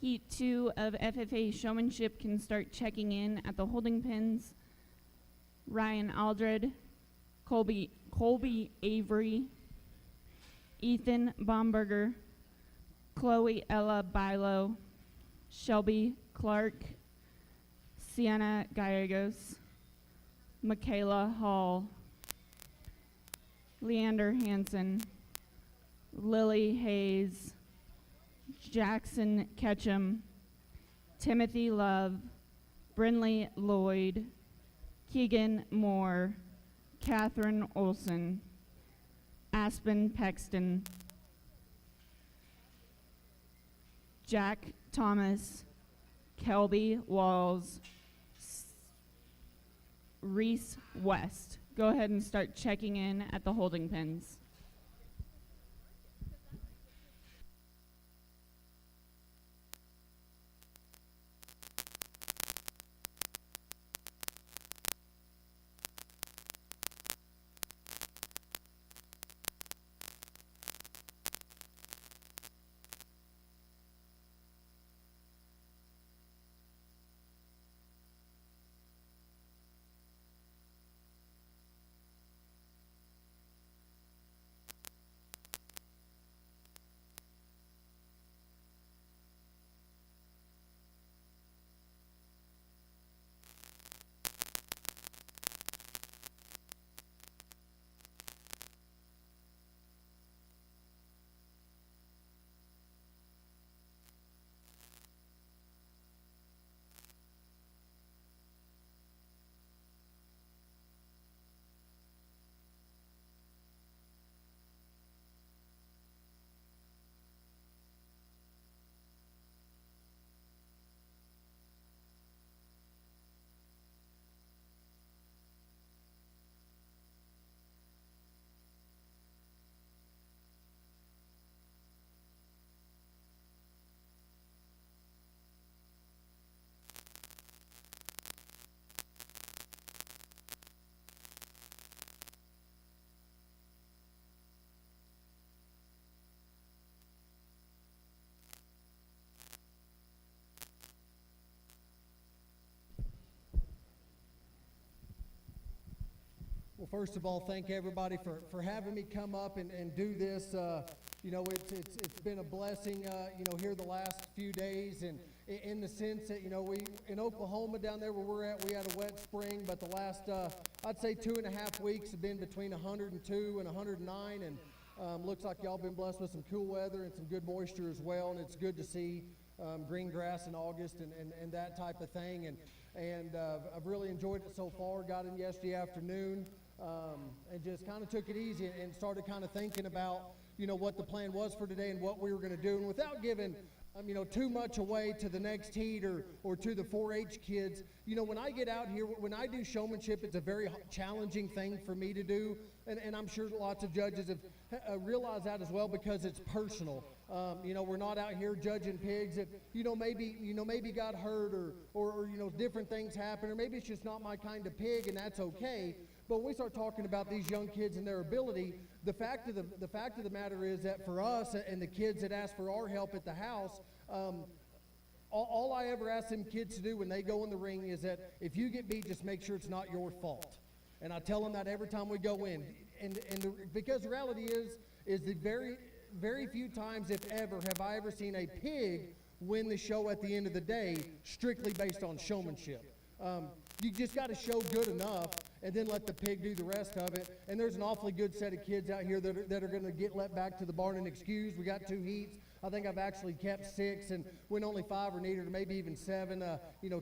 Heat 2 of FFA showmanship can start checking in at the holding pens. Ryan Aldred, Colby Avery, Ethan Bomberger, Chloe Ella Bilo, Shelby Clark, Sienna Gallegos, Michaela Hall, Leander Hansen, Lily Hayes, Jackson Ketchum, Timothy Love, Brinley Lloyd, Keegan Moore, Catherine Olson, Aspen Pexton, Jack Thomas, Kelby Walls, Reese West. Go ahead and start checking in at the holding pens. Well, first of all, thank everybody for having me come up and do this. It's been a blessing, here the last few days, and in the sense that, we in Oklahoma down there where we're at, we had a wet spring, but the last, I'd say 2.5 weeks have been between 102 and 109, and looks like y'all been blessed with some cool weather and some good moisture as well, and it's good to see green grass in August and that type of thing, and I've really enjoyed it so far. Got in yesterday afternoon. And just kind of took it easy and started kind of thinking about, what the plan was for today and what we were going to do. And without giving, too much away to the next heat or to the 4-H kids, when I get out here, when I do showmanship, it's a very challenging thing for me to do. And I'm sure lots of judges have realized that as well because it's personal. We're not out here judging pigs that, maybe got hurt or different things happen, or maybe it's just not my kind of pig, and that's okay. But when we start talking about these young kids and their ability, the fact of the matter is that for us and the kids that ask for our help at the house, all I ever ask them kids to do when they go in the ring is that if you get beat, just make sure it's not your fault. And I tell them that every time we go in. Because the reality is the very, very few times, if ever, have I ever seen a pig win the show at the end of the day strictly based on showmanship. You just got to show good enough and then let the pig do the rest of it. And there's an awfully good set of kids out here that are going to get let back to the barn and excused. We got 2 heats. I think I've actually kept 6, and when only 5 are needed, or maybe even 7,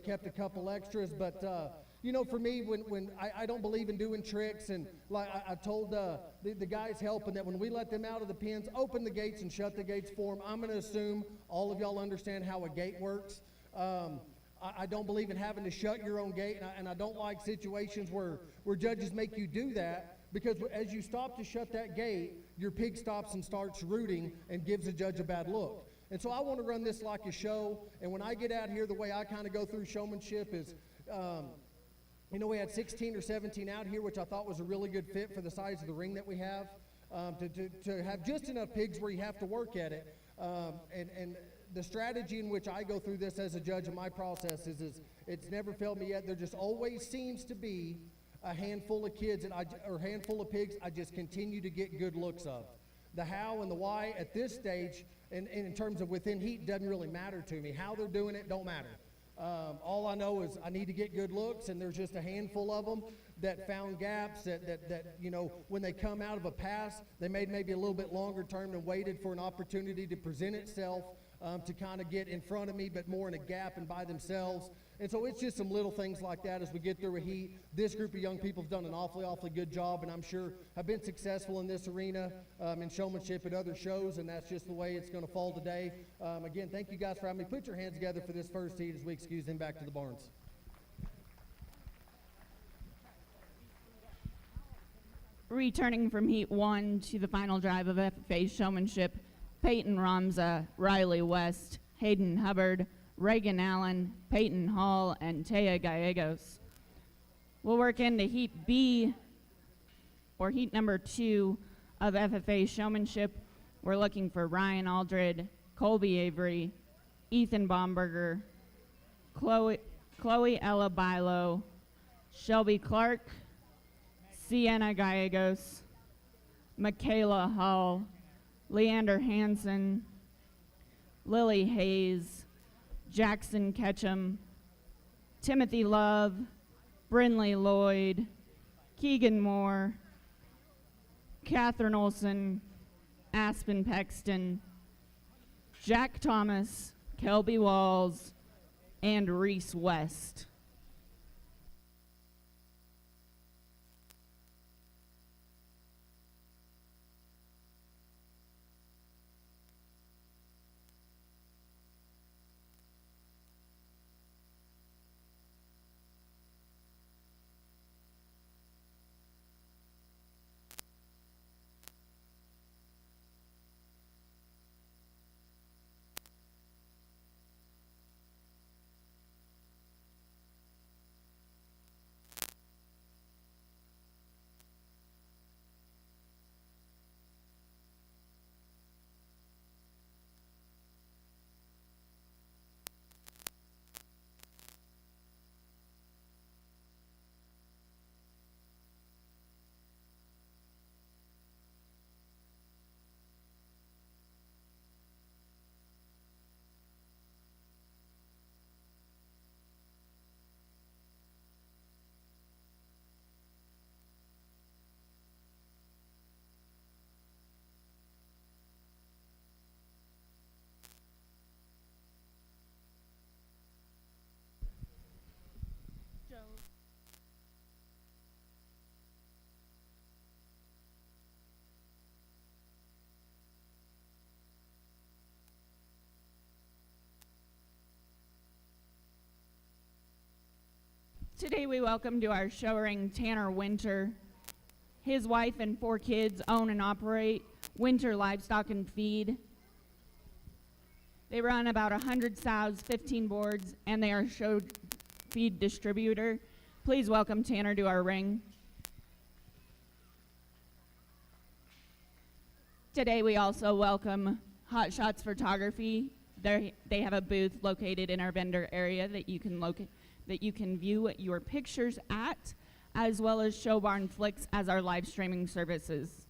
kept a couple extras. But, for me, when I don't believe in doing tricks, and like I told the guys helping that when we let them out of the pens, open the gates and shut the gates for them. I'm going to assume all of y'all understand how a gate works. I don't believe in having to shut your own gate, and I don't like situations where judges make you do that, because as you stop to shut that gate, your pig stops and starts rooting and gives the judge a bad look. And so I want to run this like a show, and when I get out here, the way I kind of go through showmanship is, we had 16 or 17 out here, which I thought was a really good fit for the size of the ring that we have, to have just enough pigs where you have to work at it. And the strategy in which I go through this as a judge in my process is it's never failed me yet. There just always seems to be a handful of kids or handful of pigs I just continue to get good looks of. The how and the why at this stage, and in terms of within heat, doesn't really matter to me. How they're doing it don't matter. All I know is I need to get good looks, and there's just a handful of them that found gaps that you know, when they come out of a pass, they made maybe a little bit longer term and waited for an opportunity to present itself to kind of get in front of me, but more in a gap and by themselves. And so it's just some little things like that as we get through a heat. This group of young people have done an awfully good job, and I'm sure have been successful in this arena in showmanship at other shows, and that's just the way it's going to fall today. Again, thank you guys for having me. Put your hands together for this first heat as we excuse them back to the barns. Returning from Heat 1 to the final drive of FFA showmanship, Peyton Ramza, Riley West, Hayden Hubbard, Reagan Allen, Peyton Hall, and Taya Gallegos. We'll work into Heat B, or Heat number 2 of FFA showmanship. We're looking for Ryan Aldred, Colby Avery, Ethan Baumberger, Chloe Ella Bilo, Shelby Clark, Sienna Gallegos, Michaela Hall, Leander Hansen, Lily Hayes, Jackson Ketchum, Timothy Love, Brinley Lloyd, Keegan Moore, Catherine Olson, Aspen Pexton, Jack Thomas, Kelby Walls, and Reese West. Today we welcome to our show ring Tanner Winter. His wife and 4 kids own and operate Winter Livestock and Feed. They run about 100 sows, 15 boards, and they are a show feed distributor. Please welcome Tanner to our ring. Today we also welcome Hot Shots Photography. They have a booth located in our vendor area that you can view your pictures at, as well as Show Barn Flicks as our live streaming services.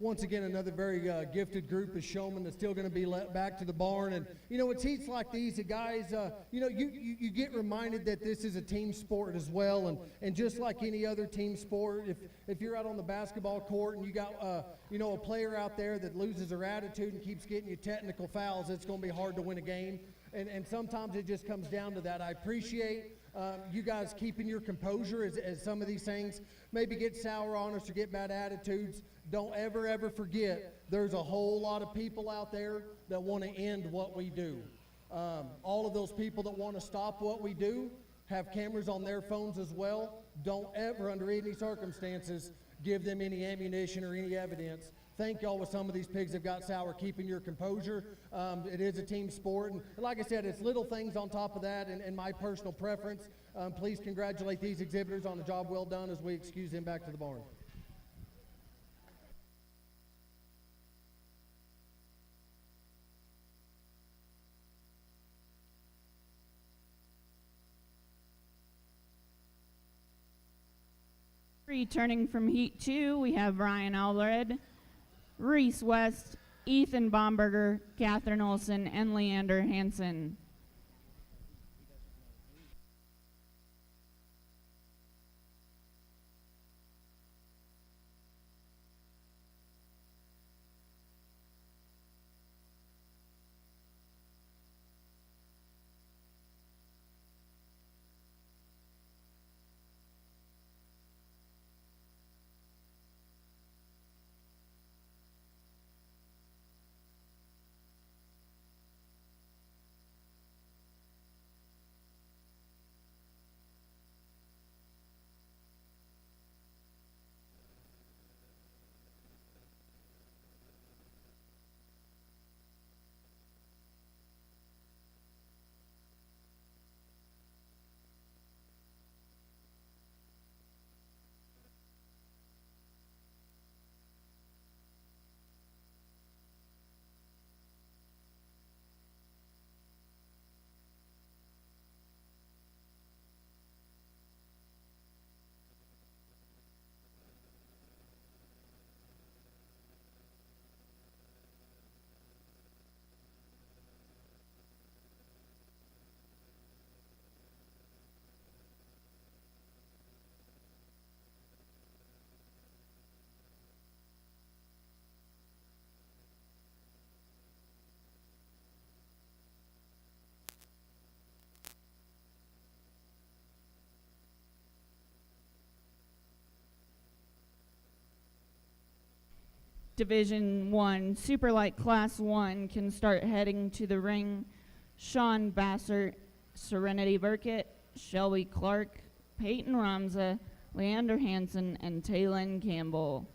once again, another very gifted group of showmen that's still going to be let back to the barn. And, it's heats like these that guys, you get reminded that this is a team sport as well. And just like any other team sport, if you're out on the basketball court and you got, a player out there that loses their attitude and keeps getting you technical fouls, it's going to be hard to win a game. And sometimes it just comes down to that. I appreciate you guys keeping your composure as some of these things maybe get sour on us or get bad attitudes. Don't ever forget there's a whole lot of people out there that want to end what we do. All of those people that want to stop what we do have cameras on their phones as well. Don't ever, under any circumstances, give them any ammunition or any evidence. Thank y'all with some of these pigs that got sour, keeping your composure. It is a team sport. And like I said, it's little things on top of that and my personal preference. Please congratulate these exhibitors on a job well done as we excuse them back to the barn. Returning from Heat 2, we have Ryan Allred, Reese West, Ethan Bomberger, Catherine Olson, and Leander Hansen. Division 1 Superlight Class 1 can start heading to the ring. Sean Bassert, Serenity Burkett, Shelby Clark, Peyton Ramza, Leander Hansen, and Taylin Campbell.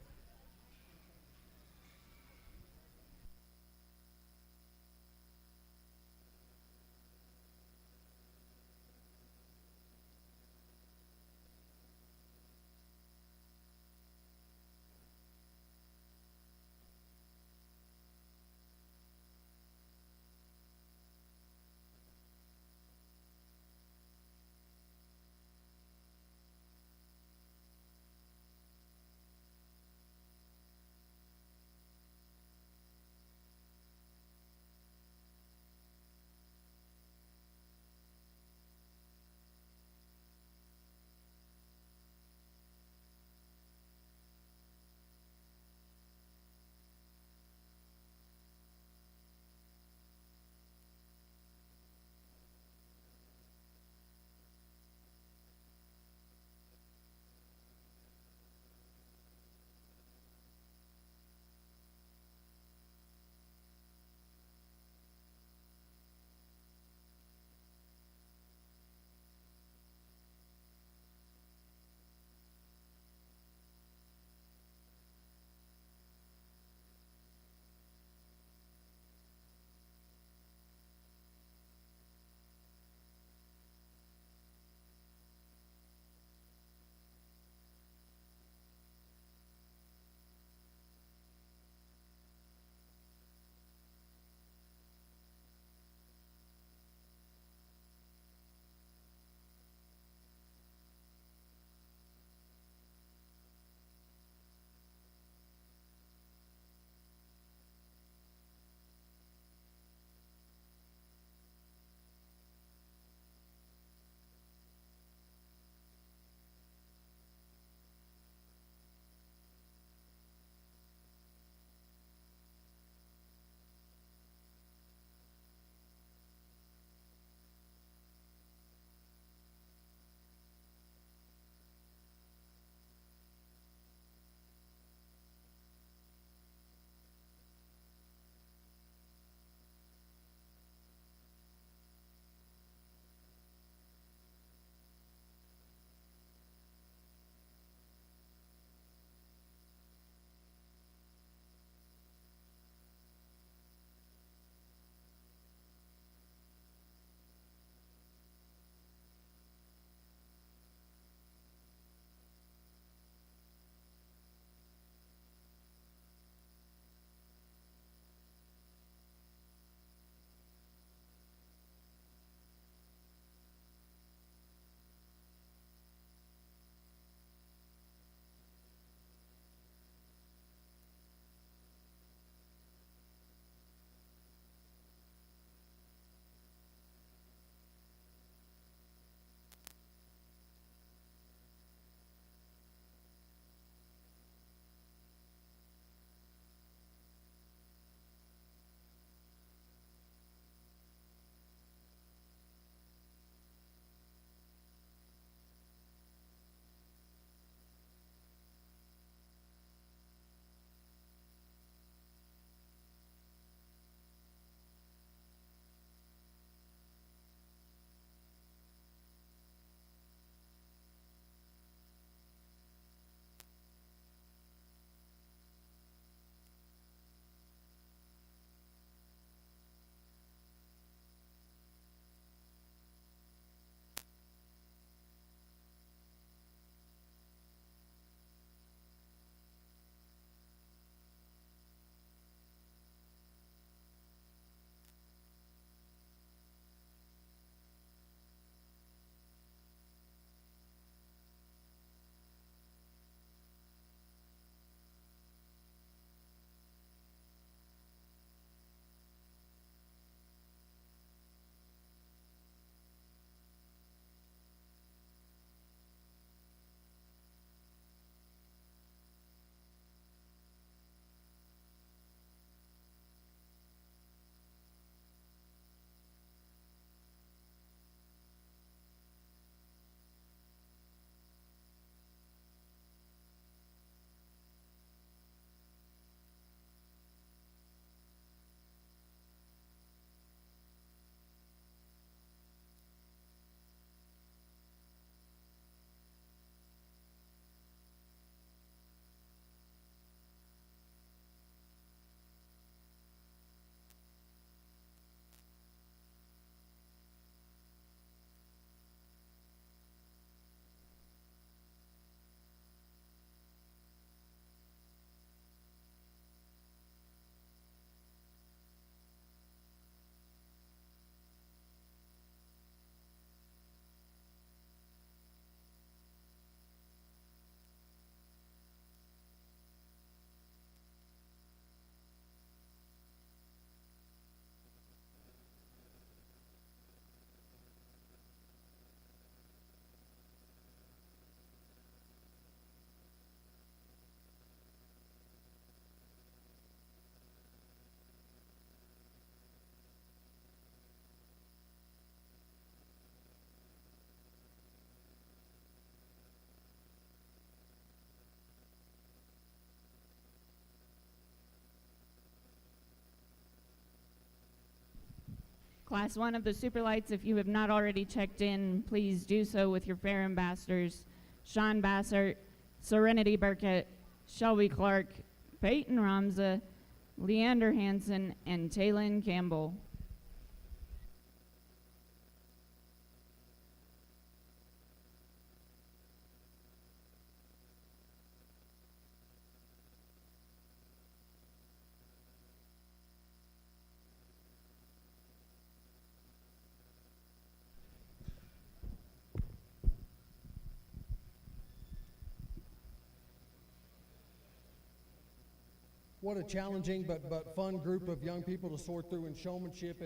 Class 1 of the Super Lights, if you have not already checked in, please do so with your fair ambassadors, Sean Bassert, Serenity Burkett, Shelby Clark, Peyton Ramza, Leander Hansen, and Taylin Campbell. What a challenging but fun group of young people to sort through in showmanship.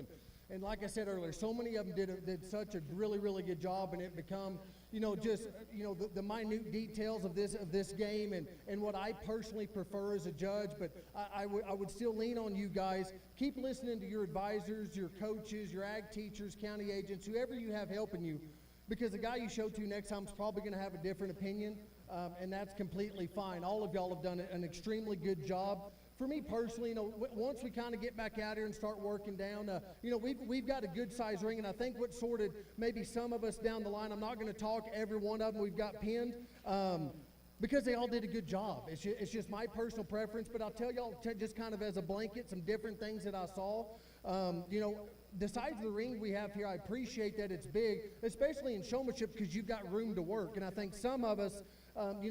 And like I said earlier, so many of them did such a really good job, and it become, the minute details of this game and what I personally prefer as a judge. But I would still lean on you guys. Keep listening to your advisors, your coaches, your ag teachers, county agents, whoever you have helping you, because the guy you show to next time is probably going to have a different opinion, and that's completely fine. All of y'all have done an extremely good job. For me personally, once we kind of get back out here and start working down, we've got a good size ring, and I think what sorted maybe some of us down the line, I'm not going to talk every one of them we've got pinned, because they all did a good job. It's just my personal preference, but I'll tell y'all just kind of as a blanket some different things that I saw. The size of the ring we have here, I appreciate that it's big, especially in showmanship, because you've got room to work, and I think some of us,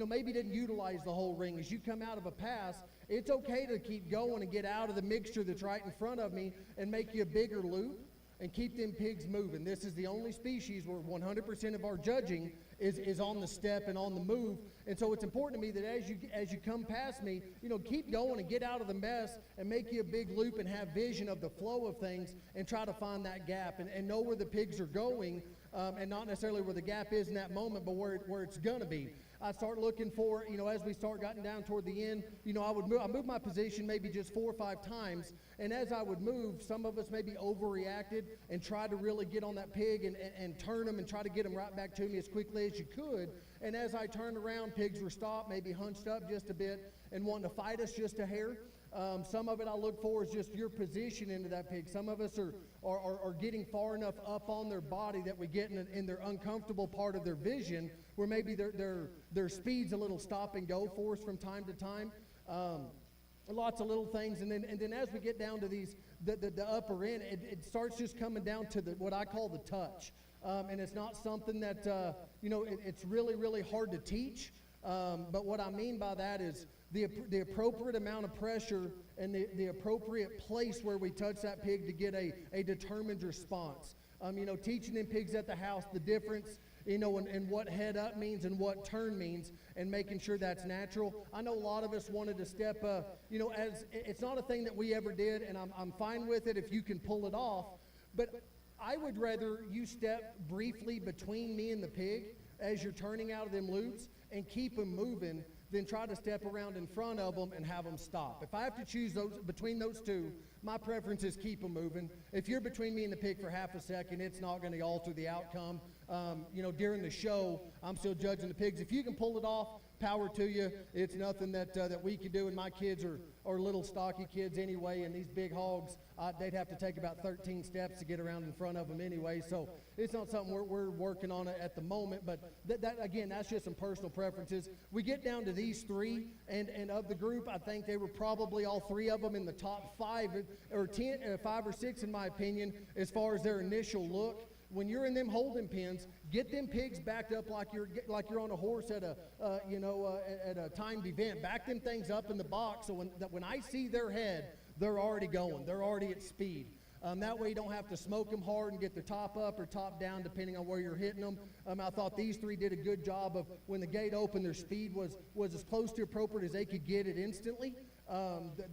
maybe didn't utilize the whole ring. As you come out of a pass, it's okay to keep going and get out of the mixture that's right in front of me and make you a bigger loop and keep them pigs moving. This is the only species where 100% of our judging is on the step and on the move. And so it's important to me that as you come past me, keep going and get out of the mess and make you a big loop and have vision of the flow of things and try to find that gap and know where the pigs are going, and not necessarily where the gap is in that moment, but where it's going to be. I start looking for, as we start getting down toward the end, I move my position maybe just 4 or 5 times, and as I would move, some of us maybe overreacted and tried to really get on that pig and turn them and try to get them right back to me as quickly as you could. And as I turned around, pigs were stopped, maybe hunched up just a bit and wanting to fight us just a hair. Some of it I look for is just your position into that pig. Some of us are getting far enough up on their body that we get in their uncomfortable part of their vision, where maybe their speed's a little stop and go for us from time to time. Lots of little things, and then as we get down to the upper end, it starts just coming down to what I call the touch, and it's not something that it's really hard to teach. But what I mean by that is the appropriate amount of pressure and the appropriate place where we touch that pig to get a determined response. Teaching them pigs at the house the difference, and what head up means and what turn means, and making sure that's natural. I know a lot of us wanted to step, as it's not a thing that we ever did, and I'm fine with it if you can pull it off, but I would rather you step briefly between me and the pig as you're turning out of them loops and keep them moving than try to step around in front of them and have them stop. If I have to choose between those two, my preference is keep them moving. If you're between me and the pig for half a second, it's not going to alter the outcome. During the show, I'm still judging the pigs. If you can pull it off, power to you. It's nothing that we can do, and my kids are little stocky kids anyway, and these big hogs, they'd have to take about 13 steps to get around in front of them anyway, so it's not something we're working on at the moment, but again, that's just some personal preferences. We get down to these 3, and of the group, I think they were probably all 3 of them in the top 5 or 5 or 6 in my opinion, as far as their initial look. When you're in them holding pens, get them pigs backed up like you're on a horse at a timed event. Back them things up in the box so when I see their head, they're already going. They're already at speed. That way you don't have to smoke them hard and get their top up or top down depending on where you're hitting them. I thought these 3 did a good job of when the gate opened, their speed was as close to appropriate as they could get it instantly.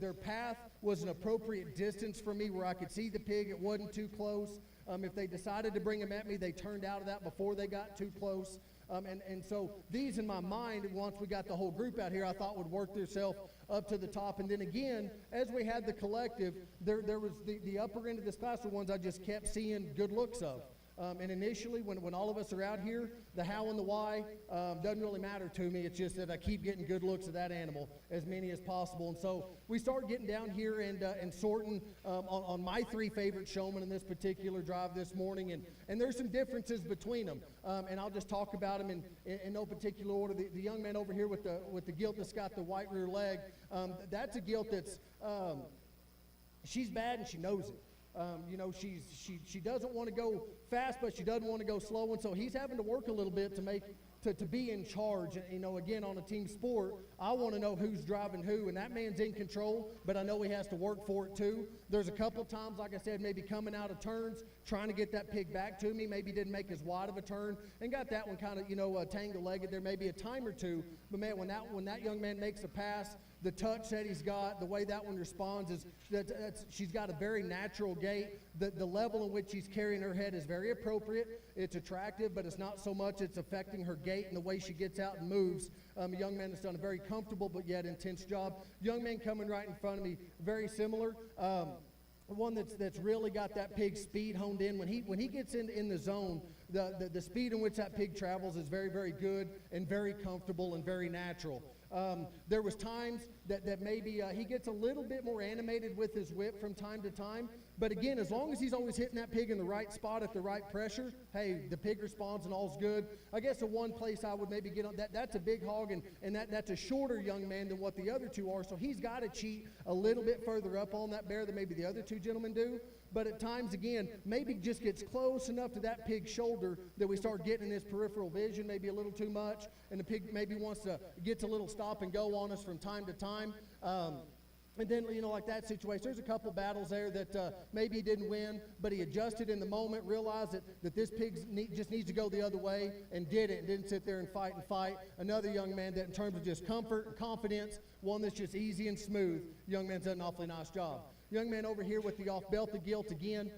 Their path was an appropriate distance for me where I could see the pig. It wasn't too close. If they decided to bring them at me, they turned out of that before they got too close. And so these in my mind, once we got the whole group out here, I thought would work themselves up to the top. And then again, as we had the collective, there was the upper end of this class were ones I just kept seeing good looks of. And initially, when all of us are out here, the how and the why doesn't really matter to me. It's just that I keep getting good looks at that animal, as many as possible. And so we start getting down here and sorting on my 3 favorite showmen in this particular drive this morning. And there's some differences between them. And I'll just talk about them in no particular order. The young man over here with the gilt that's got the white rear leg, that's a gilt that's, she's bad and she knows it. You know, she doesn't want to go fast, but she doesn't want to go slow, and so he's having to work a little bit to be in charge. You know, again, on a team sport, I want to know who's driving who, and that man's in control, but I know he has to work for it too. There's a couple times, like I said, maybe coming out of turns, trying to get that pig back to me, maybe didn't make as wide of a turn, and got that one kind of, you know, tangle-legged there, maybe a time or two. But man, when that young man makes a pass, the touch that he's got, the way that one responds is she's got a very natural gait. The level in which she's carrying her head is very appropriate. It's attractive, but it's not so much it's affecting her gait and the way she gets out and moves. A young man has done a very comfortable but yet intense job. Young man coming right in front of me, very similar. One that's really got that pig speed honed in. When he gets in the zone, the speed in which that pig travels is very, very good and very comfortable and very natural. There was times that maybe he gets a little bit more animated with his whip from time to time. But again, as long as he's always hitting that pig in the right spot at the right pressure, hey, the pig responds and all's good. I guess the one place I would maybe get on, that's a big hog, and that's a shorter young man than what the other two are. So he's got to cheat a little bit further up on that bear than maybe the other two gentlemen do. But at times, again, maybe just gets close enough to that pig's shoulder that we start getting in his peripheral vision, maybe a little too much, and the pig maybe gets a little stop and go on us from time to time. And then, you know, like that situation, there's a couple battles there that maybe he didn't win, but he adjusted in the moment, realized that this pig just needs to go the other way, and did it, and didn't sit there and fight. Another young man that in terms of just comfort and confidence, one that's just easy and smooth, young man's done an awfully nice job. Young man over here with the off-belt, the gilt again,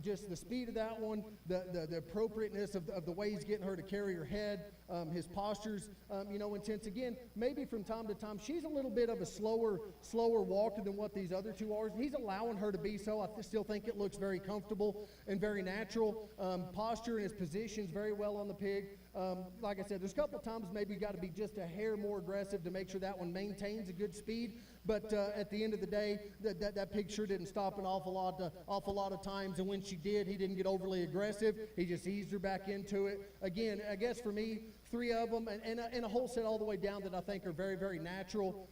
just the speed of that one, the appropriateness of the way he's getting her to carry her head, his posture's, you know, intense. Again, maybe from time to time, she's a little bit of a slower walker than what these other two are. He's allowing her to be so. I still think it looks very comfortable and very natural. Posture and his position's very well on the pig. Like I said, there's a couple times maybe you got to be just a hair more aggressive to make sure that one maintains a good speed. But at the end of the day, that pig sure didn't stop an awful lot of times. And when she did, he didn't get overly aggressive. He just eased her back into it. Again, I guess for me, 3 of them, and a whole set all the way down that I think are very, very natural.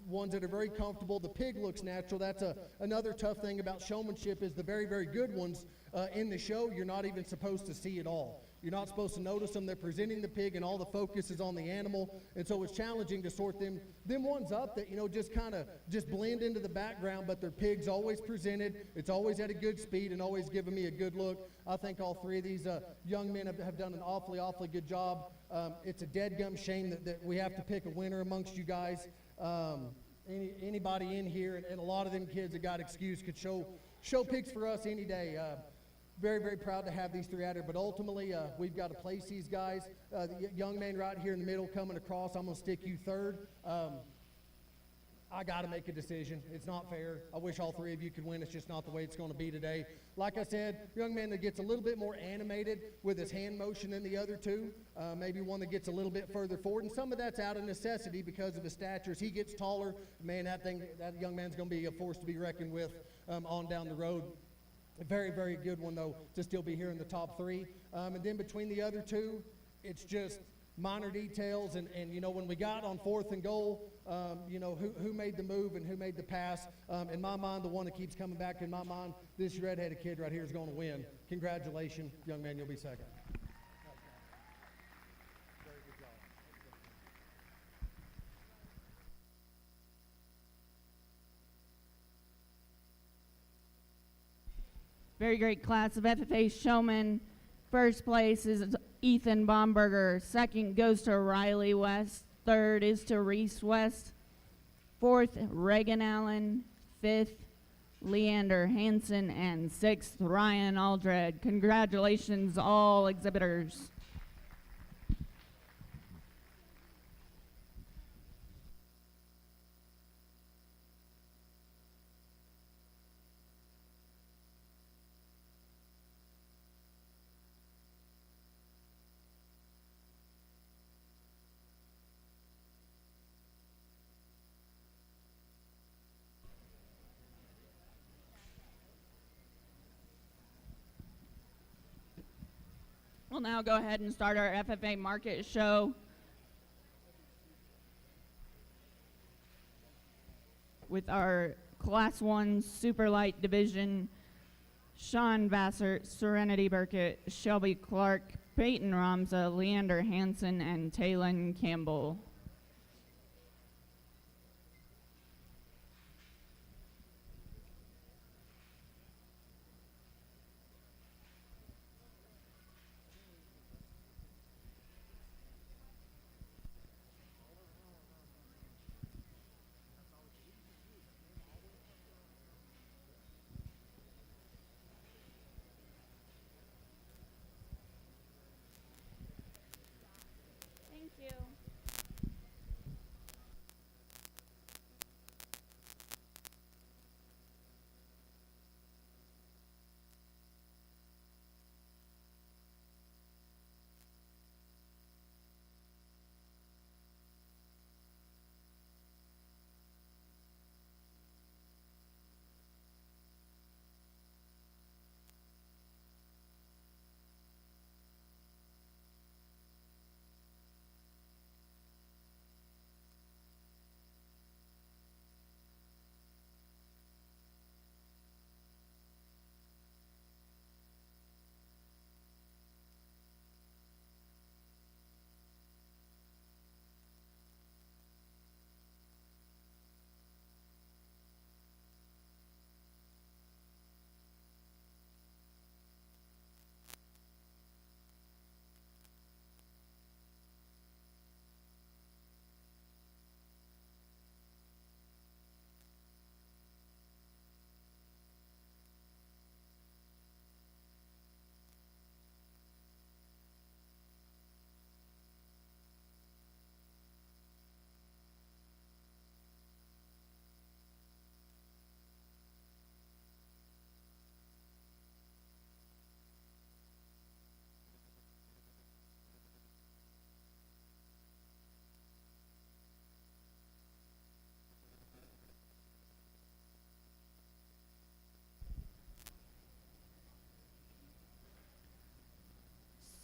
Ones that are very comfortable. The pig looks natural. That's another tough thing about showmanship is the very, very good ones in the show, you're not even supposed to see at all. You're not supposed to notice them. They're presenting the pig, and all the focus is on the animal. And so it's challenging to sort them ones up that, you know, just kind of just blend into the background, but their pig's always presented. It's always at a good speed and always giving me a good look. I think all 3 of these young men have done an awfully good job. It's a dead-gum shame that we have to pick a winner amongst you guys. Anybody in here, and a lot of them kids that got excused could show pigs for us any day. Very, very proud to have these 3 out here, but ultimately we've got to place these guys. The young man right here in the middle coming across, I'm going to stick you third. I got to make a decision. It's not fair. I wish all 3 of you could win. It's just not the way it's going to be today. Like I said, young man that gets a little bit more animated with his hand motion than the other 2. Maybe one that gets a little bit further forward, and some of that's out of necessity because of his stature. As he gets taller, man, that young man's going to be a force to be reckoned with on down the road. A very, very good one, though, to still be here in the top 3. And then between the other 2, it's just minor details. And you know, when we got on 4th and goal, you know, who made the move and who made the pass. In my mind, the one that keeps coming back in my mind, this red-headed kid right here is going to win. Congratulations, young man, you'll be second. Very good job. Very great class of FFA showmen. First place is Ethan Bomberger. Second goes to Riley West. Third is to Reese West. Fourth, Reagan Allen. Fifth, Leander Hansen. And sixth, Ryan Aldred. Congratulations, all exhibitors. We'll now go ahead and start our FFA market show with our Class 1 Super Light Division, Sean Vassar, Serenity Burkett, Shelby Clark, Peyton Ramza, Leander Hansen, and Taylon Campbell. Thank you.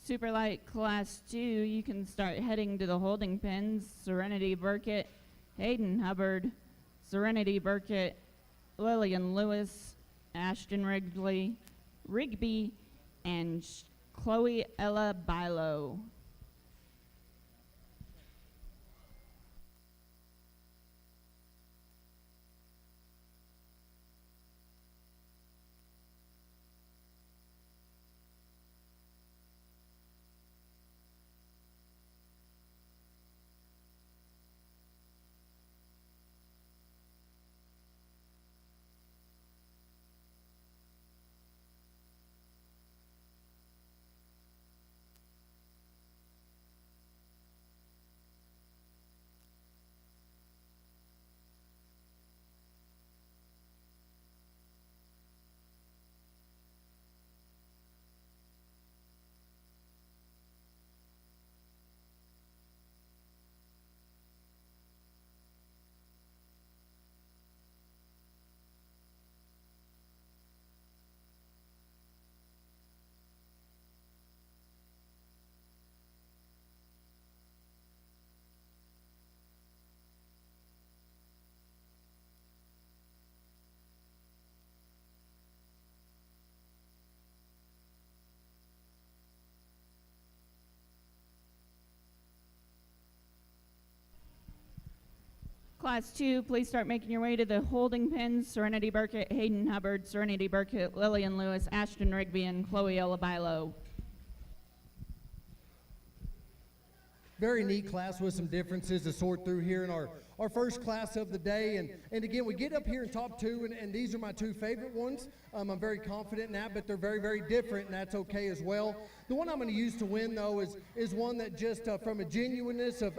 Super Light Class 2, you can start heading to the holding pens. Serenity Burkett, Hayden Hubbard, Serenity Burkett, Lillian Lewis, Ashton Rigby, and Chloe Ella Bilo. Class 2, please start making your way to the holding pens. Serenity Burkett, Hayden Hubbard, Serenity Burkett, Lillian Lewis, Ashton Rigby, and Chloe Ella Bilo. Very neat class with some differences to sort through here in our first class of the day. And again, we get up here in top two, and these are my two favorite ones. I'm very confident in that, but they're very, very different, and that's okay as well. The one I'm going to use to win, though, is one that just from a genuineness of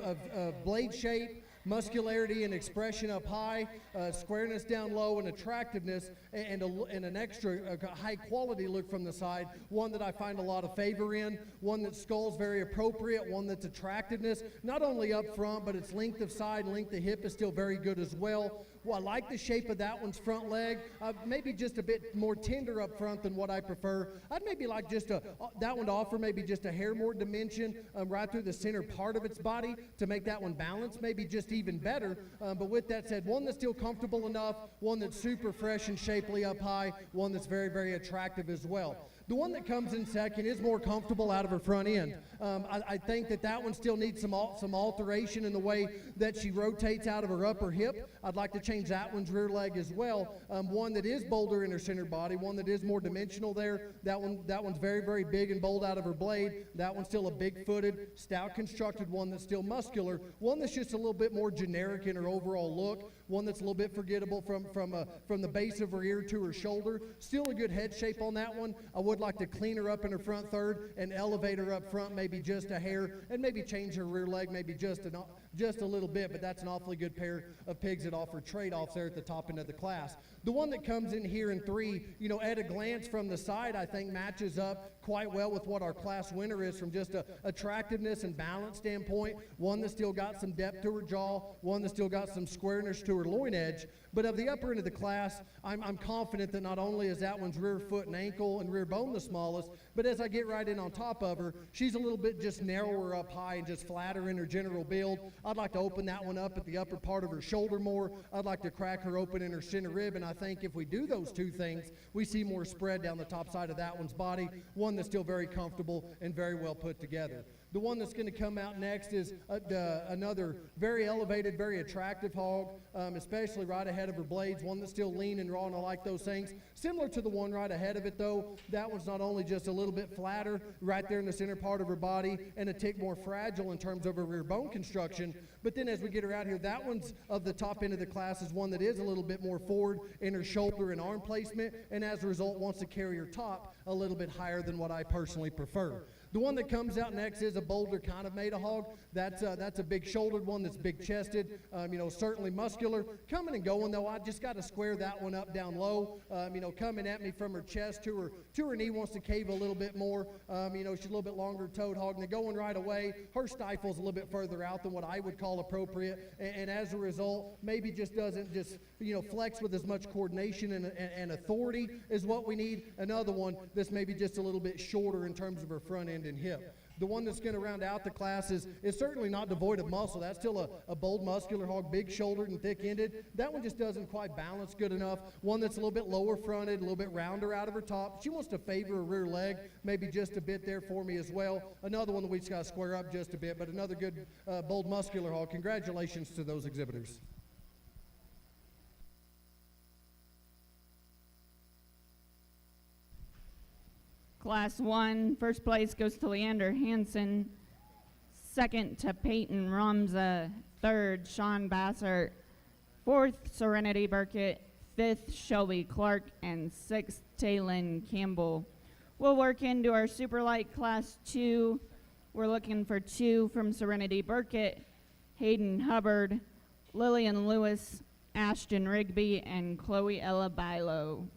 blade shape, muscularity and expression up high, squareness down low, and attractiveness, and an extra high quality look from the side. One that I find a lot of favor in, one that skull's very appropriate, one that's attractiveness, not only up front, but its length of side, length of hip is still very good as well. Well, I like the shape of that one's front leg. Maybe just a bit more tender up front than what I prefer. I'd maybe like just that one to offer maybe just a hair more dimension right through the center part of its body to make that one balanced, maybe just even better. But with that said, one that's still comfortable enough, one that's super fresh and shapely up high, one that's very, very attractive as well. The one that comes in second is more comfortable out of her front end. I think that one still needs some alteration in the way that she rotates out of her upper hip. I'd like to change that one's rear leg as well. One that is bolder in her center body, one that is more dimensional there. That one's very, very big and bold out of her blade. That one's still a big-footed, stout constructed one that's still muscular. One that's just a little bit more generic in her overall look. One that's a little bit forgettable from the base of her ear to her shoulder. Still a good head shape on that one. I would like to clean her up in her front third and elevate her up front maybe just a hair, and maybe change her rear leg maybe just a little bit, but that's an awfully good pair of pigs that offer trade-offs there at the top end of the class. The one that comes in here in 3, at a glance from the side, I think matches up quite well with what our class winner is from just a attractiveness and balance standpoint. One that's still got some depth to her jaw, one that's still got some squareness to her loin edge. But of the upper end of the class, I'm confident that not only is that one's rear foot and ankle and rear bone the smallest, but as I get right in on top of her, she's a little bit just narrower up high and just flatter in her general build. I'd like to open that one up at the upper part of her shoulder more. I'd like to crack her open in her center rib, and I think if we do those two things, we see more spread down the top side of that one's body, one that's still very comfortable and very well put together. The one that's going to come out next is another very elevated, very attractive hog, especially right ahead of her blades, one that's still lean and raw, and I like those things. Similar to the one right ahead of it, though, that one's not only just a little bit flatter right there in the center part of her body and a tick more fragile in terms of her rear bone construction, but then as we get her out here, that one's of the top end of the class is one that is a little bit more forward in her shoulder and arm placement, and as a result wants to carry her top a little bit higher than what I personally prefer. The one that comes out next is a bolder kind of made a hog. That's a big shouldered one that's big chested, certainly muscular. Coming and going though, I just got to square that one up down low. Coming at me from her chest to her knee wants to cave a little bit more. She's a little bit longer toed hog. And then going right away, her stifle's a little bit further out than what I would call appropriate. And as a result, maybe just doesn't flex with as much coordination and authority as what we need. Another one that's maybe just a little bit shorter in terms of her front end and hip. The one that's going to round out the class is certainly not devoid of muscle. That's still a bold, muscular hog, big-shouldered and thick-ended. That one just doesn't quite balance good enough. One that's a little bit lower-fronted, a little bit rounder out of her top. She wants to favor her rear leg, maybe just a bit there for me as well. Another one that we just got to square up just a bit, but another good, bold, muscular hog. Congratulations to those exhibitors. Class 1, first place goes to Leander Hansen, second to Peyton Ramza, third Sean Bassert, fourth Serenity Burkett, fifth Shelby Clark, and sixth Taylin Campbell. We'll work into our super light class 2. We're looking for 2 from Serenity Burkett, Hayden Hubbard, Lillian Lewis, Ashton Rigby, and Chloe Ella Bilo.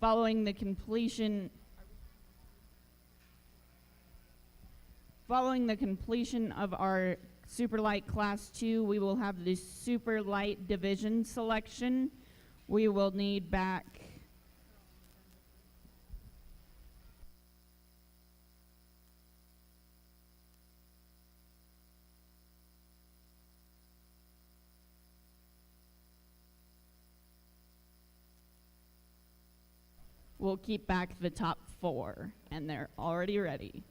Following the completion of our Super Light Class 2, we will have the Super Light Division selection. We will need back we'll keep back the top 4, and they're already ready.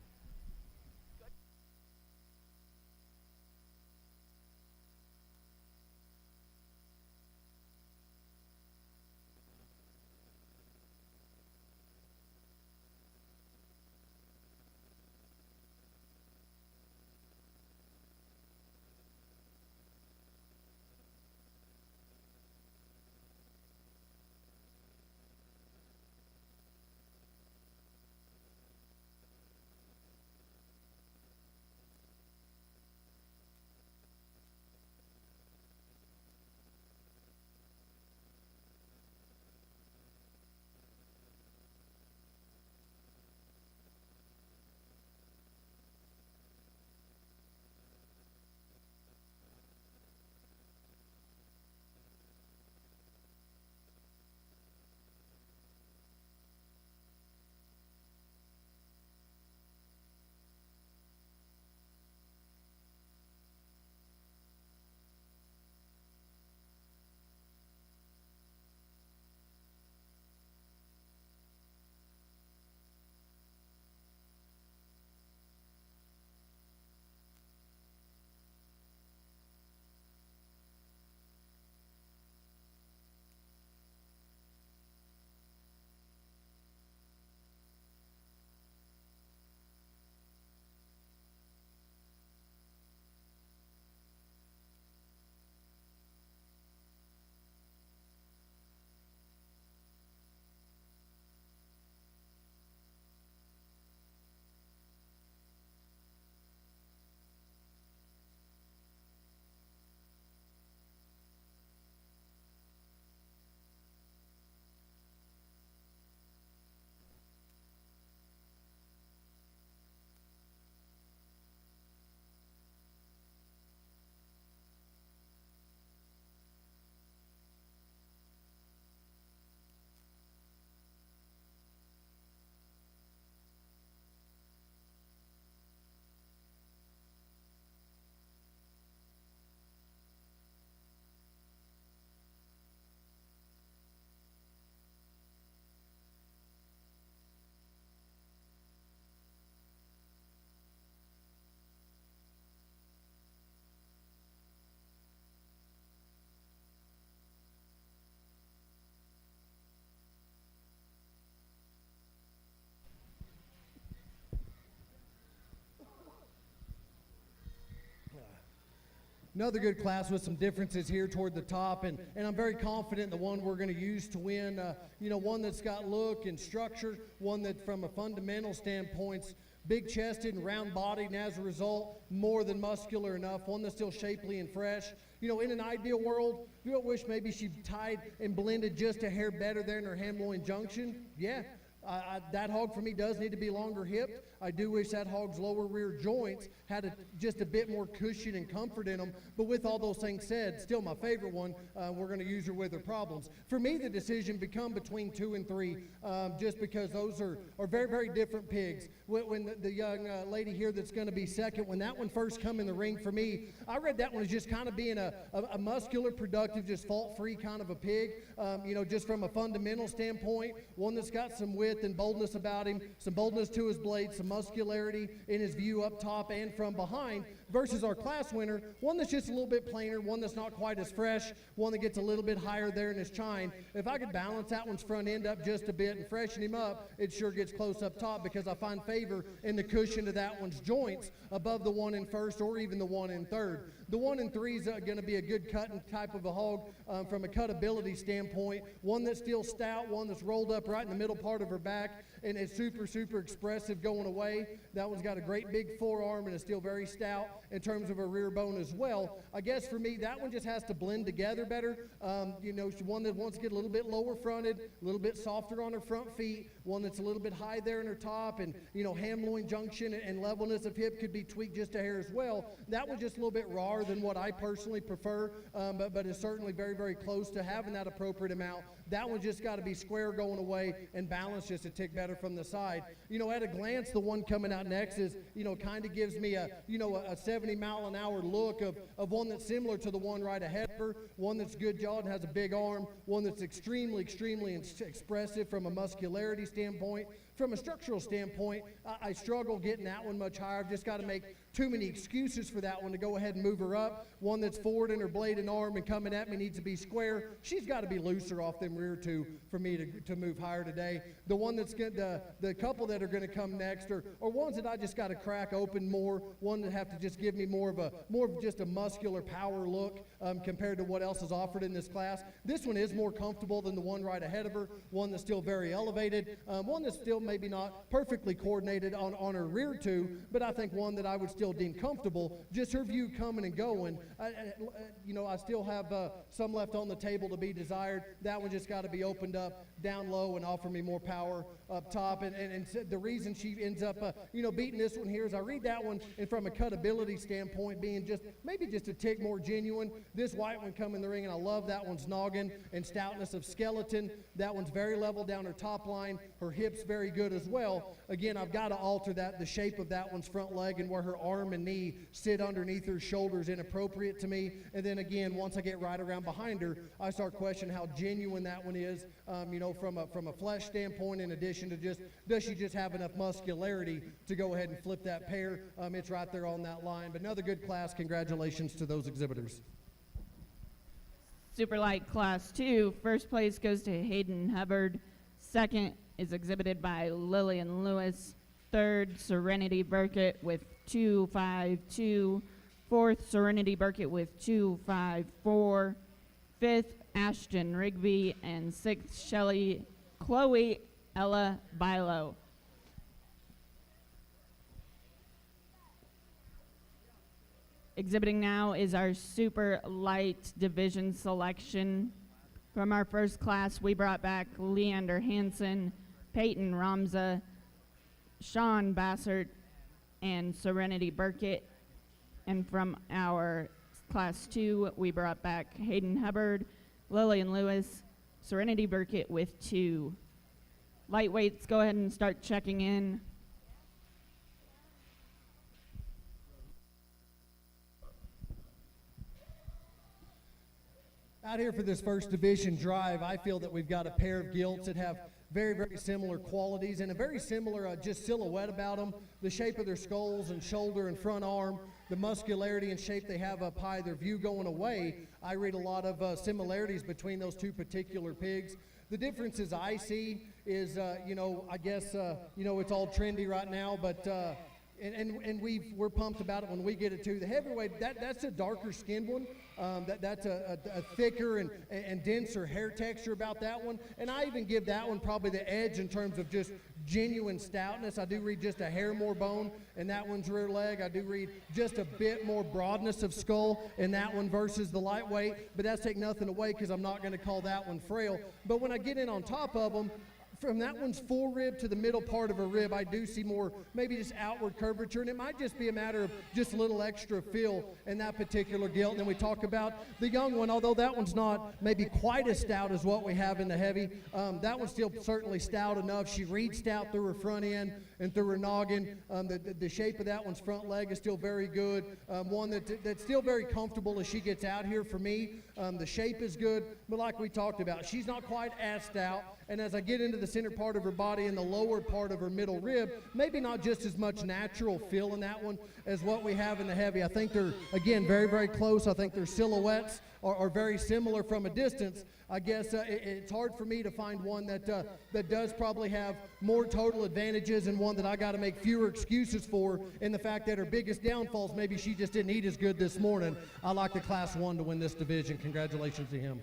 Another good class with some differences here toward the top, and I'm very confident in the one we're going to use to win. One that's got look and structure, one that from a fundamental standpoint, big-chested and round-bodied, and as a result, more than muscular enough, one that's still shapely and fresh. In an ideal world, you don't wish maybe she tied and blended just a hair better there in her ham-loin junction? Yeah. That hog for me does need to be longer hipped. I do wish that hog's lower rear joints had just a bit more cushion and comfort in them. But with all those things said, still my favorite one. We're going to use her with her problems. For me, the decision become between 2 and 3, just because those are very, very different pigs. When the young lady here that's going to be second, when that one first come in the ring for me, I read that one as just kind of being a muscular, productive, just fault-free kind of a pig. Just from a fundamental standpoint, one that's got some width and boldness about him, some boldness to his blade, some muscularity in his view up top and from behind, versus our class winner, one that's just a little bit plainer, one that's not quite as fresh, one that gets a little bit higher there in his chine. If I could balance that one's front end up just a bit and freshen him up, it sure gets close up top, because I find favor in the cushion of that one's joints above the one in first or even the one in third. The 1 and 3 is going to be a good cutting type of a hog from a cutability standpoint. One that's still stout, one that's rolled up right in the middle part of her back, and is super, super expressive going away. That one's got a great big forearm and is still very stout in terms of her rear bone as well. I guess for me, that one just has to blend together better. One that wants to get a little bit lower fronted, a little bit softer on her front feet, one that's a little bit high there in her top, and ham-loin junction and levelness of hip could be tweaked just a hair as well. That one's just a little bit rawer than what I personally prefer, but is certainly very, very close to having that appropriate amount. That one just got to be square going away and balanced just a tick better from the side. At a glance, the one coming out next is, kind of gives me a 70-mile-an-hour look of one that's similar to the one right ahead of her, one that's good-jawed and has a big arm, one that's extremely, extremely expressive from a muscularity standpoint. From a structural standpoint, I struggle getting that one much higher. I've just got to make too many excuses for that one to go ahead and move her up. One that's forward in her blade and arm and coming at me needs to be square. She's got to be looser off them rear two for me to move higher today. The one that's the couple that are going to come next are ones that I just got to crack open more. One that have to just give me more of just a muscular power look compared to what else is offered in this class. This one is more comfortable than the one right ahead of her. One that's still very elevated. One that's still maybe not perfectly coordinated on her rear two, but I think one that I would still deem comfortable. Just her view coming and going. I still have some left on the table to be desired. That one just got to be opened up down low and offer me more power up top. And the reason she ends up, beating this one here is I read that one, and from a cutability standpoint, being maybe just a tick more genuine. This white one come in the ring, and I love that one's noggin and stoutness of skeleton. That one's very level down her top line. Her hips very good as well. Again, I've got to alter the shape of that one's front leg, and where her arm and knee sit underneath her shoulders inappropriate to me. And then again, once I get right around behind her, I start questioning how genuine that one is, from a flesh standpoint, in addition to does she just have enough muscularity to go ahead and flip that pair? It's right there on that line. But another good class. Congratulations to those exhibitors. Super light class 2, first place goes to Hayden Hubbard. Second is exhibited by Lillian Lewis. Third, Serenity Burkett with 2.52. Fourth, Serenity Burkett with 2.54. Fifth, Ashton Rigby. And sixth, Chloe Ella Bilo. Exhibiting now is our super light division selection. From our first class, we brought back Leander Hansen, Peyton Ramza, Sean Bassert, and Serenity Burkett. And from our class 2, we brought back Hayden Hubbard, Lillian Lewis, Serenity Burkett with 2. Lightweights, go ahead and start checking in. Out here for this first division drive, I feel that we've got a pair of gilts that have very, very similar qualities and a very similar just silhouette about them. The shape of their skulls and shoulder and front arm, the muscularity and shape they have up high, their view going away. I read a lot of similarities between those two particular pigs. The differences I see is, I guess, it's all trendy right now, but and we're pumped about it when we get it too. The heavyweight, that's a darker skinned one. That's a thicker and denser hair texture about that one. And I even give that one probably the edge in terms of just genuine stoutness. I do read just a hair more bone in that one's rear leg. I do read just a bit more broadness of skull in that one versus the lightweight. But that's taking nothing away because I'm not going to call that one frail. But when I get in on top of them, from that one's forerib to the middle part of her rib, I do see more maybe just outward curvature, and it might just be a matter of just a little extra fill in that particular gilt. And then we talk about the young one, although that one's not maybe quite as stout as what we have in the heavy. That one's still certainly stout enough. She reads stout through her front end and through her noggin. The shape of that one's front leg is still very good. One that's still very comfortable as she gets out here for me. The shape is good, but like we talked about, she's not quite as stout. And as I get into the center part of her body and the lower part of her middle rib, maybe not just as much natural feel in that one as what we have in the heavy. I think they're, again, very, very close. I think their silhouettes are very similar from a distance. I guess it's hard for me to find one that does probably have more total advantages and one that I got to make fewer excuses for in the fact that her biggest downfalls, maybe she just didn't eat as good this morning. I like the Class 1 to win this division. Congratulations to him.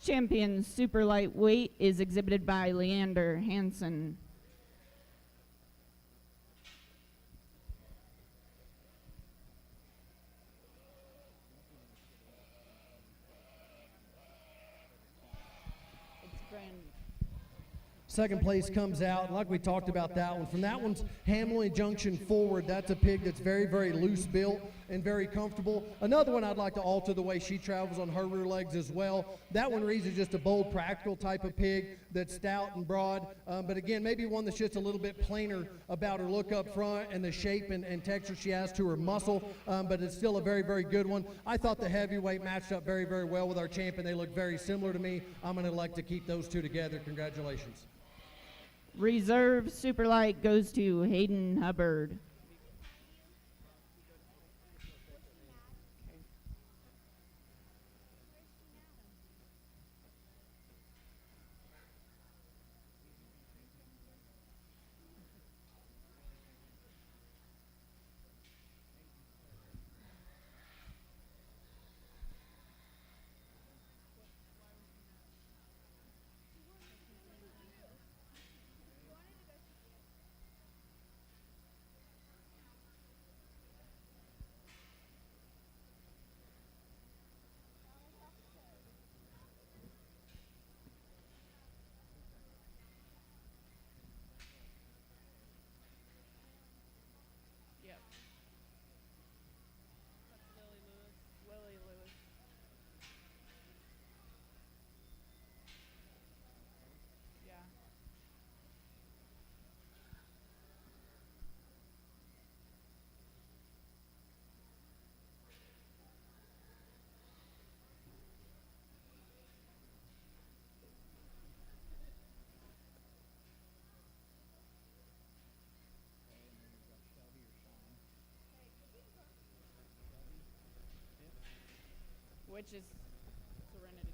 Champion super lightweight is exhibited by Leander Hansen. Second place comes out, like we talked about that one. From that one's Hamlin Junction forward, that's a pig that's very, very loose built and very comfortable. Another one I'd like to alter the way she travels on her rear legs as well. That one reads as just a bold, practical type of pig that's stout and broad. But again, maybe one that's just a little bit plainer about her look up front and the shape and texture she has to her muscle. But it's still a very, very good one. I thought the heavyweight matched up very, very well with our champion. They look very similar to me. I'm going to elect to keep those two together. Congratulations. Reserve super light goes to Hayden Hubbard. Which is Serenity.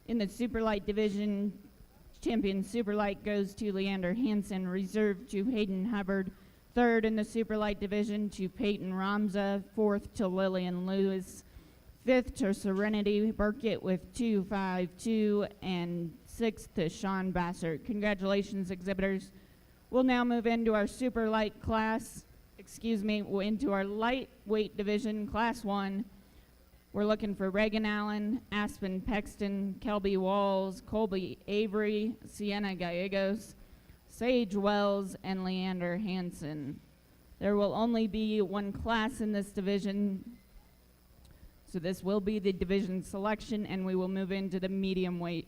In the super light division, champion super light goes to Leander Hansen, reserved to Hayden Hubbard. Third in the super light division to Peyton Ramza. Fourth to Lillian Lewis. Fifth to Serenity Burkett with 2.52, and sixth to Sean Bassert. Congratulations, exhibitors. We'll now move into our super light class, into our lightweight division, Class 1. We're looking for Reagan Allen, Aspen Pexton, Kelby Walls, Colby Avery, Sienna Gallegos, Sage Wells, and Leander Hansen. There will only be one class in this division, so this will be the division selection, and we will move into the medium weight.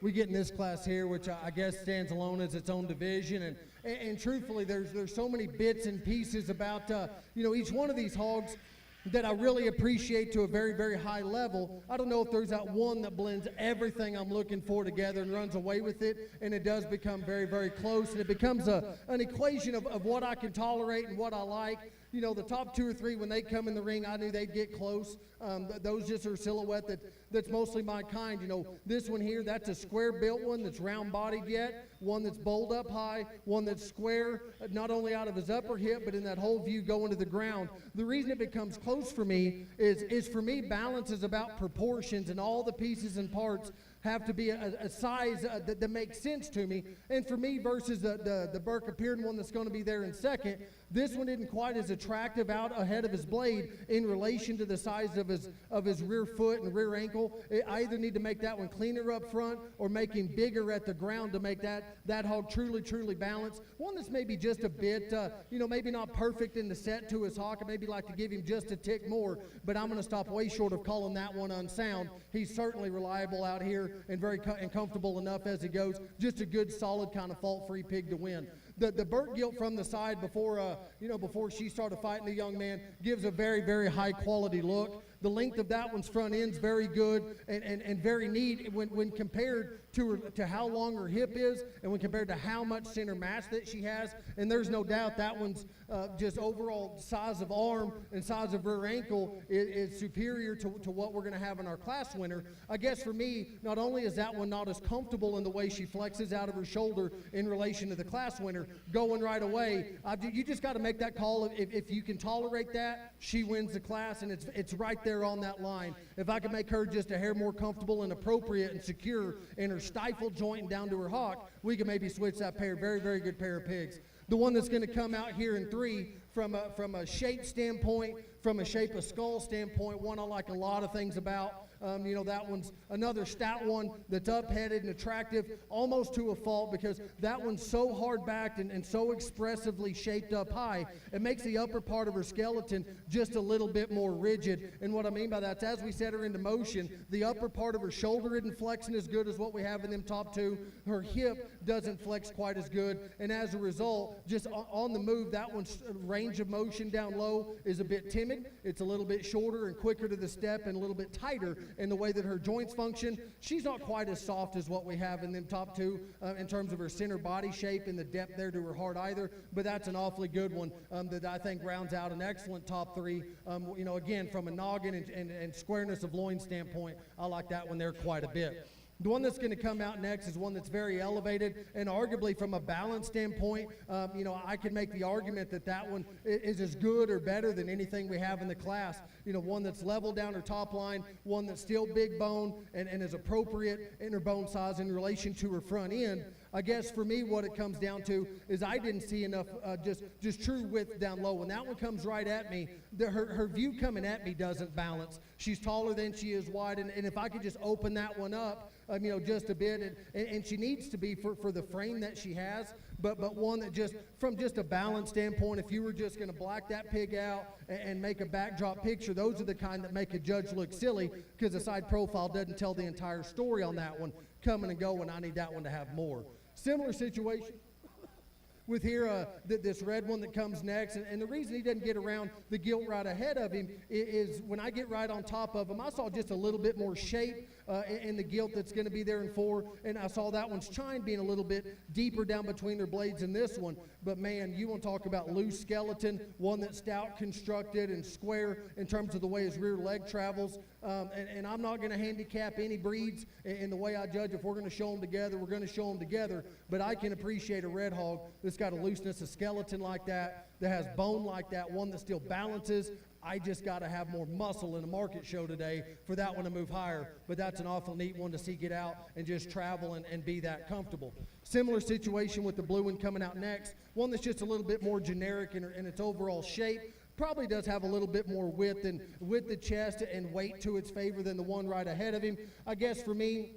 we get in this class here, which I guess stands alone as its own division. And truthfully, there's so many bits and pieces about, each one of these hogs that I really appreciate to a very, very high level. I don't know if there's that one that blends everything I'm looking for together and runs away with it, and it does become very, very close, and it becomes an equation of what I can tolerate and what I like. The top 2 or 3, when they come in the ring, I knew they'd get close. Those just are a silhouette that's mostly my kind. This one here, that's a square-built one that's round-bodied yet, one that's bowled up high, one that's square, not only out of his upper hip, but in that whole view going to the ground. The reason it becomes close for me is for me, balance is about proportions, and all the pieces and parts have to be a size that makes sense to me. And for me, versus the Burke appeared one that's going to be there in second, this one isn't quite as attractive out ahead of his blade in relation to the size of his rear foot and rear ankle. I either need to make that one cleaner up front or make him bigger at the ground to make that hog truly, truly balanced. One that's maybe just a bit, maybe not perfect in the set to his hawk. I maybe like to give him just a tick more, but I'm going to stop way short of calling that one unsound. He's certainly reliable out here and very comfortable enough as he goes. Just a good, solid kind of fault-free pig to win. The Burt gilt from the side before she started fighting the young man gives a very, very high-quality look. The length of that one's front end's very good and very neat when compared to how long her hip is and when compared to how much center mass that she has. And there's no doubt that one's just overall size of arm and size of rear ankle is superior to what we're going to have in our class winner. I guess for me, not only is that one not as comfortable in the way she flexes out of her shoulder in relation to the class winner, going right away, you just got to make that call. If you can tolerate that, she wins the class, and it's right there on that line. If I can make her just a hair more comfortable and appropriate and secure in her stifle joint and down to her hock, we can maybe switch that pair. Very, very good pair of pigs. The one that's going to come out here in 3 from a shape standpoint, from a shape of skull standpoint, one I like a lot of things about. That one's another stout one that's up-headed and attractive, almost to a fault, because that one's so hard-backed and so expressively shaped up high, it makes the upper part of her skeleton just a little bit more rigid. And what I mean by that is, as we set her into motion, the upper part of her shoulder isn't flexing as good as what we have in them top 2. Her hip doesn't flex quite as good, and as a result, just on the move, that one's range of motion down low is a bit timid. It's a little bit shorter and quicker to the step and a little bit tighter in the way that her joints function. She's not quite as soft as what we have in them top 2 in terms of her center body shape and the depth there to her heart either, but that's an awfully good one that I think rounds out an excellent top 3. Again, from a noggin and squareness of loin standpoint, I like that one there quite a bit. The one that's going to come out next is one that's very elevated, and arguably from a balance standpoint, I can make the argument that one is as good or better than anything we have in the class. One that's level down her top line, one that's still big bone and is appropriate in her bone size in relation to her front end. I guess for me, what it comes down to is I didn't see enough just true width down low. When that one comes right at me, her view coming at me doesn't balance. She's taller than she is wide, and if I could just open that one up, just a bit, and she needs to be for the frame that she has, but one that from a balance standpoint, if you were just going to black that pig out and make a backdrop picture, those are the kind that make a judge look silly, because the side profile doesn't tell the entire story on that one. Coming and going, I need that one to have more. Similar situation with here, this red one that comes next, and the reason he doesn't get around the gilt right ahead of him is when I get right on top of him, I saw just a little bit more shape in the gilt that's going to be there in 4, and I saw that one's chine being a little bit deeper down between their blades than this one. But man, you want to talk about loose skeleton, one that's stout constructed and square in terms of the way his rear leg travels. And I'm not going to handicap any breeds in the way I judge. If we're going to show them together, we're going to show them together. But I can appreciate a red hog that's got a looseness of skeleton like that has bone like that, one that still balances. I just got to have more muscle in a market show today for that one to move higher. But that's an awful neat one to see get out and just travel and be that comfortable. Similar situation with the blue one coming out next. One that's just a little bit more generic in its overall shape. Probably does have a little bit more width and with the chest and weight to its favor than the one right ahead of him. I guess for me,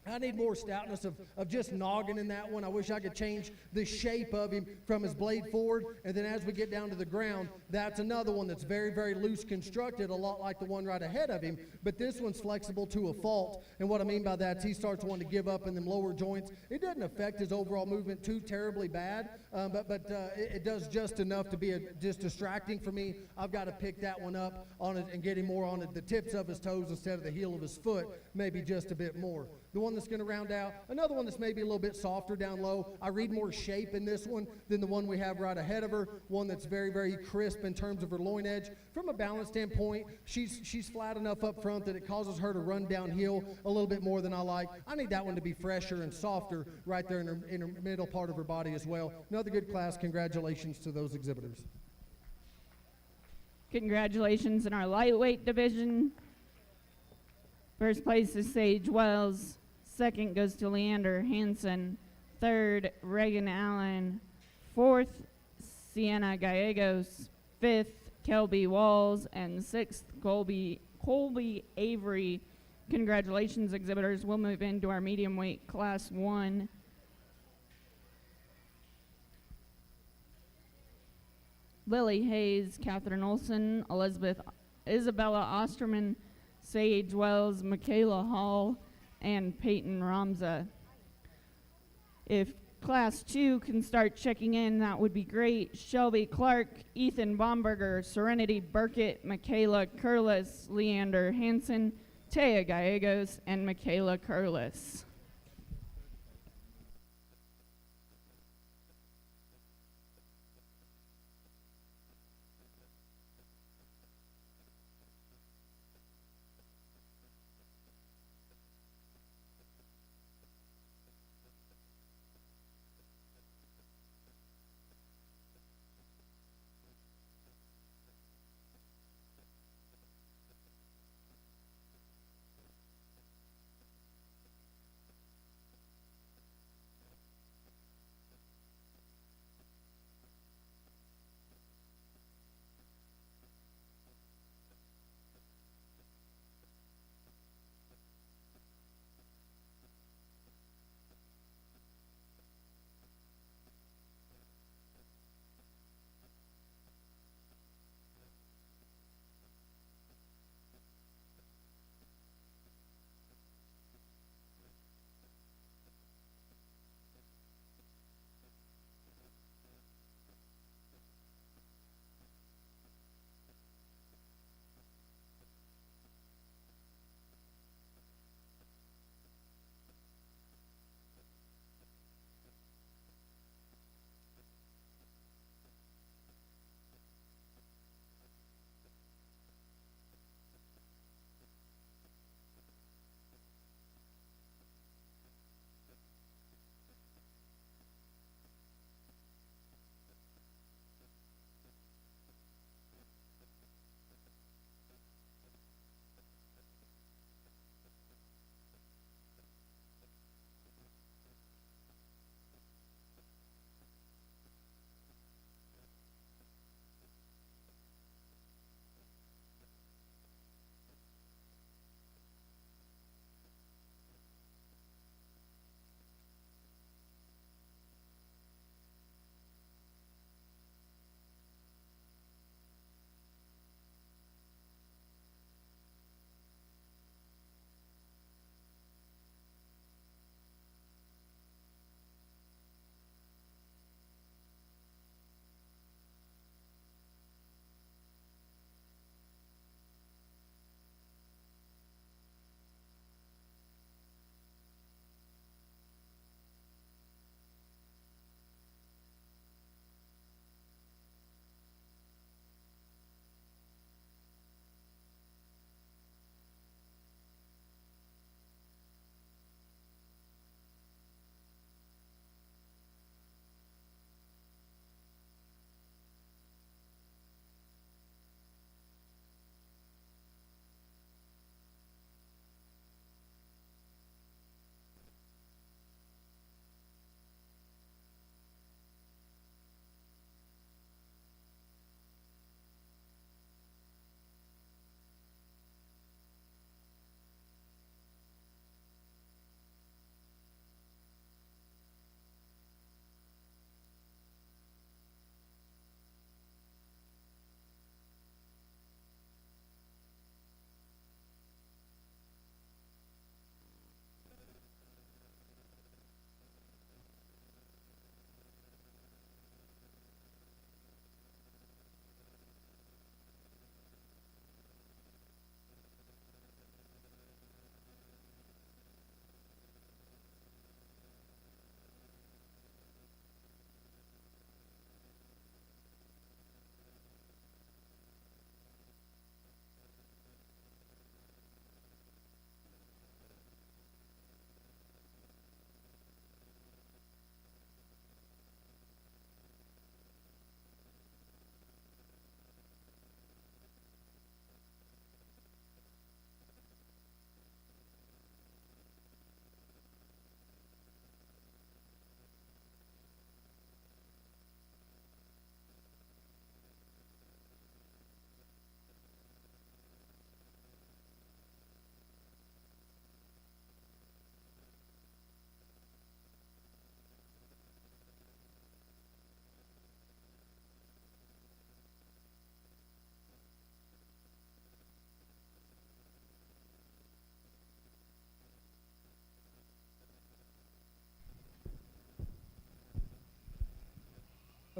I need more stoutness of just noggin in that one. I wish I could change the shape of him from his blade forward. And then as we get down to the ground, that's another one that's very, very loose constructed, a lot like the one right ahead of him. But this one's flexible to a fault. And what I mean by that is he starts wanting to give up in them lower joints. It doesn't affect his overall movement too terribly bad, but it does just enough to be just distracting for me. I've got to pick that one up on it and get him more on the tips of his toes instead of the heel of his foot, maybe just a bit more. The one that's going to round out, another one that's maybe a little bit softer down low. I read more shape in this one than the one we have right ahead of her, one that's very, very crisp in terms of her loin edge. From a balance standpoint, she's flat enough up front that it causes her to run downhill a little bit more than I like. I need that one to be fresher and softer right there in her middle part of her body as well. Another good class. Congratulations to those exhibitors. Congratulations in our lightweight division. First place is Sage Wells. Second goes to Leander Hansen. Third, Reagan Allen. Fourth, Sienna Gallegos. Fifth, Kelby Walls. And sixth, Colby Avery. Congratulations, exhibitors. We'll move into our medium weight class 1. Lily Hayes, Catherine Olson, Isabella Osterman, Sage Wells, Michaela Hall, and Peyton Ramza. If Class 2 can start checking in, that would be great. Shelby Clark, Ethan Bomberger, Serenity Burkett, Michaela Curlis, Leander Hansen, Taya Gallegos, and Michaela Curlis.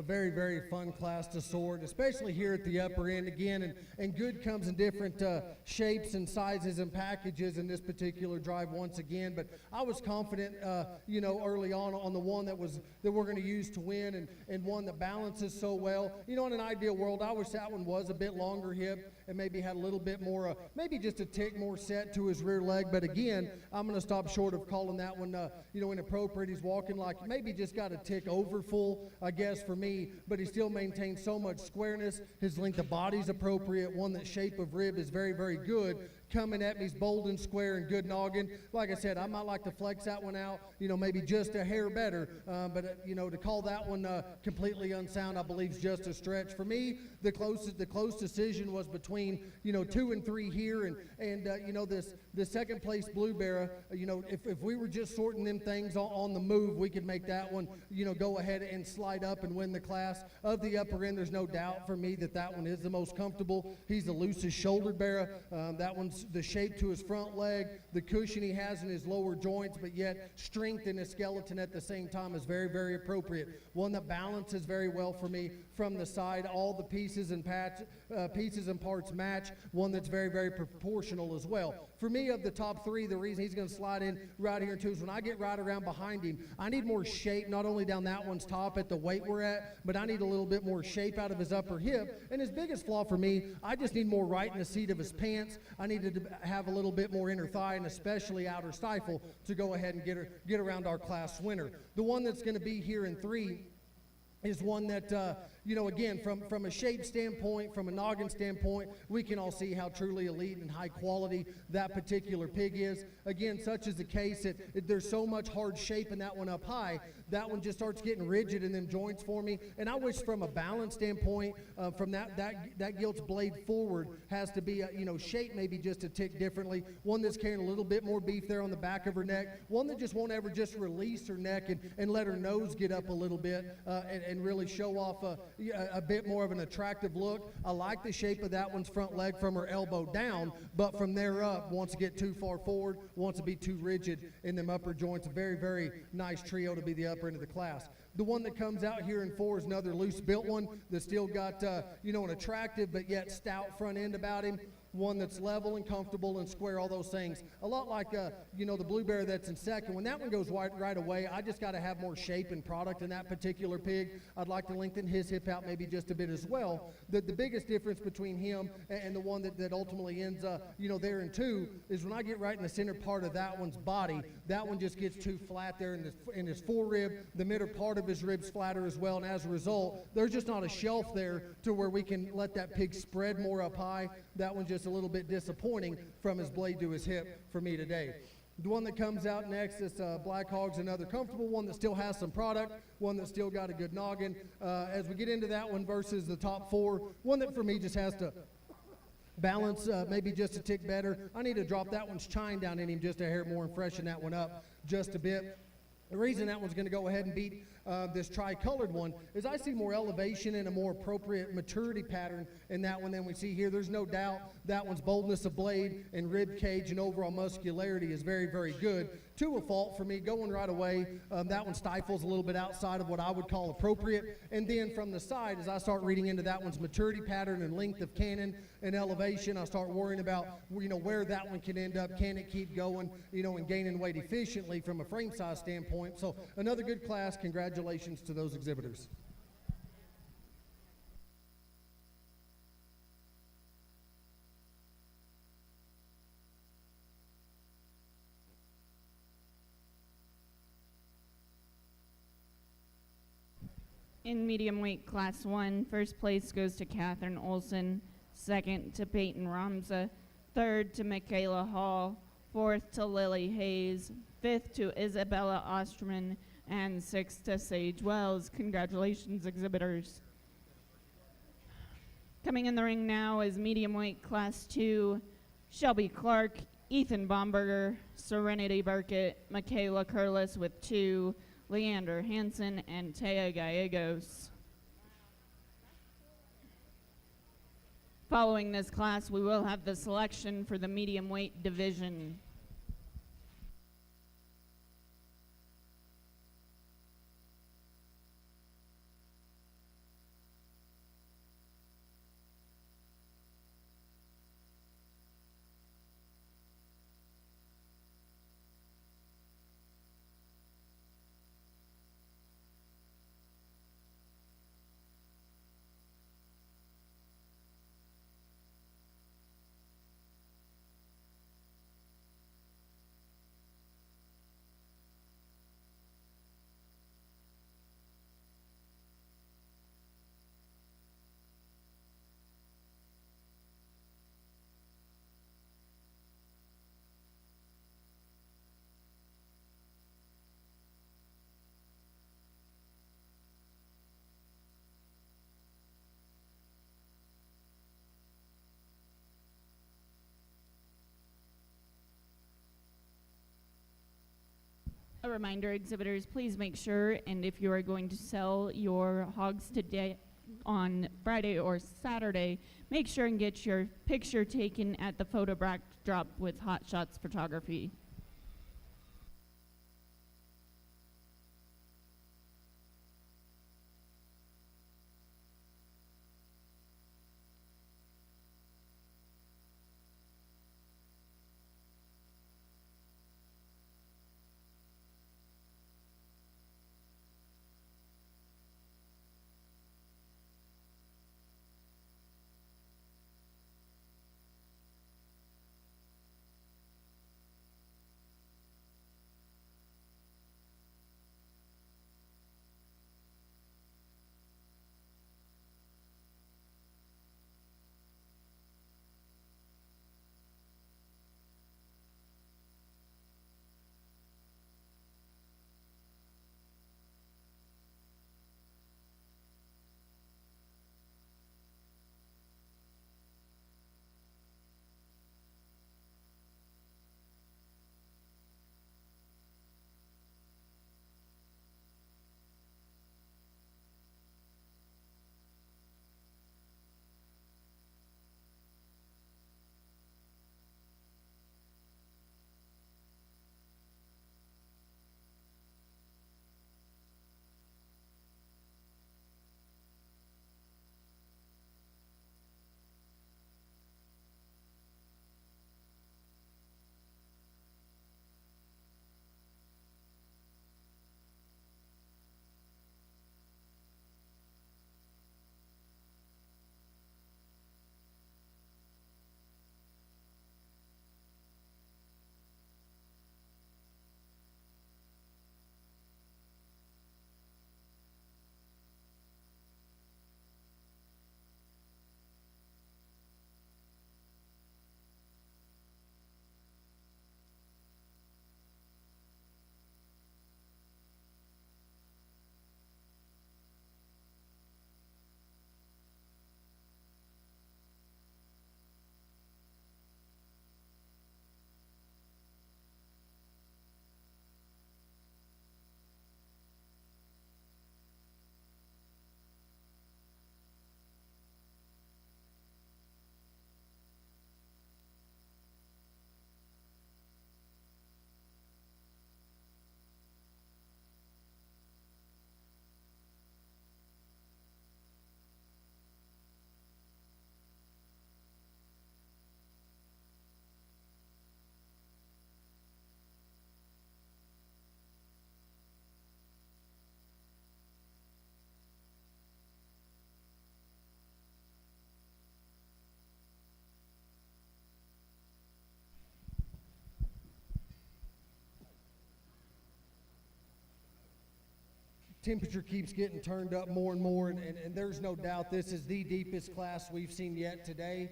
a very, very fun class to sort, especially here at the upper end again. And good comes in different shapes and sizes and packages in this particular drive once again. But I was confident, early on the one that we're going to use to win, and one that balances so well. In an ideal world, I wish that one was a bit longer hip and maybe had a little bit more, maybe just a tick more set to his rear leg. But again, I'm going to stop short of calling that one, inappropriate. He's walking like maybe just got a tick over full, I guess, for me, but he still maintains so much squareness. His length of body's appropriate. One that shape of rib is very, very good. Coming at me, he's bold and square and good noggin. Like I said, I might like to flex that one out, maybe just a hair better. But to call that one completely unsound, I believe is just a stretch. For me, the close decision was between, 2 and 3 here, and the second place Blue Bear. If we were just sorting them things on the move, we could make that one, go ahead and slide up and win the class. Of the upper end, there's no doubt for me that one is the most comfortable. He's the loosest shouldered bear. That one's the shape to his front leg, the cushion he has in his lower joints, but yet strength in his skeleton at the same time is very, very appropriate. One that balances very well for me from the side. All the pieces and parts match. One that's very, very proportional as well. For me, of the top 3, the reason he's going to slide in right here too is when I get right around behind him, I need more shape, not only down that one's top at the weight we're at, but I need a little bit more shape out of his upper hip. And his biggest flaw for me, I just need more right in the seat of his pants. I needed to have a little bit more inner thigh and especially outer stifle to go ahead and get around our class winner. The one that's going to be here in 3 is one that, again, from a shape standpoint, from a noggin standpoint, we can all see how truly elite and high quality that particular pig is. Again, such is the case that there's so much hard shape in that one up high, that one just starts getting rigid in them joints for me. And I wish from a balance standpoint, from that gilt's blade forward has to be, shape maybe just a tick differently. One that's carrying a little bit more beef there on the back of her neck. One that just won't ever just release her neck and let her nose get up a little bit and really show off a bit more of an attractive look. I like the shape of that one's front leg from her elbow down, but from there up, wants to get too far forward, wants to be too rigid in them upper joints. A very, very nice trio to be the upper end of the class. The one that comes out here in 4 is another loose built one that's still got, an attractive but yet stout front end about him. One that's level and comfortable and square, all those things. A lot like, the Blue Bear that's in second. When that one goes right away, I just got to have more shape and product in that particular pig. I'd like to lengthen his hip out maybe just a bit as well. The biggest difference between him and the one that ultimately ends, there in 2 is when I get right in the center part of that one's body, that one just gets too flat there in his forerib. The middle part of his ribs flatter as well, and as a result, there's just not a shelf there to where we can let that pig spread more up high. That one's just a little bit disappointing from his blade to his hip for me today. The one that comes out next is Black Hog's another comfortable one that still has some product, one that's still got a good noggin. As we get into that one versus the top 4, one that for me just has to balance maybe just a tick better. I need to drop that one's chine down in him just a hair more and freshen that one up just a bit. The reason that one's going to go ahead and beat this tri-colored one is I see more elevation and a more appropriate maturity pattern in that one than we see here. There's no doubt that one's boldness of blade and rib cage and overall muscularity is very, very good. To a fault for me, going right away, that one stifles a little bit outside of what I would call appropriate. And then from the side, as I start reading into that one's maturity pattern and length of cannon and elevation, I start worrying about, where that one can end up. Can it keep going, and gaining weight efficiently from a frame size standpoint? So another good class. Congratulations to those exhibitors. In medium weight class 1, first place goes to Catherine Olson, second to Peyton Ramza, third to Michaela Hall, fourth to Lily Hayes, fifth to Isabella Osterman, and sixth to Sage Wells. Congratulations, exhibitors. Coming in the ring now is medium weight class 2, Shelby Clark, Ethan Bomberger, Serenity Burkett, Michaela Curlis with 2, Leander Hansen, and Taya Gallegos. Following this class, we will have the selection for the medium weight division. A reminder, exhibitors, please make sure, and if you are going to sell your hogs today on Friday or Saturday, make sure and get your picture taken at the photo backdrop with Hot Shots Photography. Temperature keeps getting turned up more and more, and there's no doubt this is the deepest class we've seen yet today.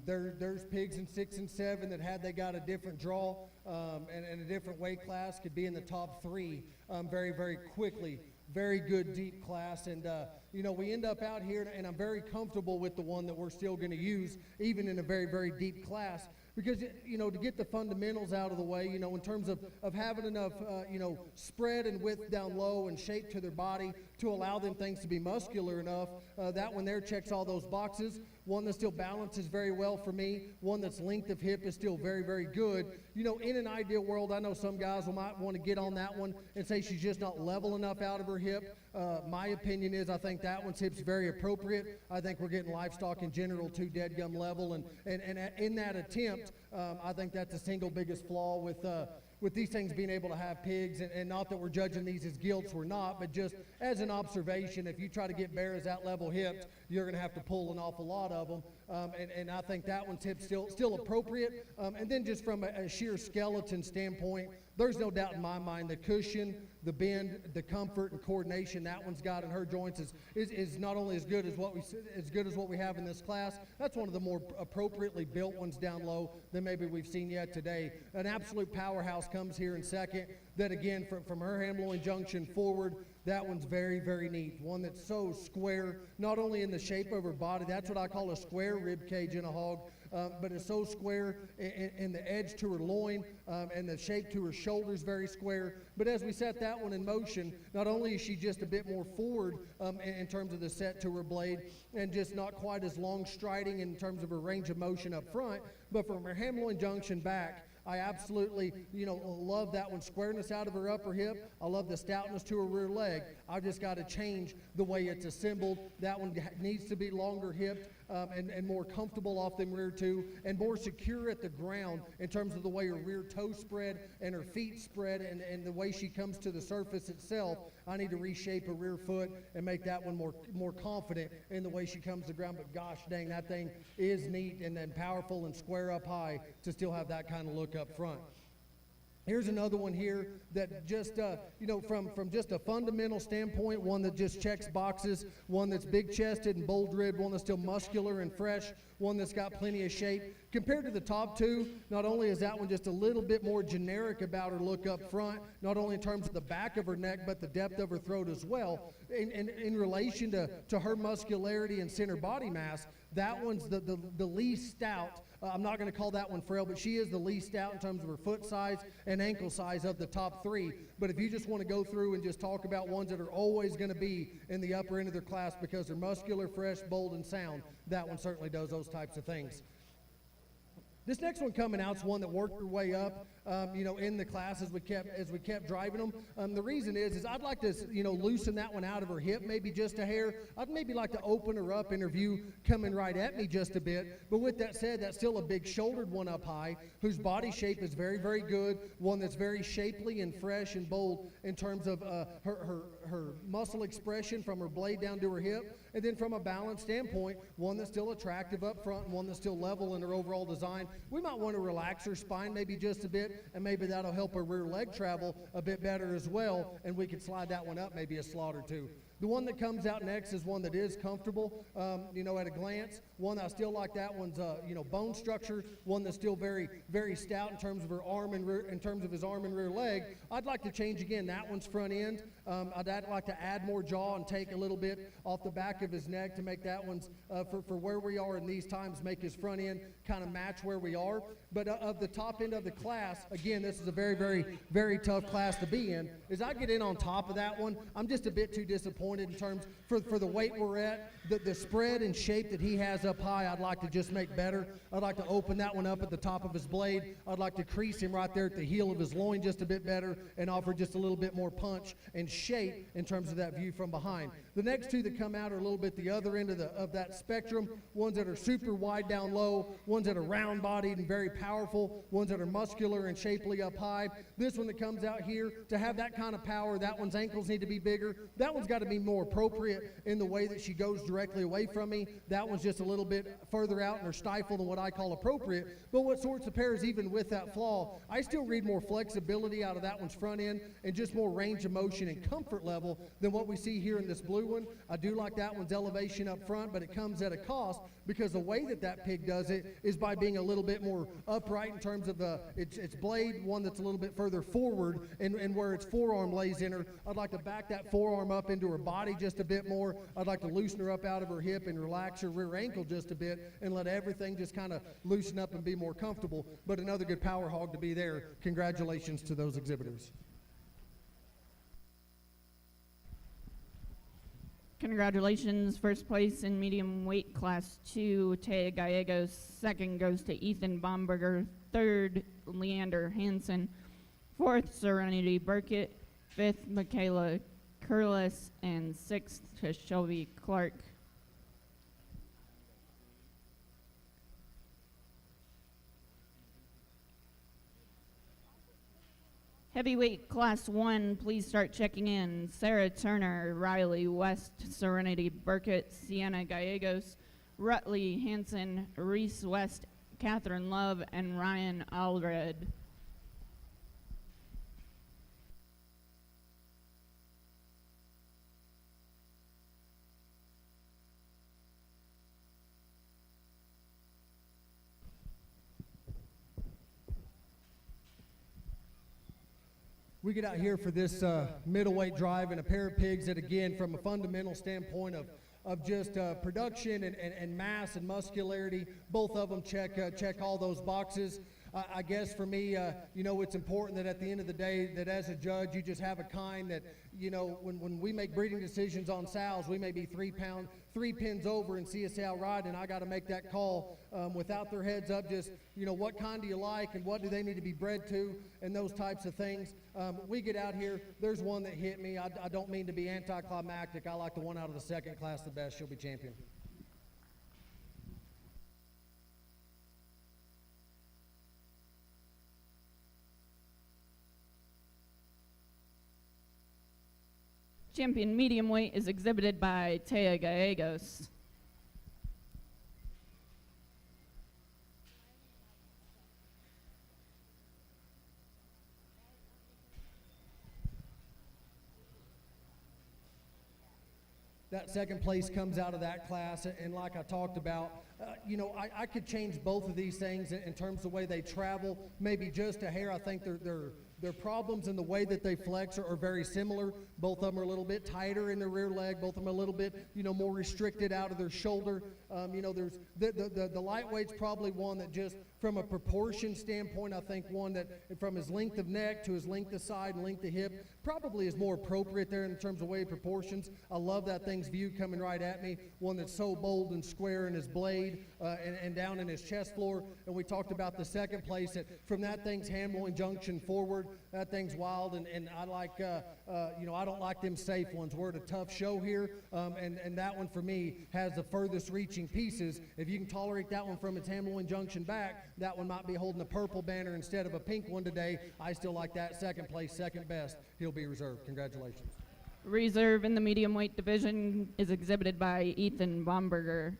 There's pigs in 6 and 7 that had they got a different draw and a different weight class could be in the top 3 very, very quickly. Very good deep class, and you know, we end up out here, and I'm very comfortable with the one that we're still going to use even in a very, very deep class. Because, you know, to get the fundamentals out of the way, you know, in terms of having enough, you know, spread and width down low and shape to their body to allow them things to be muscular enough, that one there checks all those boxes. One that still balances very well for me. One that's length of hip is still very, very good. You know, in an ideal world, I know some guys might want to get on that one and say she's just not level enough out of her hip. My opinion is I think that one's hip's very appropriate. I think we're getting livestock in general to dead gum level, and in that attempt, I think that's the single biggest flaw with these things being able to have pigs, and not that we're judging these as gilts, we're not, but just as an observation, if you try to get bears that level hipped, you're going to have to pull an awful lot of them, and I think that one's hip still appropriate, and then just from a sheer skeleton standpoint, there's no doubt in my mind the cushion, the bend, the comfort and coordination that one's got in her joints is not only as good as what we have in this class. That's one of the more appropriately built ones down low than maybe we've seen yet today. An absolute powerhouse comes here in second. That again, from her ham loin junction forward, that one's very, very neat. One that's so square, not only in the shape of her body, that's what I call a square rib cage in a hog, but it's so square in the edge to her loin, and the shape to her shoulders very square. But as we set that one in motion, not only is she just a bit more forward in terms of the set to her blade, and just not quite as long striding in terms of her range of motion up front, but from her hem-loin junction back, I absolutely, love that one. Squareness out of her upper hip. I love the stoutness to her rear leg. I've just got to change the way it's assembled. That one needs to be longer hipped and more comfortable off them rear two, and more secure at the ground in terms of the way her rear toe spread and her feet spread, and the way she comes to the surface itself. I need to reshape her rear foot and make that one more confident in the way she comes to the ground. But gosh dang, that thing is neat and powerful and square up high to still have that kind of look up front. Here's another one here that just, from just a fundamental standpoint, one that just checks boxes, one that's big-chested and bold-ribbed, one that's still muscular and fresh, one that's got plenty of shape. Compared to the top two, not only is that one just a little bit more generic about her look up front, not only in terms of the back of her neck, but the depth of her throat as well. In relation to her muscularity and center body mass, that one's the least stout. I'm not going to call that one frail, but she is the least stout in terms of her foot size and ankle size of the top three. But if you just want to go through and just talk about ones that are always going to be in the upper end of their class because they're muscular, fresh, bold, and sound, that one certainly does those types of things. This next one coming out is one that worked her way up, in the class as we kept driving them. The reason is I'd like to, loosen that one out of her hip, maybe just a hair. I'd maybe like to open her up in her view coming right at me just a bit. But with that said, that's still a big shouldered one up high, whose body shape is very, very good. One that's very shapely and fresh and bold in terms of her muscle expression from her blade down to her hip. And then from a balance standpoint, one that's still attractive up front and one that's still level in her overall design. We might want to relax her spine maybe just a bit, and maybe that'll help her rear leg travel a bit better as well, and we could slide that one up maybe a slot or two. The one that comes out next is one that is comfortable, at a glance. One I still like that one's, bone structure. One that's still very, very stout in terms of her arm and rear, in terms of his arm and rear leg. I'd like to change again. That one's front end. I'd like to add more jaw and take a little bit off the back of his neck to make that one's, for where we are in these times, make his front end kind of match where we are. But of the top end of the class, again, this is a very, very, very tough class to be in. As I get in on top of that one, I'm just a bit too disappointed in terms for the weight we're at, the spread and shape that he has up high. I'd like to just make better. I'd like to open that one up at the top of his blade. I'd like to crease him right there at the heel of his loin just a bit better and offer just a little bit more punch and shape in terms of that view from behind. The next two that come out are a little bit the other end of that spectrum, ones that are super wide down low, ones that are round bodied and very powerful, ones that are muscular and shapely up high. This one that comes out here, to have that kind of power, that one's ankles need to be bigger. That one's got to be more appropriate in the way that she goes directly away from me. That one's just a little bit further out in her stifle than what I call appropriate. But what sorts of pairs, even with that flaw, I still read more flexibility out of that one's front end and just more range of motion and comfort level than what we see here in this blue one. I do like that one's elevation up front, but it comes at a cost because the way that pig does it is by being a little bit more upright in terms of its blade, one that's a little bit further forward and where its forearm lays in her. I'd like to back that forearm up into her body just a bit more. I'd like to loosen her up out of her hip and relax her rear ankle just a bit and let everything just kind of loosen up and be more comfortable. But another good power hog to be there. Congratulations to those exhibitors. Congratulations, first place in medium weight class 2, Taya Gallegos. Second goes to Ethan Bomberger. Third, Leander Hansen. Fourth, Serenity Burkett. Fifth, Michaela Curlis. And sixth to Shelby Clark. Heavyweight class 1, please start checking in. Sarah Turner, Riley West, Serenity Burkett, Sienna Gallegos, Rutley Hansen, Reese West, Catherine Love, and Ryan Allred. We get out here for this middleweight drive and a pair of pigs that, again, from a fundamental standpoint of just production and mass and muscularity. Both of them check all those boxes. I guess for me, it's important that at the end of the day, that as a judge, you just have a kind that, when we make breeding decisions on sows, we may be 3 pins over and see a sow ride, and I got to make that call without their heads up. Just, what kind do you like, and what do they need to be bred to, and those types of things. We get out here. There's one that hit me. I don't mean to be anticlimactic. I like the one out of the second class the best. She'll be champion. Champion medium weight is exhibited by Taya Gallegos. That second place comes out of that class, and like I talked about, I could change both of these things in terms of the way they travel, maybe just a hair. I think their problems in the way that they flex are very similar. Both of them are a little bit tighter in their rear leg. Both of them are a little bit, more restricted out of their shoulder. There's the lightweight's probably one that just from a proportion standpoint, I think one that from his length of neck to his length of side and length of hip probably is more appropriate there in terms of weight proportions. I love that thing's view coming right at me. One that's so bold and square in his blade and down in his chest floor. And we talked about the second place that from that thing's hand-willing junction forward, that thing's wild. And I like, I don't like them safe ones. We're at a tough show here. And that one for me has the furthest reaching pieces. If you can tolerate that one from its hand-willing junction back, that one might be holding a purple banner instead of a pink one today. I still like that second place, second best. He'll be reserved. Congratulations. Reserve in the medium weight division is exhibited by Ethan Bomberger.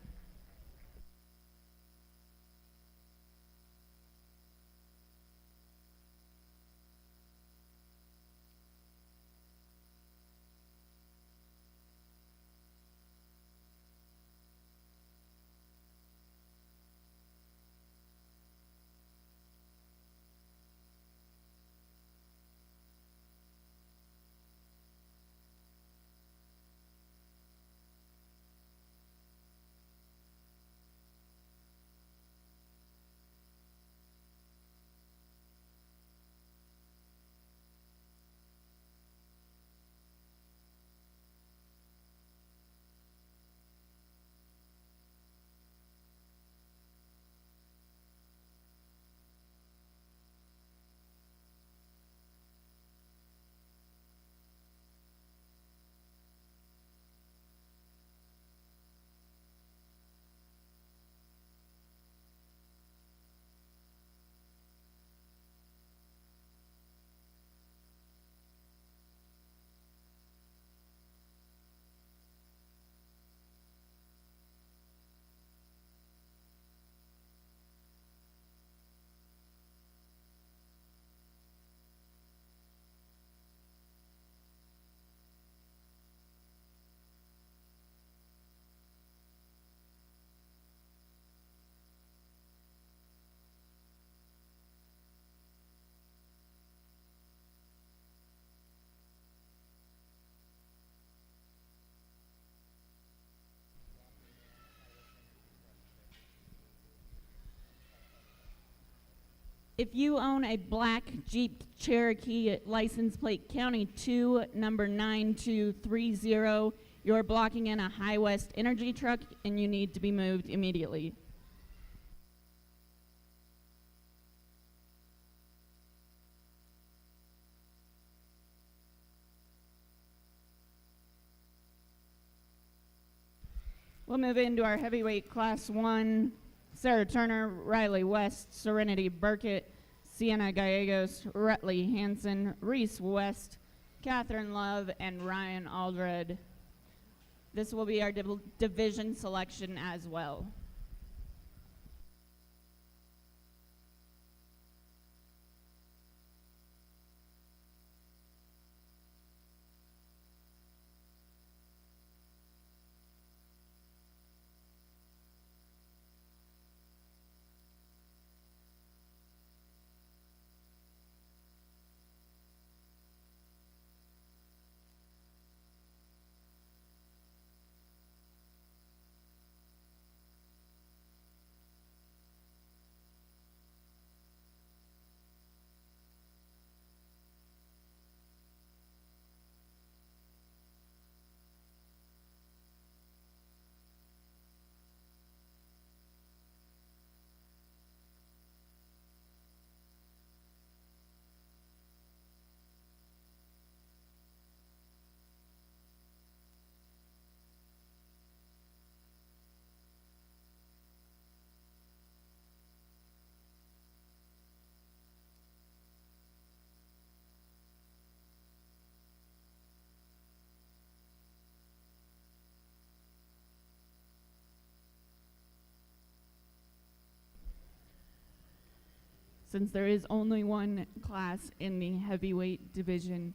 If you own a black Jeep Cherokee license plate County 2, number 9230, you're blocking in a High West Energy truck and you need to be moved immediately. We'll move into our heavyweight class 1. Sarah Turner, Riley West, Serenity Burkett, Sienna Gallegos, Rutley Hansen, Reese West, Catherine Love, and Ryan Aldred. This will be our division selection as well. Since there is only one class in the heavyweight division,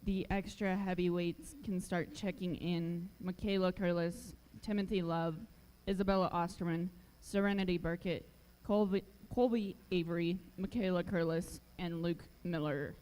the extra heavyweights can start checking in. Michaela Curlis, Timothy Love, Isabella Osterman, Serenity Burkett, Colby Avery, Michaela Curlis, and Luke Miller.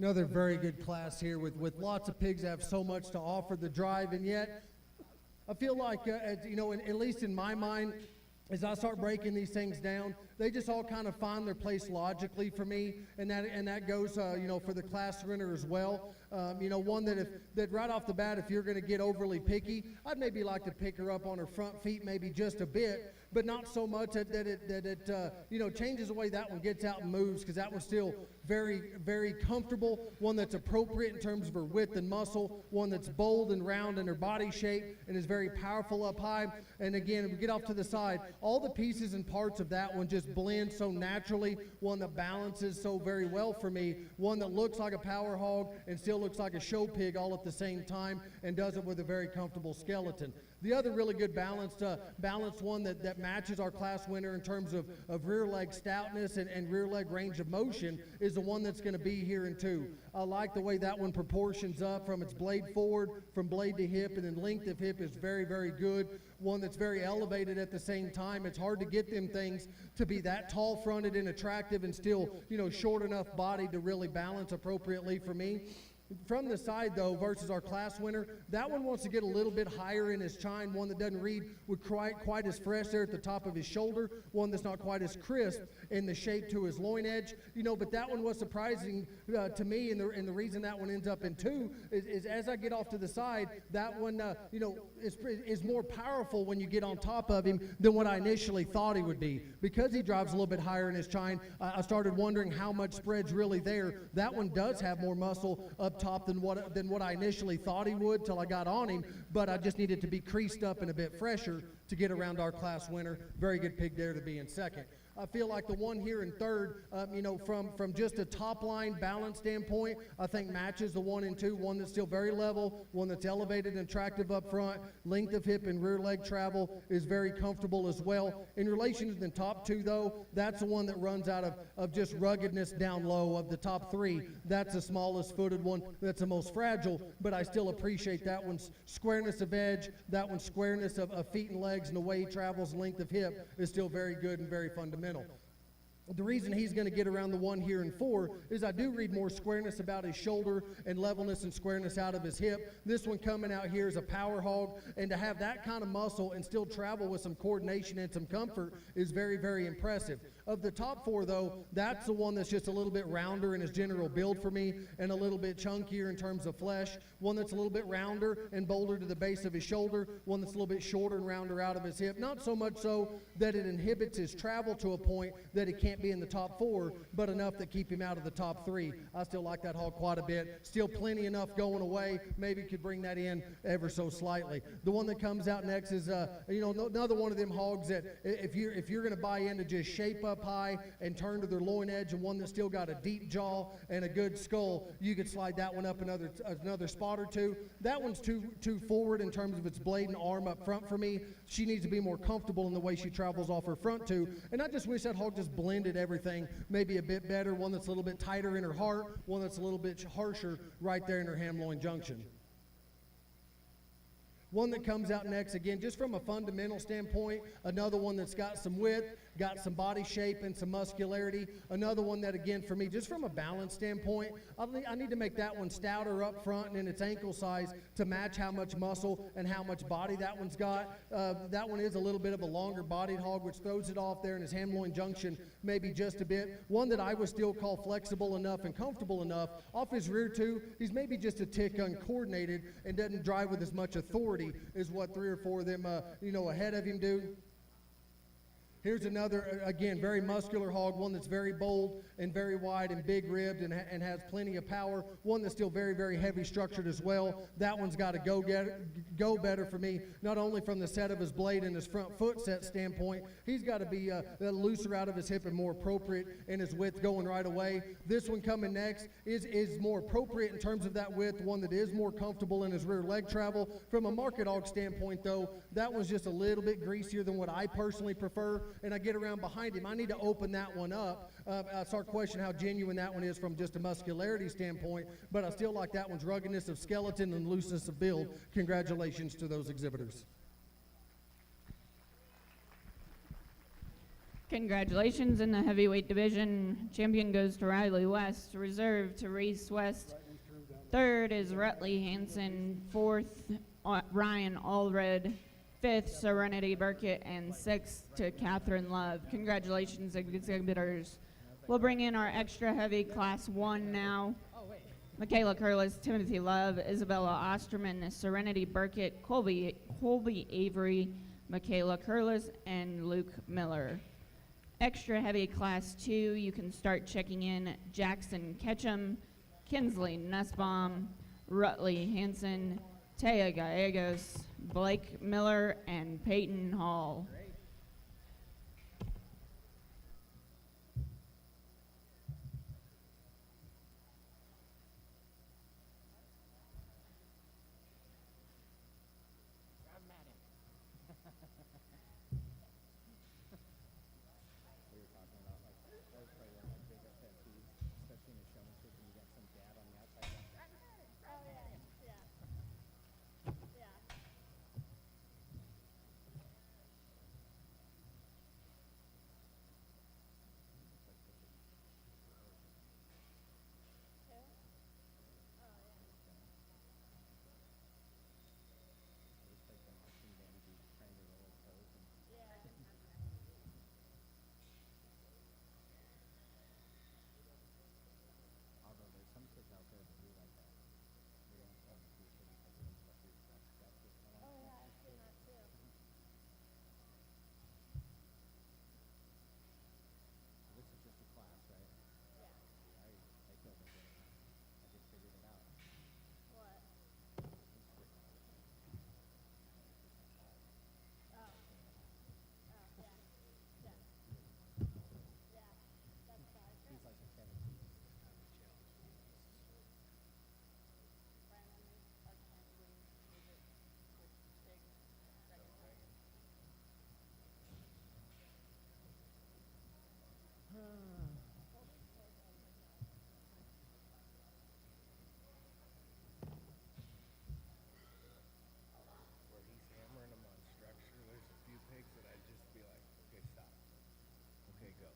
Another very good class here with lots of pigs that have so much to offer the drive, and yet I feel like, at least in my mind, as I start breaking these things down, they just all kind of find their place logically for me, and that goes, for the class winner as well. One that right off the bat, if you're going to get overly picky, I'd maybe like to pick her up on her front feet maybe just a bit, but not so much that it changes the way that one gets out and moves, because that one's still very, very comfortable, one that's appropriate in terms of her width and muscle, one that's bold and round in her body shape and is very powerful up high. And again, if we get off to the side, all the pieces and parts of that one just blend so naturally, one that balances so very well for me, one that looks like a power hog and still looks like a show pig all at the same time, and does it with a very comfortable skeleton. The other really good balanced one that matches our class winner in terms of rear leg stoutness and rear leg range of motion is the one that's going to be here in 2. I like the way that one proportions up from its blade forward, from blade to hip, and then length of hip is very, very good. One that's very elevated at the same time. It's hard to get them things to be that tall fronted and attractive and still, short enough body to really balance appropriately for me. From the side, though, versus our class winner, that one wants to get a little bit higher in his chine, one that doesn't read with quite as fresh there at the top of his shoulder, one that's not quite as crisp in the shape to his loin edge. But that one was surprising to me, and the reason that one ends up in 2 is as I get off to the side, that one, is more powerful when you get on top of him than what I initially thought he would be. Because he drives a little bit higher in his chine, I started wondering how much spread's really there. That one does have more muscle up top than what I initially thought he would till I got on him, but I just needed to be creased up and a bit fresher to get around our class winner. Very good pig there to be in second. I feel like the one here in third, from just a top-line balance standpoint, I think matches the 1 and 2, one that's still very level, one that's elevated and attractive up front. Length of hip and rear leg travel is very comfortable as well. In relation to the top 2, though, that's the one that runs out of just ruggedness down low. Of the top 3, that's the smallest footed one, that's the most fragile, but I still appreciate that one's squareness of edge, that one's squareness of feet and legs, and the way he travels, length of hip is still very good and very fundamental. The reason he's going to get around the one here in 4 is I do read more squareness about his shoulder and levelness and squareness out of his hip. This one coming out here is a power hog, and to have that kind of muscle and still travel with some coordination and some comfort is very, very impressive. Of the top 4, though, that's the one that's just a little bit rounder in his general build for me and a little bit chunkier in terms of flesh. One that's a little bit rounder and bolder to the base of his shoulder. One that's a little bit shorter and rounder out of his hip. Not so much so that it inhibits his travel to a point that he can't be in the top 4, but enough to keep him out of the top 3. I still like that hog quite a bit. Still plenty enough going away. Maybe could bring that in ever so slightly. The one that comes out next is, another one of them hogs that if you're going to buy into just shape up high and turn to their loin edge, and one that's still got a deep jaw and a good skull, you could slide that one up another spot or 2. That one's too forward in terms of its blade and arm up front for me. She needs to be more comfortable in the way she travels off her front 2, and I just wish that hog just blended everything maybe a bit better, one that's a little bit tighter in her heart, one that's a little bit harsher right there in her ham-loin junction. One that comes out next, again, just from a fundamental standpoint, another one that's got some width, got some body shape and some muscularity. Another one that, again, for me, just from a balance standpoint, I need to make that one stouter up front and in its ankle size to match how much muscle and how much body that one's got. That one is a little bit of a longer bodied hog, which throws it off there in his ham-loin junction maybe just a bit. One that I would still call flexible enough and comfortable enough. Off his rear, too, he's maybe just a tick uncoordinated and doesn't drive with as much authority is what 3 or 4 of them, ahead of him do. Here's another, again, very muscular hog, one that's very bold and very wide and big-ribbed and has plenty of power. One that's still very, very heavy structured as well. That one's got to go better for me, not only from the set of his blade and his front foot set standpoint. He's got to be looser out of his hip and more appropriate in his width going right away. This one coming next is more appropriate in terms of that width, one that is more comfortable in his rear leg travel. From a market hog standpoint, though, that one's just a little bit greasier than what I personally prefer. And I get around behind him, I need to open that one up. I start questioning how genuine that one is from just a muscularity standpoint, but I still like that one's ruggedness of skeleton and looseness of build. Congratulations to those exhibitors. Congratulations in the heavyweight division. Champion goes to Riley West. Reserve to Reese West. Third is Rutley Hansen. Fourth, Ryan Allred. Fifth, Serenity Burkett. And sixth to Catherine Love. Congratulations, exhibitors. We'll bring in our extra heavy class 1 now. Michaela Curlis, Timothy Love, Isabella Osterman, Serenity Burkett, Colby Avery, Michaela Curlis, and Luke Miller. Extra heavy class 2, you can start checking in Jackson Ketchum, Kinsley Nussbaum, Rutley Hansen, Taya Gallegos, Blake Miller, and Peyton Hall. Where he's hammering them on structure, there's a few pigs that I'd just be like, okay, stop. Okay, go.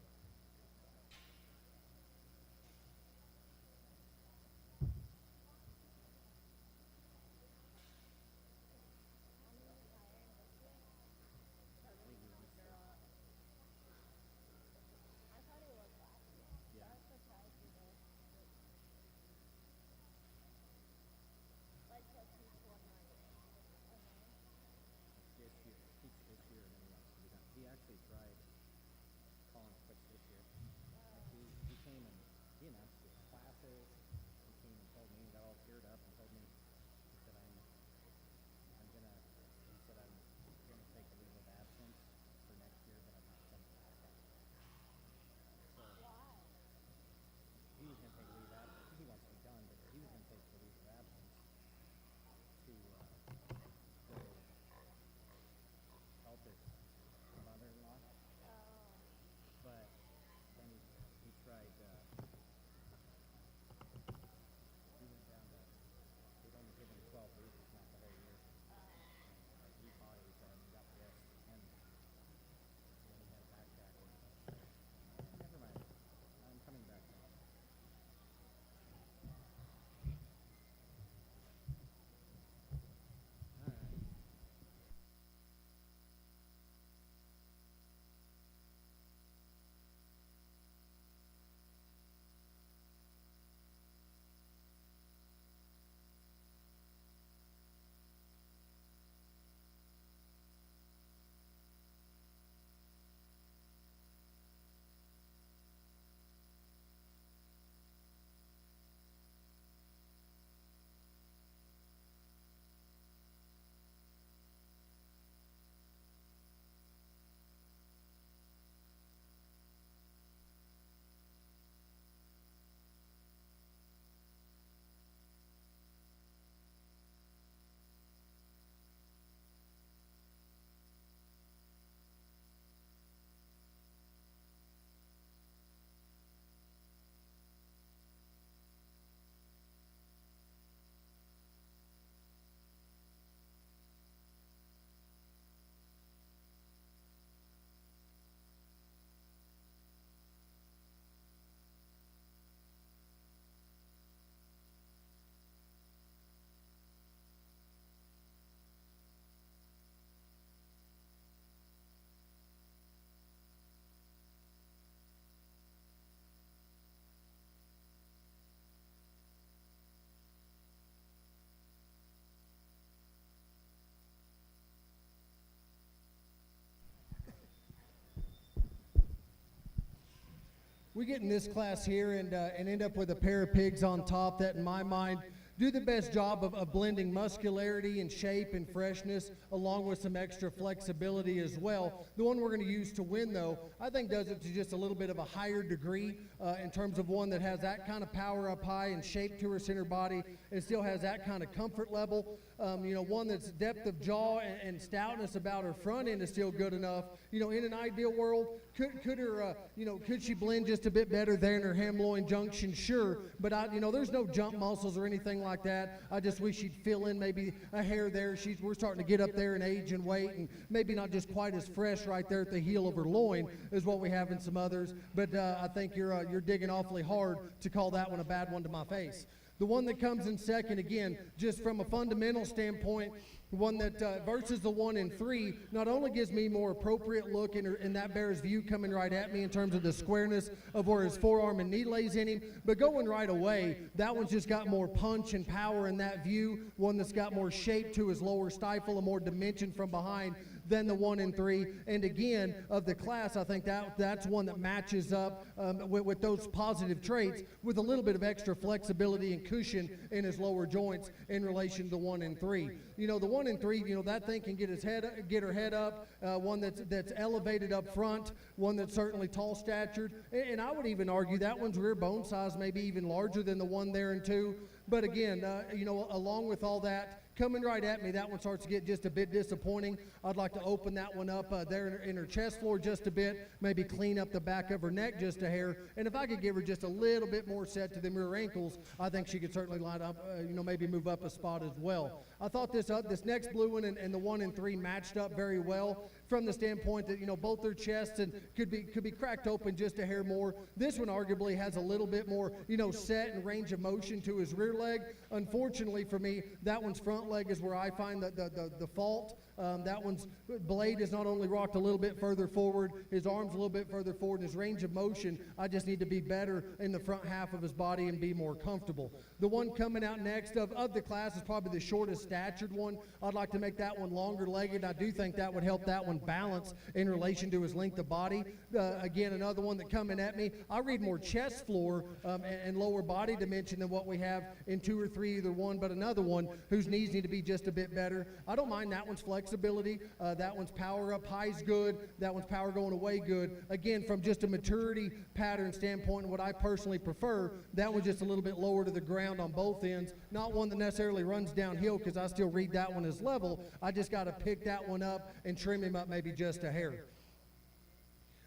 He actually tried calling it quits this year. Like he came and he announced his classes. He came and told me, he got all teared up and told me, he said, I'm gonna take a leave of absence for next year, but I'm not coming back. So why? He was gonna take a leave of absence. He wants to be done, but he was gonna take the leave of absence to go help his mother-in-law. But then he tried, he went down to We get in this class here and end up with a pair of pigs on top that, in my mind, do the best job of blending muscularity and shape and freshness along with some extra flexibility as well. The one we're going to use to win, though, I think does it to just a little bit of a higher degree in terms of one that has that kind of power up high and shape to her center body and still has that kind of comfort level. One that's depth of jaw and stoutness about her front end is still good enough. In an ideal world, could she blend just a bit better there in her hem-loin junction? Sure, but there's no jump muscles or anything like that. I just wish she'd fill in maybe a hair there. We're starting to get up there in age and weight, and maybe not just quite as fresh right there at the heel of her loin as what we have in some others. But I think you're digging awfully hard to call that one a bad one to my face. The one that comes in second, again, just from a fundamental standpoint, one that versus the 1 and 3 not only gives me more appropriate look in that bear's view coming right at me in terms of the squareness of where his forearm and knee lays in him, but going right away, that one's just got more punch and power in that view, one that's got more shape to his lower stifle and more dimension from behind than the 1 and 3. And again, of the class, I think that's one that matches up with those positive traits with a little bit of extra flexibility and cushion in his lower joints in relation to the 1 and 3. The 1 and 3, that thing can get her head up, one that's elevated up front, one that's certainly tall statured, and I would even argue that one's rear bone size maybe even larger than the one there and 2. But again, along with all that, coming right at me, that one starts to get just a bit disappointing. I'd like to open that one up there in her chest floor just a bit, maybe clean up the back of her neck just a hair. And if I could give her just a little bit more set to the rear ankles, I think she could certainly line up, maybe move up a spot as well. I thought this next blue one and the 1 and 3 matched up very well from the standpoint that, both their chests and could be cracked open just a hair more. This one arguably has a little bit more, set and range of motion to his rear leg. Unfortunately for me, that one's front leg is where I find the fault. That one's blade is not only rocked a little bit further forward, his arm's a little bit further forward, and his range of motion, I just need to be better in the front half of his body and be more comfortable. The one coming out next of the class is probably the shortest statured one. I'd like to make that one longer legged. I do think that would help that one balance in relation to his length of body. Again, another one that coming at me, I read more chest floor and lower body dimension than what we have in 2 or 3, either one, but another one whose knees need to be just a bit better. I don't mind that one's flexibility. That one's power up high is good. That one's power going away good. Again, from just a maturity pattern standpoint, and what I personally prefer, that one's just a little bit lower to the ground on both ends. Not one that necessarily runs downhill, because I still read that one as level. I just got to pick that one up and trim him up maybe just a hair.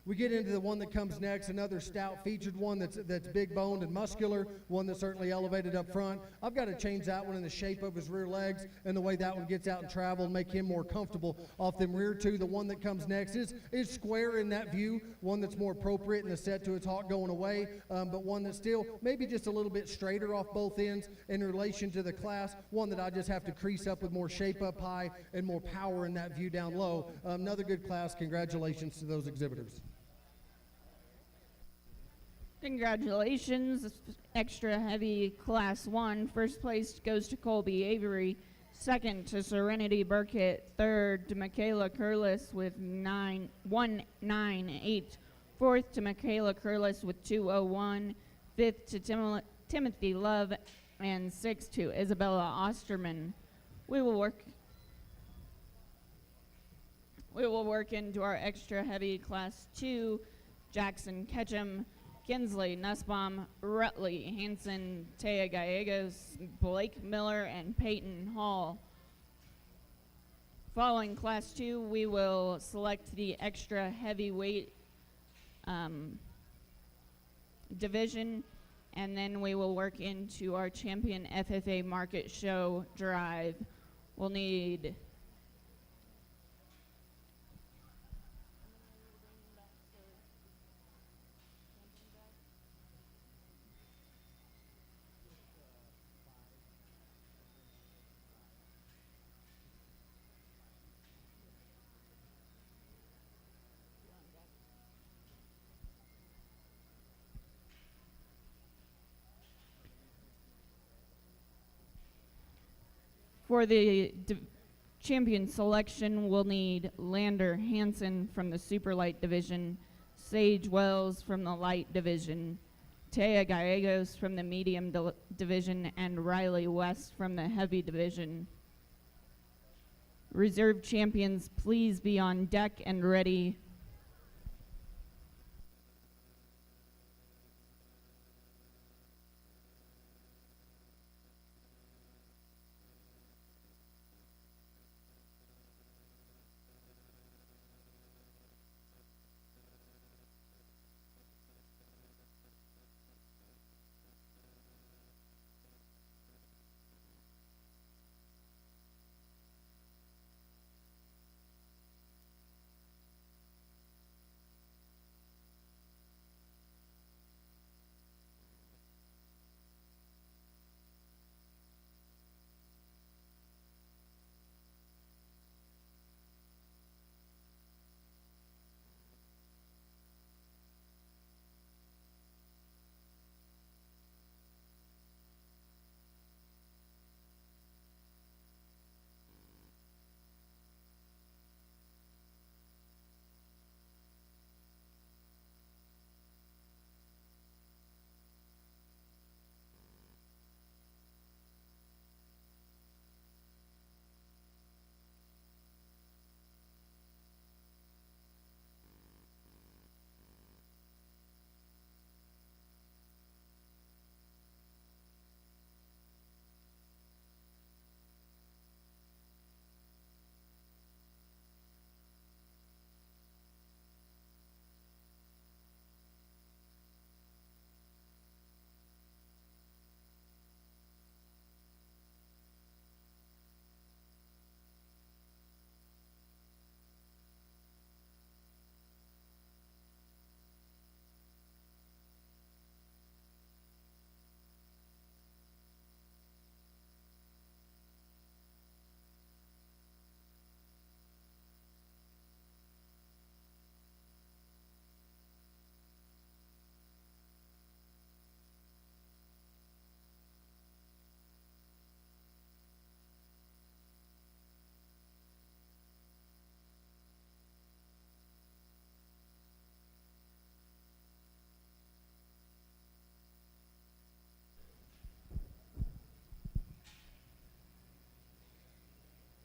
We get into the one that comes next, another stout featured one that's big boned and muscular, one that's certainly elevated up front. I've got to change that one in the shape of his rear legs and the way that one gets out and travel and make him more comfortable off them rear 2. The one that comes next is square in that view, one that's more appropriate in the set to its hawk going away, but one that's still maybe just a little bit straighter off both ends in relation to the class, one that I just have to crease up with more shape up high and more power in that view down low. Another good class. Congratulations to those exhibitors. Congratulations, extra heavy class 1. First place goes to Colby Avery. Second to Serenity Burkett. Third to Michaela Curlis with 198. Fourth to Michaela Curlis with 201. Fifth to Timothy Love. And sixth to Isabella Osterman. We will work into our extra heavy class 2. Jackson Ketchum, Kinsley, Nussbaum, Rutley, Hanson, Taya Gallegos, Blake Miller, and Peyton Hall. Following Class 2, we will select the extra heavyweight division, and then we will work into our champion FFA market show drive. We'll need for the champion selection, we'll need Lander Hansen from the Superlight division, Sage Wells from the light division, Taya Gallegos from the medium division, and Riley West from the heavy division. Reserve champions, please be on deck and ready.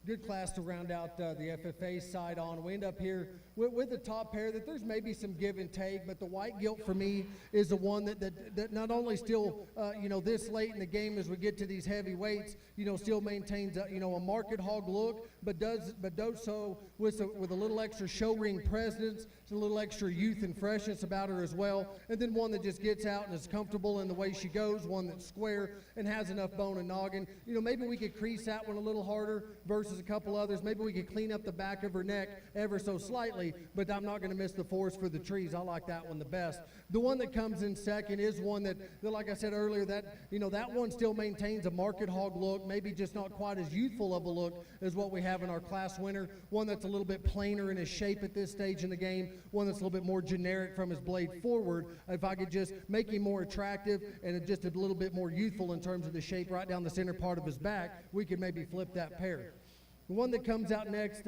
Good class to round out the FFA side on. We end up here with the top pair that there's maybe some give and take, but the white gilt for me is the one that not only still, this late in the game as we get to these heavy weights, still maintains, a market hog look, but does so with a little extra show ring presence, a little extra youth and freshness about her as well. And then one that just gets out and is comfortable in the way she goes, one that's square and has enough bone and noggin. Maybe we could crease that one a little harder versus a couple others. Maybe we could clean up the back of her neck ever so slightly, but I'm not going to miss the forest for the trees. I like that one the best. The one that comes in second is one that like I said earlier, that one still maintains a market hog look, maybe just not quite as youthful of a look as what we have in our class winner. One that's a little bit plainer in his shape at this stage in the game, one that's a little bit more generic from his blade forward. If I could just make him more attractive and just a little bit more youthful in terms of the shape right down the center part of his back, we could maybe flip that pair. The one that comes out next,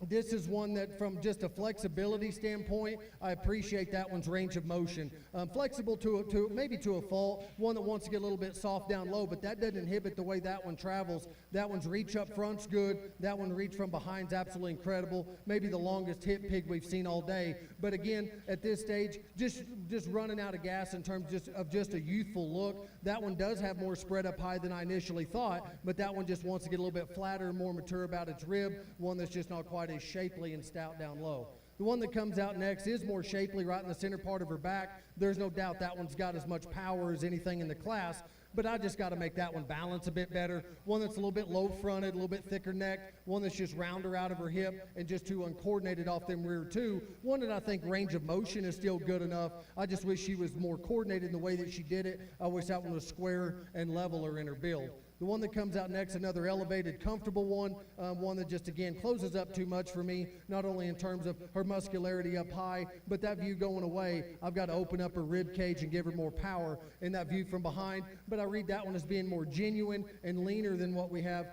this is one that from just a flexibility standpoint, I appreciate that one's range of motion. Flexible to maybe to a fault, one that wants to get a little bit soft down low, but that doesn't inhibit the way that one travels. That one's reach up front's good. That one reach from behind's absolutely incredible. Maybe the longest hip pig we've seen all day. But again, at this stage, just running out of gas in terms of just a youthful look. That one does have more spread up high than I initially thought, but that one just wants to get a little bit flatter and more mature about its rib, one that's just not quite as shapely and stout down low. The one that comes out next is more shapely right in the center part of her back. There's no doubt that one's got as much power as anything in the class, but I just got to make that one balance a bit better. One that's a little bit low fronted, a little bit thicker neck, one that's just rounder out of her hip and just too uncoordinated off them rear two. One that I think range of motion is still good enough. I just wish she was more coordinated in the way that she did it. I wish that one was squarer and leveler in her build. The The one that comes out next, another elevated, comfortable one, one that just, again, closes up too much for me, not only in terms of her muscularity up high, but that view going away, I've got to open up her rib cage and give her more power in that view from behind. But I read that one as being more genuine and leaner than what we have,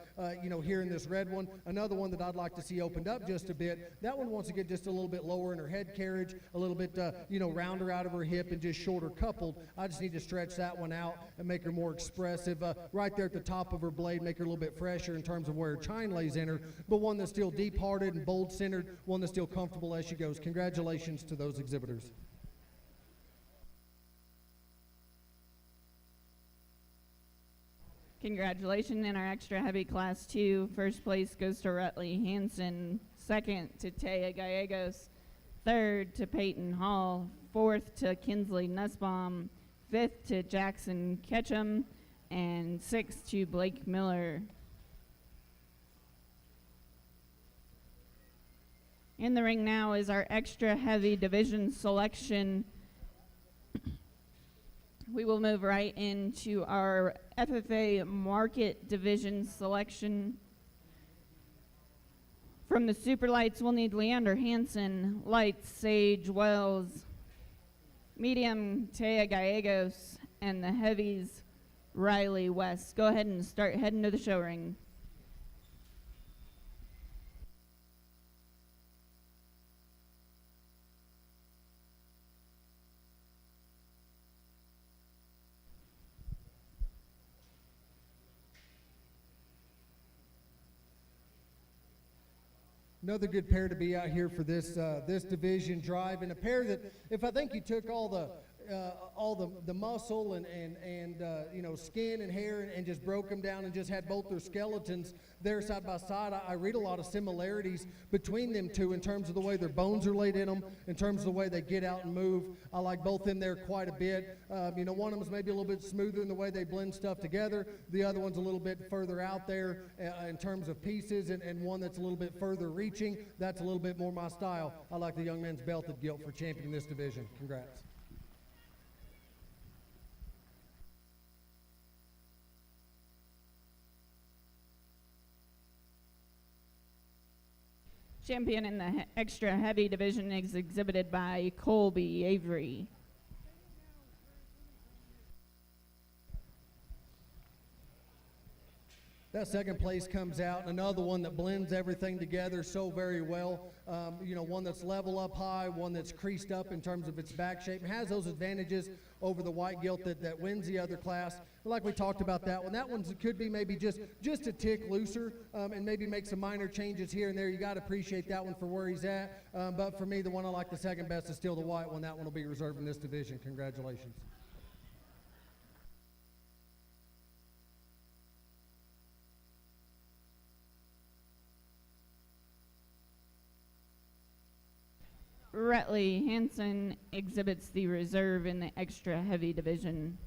here in this red one. Another one that I'd like to see opened up just a bit. That one wants to get just a little bit lower in her head carriage, a little bit, rounder out of her hip and just shorter coupled. I just need to stretch that one out and make her more expressive. Right there at the top of her blade, make her a little bit fresher in terms of where her chine lays in her, but one that's still deep-hearted and bold-centered, one that's still comfortable as she goes. Congratulations to those exhibitors. Congratulations in our extra heavy class 2. First place goes to Rutley Hansen. Second to Taya Gallegos. Third to Peyton Hall. Fourth to Kinsley Nussbaum. Fifth to Jackson Ketchum. And sixth to Blake Miller. In the ring now is our extra heavy division selection. We will move right into our FFA market division selection. From the super lights, we'll need Leander Hansen. Lights, Sage Wells. Medium, Taya Gallegos. And the heavies, Riley West. Go ahead and start heading to the show ring. Another good pair to be out here for this division drive, and a pair that, if I think you took all the muscle and skin and hair and just broke them down and just had both their skeletons there side by side, I read a lot of similarities between them two in terms of the way their bones are laid in them, in terms of the way they get out and move. I like both in there quite a bit. One of them is maybe a little bit smoother in the way they blend stuff together. The other one's a little bit further out there in terms of pieces, and one that's a little bit further reaching. That's a little bit more my style. I like the young men's belted gilt for championing this division. Congrats. Champion in the extra heavy division is exhibited by Colby Avery. That second place comes out, another one that blends everything together so very well. One that's level up high, one that's creased up in terms of its back shape, and has those advantages over the white gilt that wins the other class. Like we talked about that one could be maybe just a tick looser, and maybe make some minor changes here and there. You got to appreciate that one for where he's at. But for me, the one I like the second best is still the white one. That one will be reserved in this division. Congratulations. Rutley Hansen exhibits the reserve in the extra heavy division.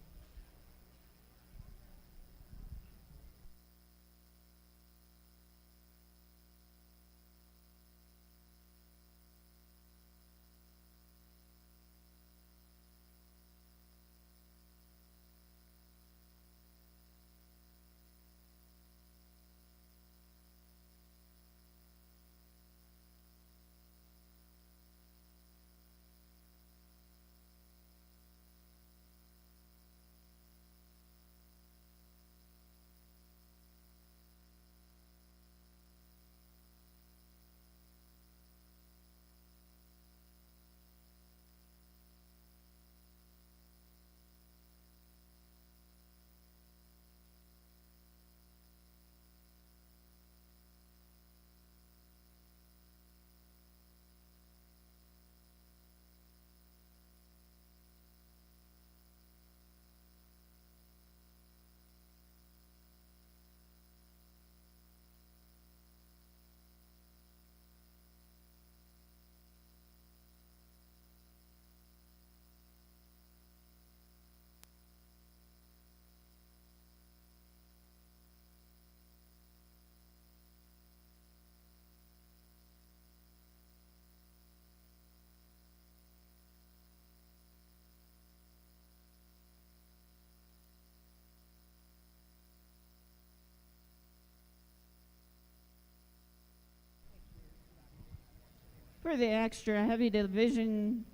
For the extra heavy division,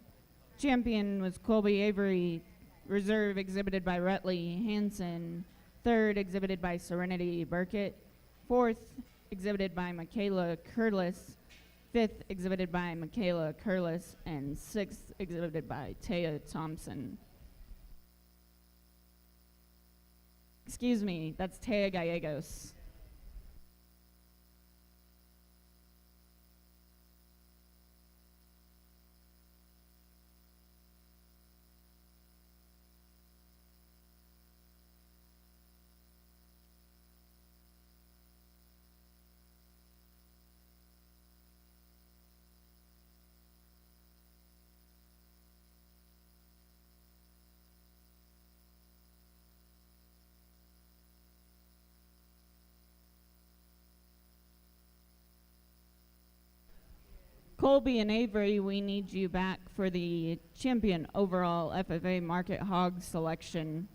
champion was Colby Avery. Reserve exhibited by Rutley Hansen. Third exhibited by Serenity Burkett. Fourth exhibited by Michaela Curlis. Fifth exhibited by Michaela Curlis. And sixth exhibited by Taya Thompson. Excuse me, that's Taya Gallegos. Colby and Avery, we need you back for the champion overall FFA Market Hog selection.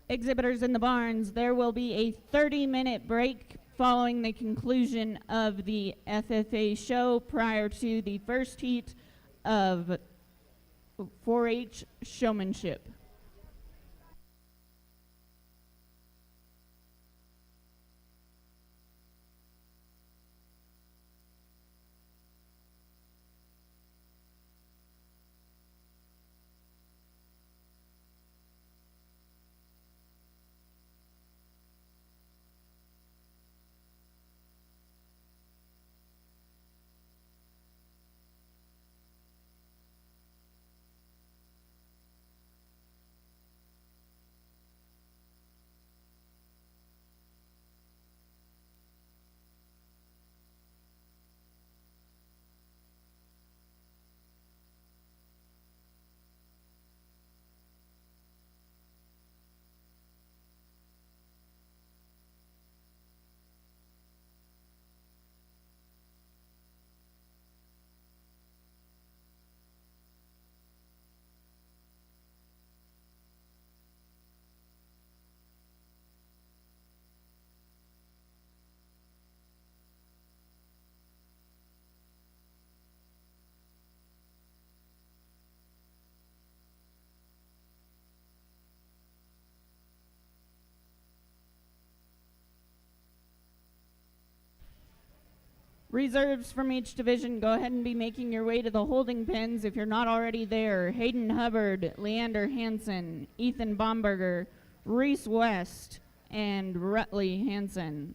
Exhibitors in the barns, there will be a 30-minute break following the conclusion of the FFA show prior to the first heat of 4-H showmanship. Reserves from each division, go ahead and be making your way to the holding pens if you're not already there. Hayden Hubbard, Leander Hansen, Ethan Bomberger, Reese West, and Rutley Hansen.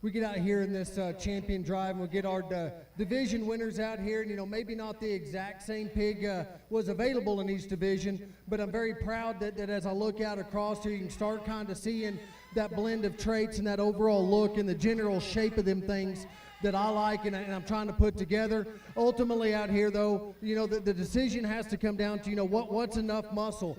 we get out here in this champion drive and we get our division winners out here. And, you know, maybe not the exact same pig was available in each division, but I'm very proud that as I look out across here, you can start kind of seeing that blend of traits and that overall look and the general shape of them things that I like and I'm trying to put together. Ultimately out here though, you know, the decision has to come down to, you know, what's enough muscle,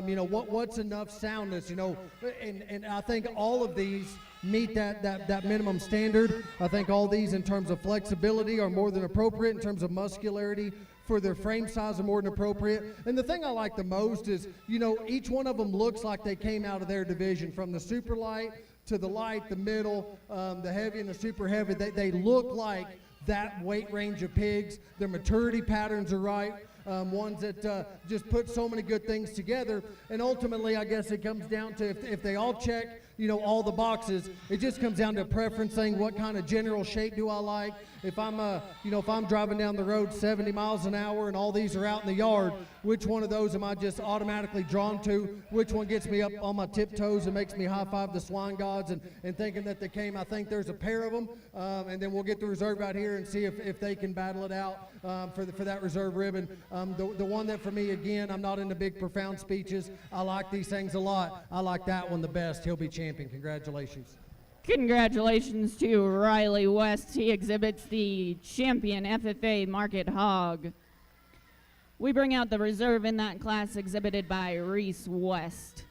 you know, what's enough soundness, you know, and I think all of these meet that minimum standard. I think all these in terms of flexibility are more than appropriate, in terms of muscularity for their frame size are more than appropriate. And the thing I like the most is, you know, each one of them looks like they came out of their division, from the super light to the light, the middle, the heavy and the super heavy. They look like that weight range of pigs. Their maturity patterns are right. Ones that just put so many good things together. And ultimately, I guess it comes down to if they all check, you know, all the boxes, it just comes down to preference, saying what kind of general shape do I like. If I'm, you know, if I'm driving down the road 70 miles an hour and all these are out in the yard, which one of those am I just automatically drawn to? Which one gets me up on my tiptoes and makes me high-five the swine gods and thinking that they came? I think there's a pair of them, and then we'll get the reserve out here and see if they can battle it out for that reserve ribbon. The one that for me, again, I'm not into big profound speeches. I like these things a lot. I like that one the best. He'll be champion. Congratulations. Congratulations to Riley West. He exhibits the champion FFA Market Hog. We bring out the reserve in that class exhibited by Reese West.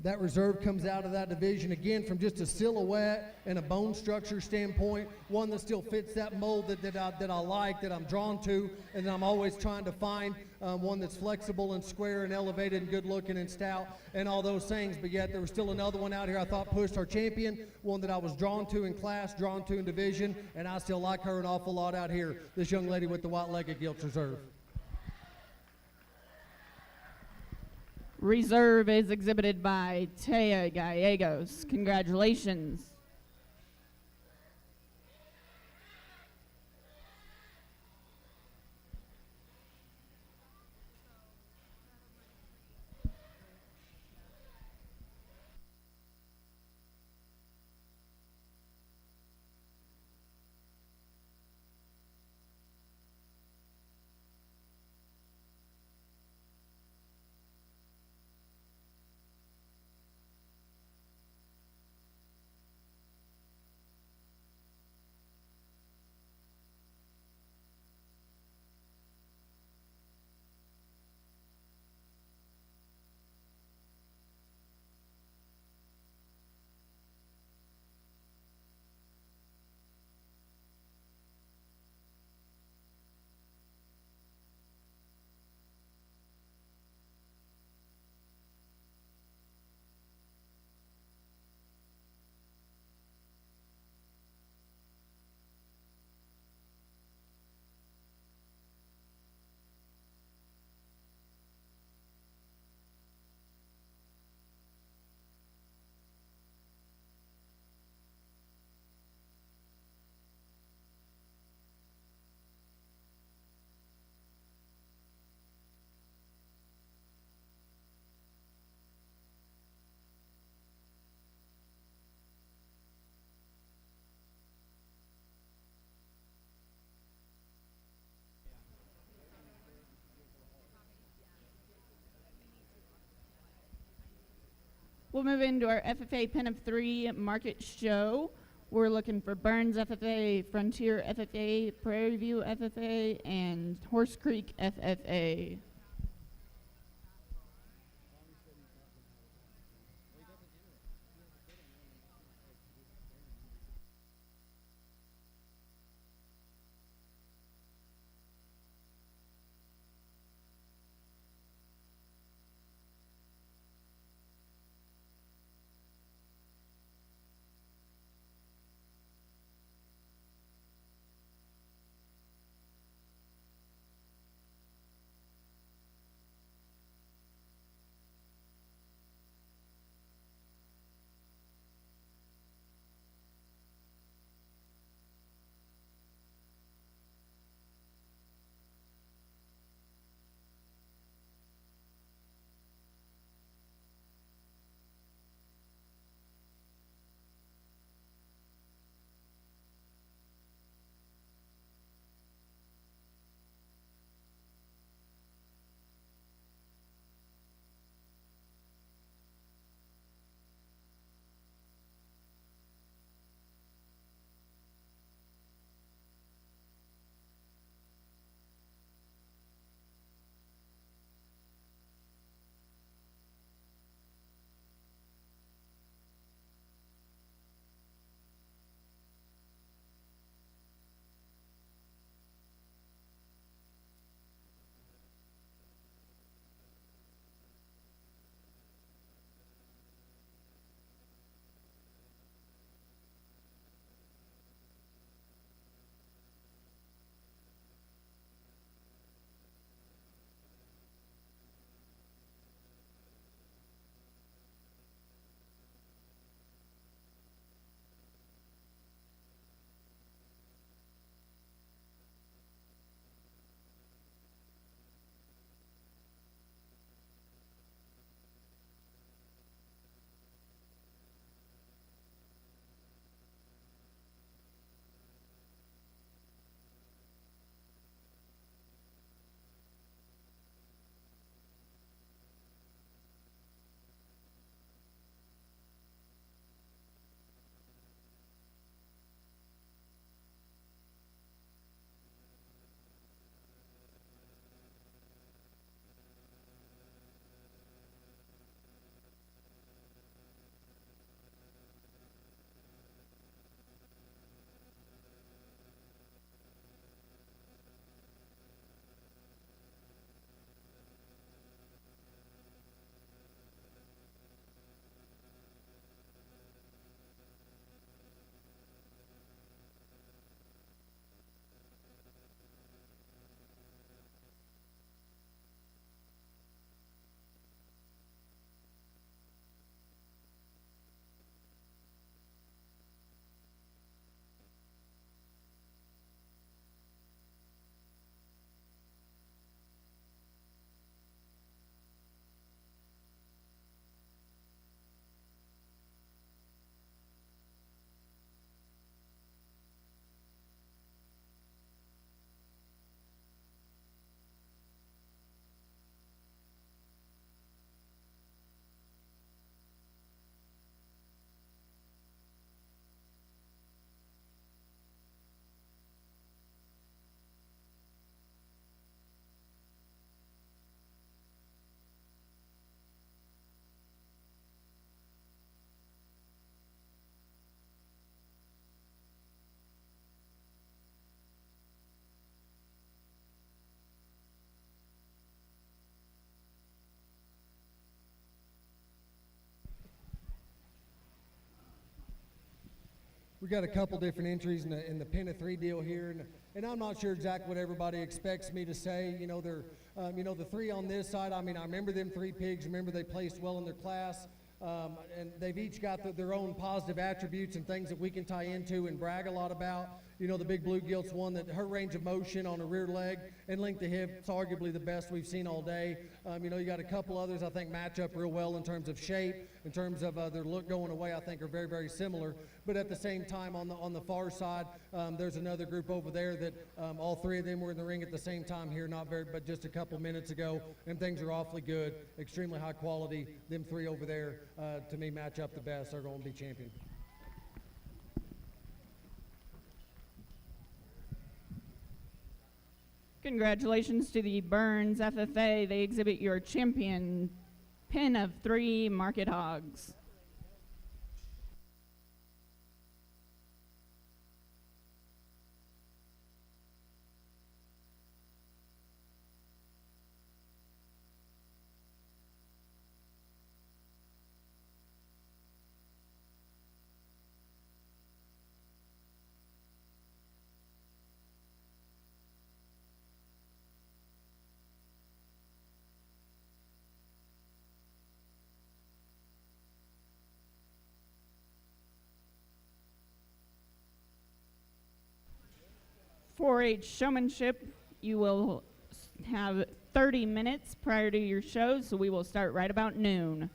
That reserve comes out of that division, again, from just a silhouette and a bone structure standpoint, one that still fits that mold that I like, that I'm drawn to, and I'm always trying to find one that's flexible and square and elevated and good looking and stout and all those things. But yet there was still another one out here I thought pushed our champion, one that I was drawn to in class, drawn to in division, and I still like her an awful lot out here, this young lady with the white-legged gilt reserve. Reserve is exhibited by Taya Gallegos. Congratulations. We'll move into our FFA Pen of 3 market show. We're looking for Burns FFA, Frontier FFA, Prairie View FFA, and Horse Creek FFA. we got a couple different entries in the Pen of 3 deal here, and I'm not sure exactly what everybody expects me to say. You know, they're, the 3 on this side. I mean, I remember them 3 pigs. Remember they placed well in their class. And they've each got their own positive attributes and things that we can tie into and brag a lot about. You know, the big bluegilt's one that her range of motion on her rear leg and length of hip is arguably the best we've seen all day. You know, you got a couple others I think match up real well in terms of shape, in terms of their look going away. I think are very, very similar. But at the same time, on the far side, there's another group over there that all 3 of them were in the ring at the same time here, but just a couple minutes ago, and things are awfully good, extremely high quality. Them 3 over there, to me, match up the best. They're going to be champion. Congratulations to the Burns FFA. They exhibit your champion Pen of 3 market hogs. .4-H showmanship, you will have 30 minutes prior to your show, so we will start right about noon.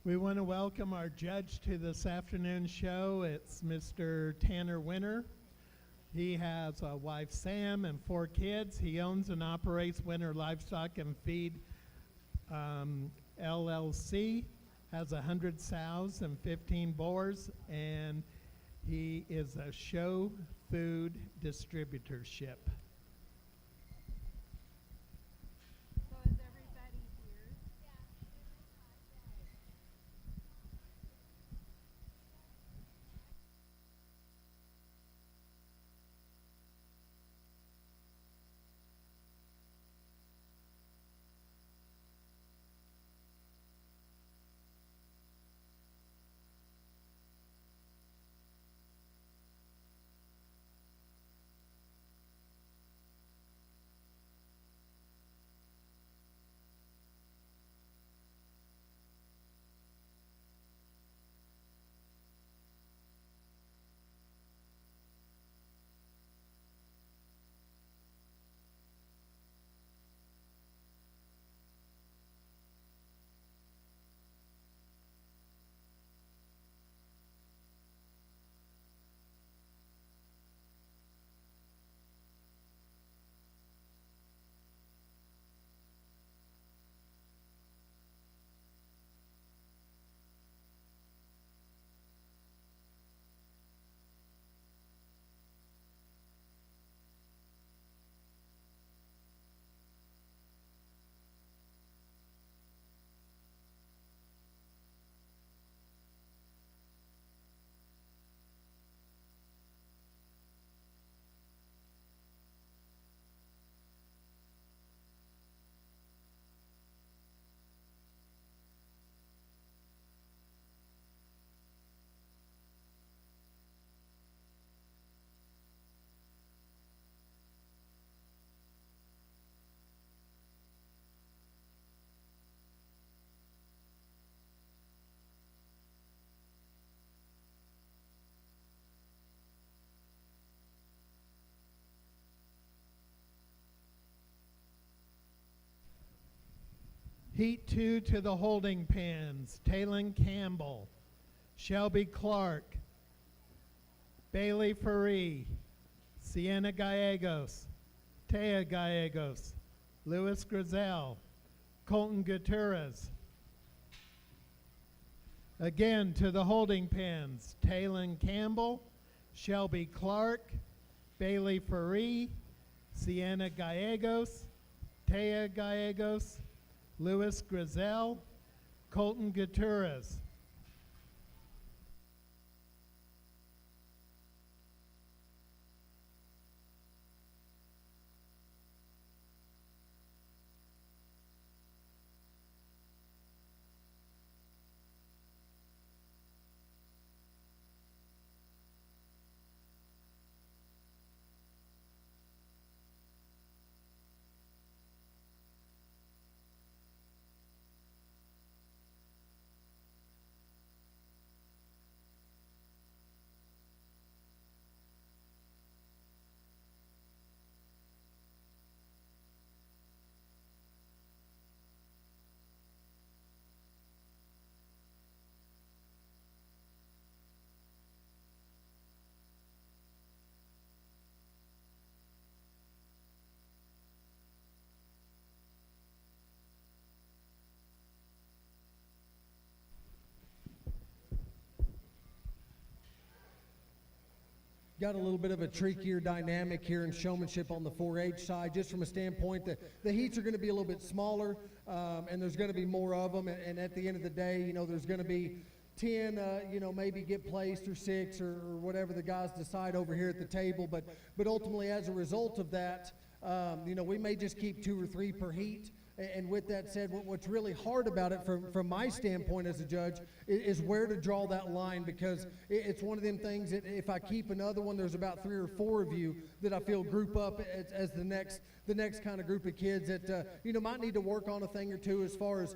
We want to welcome our judge to this afternoon's show. It's Mr. Tanner Winter. He has a wife, Sam, and 4 kids. He owns and operates Winter Livestock and Feed LLC, has 100 sows and 15 boars, and he is a show food distributorship. So is everybody here? Heat 2 to the holding pens: Talon Campbell, Shelby Clark, Bailey Faree, Sienna Gallegos, Taya Gallegos, Luis Grizel, Colton Gutierrez. Again to the holding pens: Talon Campbell, Shelby Clark, Bailey Faree, Sienna Gallegos, Taya Gallegos, Luis Grizel, Colton Gutierrez. Got a little bit of a trickier dynamic here in showmanship on the 4-H side, just from a standpoint that the heats are going to be a little bit smaller, and there's going to be more of them. And at the end of the day, you know, there's going to be 10, maybe get placed, or 6, or whatever the guys decide over here at the table. But ultimately, as a result of that, we may just keep 2 or 3 per heat. And with that said, what's really hard about it from my standpoint as a judge is where to draw that line, because it's one of them things that if I keep another one, there's about 3 or 4 of you that I feel group up as the next kind of group of kids that might need to work on a thing or two as far as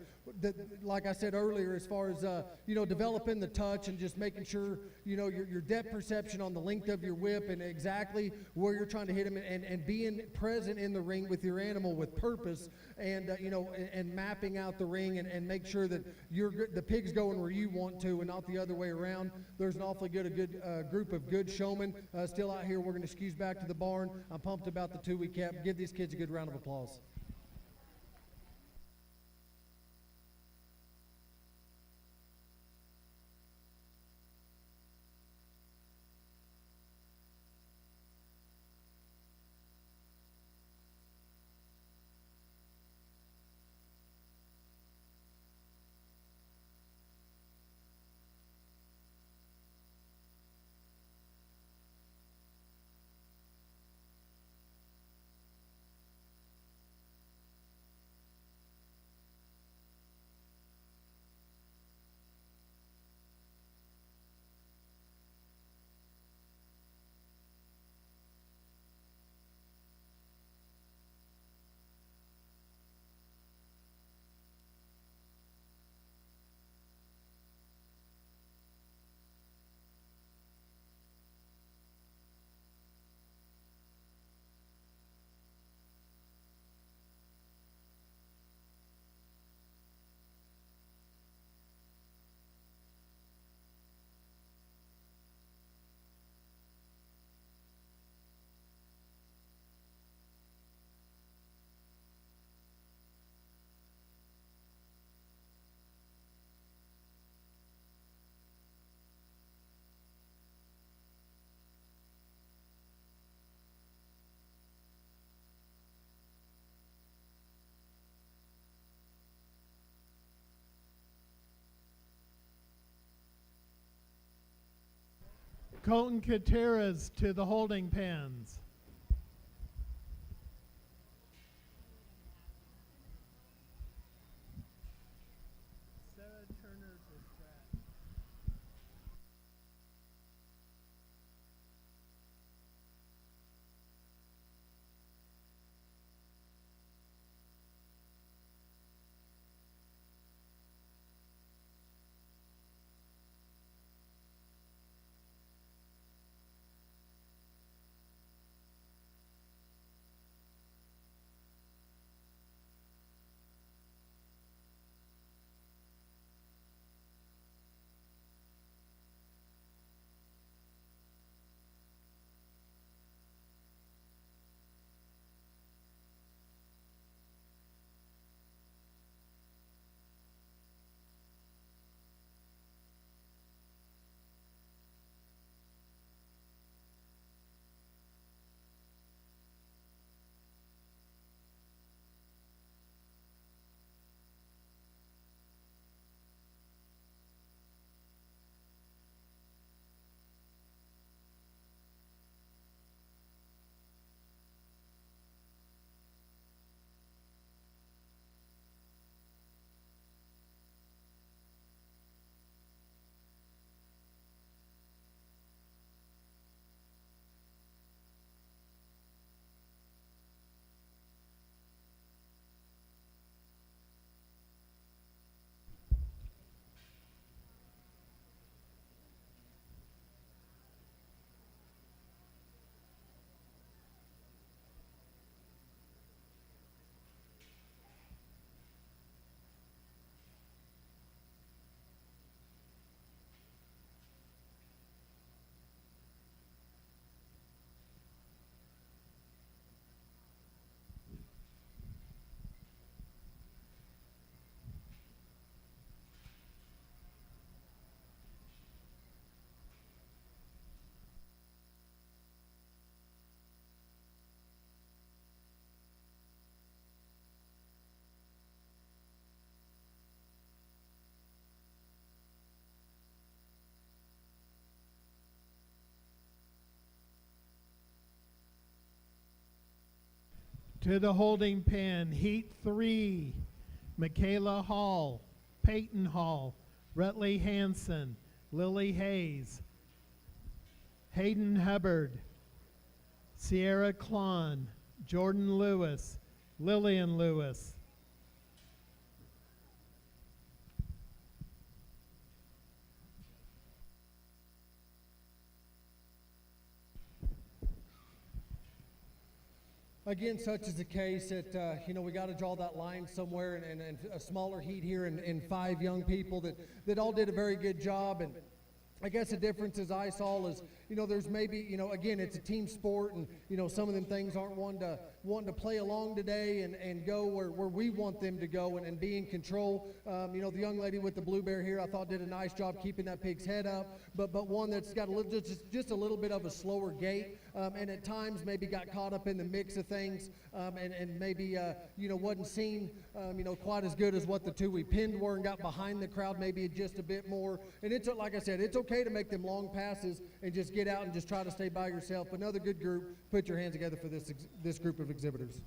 like I said earlier, as far as developing the touch and just making sure your depth perception on the length of your whip and exactly where you're trying to hit them, and being present in the ring with your animal with purpose. And and and mapping out the ring and make sure that the pig's going where you want to and not the other way around. There's an awfully good group of good showmen still out here. We're going to excuse back to the barn. I'm pumped about the 2 we kept. Give these kids a good round of applause. Colton Kateras to the holding pens. Sarah Turner to strat. To the holding pen, Heat 3, Michaela Hall, Peyton Hall, Rutley Hanson, Lily Hayes, Hayden Hubbard, Sierra Klon, Jordan Lewis, Lillian Lewis. again, such is the case that, we got to draw that line somewhere, and a smaller heat here, and 5 young people that all did a very good job. And I guess the difference as I saw is, there's maybe, again, it's a team sport, and, some of them things aren't wanting to play along today and go where we want them to go and be in control. The young lady with the blue bear here, I thought did a nice job keeping that pig's head up, but one that's got a little, just a little bit of a slower gait, and at times maybe got caught up in the mix of things, and maybe, wasn't seen, quite as good as what the 2 we pinned were, and got behind the crowd maybe just a bit more. And it's, like I said, it's okay to make them long passes and just get out and just try to stay by yourself. Another good group. Put your hands together for this group of exhibitors.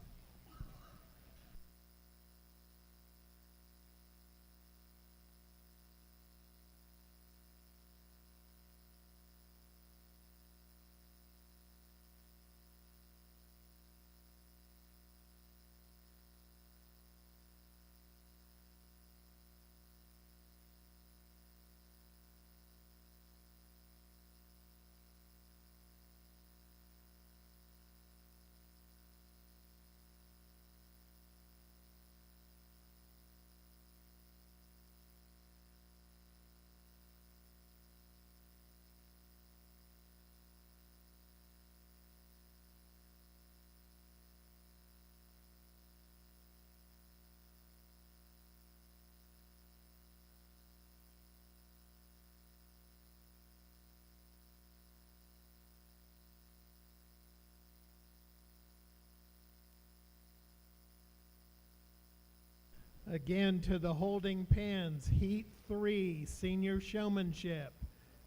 Again to the holding pens, Heat 3, Senior Showmanship,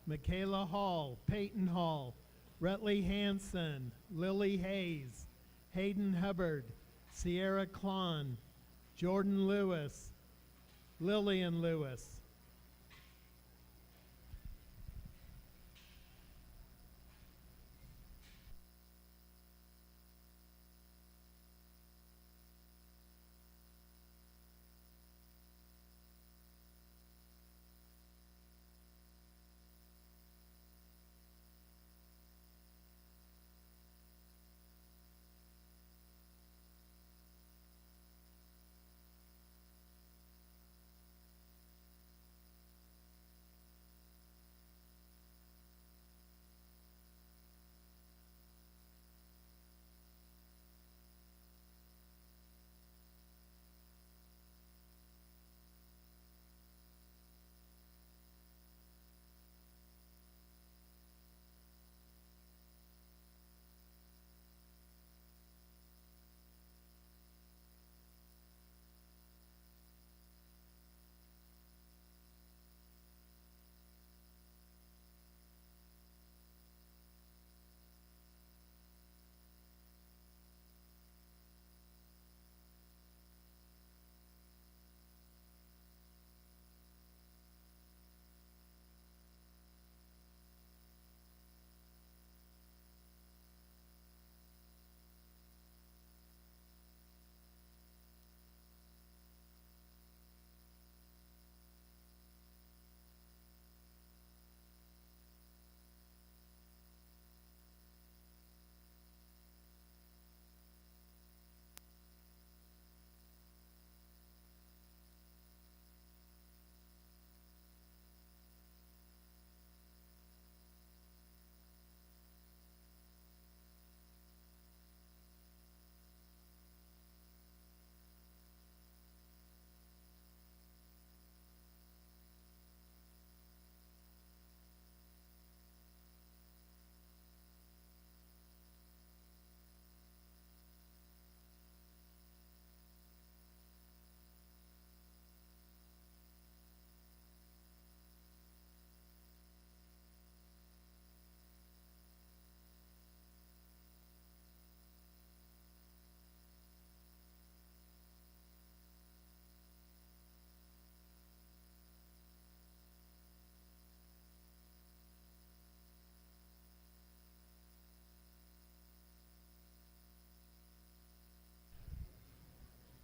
Michaela Hall, Peyton Hall, Rutley Hanson, Lily Hayes, Hayden Hubbard, Sierra Klon, Jordan Lewis, Lillian Lewis.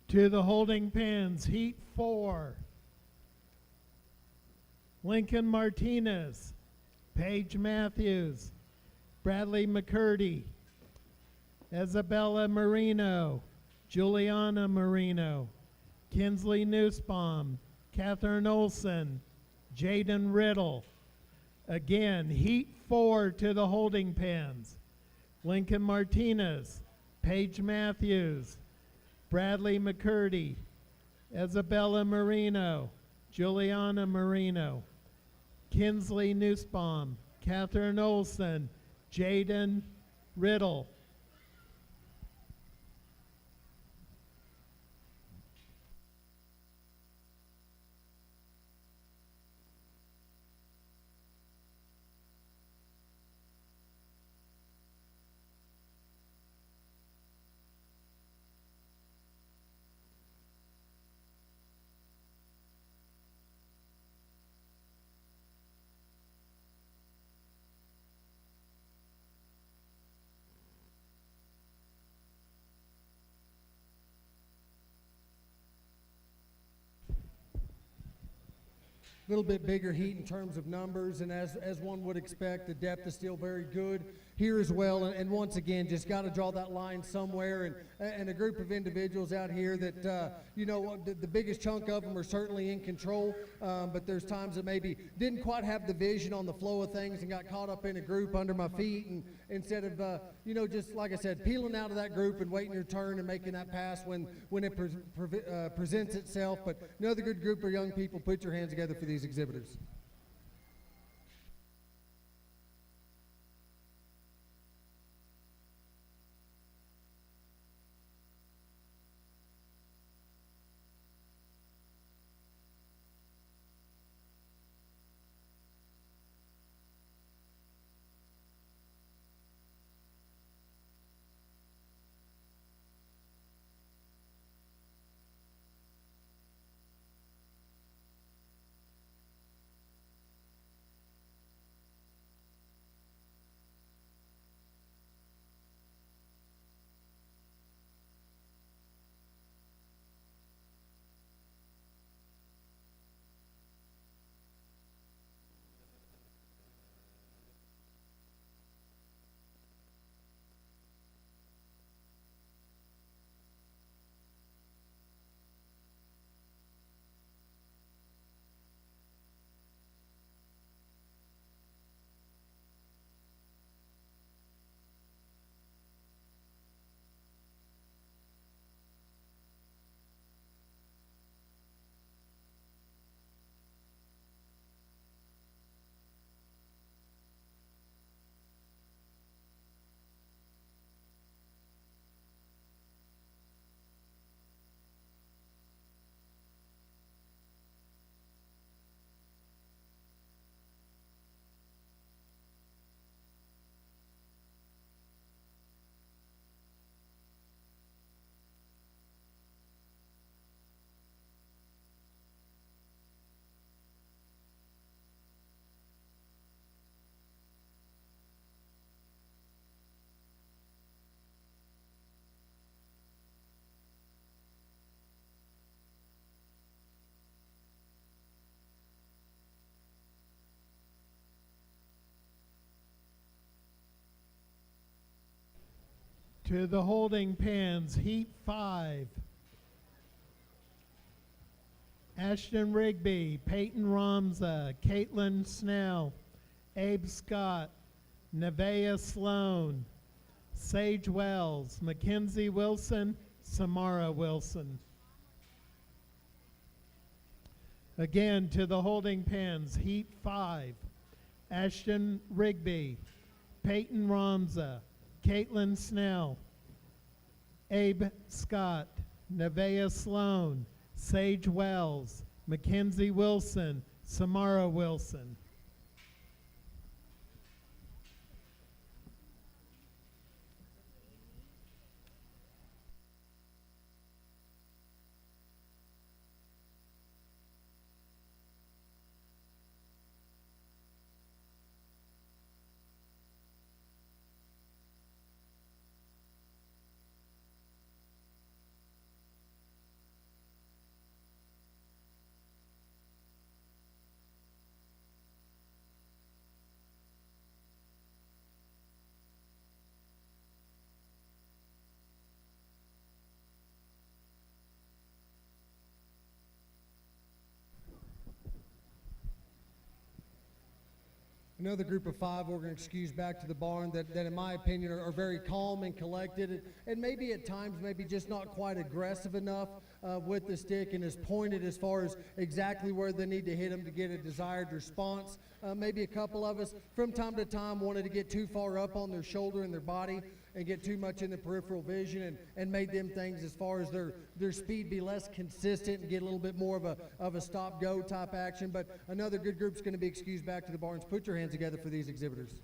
To the holding pens, Heat 4, Lincoln Martinez, Paige Matthews, Bradley McCurdy, Isabella Marino, Juliana Marino, Kinsley Nussbaum, Catherine Olson, Jaden Riddle. Again, Heat 4 to the holding pens. Lincoln Martinez, Paige Matthews, Bradley McCurdy, Isabella Marino, Juliana Marino, Kinsley Nussbaum, Catherine Olson, Jaden Riddle. Little bit bigger heat in terms of numbers, and as one would expect, the depth is still very good here as well. And once again, just got to draw that line somewhere. And a group of individuals out here that you know, the biggest chunk of them are certainly in control, but there's times that maybe didn't quite have the vision on the flow of things and got caught up in a group under my feet, and instead of you know, just like I said, peeling out of that group and waiting your turn and making that pass when it presents itself. But another good group of young people. Put your hands together for these exhibitors. To the holding pens, Heat 5. Ashton Rigby, Peyton Ramza, Caitlin Snell, Abe Scott, Nevaeh Sloan, Sage Wells, Mackenzie Wilson, Samara Wilson. Again, to the holding pens, Heat 5. Ashton Rigby, Peyton Ramza, Caitlin Snell, Abe Scott, Nevaeh Sloan, Sage Wells, Mackenzie Wilson, Samara Wilson. another group of 5 we're going to excuse back to the barn that in my opinion are very calm and collected, and maybe at times maybe just not quite aggressive enough with the stick, and as pointed as far as exactly where they need to hit them to get a desired response. Maybe a couple of us from time to time wanted to get too far up on their shoulder and their body and get too much in the peripheral vision, and made them things as far as their speed be less consistent and get a little bit more of a stop-go type action. But another good group's going to be excused back to the barns. Put your hands together for these exhibitors.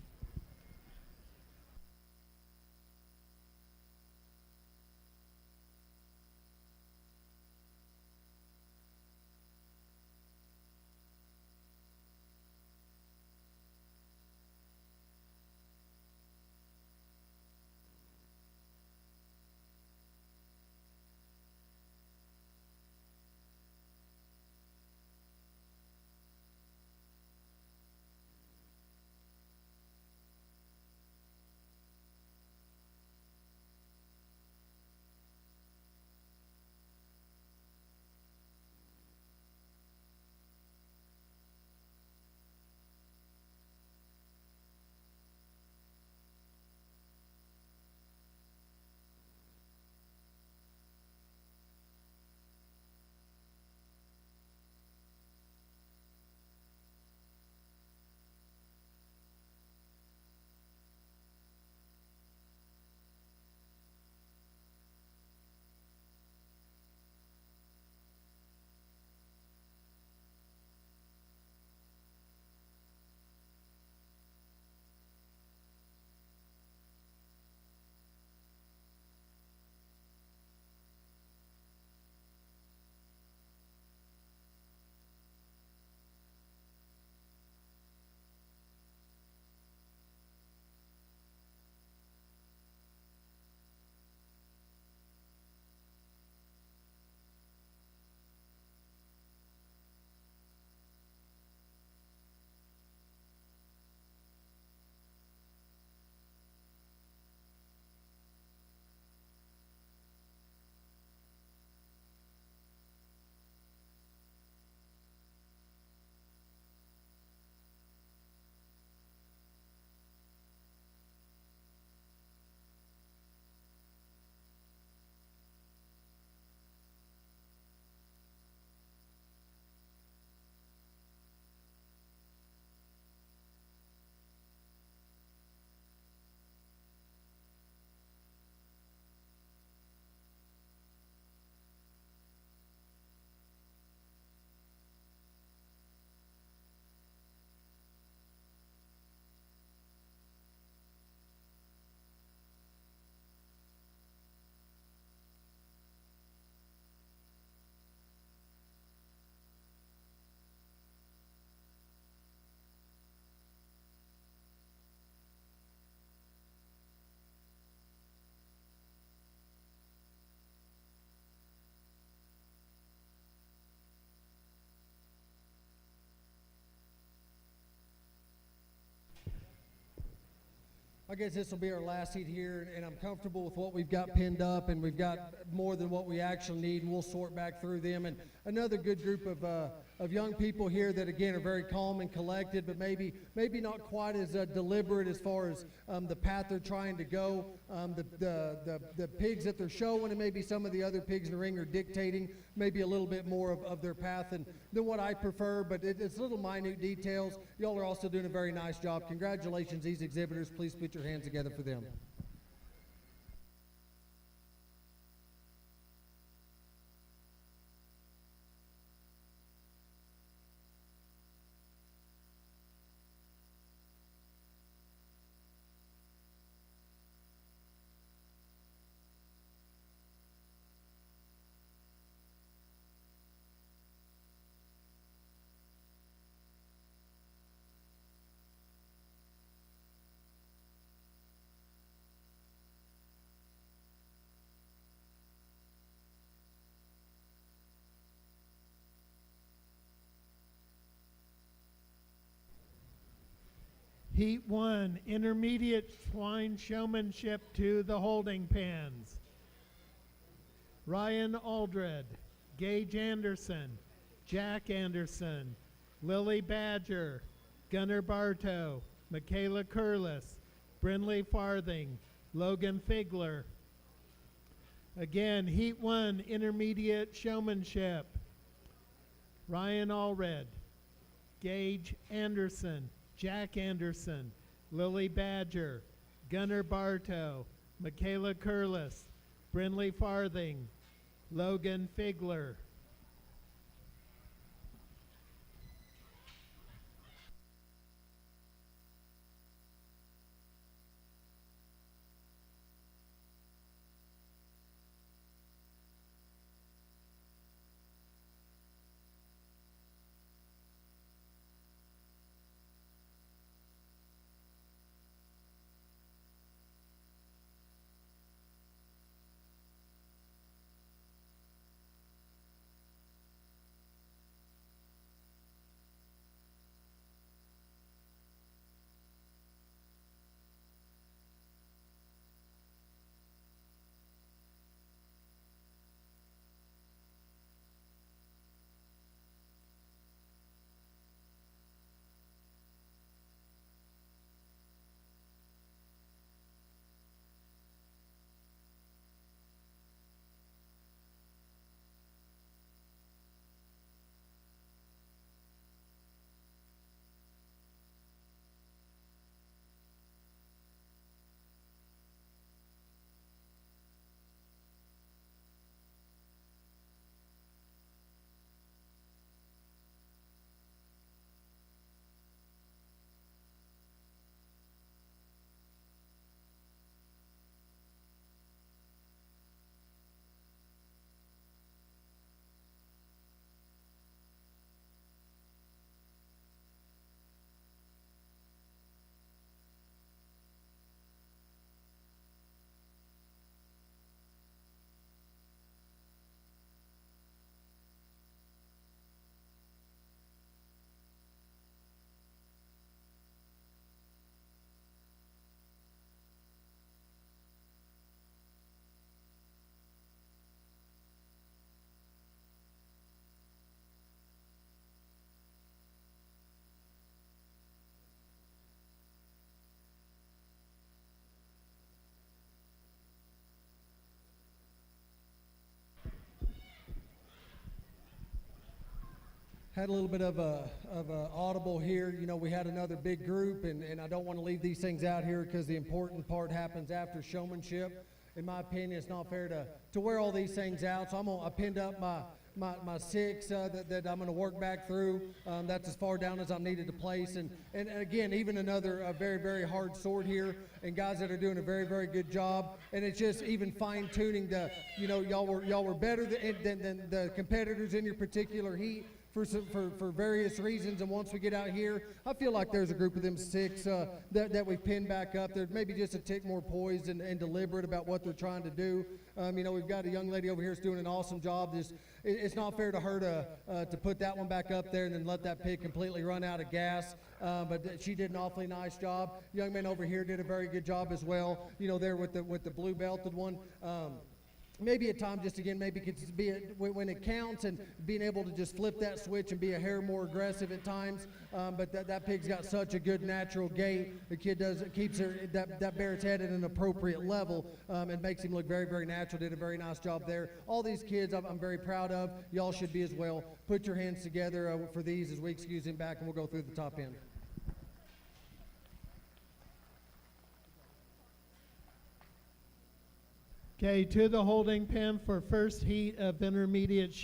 I guess this will be our last seat here, and I'm comfortable with what we've got pinned up, and we've got more than what we actually need, and we'll sort back through them. And another good group of young people here that, again, are very calm and collected, but maybe not quite as deliberate as far as the path they're trying to go. The pigs that they're showing, and maybe some of the other pigs in the ring are dictating maybe a little bit more of their path than what I prefer, but it's little minute details. Y'all are also doing a very nice job. Congratulations, these exhibitors. Please put your hands together for them. Heat 1, intermediate swine showmanship to the holding pens. Ryan Aldred, Gage Anderson, Jack Anderson, Lily Badger, Gunnar Bartow, Michaela Curlis, Brinley Farthing, Logan Figler. Again, Heat 1, Intermediate Showmanship. Ryan Allred, Gage Anderson, Jack Anderson, Lily Badger, Gunnar Bartow, Michaela Curlis, Brinley Farthing, Logan Figler. Had a little bit of a audible here. You know, we had another big group, and I don't want to leave these things out here because the important part happens after showmanship. In my opinion, it's not fair to wear all these things out. So I pinned up my six that I'm going to work back through. That's as far down as I'm needed to place. And again, even another very, very hard sword here, and guys that are doing a very, very good job. And it's just even fine tuning the, you know, y'all were better than the competitors in your particular heat. For various reasons, and once we get out here, I feel like there's a group of them six that we pinned back up. They're maybe just a tick more poised and deliberate about what they're trying to do. You know, we've got a young lady over here who's doing an awesome job. It's not fair to her to put that one back up there and then let that pig completely run out of gas. But she did an awfully nice job. Young man over here did a very good job as well. You know, there with the blue belted one. Maybe at times, just again, maybe could be when it counts and being able to just flip that switch and be a hair more aggressive at times. But that pig's got such a good natural gait. The kid keeps that bear's head at an appropriate level and makes him look very, very natural. Did a very nice job there. All these kids I'm very proud of. Y'all should be as well. Put your hands together for these as we excuse him back, and we'll go through the top end. Okay, to the holding pen for first heat of intermediate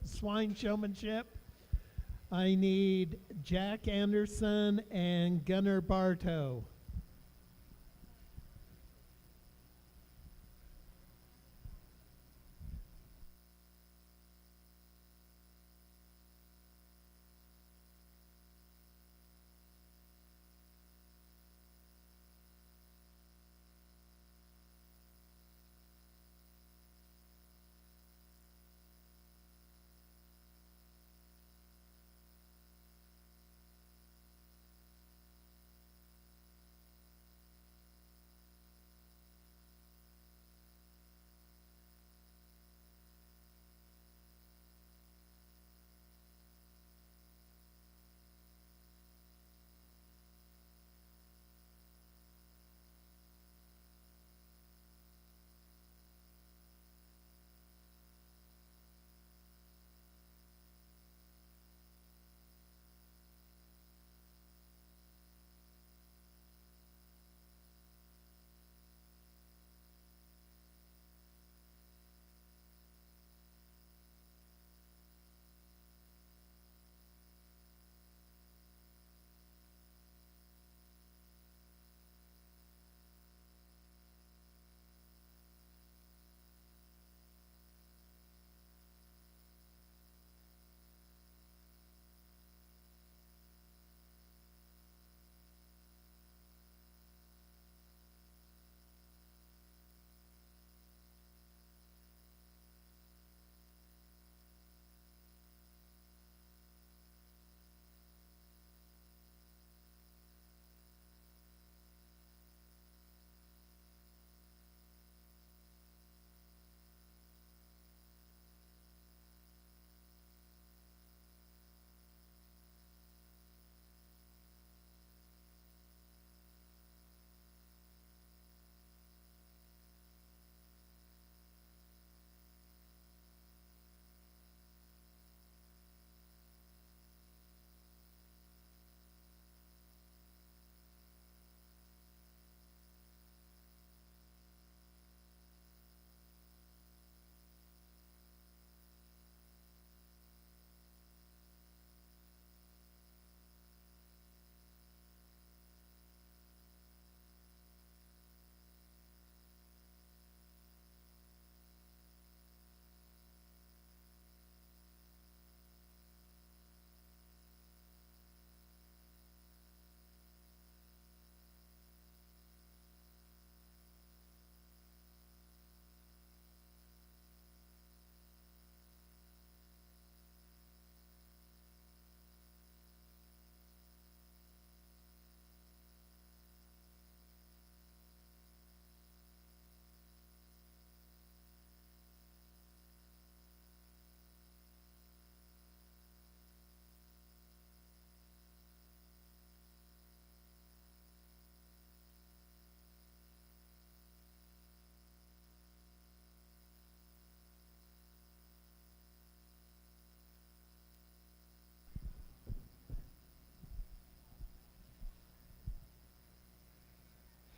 swine showmanship. I need Jack Anderson and Gunnar Bartow.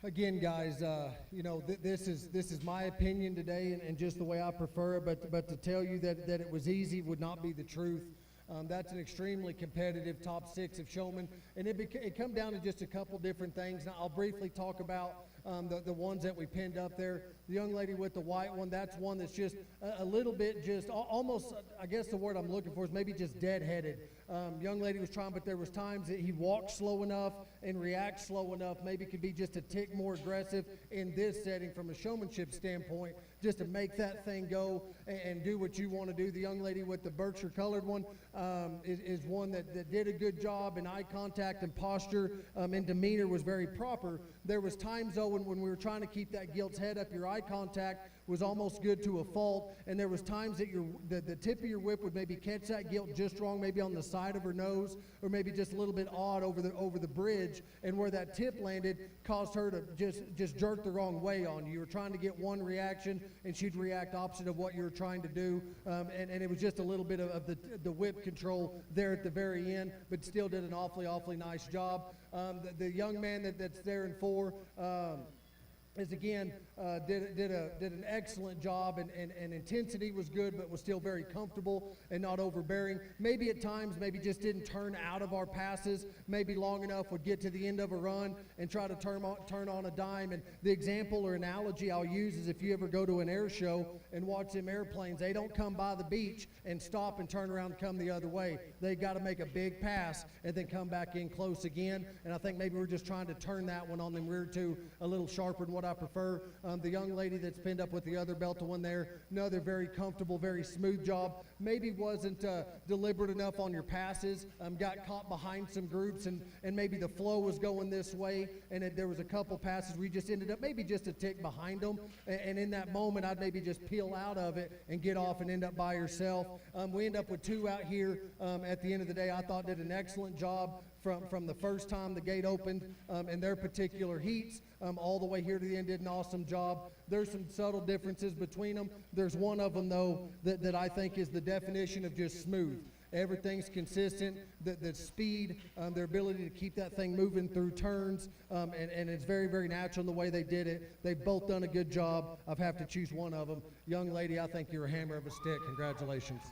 Again, guys, this is my opinion today, and just the way I prefer it. But to tell you that it was easy would not be the truth. That's an extremely competitive top 6 of showmen, and it come down to just a couple different things. Now, I'll briefly talk about the ones that we pinned up there. The young lady with the white one, that's one that's just a little bit just almost, I guess the word I'm looking for is maybe just deadheaded. Young lady was trying, but there was times that he walked slow enough and react slow enough, maybe could be just a tick more aggressive in this setting from a showmanship standpoint, just to make that thing go and do what you want to do. The young lady with the Berkshire colored one is one that did a good job in eye contact and posture, and demeanor was very proper. There was times, though, when we were trying to keep that gilt's head up, your eye contact was almost good to a fault, and there was times that the tip of your whip would maybe catch that gilt just wrong, maybe on the side of her nose, or maybe just a little bit odd over the bridge, and where that tip landed caused her to just jerk the wrong way on you. You were trying to get one reaction, and she'd react opposite of what you were trying to do, and it was just a little bit of the whip control there at the very end, but still did an awfully nice job. The young man that's there in 4, is again did an excellent job, and intensity was good, but was still very comfortable and not overbearing. Maybe at times, maybe just didn't turn out of our passes, maybe long enough, would get to the end of a run and try to turn on a dime. And the example or analogy I'll use is if you ever go to an air show and watch them airplanes, they don't come by the beach and stop and turn around and come the other way. They got to make a big pass and then come back in close again. And I think maybe we're just trying to turn that one on them rear two a little sharper than what I prefer. The young lady that's pinned up with the other belt one there, another very comfortable, very smooth job. Maybe wasn't deliberate enough on your passes, got caught behind some groups, and maybe the flow was going this way, and there was a couple passes where you just ended up maybe just a tick behind them, and in that moment I'd maybe just peel out of it and get off and end up by yourself. We end up with 2 out here at the end of the day. I thought did an excellent job from the first time the gate opened in their particular heats all the way here to the end. Did an awesome job. There's some subtle differences between them. There's one of them, though, that I think is the definition of just smooth. Everything's consistent, the speed, their ability to keep that thing moving through turns, and it's very natural in the way they did it. They've both done a good job. I've have to choose one of them. Young lady, I think you're a hammer of a stick. Congratulations.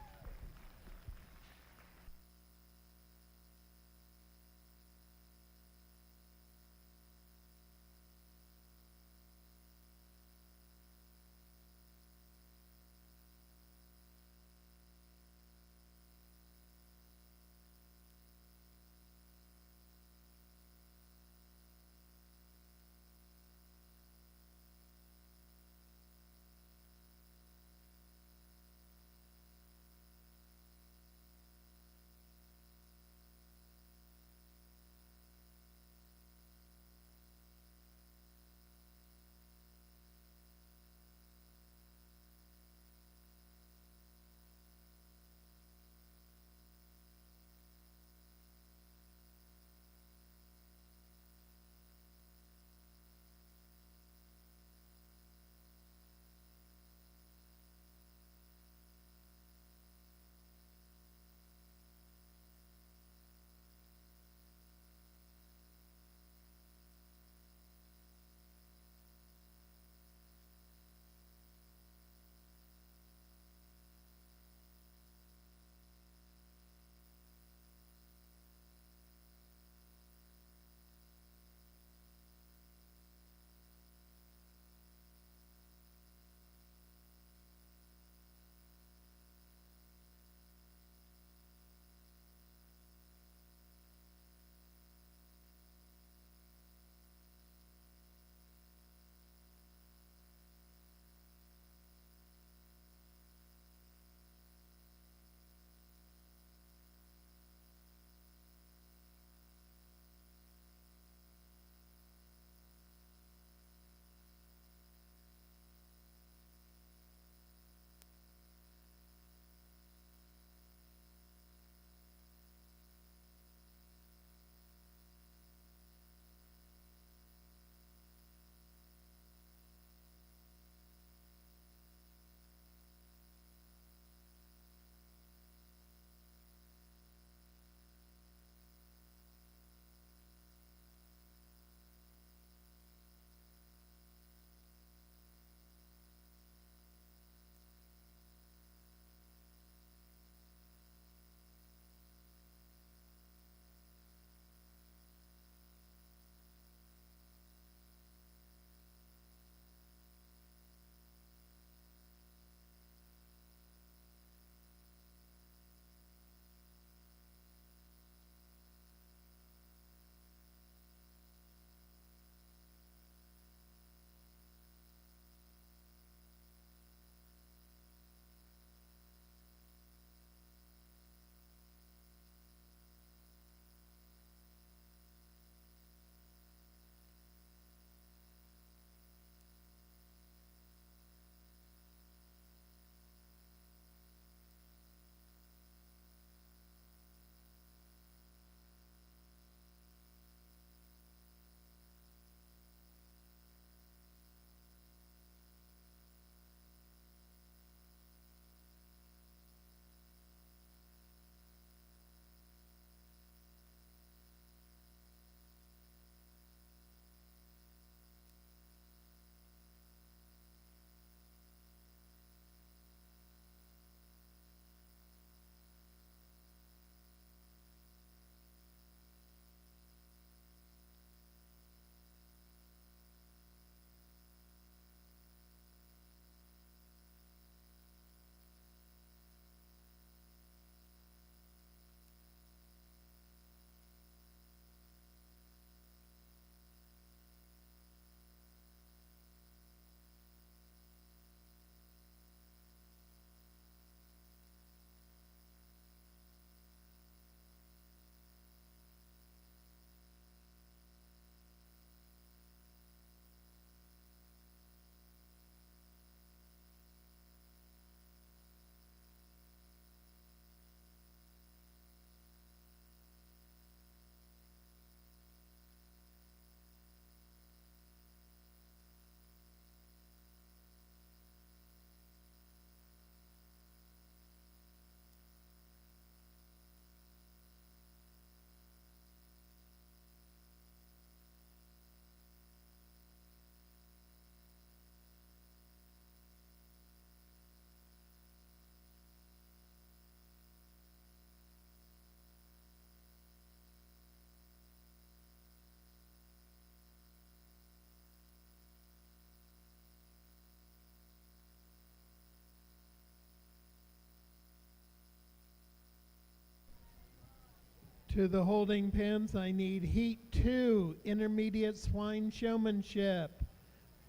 To the holding pens, I need Heat 2, Intermediate Swine Showmanship.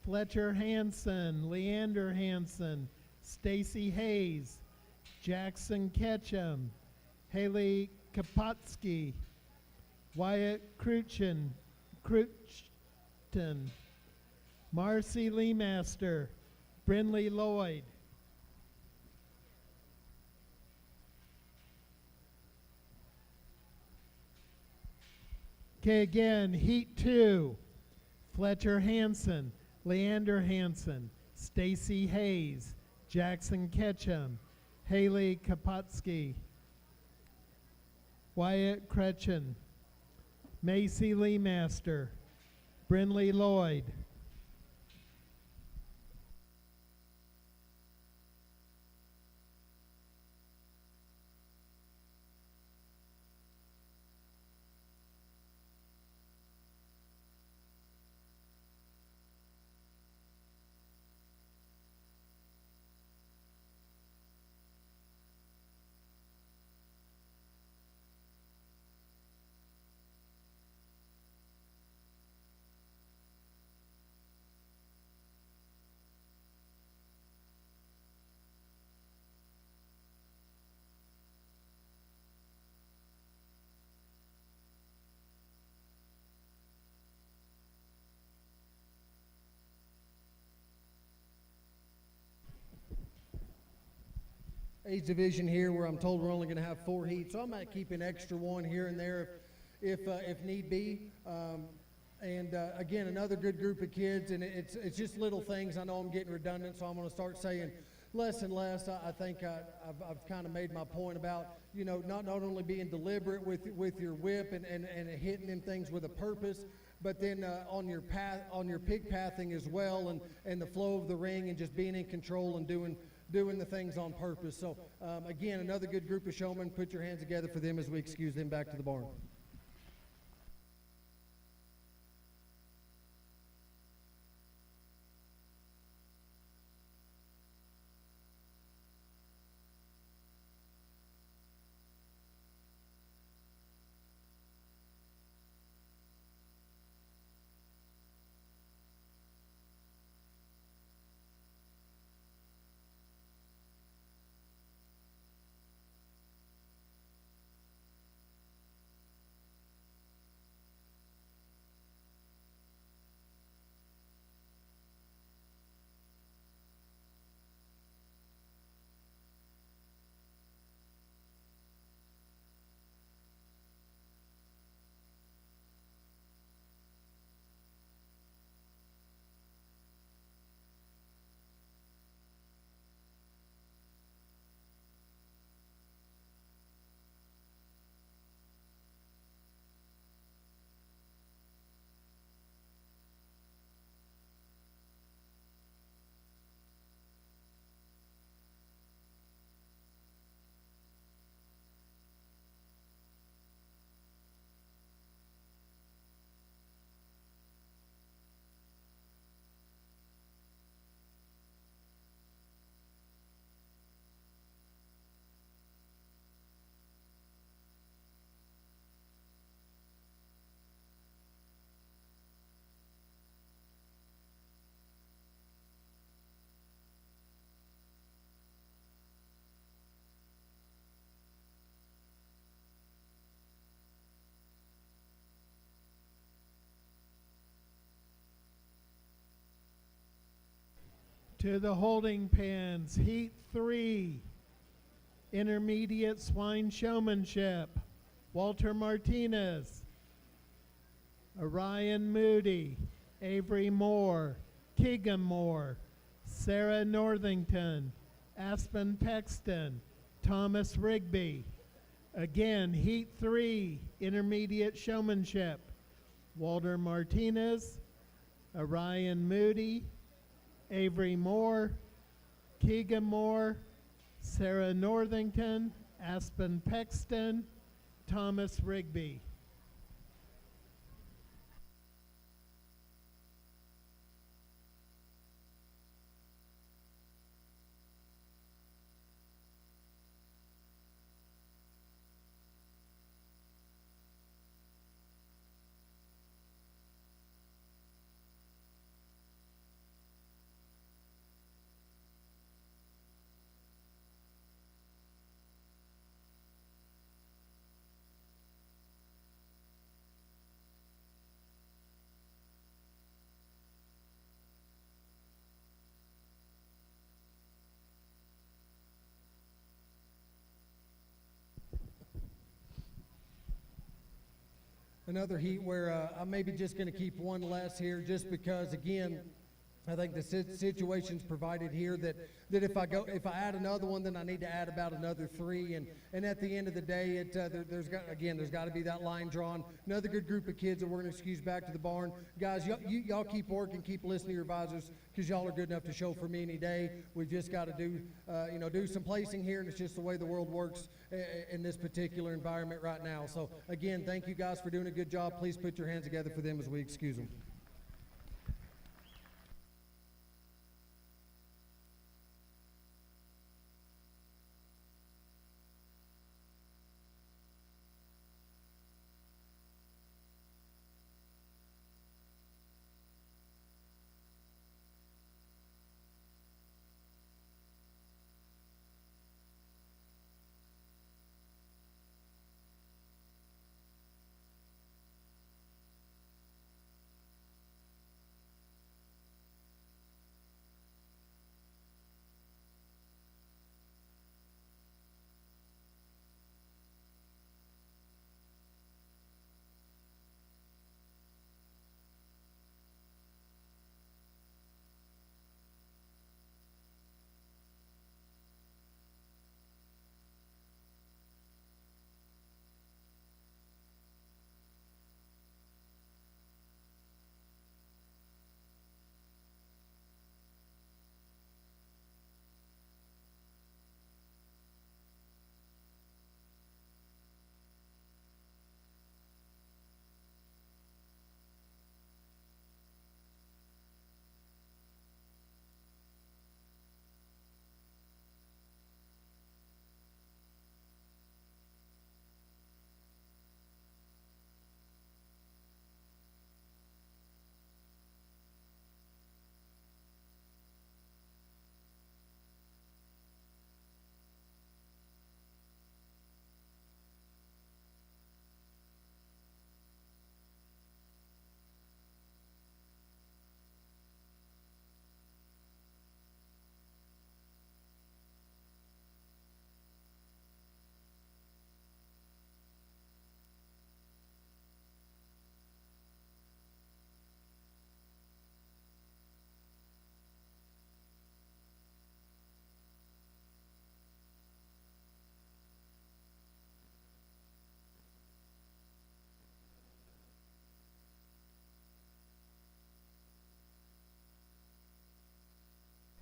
Fletcher Hansen, Leander Hansen, Stacy Hayes, Jackson Ketchum, Haley Kapotsky, Wyatt Cruchten, Marcy Leemaster, Brinley Lloyd. Okay, again, Heat 2, Fletcher Hansen, Leander Hansen, Stacy Hayes, Jackson Ketchum, Haley Kapotsky, Wyatt Cruchten, Macy Leemaster, Brinley Lloyd. Age division here where I'm told we're only going to have 4 heats, so I might keep an extra one here and there if need be. Again, another good group of kids, and it's just little things. I know I'm getting redundant, so I'm going to start saying less and less. I think I've kind of made my point about, you know, not only being deliberate with your whip and hitting them things with a purpose, but then on your pig pathing as well, and the flow of the ring, and just being in control and doing the things on purpose. So again, another good group of showmen. Put your hands together for them as we excuse them back to the barn. To the holding pens, Heat 3, Intermediate Swine Showmanship, Walter Martinez, Orion Moody, Avery Moore, Keegan Moore, Sarah Northington, Aspen Pexton, Thomas Rigby. Again, Heat 3, Intermediate Showmanship, Walter Martinez, Orion Moody, Avery Moore, Keegan Moore, Sarah Northington, Aspen Pexton, Thomas Rigby. another heat where I'm maybe just going to keep one less here, just because, again, I think the situation's provided here that if I add another one, then I need to add about another 3, and at the end of the day, there's got to be that line drawn. Another good group of kids that we're going to excuse back to the barn, guys. Y'all keep working, keep listening to your advisors, because y'all are good enough to show for me any day. We've just got to do some placing here, and it's just the way the world works in this particular environment right now. So again, thank you guys for doing a good job. Please put your hands together for them as we excuse them.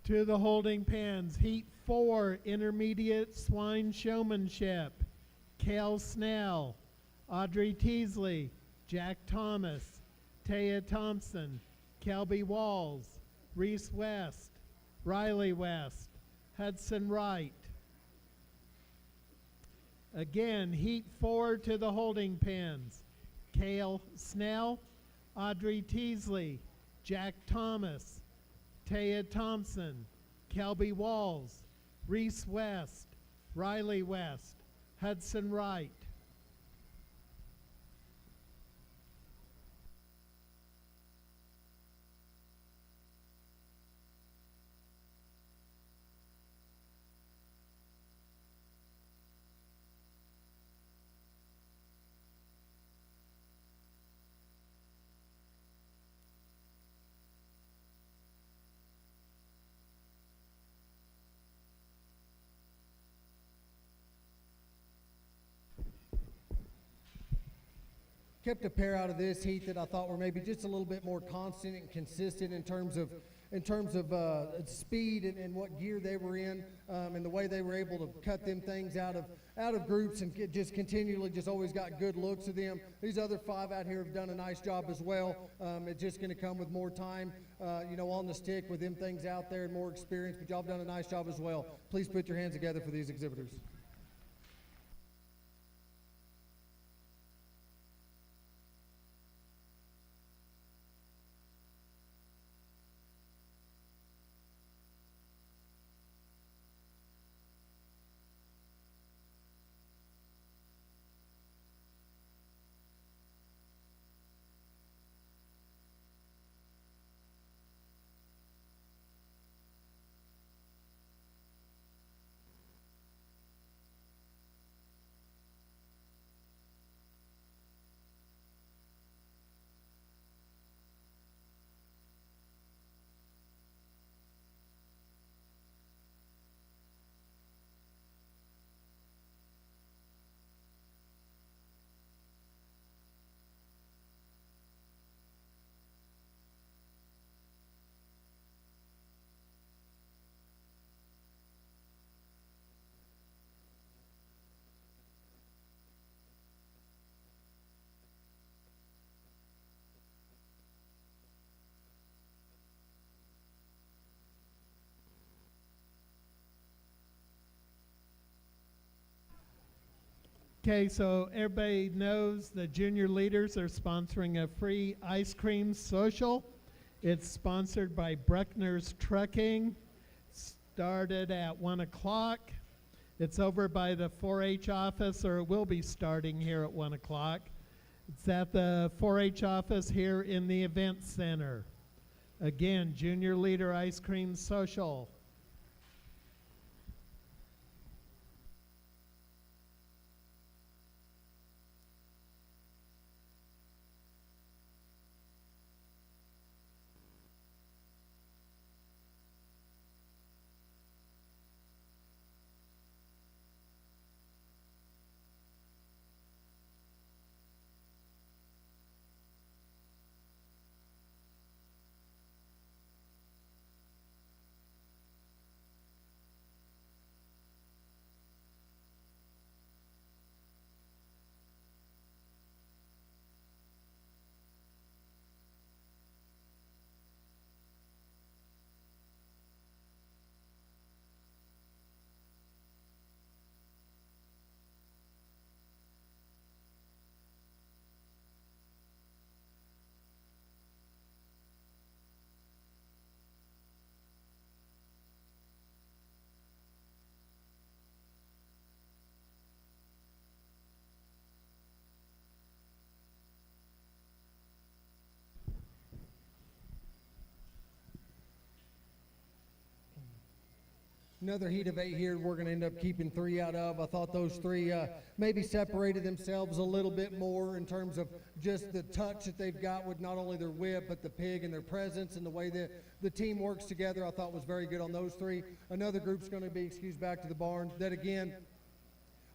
To the holding pens, Heat 4, Intermediate Swine Showmanship. Cale Snell, Audrey Teasley, Jack Thomas, Taya Thompson, Kelby Walls, Reese West, Riley West, Hudson Wright. Again, Heat 4 to the holding pens. Cale Snell, Audrey Teasley, Jack Thomas, Taya Thompson, Kelby Walls, Reese West, Riley West, Hudson Wright. Kept a pair out of this heat that I thought were maybe just a little bit more constant and consistent in terms of speed and what gear they were in, and the way they were able to cut them things out of groups and just continually just always got good looks of them. These other 5 out here have done a nice job as well. It's just going to come with more time, on the stick with them things out there and more experience, but y'all have done a nice job as well. Please put your hands together for these exhibitors. Okay, so everybody knows the junior leaders are sponsoring a free ice cream social. It's sponsored by Bruckner's Trucking. Started at 1 o'clock. It's over by the 4-H office, or it will be starting here at 1 o'clock. It's at the 4-H office here in the event center. Again, junior leader ice cream social. Another heat of 8 here we're going to end up keeping 3 out of. I thought those 3 maybe separated themselves a little bit more in terms of just the touch that they've got with not only their whip, but the pig and their presence and the way that the team works together. I thought was very good on those 3. Another group's going to be, excuse back to the barn, that again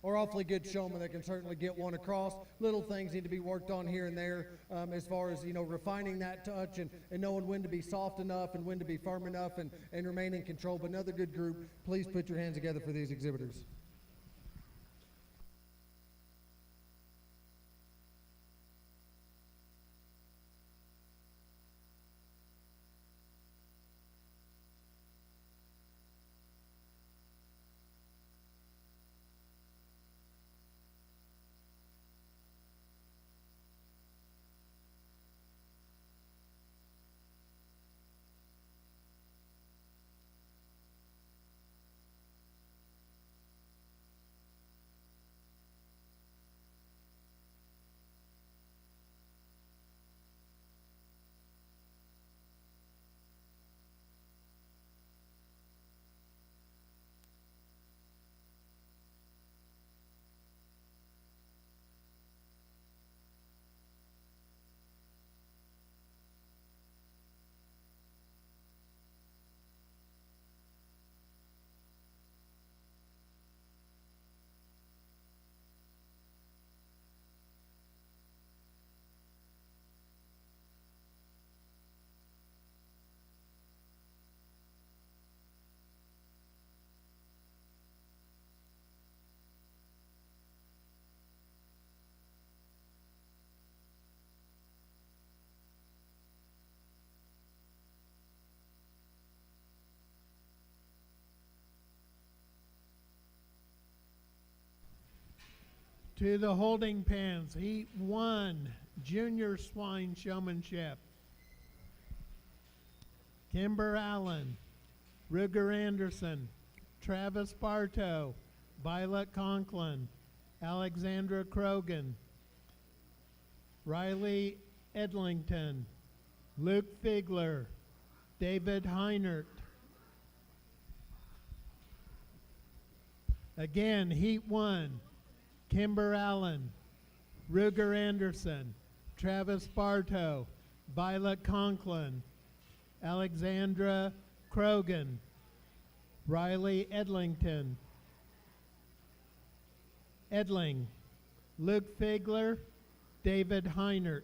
are awfully good showmen that can certainly get one across. Little things need to be worked on here and there as far as, refining that touch and knowing when to be soft enough and when to be firm enough and remain in control. But another good group. Please put your hands together for these exhibitors. To the holding pens, Heat 1, Junior Swine Showmanship. Kimber Allen, Ruger Anderson, Travis Bartow, Violet Conklin, Alexandra Krogan, Riley Edlington, Luke Figler, David Heinert. Again, Heat 1, Kimber Allen, Ruger Anderson, Travis Bartow, Violet Conklin, Alexandra Krogan, Riley Edling, Luke Figler, David Heinert.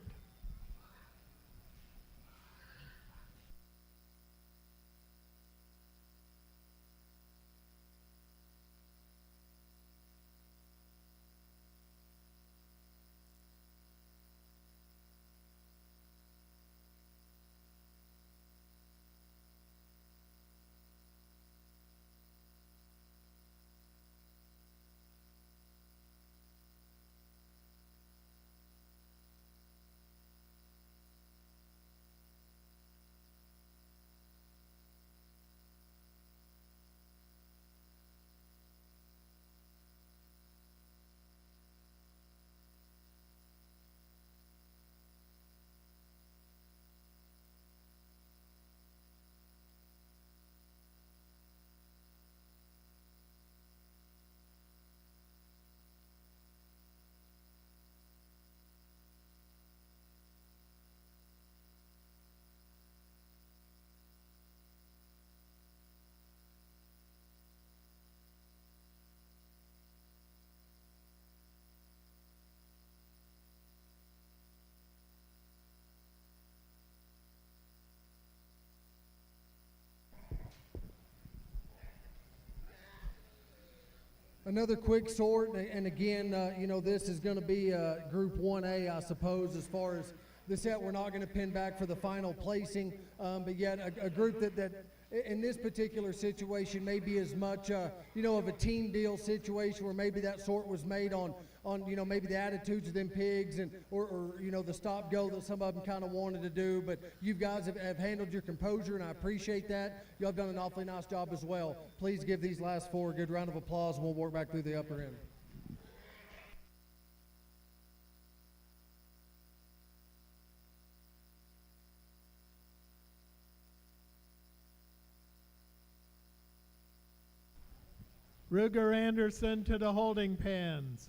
Another quick sort, and again, you know, this is going to be Group 1A, I suppose, as far as the set. We're not going to pin back for the final placing, but yet a group that in this particular situation may be as much, you know, of a team deal situation where maybe that sort was made on you know, maybe the attitudes of them pigs and or you know, the stop go that some of them kind of wanted to do. But you guys have handled your composure, and I appreciate that. Y'all have done an awfully nice job as well. Please give these last four a good round of applause, and we'll work back through the upper end. Ruger Anderson to the holding pens.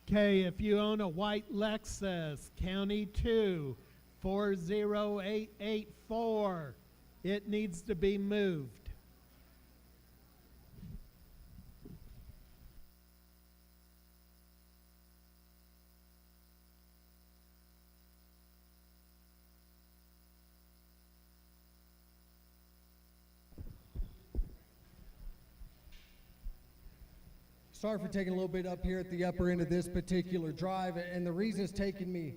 Okay, if you own a white Lexus, County 2, 40884, it needs to be moved. Sorry for taking a little bit up here at the upper end of this particular drive, and the reason it's taking me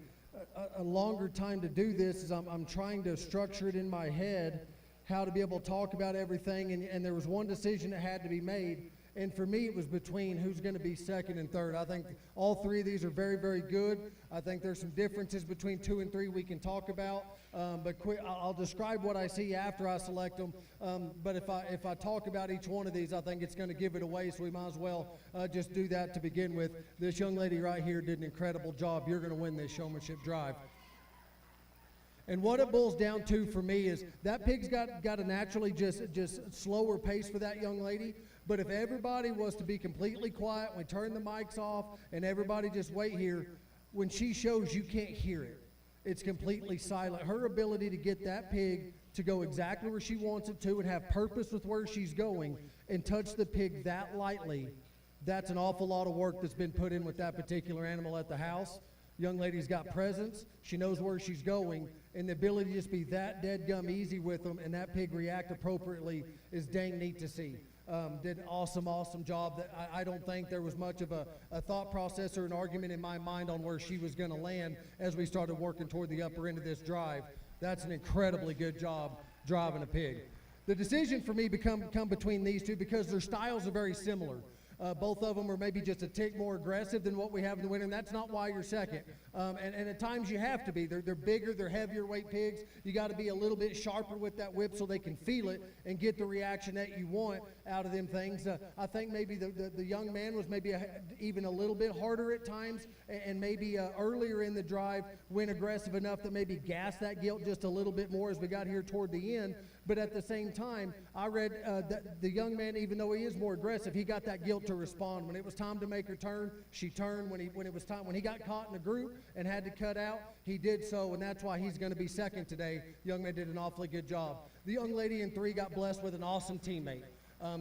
a longer time to do this is I'm trying to structure it in my head how to be able to talk about everything, and there was one decision that had to be made, and for me it was between who's going to be second and third. I think all three of these are very, very good. I think there's some differences between 2 and 3 we can talk about, but I'll describe what I see after I select them, but if I talk about each one of these, I think it's going to give it away, so we might as well just do that to begin with. This young lady right here did an incredible job. You're going to win this showmanship drive. And what it boils down to for me is that pig's got a naturally just slower pace for that young lady. But if everybody was to be completely quiet, we turn the mics off, and everybody just wait here, when she shows, you can't hear it. It's completely silent. Her ability to get that pig to go exactly where she wants it to and have purpose with where she's going and touch the pig that lightly, that's an awful lot of work that's been put in with that particular animal at the house. Young lady's got presence. She knows where she's going, and the ability to just be that dead gum easy with them and that pig react appropriately is dang neat to see. Did an awesome job. That I don't think there was much of a thought process or an argument in my mind on where she was going to land as we started working toward the upper end of this drive. That's an incredibly good job driving a pig. The decision for me come between these two because their styles are very similar. Both of them are maybe just a tick more aggressive than what we have in the winter, and that's not why you're second. And at times you have to be. They're bigger, they're heavier weight pigs. You got to be a little bit sharper with that whip so they can feel it and get the reaction that you want out of them things. I think maybe the young man was maybe even a little bit harder at times, and maybe earlier in the drive went aggressive enough that maybe gassed that gilt just a little bit more as we got here toward the end. But at the same time, I read that the young man, even though he is more aggressive, he got that gilt to respond. When it was time to make her turn, she turned. When he got caught in a group and had to cut out, he did so, and that's why he's going to be second today. Young man did an awfully good job. The young lady in 3 got blessed with an awesome teammate.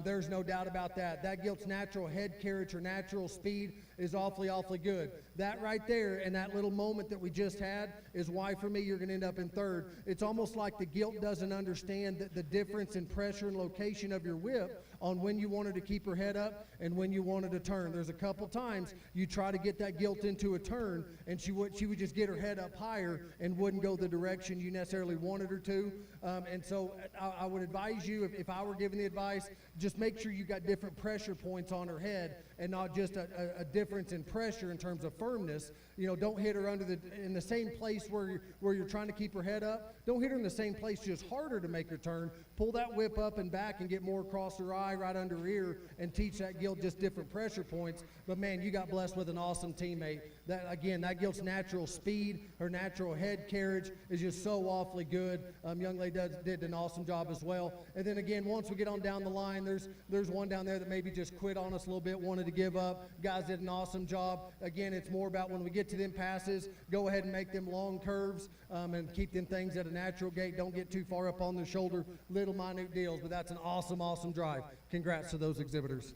There's no doubt about that. That gilt's natural head carriage or natural speed is awfully good. That right there and that little moment that we just had is why for me you're going to end up in third. It's almost like the gilt doesn't understand the difference in pressure and location of your whip on when you wanted to keep her head up and when you wanted to turn. There's a couple times you try to get that gilt into a turn and she would just get her head up higher and wouldn't go the direction you necessarily wanted her to. And so I would advise you, if I were giving the advice, just make sure you got different pressure points on her head and not just a difference in pressure in terms of firmness. You know, don't hit her in the same place where you're trying to keep her head up. Don't hit her in the same place, just harder to make her turn. Pull that whip up and back and get more across her eye, right under her ear, and teach that gilt just different pressure points. But man, you got blessed with an awesome teammate. That gilt's natural speed, her natural head carriage is just so awfully good. Young lady did an awesome job as well. And then again, once we get on down the line, there's one down there that maybe just quit on us a little bit, wanted to give up. Guys did an awesome job. Again, it's more about when we get to them passes, go ahead and make them long curves and keep them things at a natural gait. Don't get too far up on their shoulder, little minute deals, but that's an awesome drive. Congrats to those exhibitors.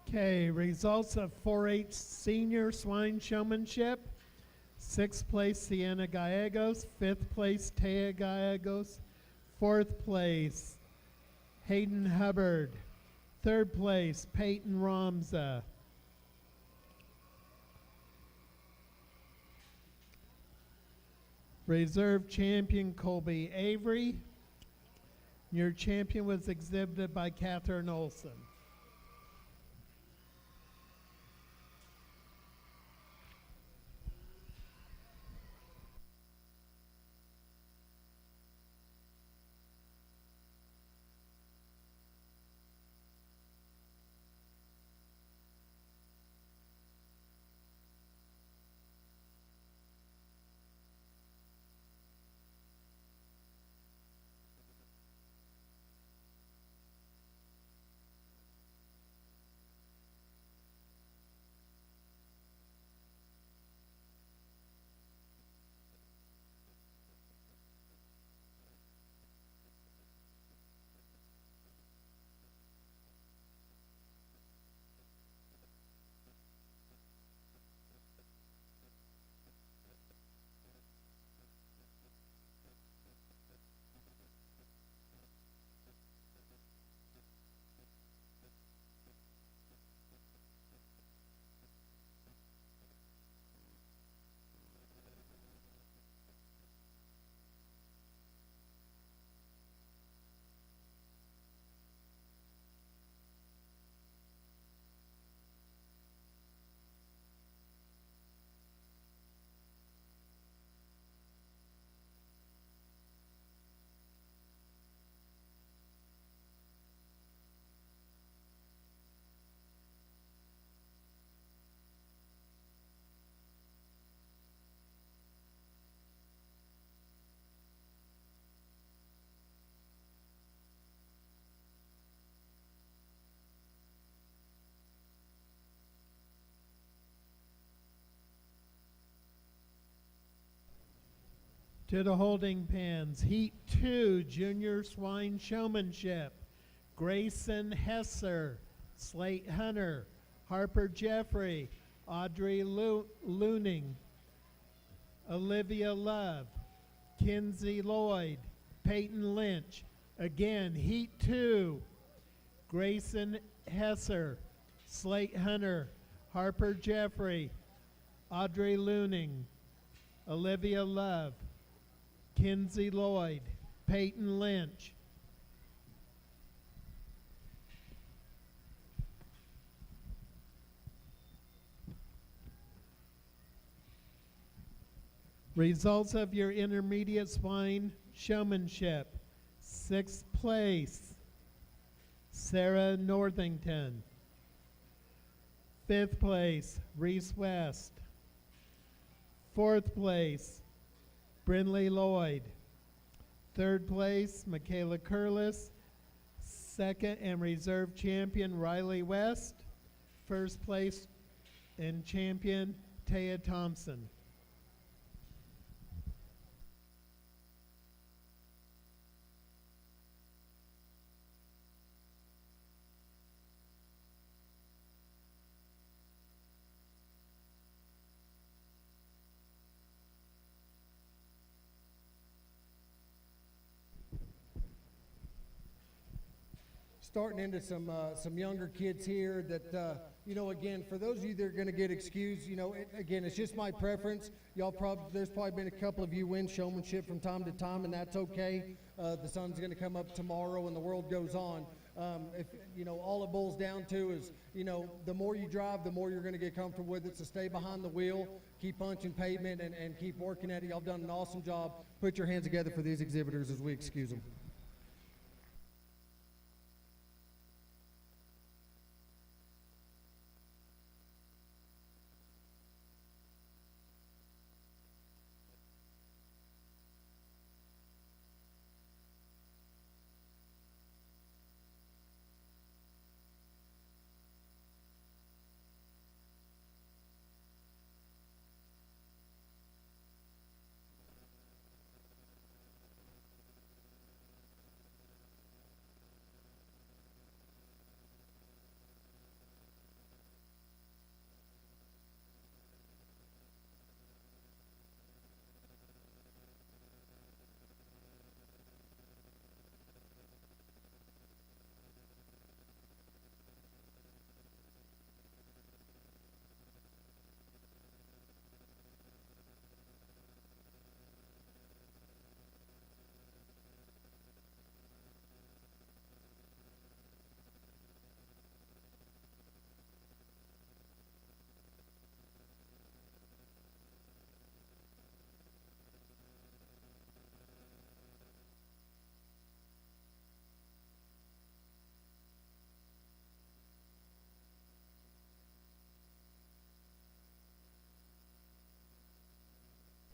Okay, results of 4-H senior swine showmanship. 6th place, Sienna Gallegos. 5th place, Taya Gallegos. 4th place, Hayden Hubbard. 3rd place, Peyton Ramza. Reserve champion, Colby Avery. Your champion was exhibited by Catherine Olson. To the holding pens, Heat 2, Junior Swine Showmanship. Grayson Hesser, Slate Hunter, Harper Jeffrey, Audrey Looning, Olivia Love, Kinsey Lloyd, Peyton Lynch. Again, Heat 2, Grayson Hesser, Slate Hunter, Harper Jeffrey, Audrey Looning, Olivia Love, Kinsey Lloyd, Peyton Lynch. Results of your intermediate swine showmanship. 6th place, Sarah Northington. 5th place, Reese West. 4th place, Brinley Lloyd. 3rd place, Michaela Curlis. 2nd and reserve champion, Riley West. 1st place and champion, Taya Thompson. Starting into some younger kids here that, you know, again, for those of you that are going to get excused, you know, again, it's just my preference. There's probably been a couple of you win showmanship from time to time, and that's okay. The sun's going to come up tomorrow and the world goes on. If, you know, all it boils down to is, you know, the more you drive, the more you're going to get comfortable with it. So stay behind the wheel, keep punching pavement, and keep working at it. Y'all done an awesome job. Put your hands together for these exhibitors as we excuse them.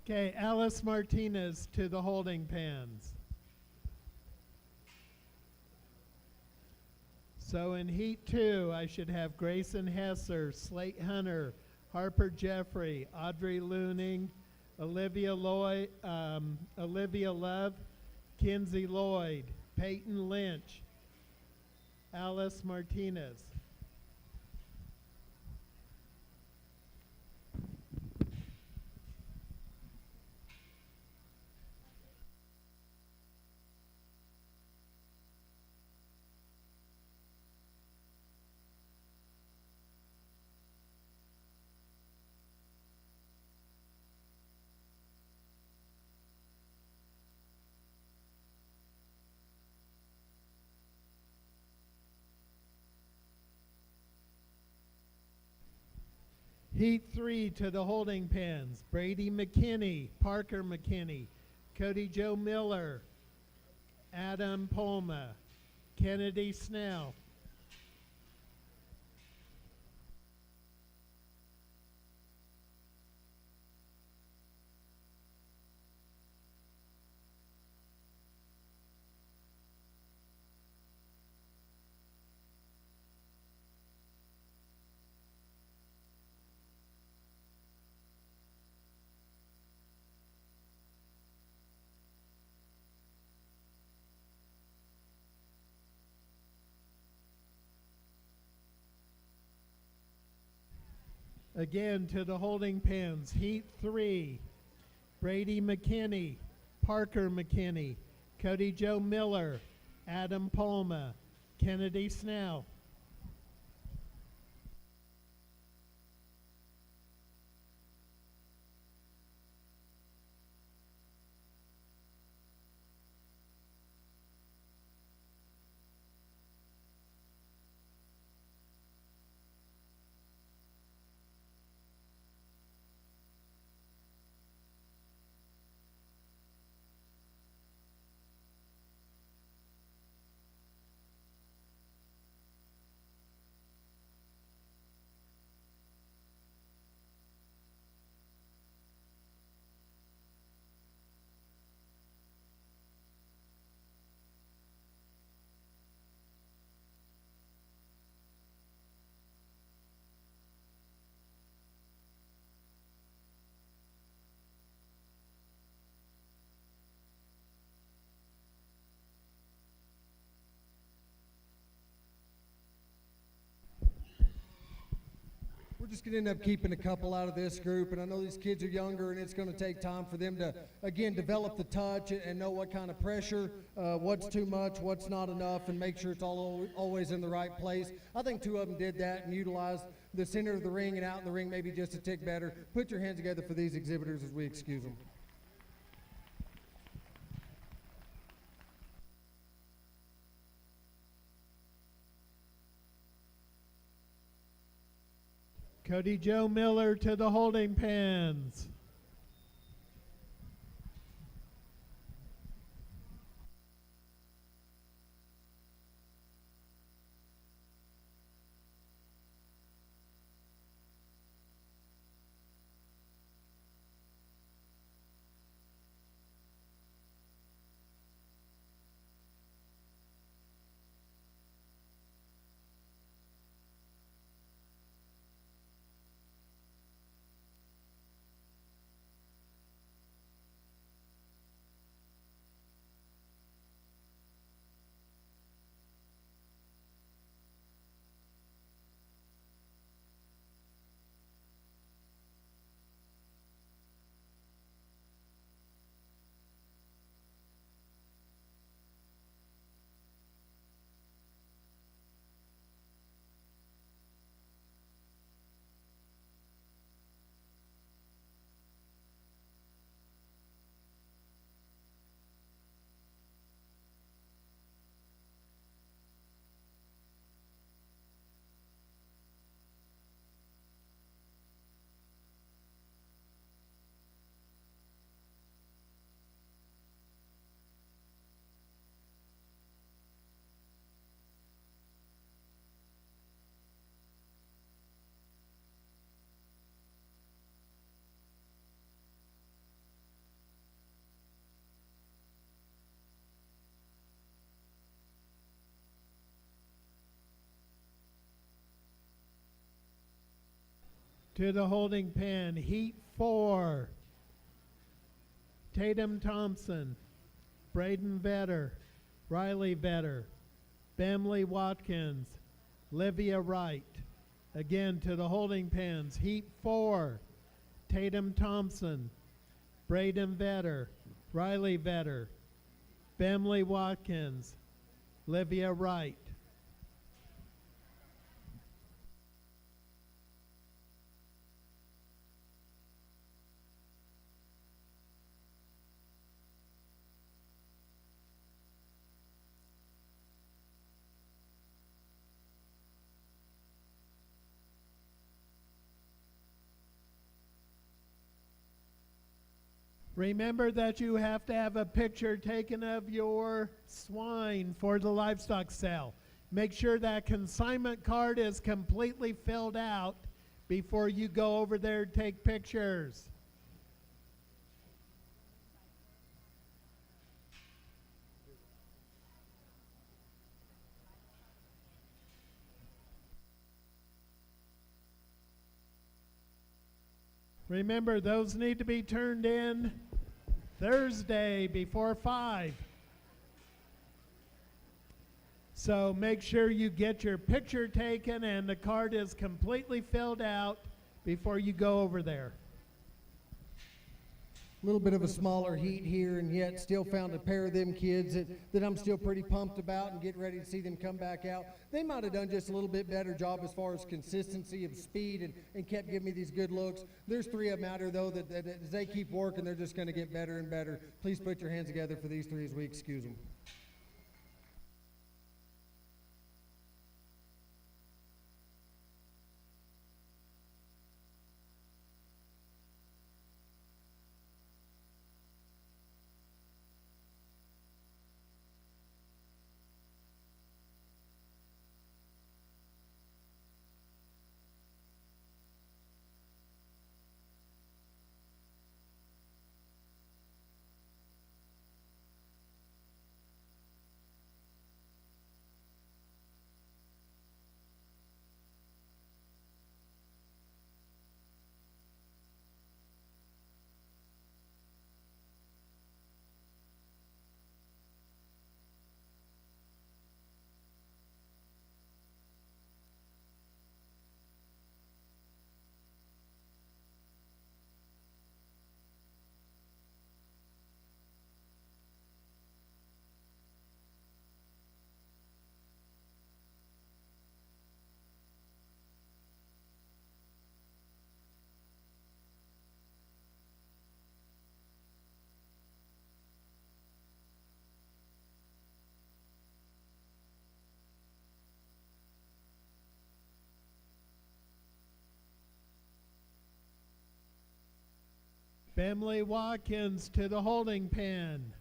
Okay, Alice Martinez to the holding pens. So in Heat 2, I should have Grayson Hesser, Slate Hunter, Harper Jeffrey, Audrey Looning, Olivia Love, Kinsey Lloyd, Peyton Lynch, Alice Martinez. Heat 3 to the holding pens. Brady McKinney, Parker McKinney, Cody Joe Miller, Adam Polma, Kennedy Snell. Again to the holding pens, Heat 3, Brady McKinney, Parker McKinney, Cody Joe Miller, Adam Palma, Kennedy Snell. We're just going to end up keeping a couple out of this group, and I know these kids are younger, and it's going to take time for them to, again, develop the touch and know what kind of pressure, what's too much, what's not enough, and make sure it's always in the right place. I think two of them did that and utilized the center of the ring and out in the ring maybe just a tick better. Put your hands together for these exhibitors as we excuse them. Cody Joe Miller to the holding pens. To the holding pen, Heat 4, Tatum Thompson, Braden Vetter, Riley Vetter, Bamley Watkins, Livia Wright. Again to the holding pens, Heat 4, Tatum Thompson, Braden Vetter, Riley Vetter, Bamley Watkins, Livia Wright. Remember that you have to have a picture taken of your swine for the livestock sale. Make sure that consignment card is completely filled out before you go over there and take pictures. Remember, those need to be turned in Thursday before 5. So make sure you get your picture taken and the card is completely filled out before you go over there? A little bit of a smaller heat here, and yet still found a pair of them kids that I'm still pretty pumped about and getting ready to see them come back out. They might have done just a little bit better job as far as consistency of speed and kept giving me these good looks. There's 3 of them out here, though, that as they keep working, they're just going to get better and better. Please put your hands together for these 3 as we excuse them. Family Watkins to the holding pen.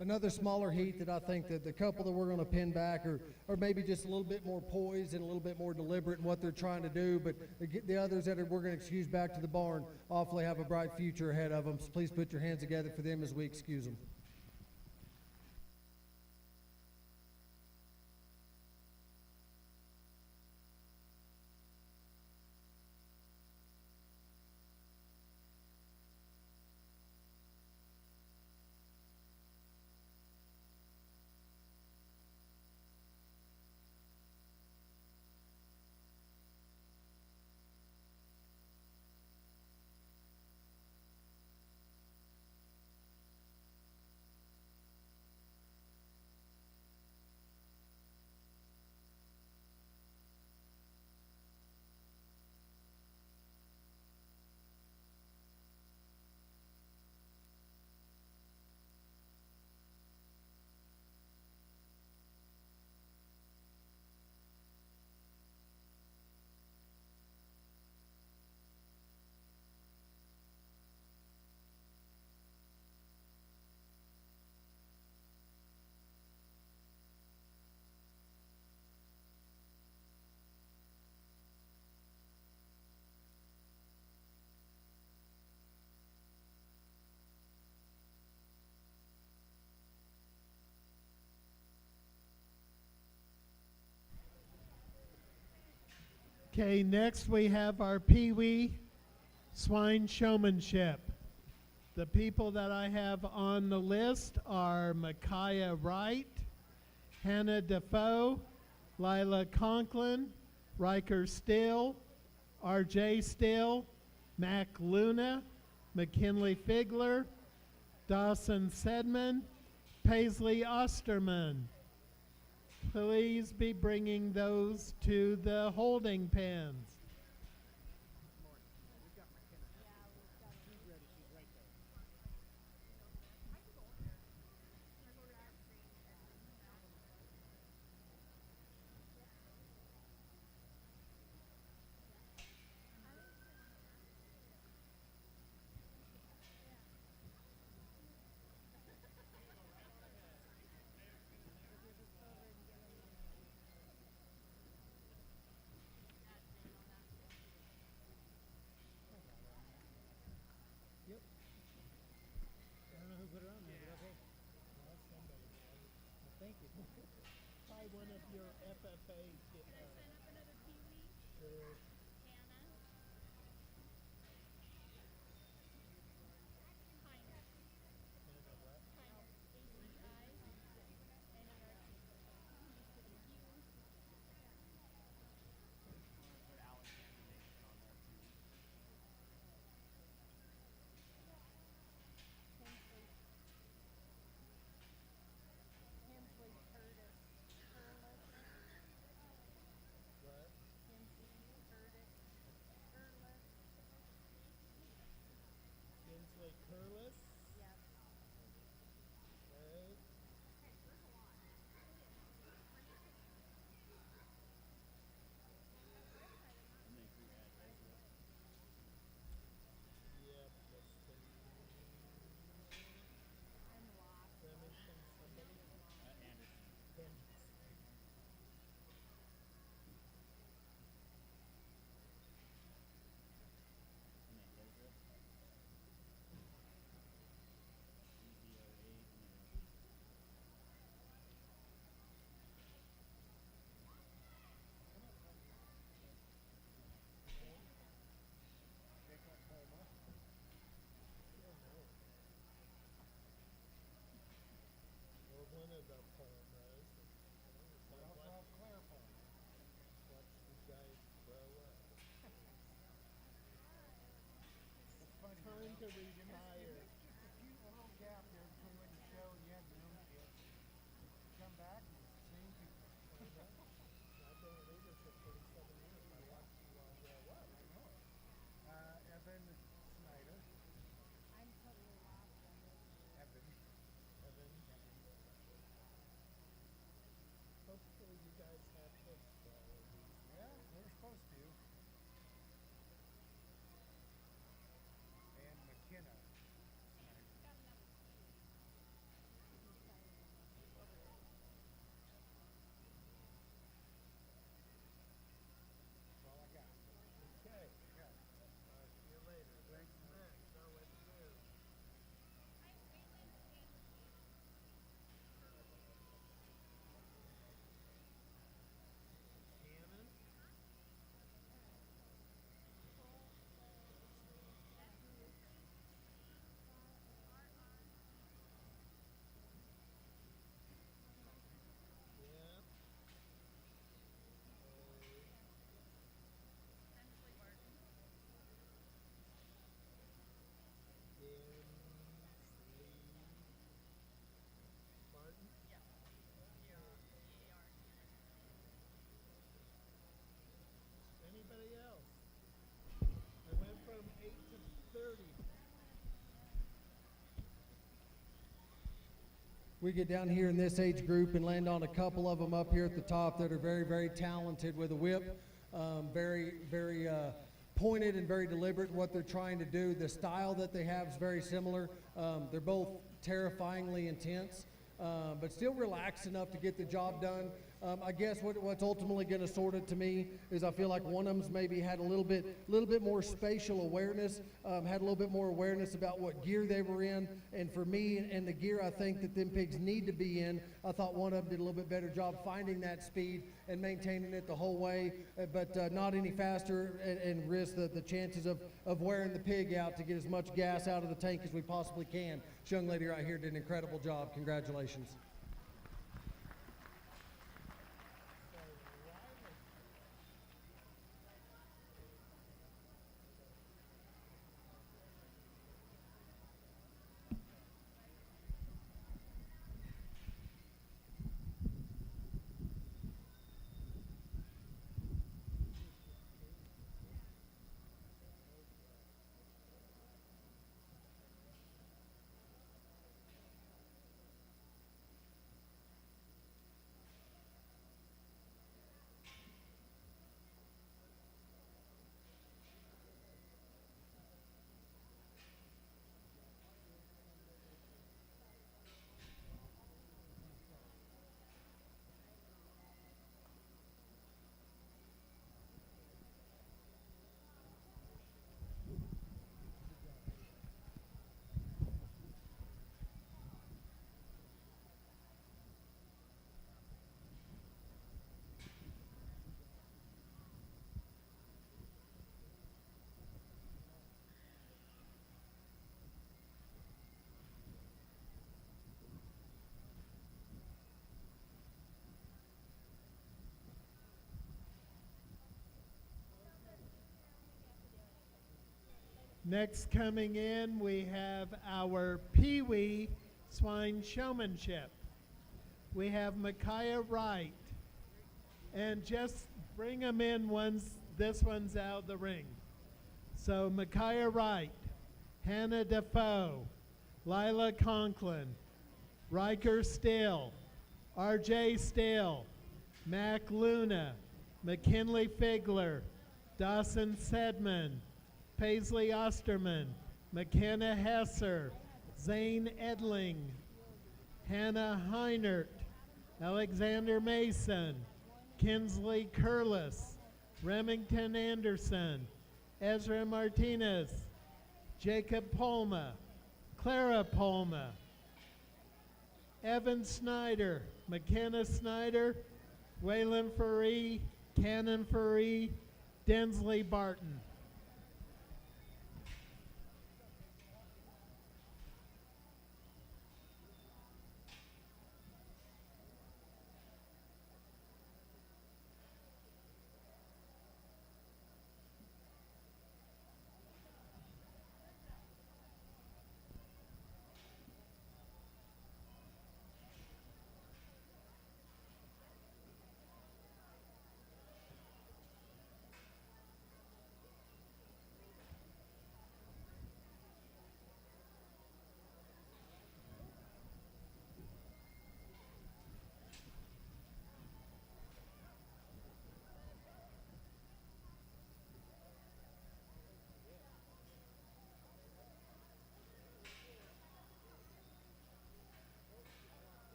Another smaller heat that I think that the couple that we're going to pin back are maybe just a little bit more poised and a little bit more deliberate in what they're trying to do, but the others that we're going to excuse back to the barn awfully have a bright future ahead of them. So please put your hands together for them as we excuse them. Okay, next we have our Pee Wee swine showmanship. The people that I have on the list are Micaiah Wright, Hannah Defoe, Lila Conklin, Riker Still, R.J. Still, Mac Luna, McKinley Figler, Dawson Sedman, Paisley Osterman. Please be bringing those to the holding pens. I don't know who put it on there, but okay. Well, thank you. Try one of your FFA. Sure. Kinsley Curlis. Okay. Yep, that's Remington, somebody. Anderson. Or one of the Palmas. Watch you guys grow up. Time to retire. Cute little gap there between when you show and you had your own kids. Come back and it's the same people. I've been in leadership 37 years. I watched you all grow up. I know it. Evan Snyder. I'm totally lost on this. Evan. Evan. Hopefully you guys have football at least. Yeah, we're supposed to. And McKenna Snyder. That's all I got. Okay. Yeah. See you later. Thanks. Next, know what to do. Cannon. Yeah. Martin. Anybody else? I went from 8 to 30. We get down here in this age group and land on a couple of them up here at the top that are very, very talented with a whip. Very pointed and very deliberate what they're trying to do. The style that they have is very similar. They're both terrifyingly intense, but still relaxed enough to get the job done. I guess what's ultimately going to sort it to me is I feel like one of them's maybe had a little bit more spatial awareness, had a little bit more awareness about what gear they were in. And for me and the gear I think that them pigs need to be in, I thought one of them did a little bit better job finding that speed and maintaining it the whole way, but not any faster and risk the chances of wearing the pig out to get as much gas out of the tank as we possibly can. This young lady right here did an incredible job. Congratulations. Next coming in, we have our Pee-wee swine showmanship. We have Micaiah Wright. And just bring them in once this one's out of the ring. So Micaiah Wright, Hannah Defoe, Lila Conklin, Riker Steele, RJ Steele, Mac Luna, McKinley Figler, Dawson Sedman, Paisley Osterman, McKenna Hesser, Zane Edling, Hannah Heinert, Alexander Mason, Kinsley Curlis, Remington Anderson, Ezra Martinez, Jacob Polma, Clara Polma, Evan Snyder, McKenna Snyder, Waylon Faree, Cannon Faree, Densley Barton.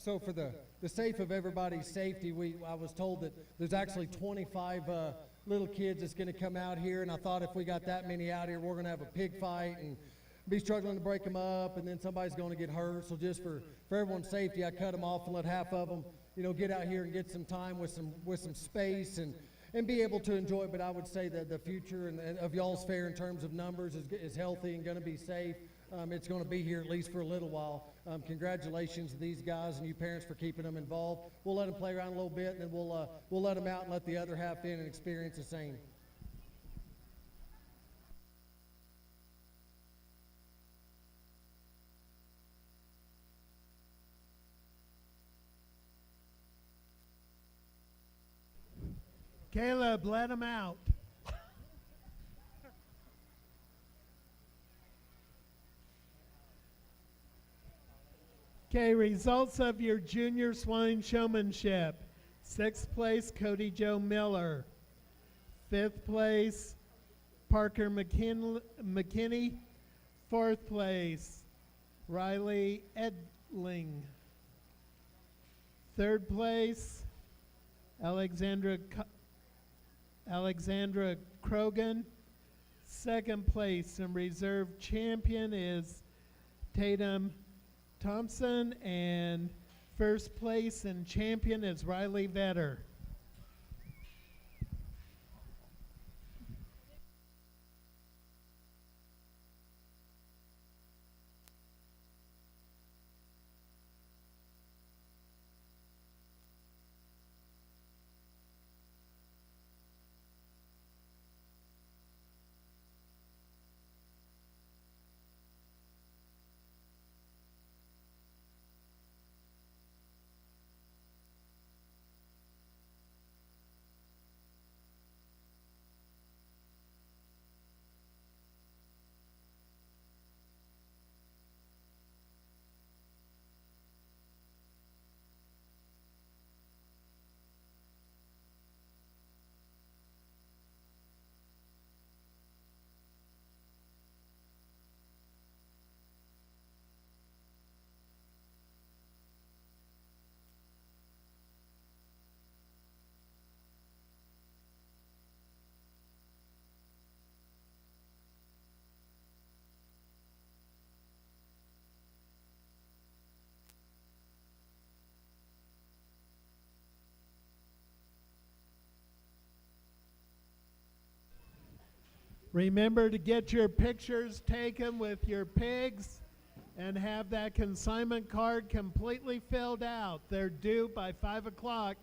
So for the sake of everybody's safety, I was told that there's actually 25 little kids that's going to come out here, and I thought if we got that many out here, we're going to have a pig fight and be struggling to break them up, and then somebody's going to get hurt. So just for everyone's safety, I cut them off and let half of them, get out here and get some time with some space and be able to enjoy it. But I would say that the future and of y'all's fair in terms of numbers is healthy and going to be safe. It's going to be here at least for a little while. Congratulations to these guys and you parents for keeping them involved. We'll let them play around a little bit, and then we'll let them out and let the other half in and experience the same. Caleb, let them out. Okay, results of your junior swine showmanship. 6th place, Cody Joe Miller. 5th place, Parker McKinney. 4th place, Riley Edling. 3rd place, Alexandra Krogan. 2nd place and reserve champion is Tatum Thompson, and 1st place and champion is Riley Vetter. Remember to get your pictures taken with your pigs and have that consignment card completely filled out. They're due by 5 o'clock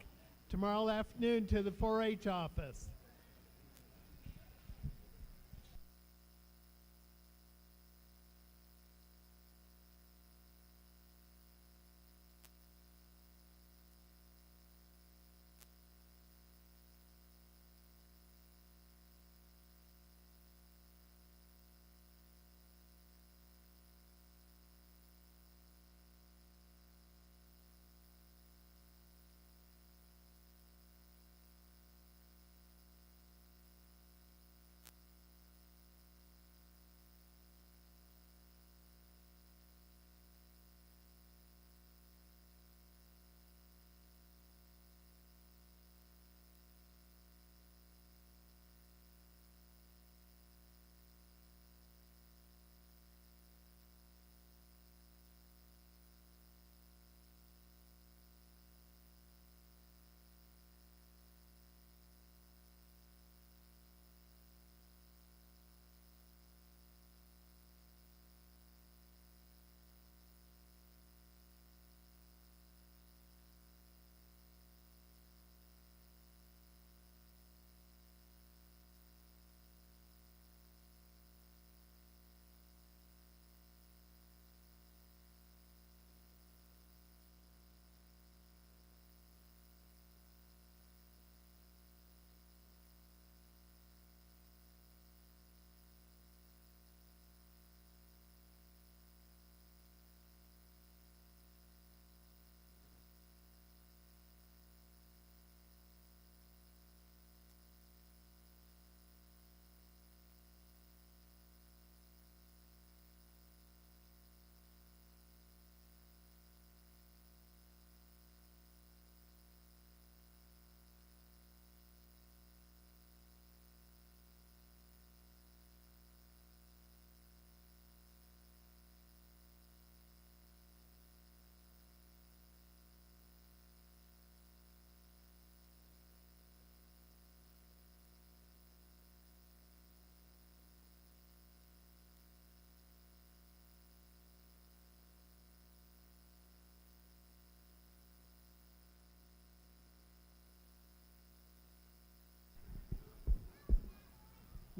tomorrow afternoon to the 4-H office.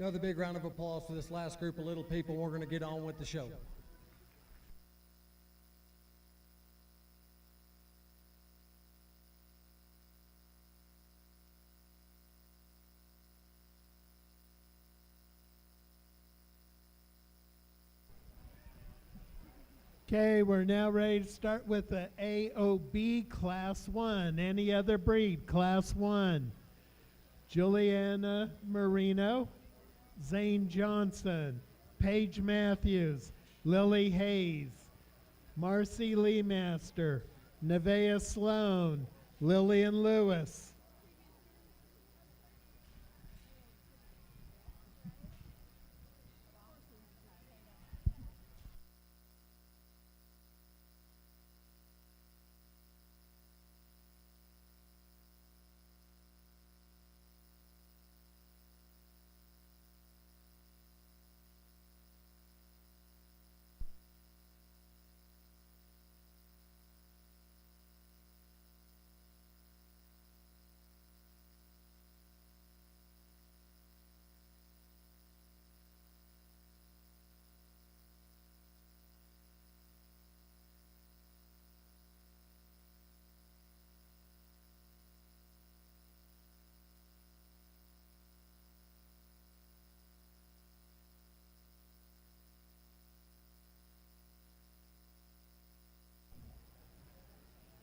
Another big round of applause for this last group of little people. We're going to get on with the show. Okay, we're now ready to start with the AOB Class 1. Any other breed, Class 1. Juliana Marino, Zane Johnson, Paige Matthews, Lily Hayes, Marcy Lee Master, Nevaeh Sloan, Lillian Lewis.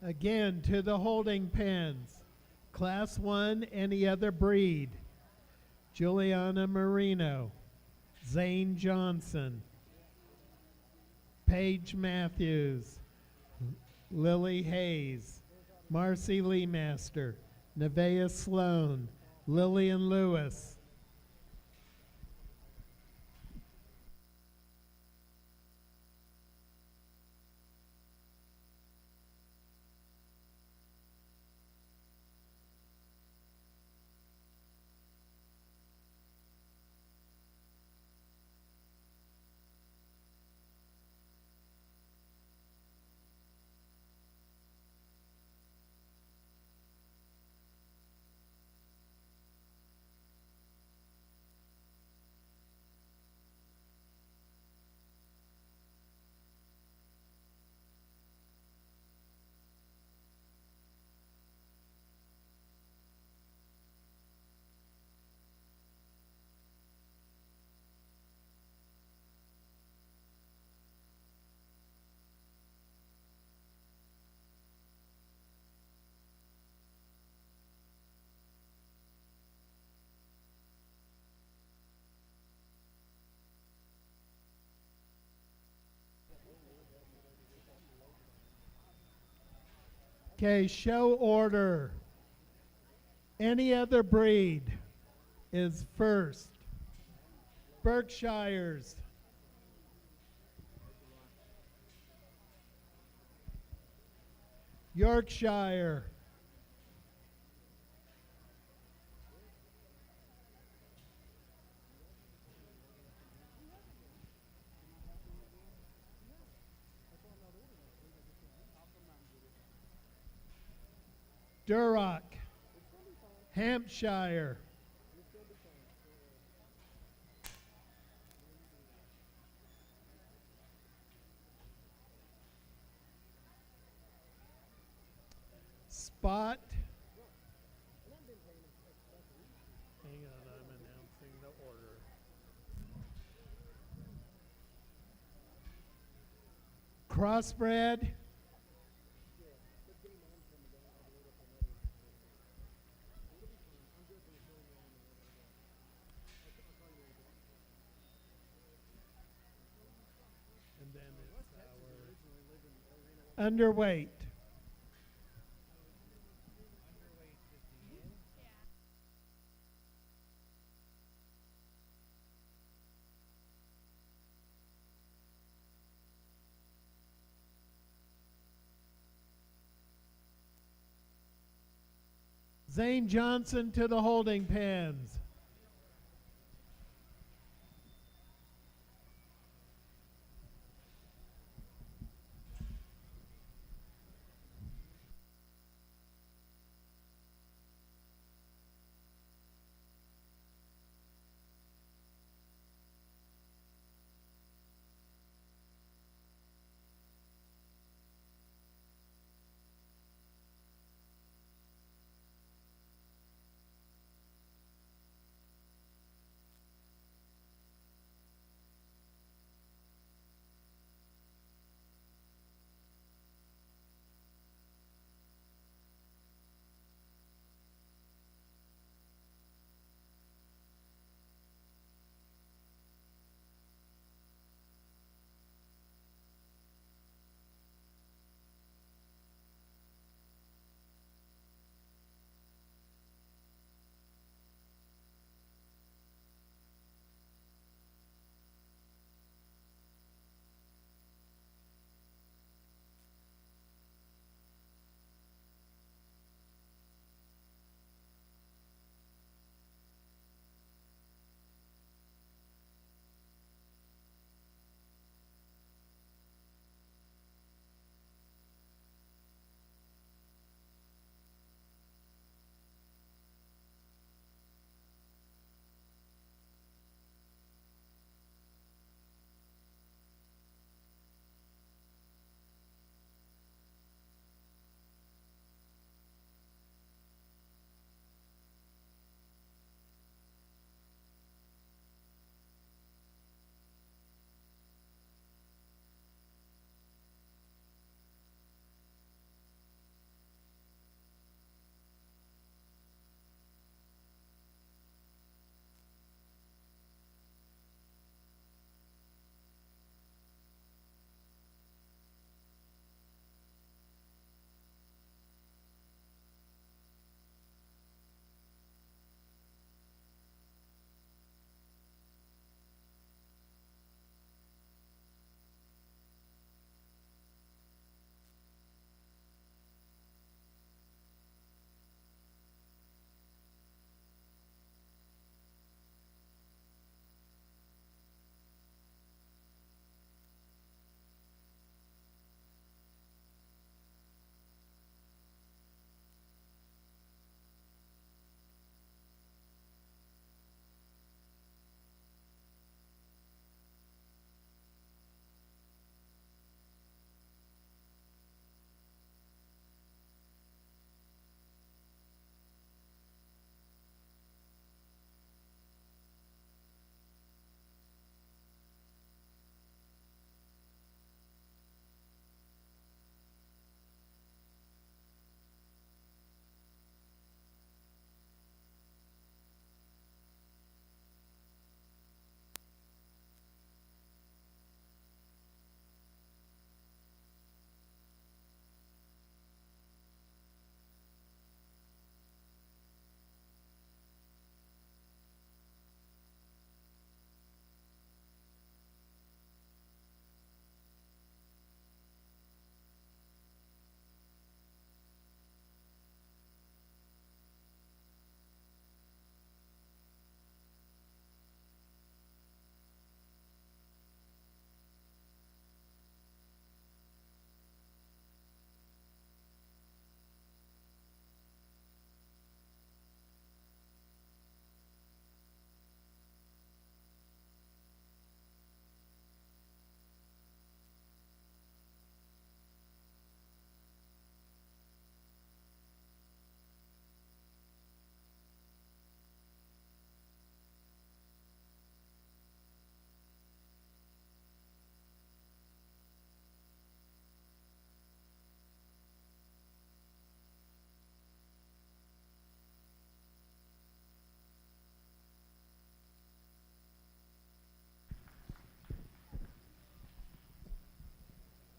Again, to the holding pens. Class 1, any other breed. Juliana Marino, Zane Johnson, Paige Matthews, Lily Hayes, Marcy Lee Master, Nevaeh Sloan, Lillian Lewis. Okay, show order. Any other breed is first. Berkshires. Yorkshire. Duroc, Hampshire, Spot. Hang on, I'm announcing the order. Crossbred. And then it's our underweight. Zane Johnson to the holding pens.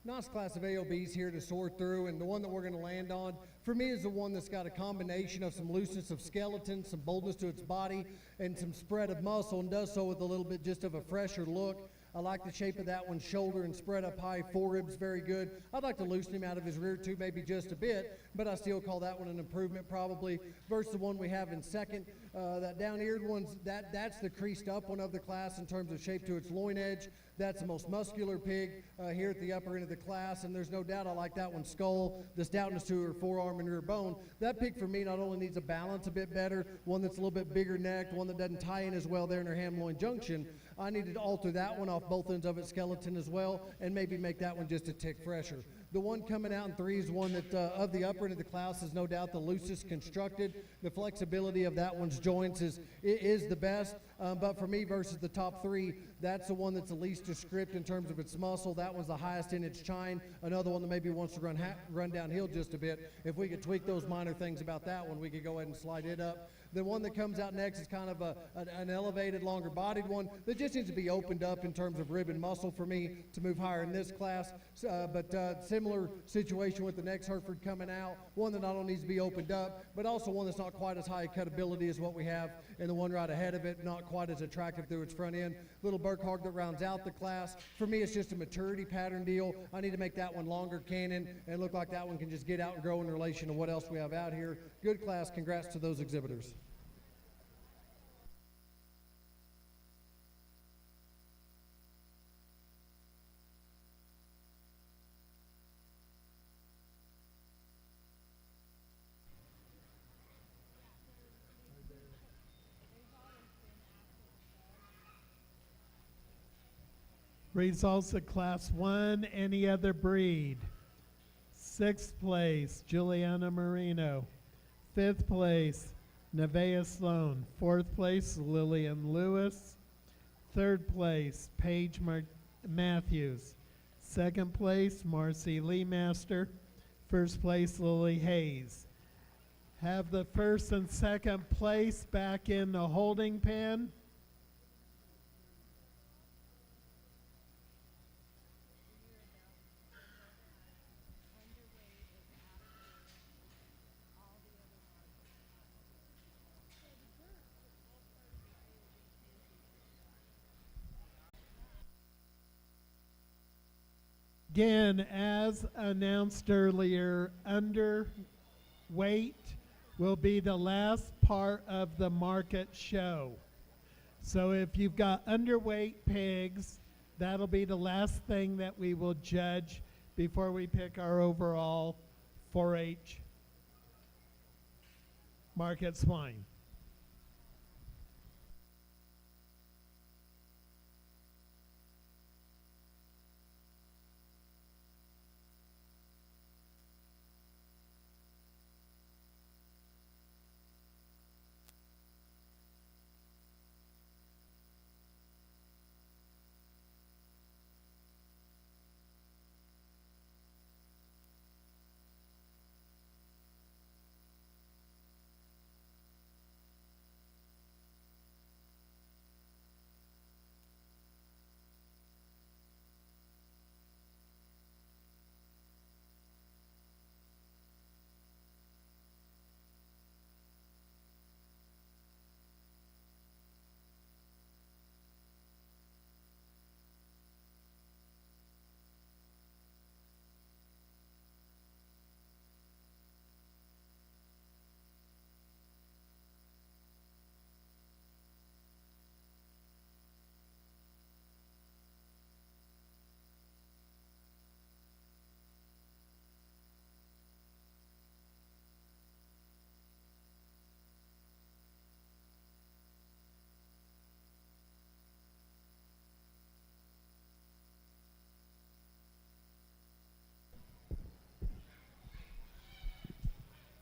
nice class of AOBs here to sort through, and the one that we're going to land on, for me, is the one that's got a combination of some looseness of skeleton, some boldness to its body, and some spread of muscle, and does so with a little bit just of a fresher look. I like the shape of that one's shoulder and spread up high, foreribs very good. I'd like to loosen him out of his rear too, maybe just a bit, but I still call that one an improvement probably. Versus the one we have in second, that down-eared one's, that's the creased up one of the class in terms of shape to its loin edge. That's the most muscular pig here at the upper end of the class, and there's no doubt I like that one's skull, the stoutness to her forearm and rear bone. That pig for me not only needs a balance a bit better, one that's a little bit bigger necked, one that doesn't tie in as well there in her ham-loin junction. I needed to alter that one off both ends of its skeleton as well, and maybe make that one just a tick fresher. The one coming out in 3 is one that, of the upper end of the class, is no doubt the loosest constructed. The flexibility of that one's joints is the best, but for me versus the top 3, that's the one that's the least descript in terms of its muscle. That one's the highest in its chine. Another one that maybe wants to run downhill just a bit. If we could tweak those minor things about that one, we could go ahead and slide it up. The one that comes out next is kind of an elevated, longer-bodied one that just needs to be opened up in terms of rib and muscle for me to move higher in this class. But similar situation with the next Hereford coming out, one that not only needs to be opened up, but also one that's not quite as high cutability as what we have in the one right ahead of it, not quite as attractive through its front end. Little Burke hog that rounds out the class. For me, it's just a maturity pattern deal. I need to make that one longer cannon and look like that one can just get out and grow in relation to what else we have out here. Good class. Congrats to those exhibitors. Results of Class 1, any other breed. 6th place, Juliana Marino. 5th place, Nevaeh Sloan. 4th place, Lillian Lewis. 3rd place, Paige Matthews. 2nd place, Marcy Lee Master. 1st place, Lily Hayes. Have the 1st and 2nd place back in the holding pen. Again, as announced earlier, underweight will be the last part of the market show. So if you've got underweight pigs, that'll be the last thing that we will judge before we pick our overall 4-H market swine.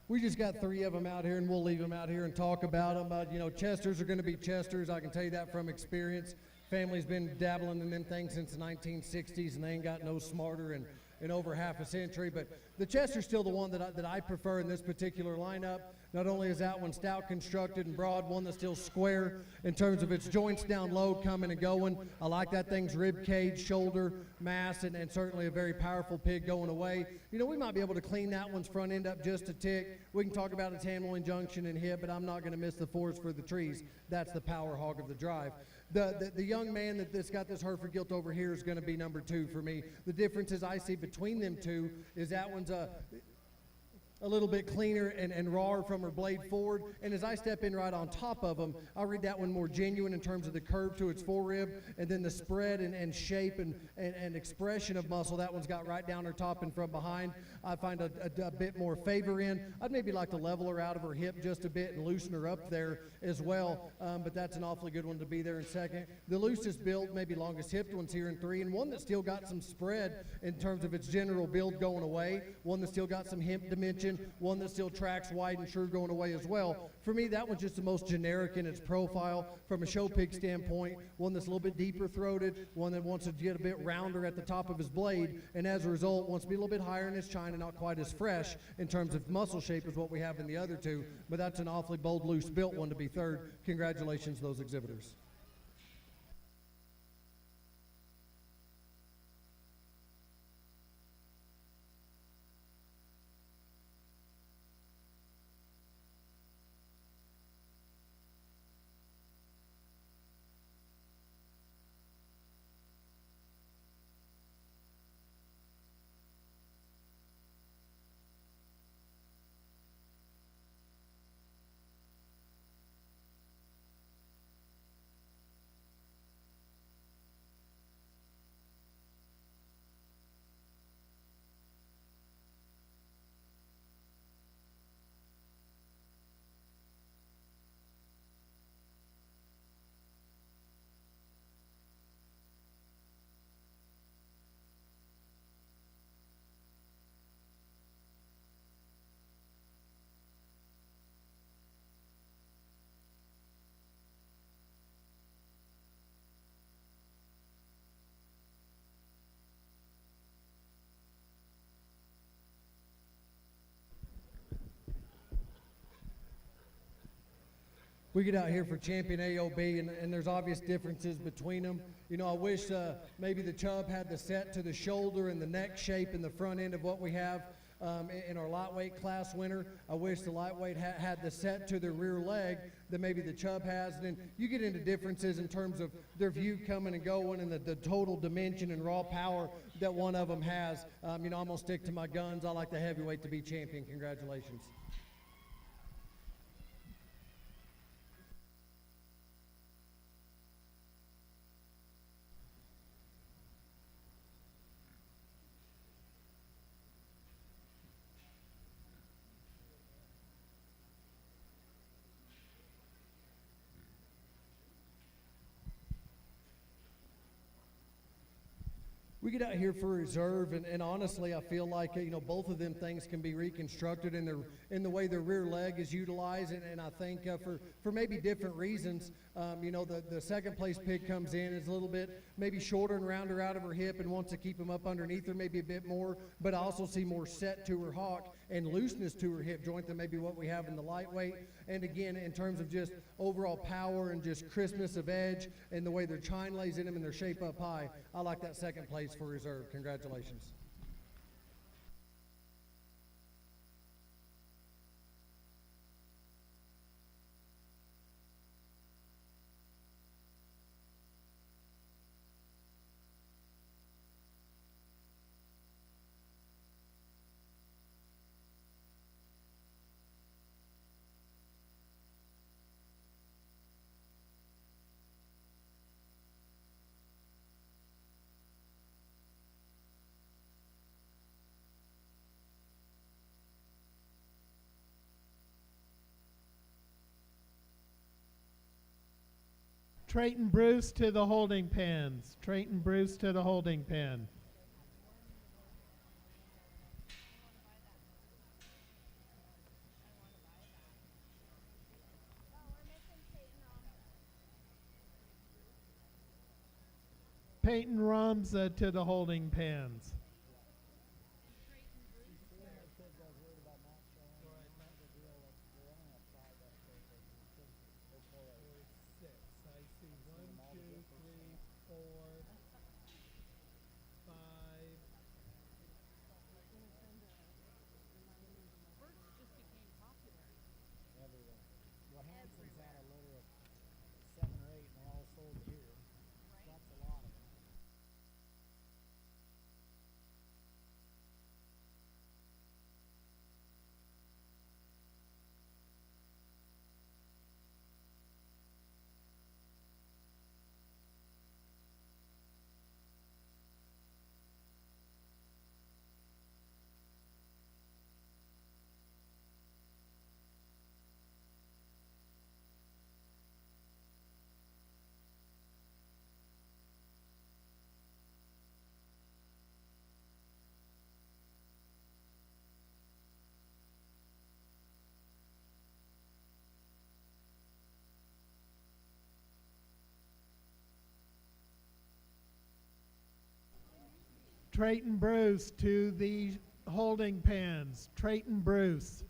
We just got 3 of them out here, and we'll leave them out here and talk about them. You know, Chesters are going to be Chesters. I can tell you that from experience. Family's been dabbling in them things since the 1960s, and they ain't got no smarter. And in over half a century. But the Chester's still the one that I prefer in this particular lineup. Not only is that one stout constructed and broad, one that's still square in terms of its joints down low, coming and going. I like that thing's rib cage, shoulder, mass, and certainly a very powerful pig going away. You know, we might be able to clean that one's front end up just a tick. We can talk about its handling, junction, and hip, but I'm not going to miss the forest for the trees. That's the power hog of the drive. The young man that's got this Hereford gilt over here is going to be number 2 for me. The differences I see between them two is that one's a little bit cleaner and rawer from her blade forward. And as I step in right on top of them, I'll read that one more genuine in terms of the curve to its forerib, and then the spread and shape and expression of muscle that one's got right down her top and from behind. I find a bit more favor in. I'd maybe like to level her out of her hip just a bit and loosen her up there as well, but that's an awfully good one to be there in second. The loosest built, maybe longest hipped one's here in 3, and one that's still got some spread in terms of its general build going away, one that's still got some hip dimension, one that still tracks wide and sure going away as well. For me, that one's just the most generic in its profile from a show pig standpoint, one that's a little bit deeper throated, one that wants to get a bit rounder at the top of his blade, and as a result wants to be a little bit higher in his chine and not quite as fresh in terms of muscle shape as what we have in the other two, but that's an awfully bold, loose built one to be third. Congratulations to those exhibitors. We get out here for champion AOB, and there's obvious differences between them. You know, I wish maybe the Chubb had the set to the shoulder and the neck shape in the front end of what we have in our lightweight class winner. I wish the lightweight had the set to their rear leg that maybe the Chubb has. And then you get into differences in terms of their view coming and going and the total dimension and raw power that one of them has. You know, I'm going to stick to my guns. I like the heavyweight to be champion. Congratulations. We get out here for reserve, and honestly, I feel like you know both of them things can be reconstructed in the way their rear leg is utilized, and I think for maybe different reasons. You know, the second place pig comes in is a little bit maybe shorter and rounder out of her hip and wants to keep him up underneath her maybe a bit more, but I also see more set to her hock and looseness to her hip joint than maybe what we have in the lightweight. And again, in terms of just overall power and just crispness of edge and the way their chine lays in them and their shape up high, I like that second place for reserve. Congratulations. Trayton Bruce to the holding pens. Trayton Bruce to the holding pen. Peyton Rumza to the holding pens. Trayton Bruce to the holding pens. Trayton Bruce.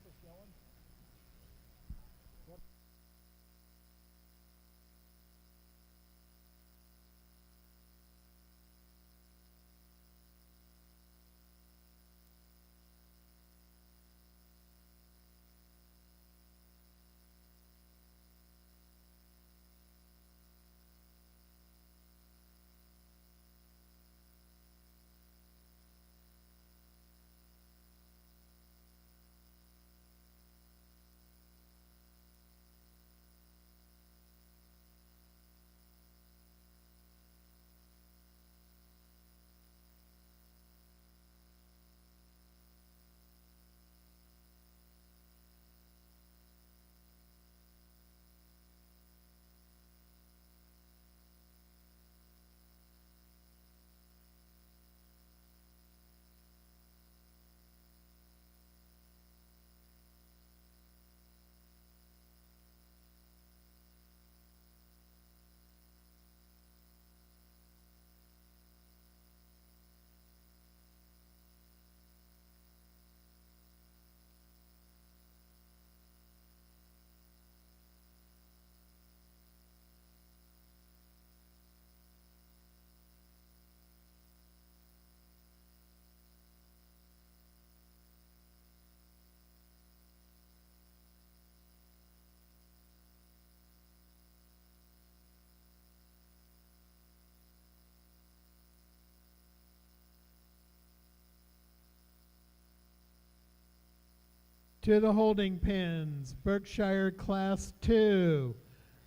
To the holding pens, Berkshire Class 2,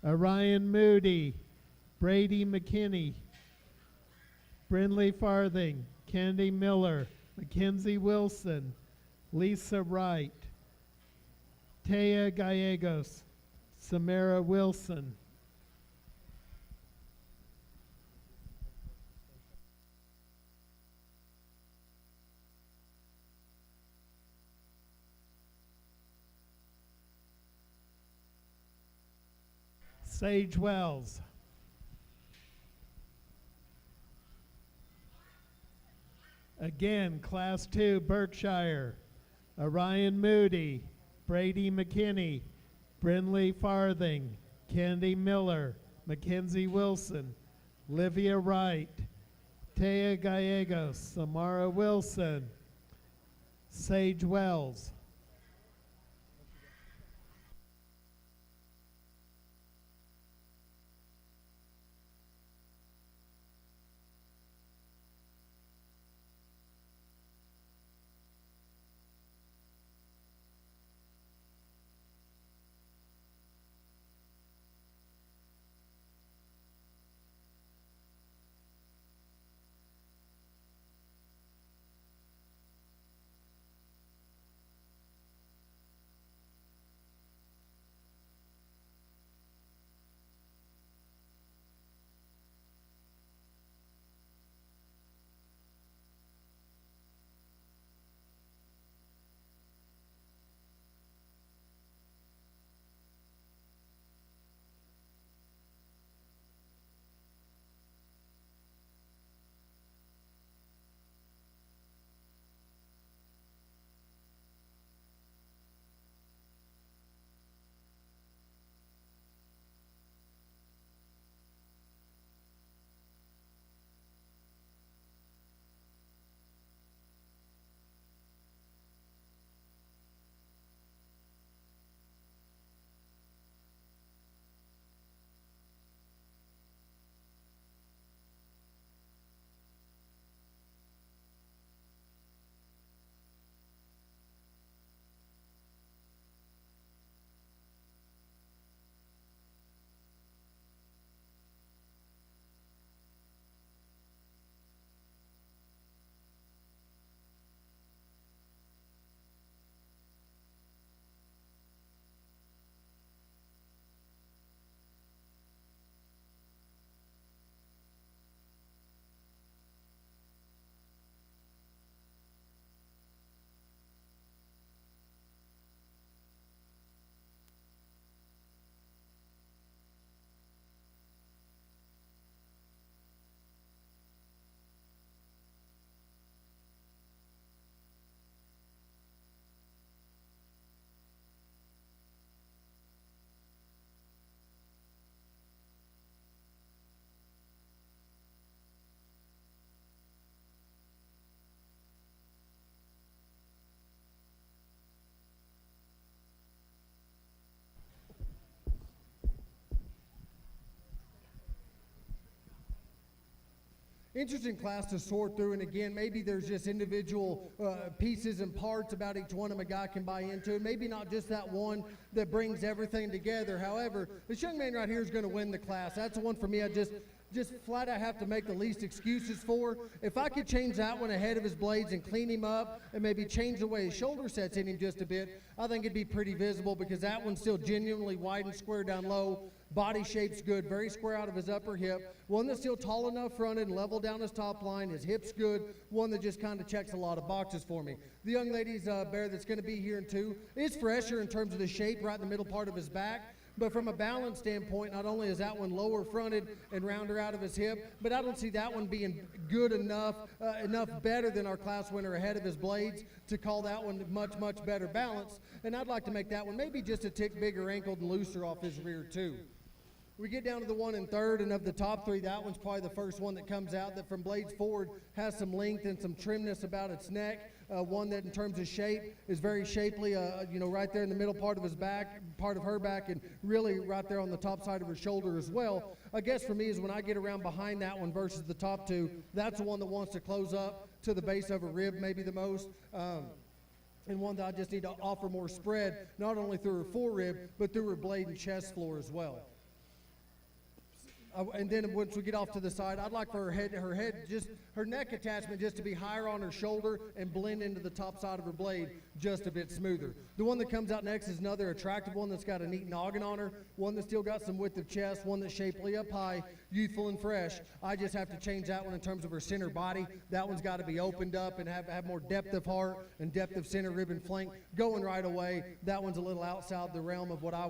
Orion Moody, Brady McKinney, Brindley Farthing, Candy Miller, Mackenzie Wilson, Lisa Wright, Taya Gallegos, Samara Wilson. Sage Wells. Again, Class 2, Berkshire, Orion Moody, Brady McKinney, Brindley Farthing, Candy Miller, Mackenzie Wilson, Livia Wright, Taya Gallegos, Samara Wilson, Sage Wells. Interesting class to sort through, and again, maybe there's just individual pieces and parts about each one of them a guy can buy into, and maybe not just that one that brings everything together. However, this young man right here is going to win the class. That's the one for me I just flat out have to make the least excuses for. If I could change that one ahead of his blades and clean him up and maybe change the way his shoulder sets in him just a bit, I think it'd be pretty visible, because that one's still genuinely wide and square down low. Body shape's good, very square out of his upper hip. One that's still tall enough fronted and level down his top line. His hip's good. One that just kind of checks a lot of boxes for me. The young lady's bear that's going to be here in 2 is fresher in terms of the shape right in the middle part of his back. But from a balance standpoint, not only is that one lower fronted and rounder out of his hip, but I don't see that one being good enough better than our class winner ahead of his blades to call that one much, much better balanced. And I'd like to make that one maybe just a tick bigger ankled and looser off his rear too. We get down to the 1 and 3rd, and of the top 3, that one's probably the first one that comes out that from blades forward has some length and some trimness about its neck. One that in terms of shape is very shapely, right there in the middle part of his back, part of her back, and really right there on the top side of her shoulder as well. I guess for me is when I get around behind that one versus the top 2, that's the one that wants to close up to the base of her rib maybe the most. And one that I just need to offer more spread, not only through her forerib, but through her blade and chest floor as well. And then once we get off to the side, I'd like for her neck attachment just to be higher on her shoulder and blend into the top side of her blade just a bit smoother. The one that comes out next is another attractive one that's got a neat noggin on her, one that's still got some width of chest, one that's shapely up high, youthful and fresh. I just have to change that one in terms of her center body. That one's got to be opened up and have more depth of heart and depth of center rib and flank going right away. That one's a little outside the realm of what I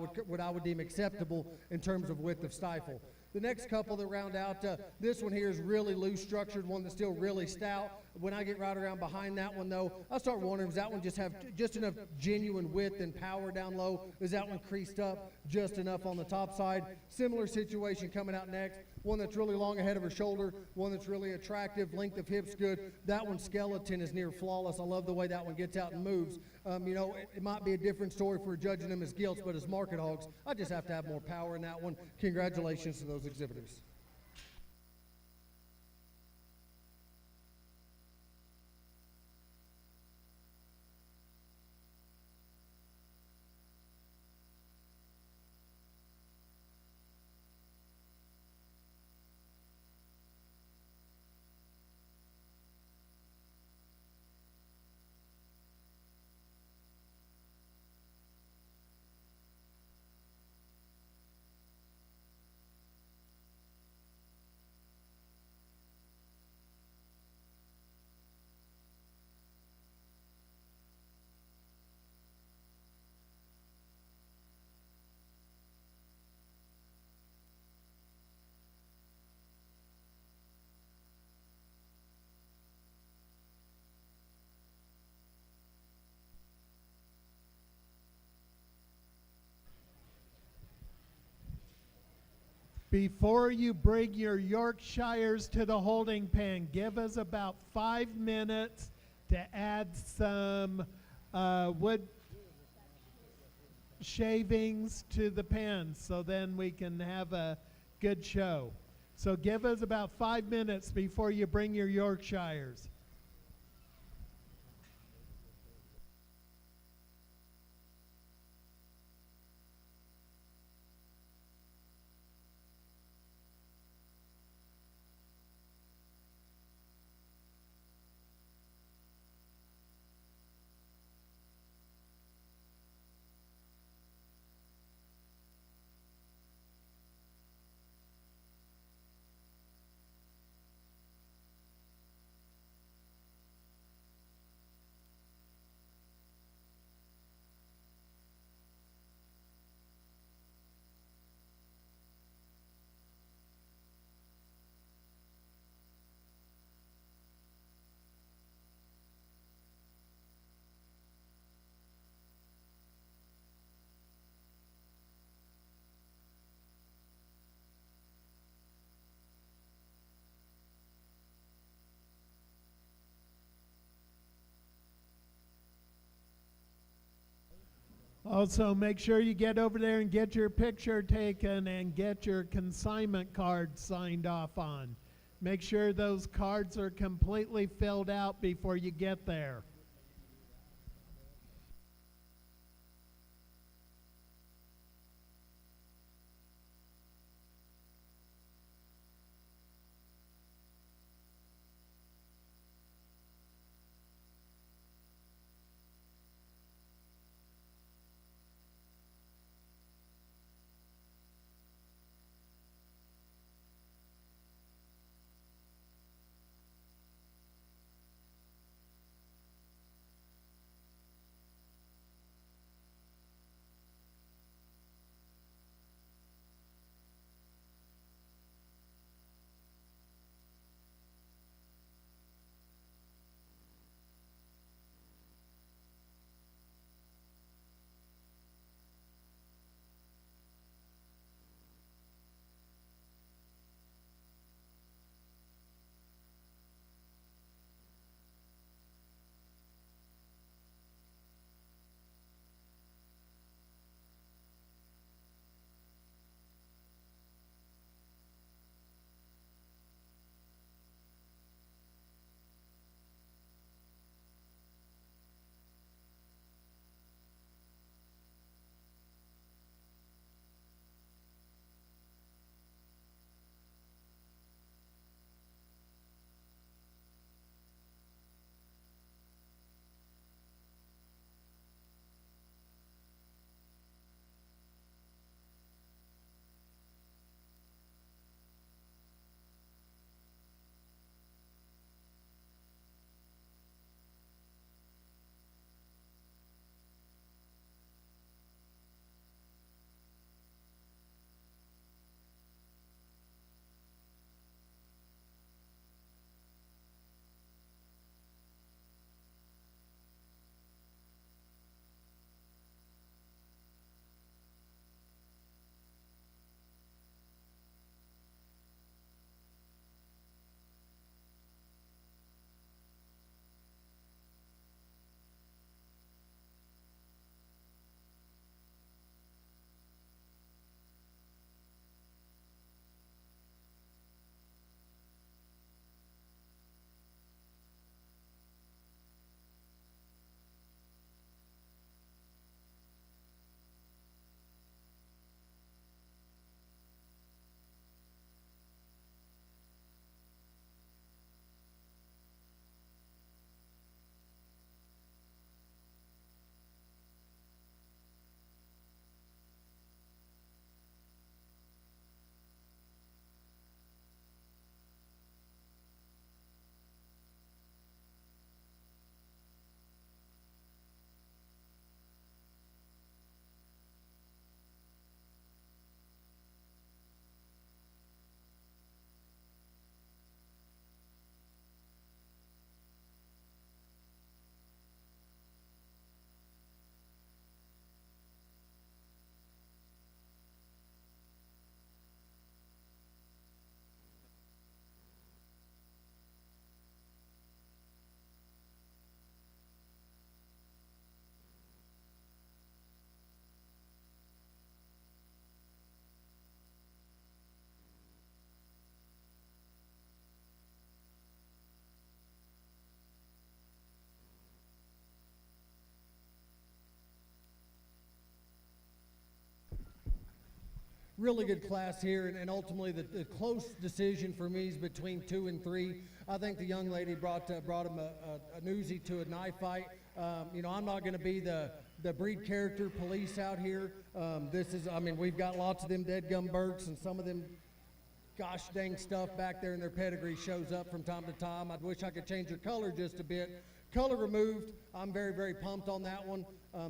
would deem acceptable in terms of width of stifle. The next couple that round out, this one here is really loose structured, one that's still really stout. When I get right around behind that one, though, I start wondering, does that one just have just enough genuine width and power down low? Is that one creased up just enough on the top side? Similar situation coming out next. One that's really long ahead of her shoulder, one that's really attractive, length of hips good. That one's skeleton is near flawless. I love the way that one gets out and moves. It might be a different story if we're judging them as gilts, but as market hogs, I just have to have more power in that one. Congratulations to those exhibitors. Before you bring your Yorkshires to the holding pen, give us about 5 minutes to add some wood shavings to the pen, so then we can have a good show. So give us about 5 minutes before you bring your Yorkshires. Also, make sure you get over there and get your picture taken and get your consignment card signed off on. Make sure those cards are completely filled out before you get there. Really good class here, and ultimately the close decision for me is between 2 and 3. I think the young lady brought him a newsie to a knife fight. You know, I'm not going to be the breed character police out here. We've got lots of them dead gum Burks, and some of them gosh dang stuff back there in their pedigree shows up from time to time. I wish I could change their color just a bit. Color removed, I'm very, very pumped on that one.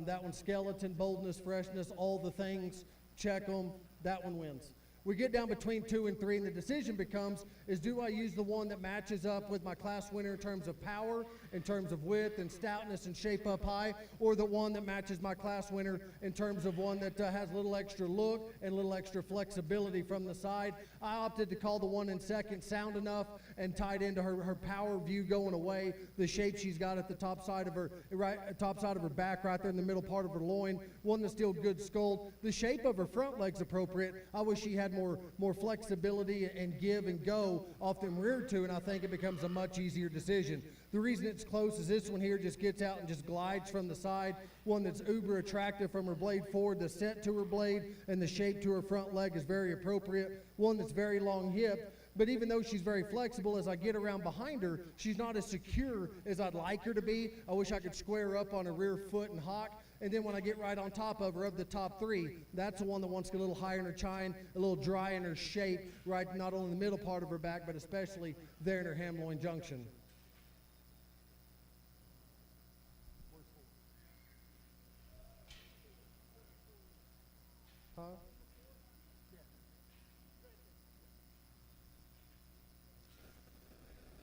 That one, skeleton, boldness, freshness, all the things, check them. That one wins. We get down between 2 and 3, and the decision becomes, is do I use the one that matches up with my class winner in terms of power, in terms of width and stoutness and shape up high, or the one that matches my class winner in terms of one that has a little extra look and a little extra flexibility from the side. I opted to call the one in second sound enough and tied into her power view going away, the shape she's got at the top side of her back right there in the middle part of her loin, one that's still good sculled. The shape of her front leg's appropriate. I wish she had more flexibility and give and go off them rear two, and I think it becomes a much easier decision. The reason it's close is this one here just gets out and just glides from the side, one that's uber attractive from her blade forward. The set to her blade and the shape to her front leg is very appropriate, one that's very long hip. But even though she's very flexible, as I get around behind her, she's not as secure as I'd like her to be. I wish I could square up on her rear foot and hock. And then when I get right on top of her, of the top three, that's the one that wants to get a little higher in her chine, a little dry in her shape, right, not only in the middle part of her back, but especially there in her ham-loin junction. Huh?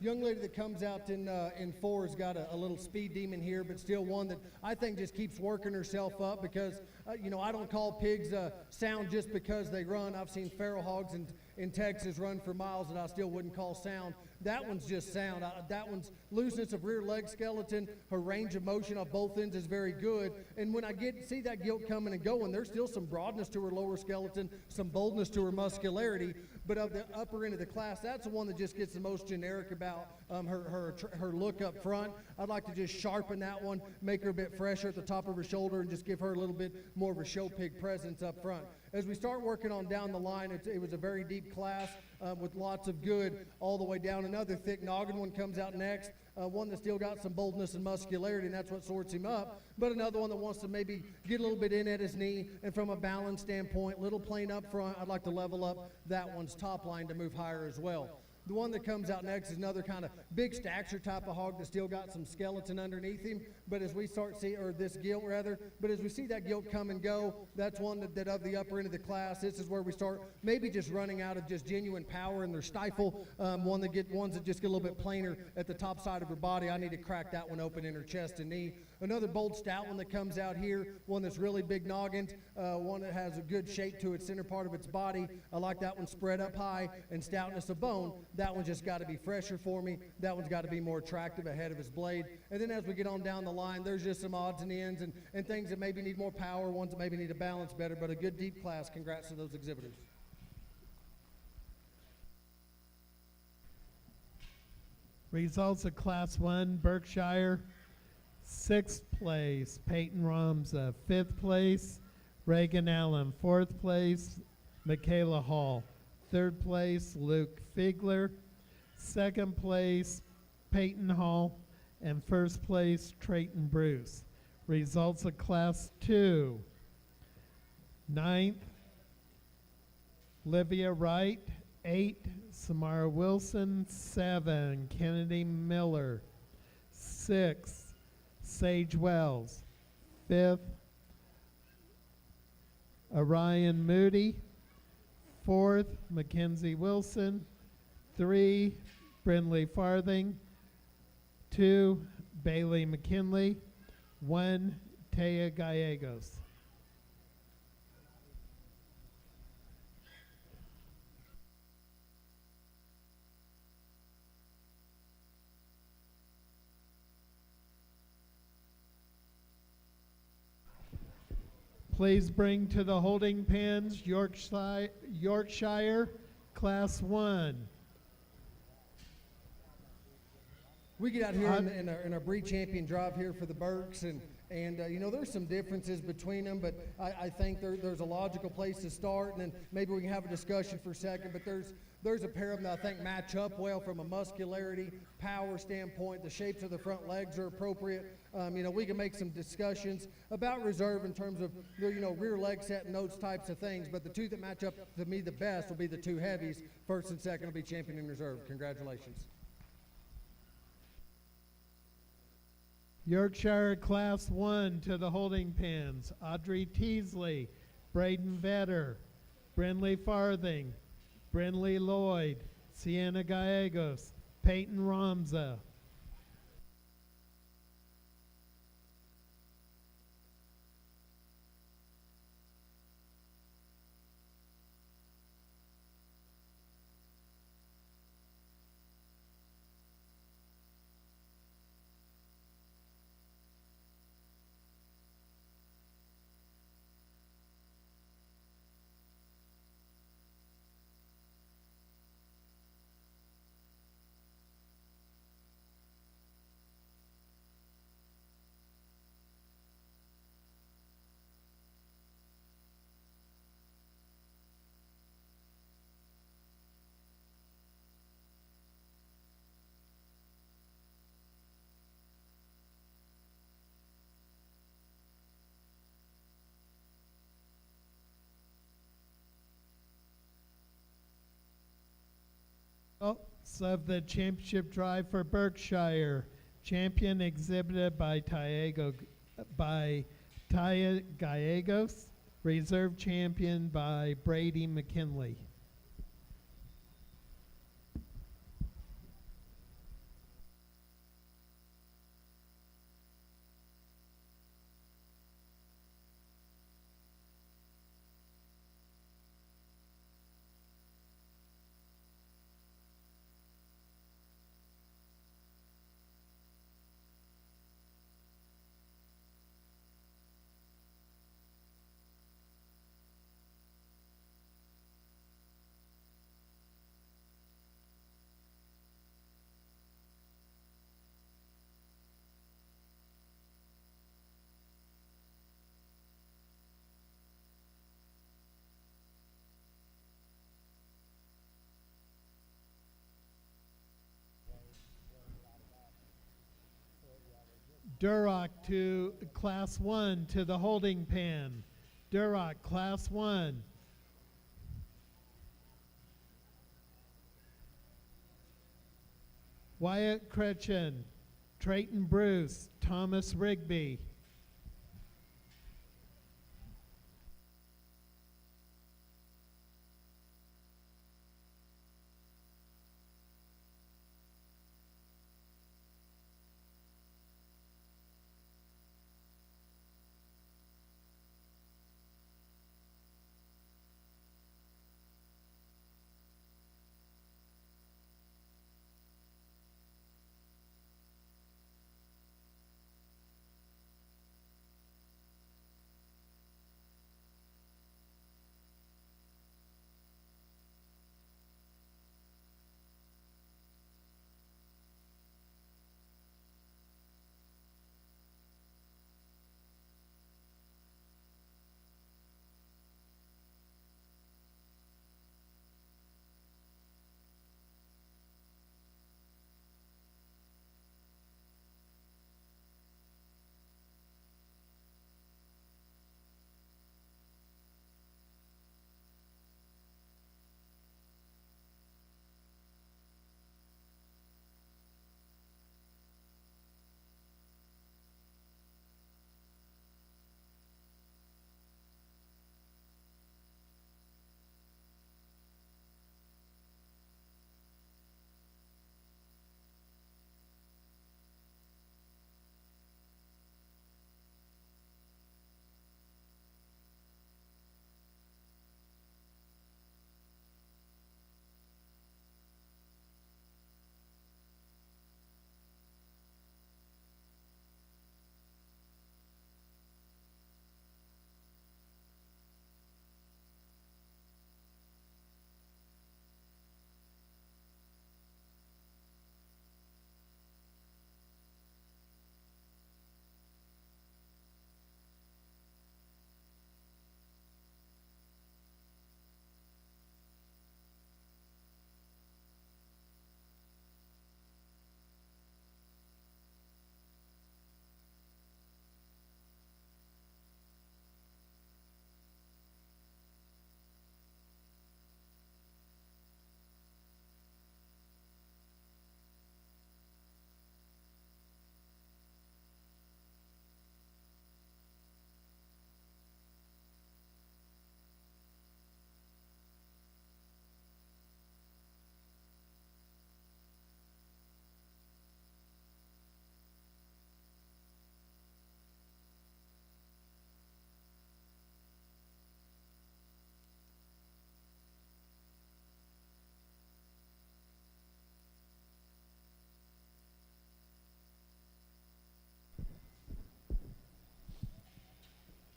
Young lady that comes out in four has got a little speed demon here, but still one that I think just keeps working herself up because, I don't call pigs sound just because they run. I've seen feral hogs in Texas run for miles that I still wouldn't call sound. That one's just sound. That one's looseness of rear leg skeleton. Her range of motion on both ends is very good. And when I see that gilt coming and going, there's still some broadness to her lower skeleton, some boldness to her muscularity. But of the upper end of the class, that's the one that just gets the most generic about her look up front. I'd like to just sharpen that one, make her a bit fresher at the top of her shoulder, and just give her a little bit more of a show pig presence up front. As we start working on down the line, it was a very deep class with lots of good all the way down. Another thick noggin one comes out next, one that's still got some boldness and muscularity, and that's what sorts him up. But another one that wants to maybe get a little bit in at his knee, and from a balance standpoint, little plane up front, I'd like to level up that one's top line to move higher as well. The one that comes out next is another kind of big stature type of hog that's still got some skeleton underneath him. But as we start this gilt rather, but as we see that gilt come and go, that's one that of the upper end of the class, this is where we start maybe just running out of just genuine power in their stifle. Ones that just get a little bit plainer at the top side of her body. I need to crack that one open in her chest and knee. Another bold stout one that comes out here, one that's really big noggined, one that has a good shape to its center part of its body. I like that one spread up high and stoutness of bone. That one's just got to be fresher for me. That one's got to be more attractive ahead of his blade. And then as we get on down the line, there's just some odds and ends and things that maybe need more power, ones that maybe need to balance better, but a good deep class. Congrats to those exhibitors. Results of Class 1, Berkshire, 6th place, Peyton Ramza, 5th place, Reagan Allen, 4th place, Michaela Hall, 3rd place, Luke Figler, 2nd place, Peyton Hall, and 1st place, Trayton Bruce. Results of Class 2, 9th, Livia Wright, 8, Samara Wilson, 7, Kennedy Miller, 6, Sage Wells, 5th, Orion Moody, 4th, Mackenzie Wilson, 3, Brindley Farthing, 2, Bailey McKinley, 1, Taya Gallegos. Please bring to the holding pens Yorkshire Class 1. We get out here in our breed champion drive here for the Berks, and there's some differences between them, but I think there's a logical place to start, and then maybe we can have a discussion for a second. But there's a pair of them that I think match up well from a muscularity, power standpoint. The shapes of the front legs are appropriate. We can make some discussions about reserve in terms of rear leg set and those types of things. But the two that match up to me the best will be the two heavies. First and second will be champion in reserve. Congratulations. Yorkshire Class 1 to the holding pens, Audrey Teasley, Braden Vetter, Brindley Farthing, Brindley Lloyd, Sienna Gallegos, Peyton Ramza. of the championship drive for Berkshire. Champion exhibited by Taya Gallegos. Reserve champion by Brady McKinley. Durock to Class 1 to the holding pen. Durock, Class 1. Wyatt Cretchen, Trayton Bruce, Thomas Rigby.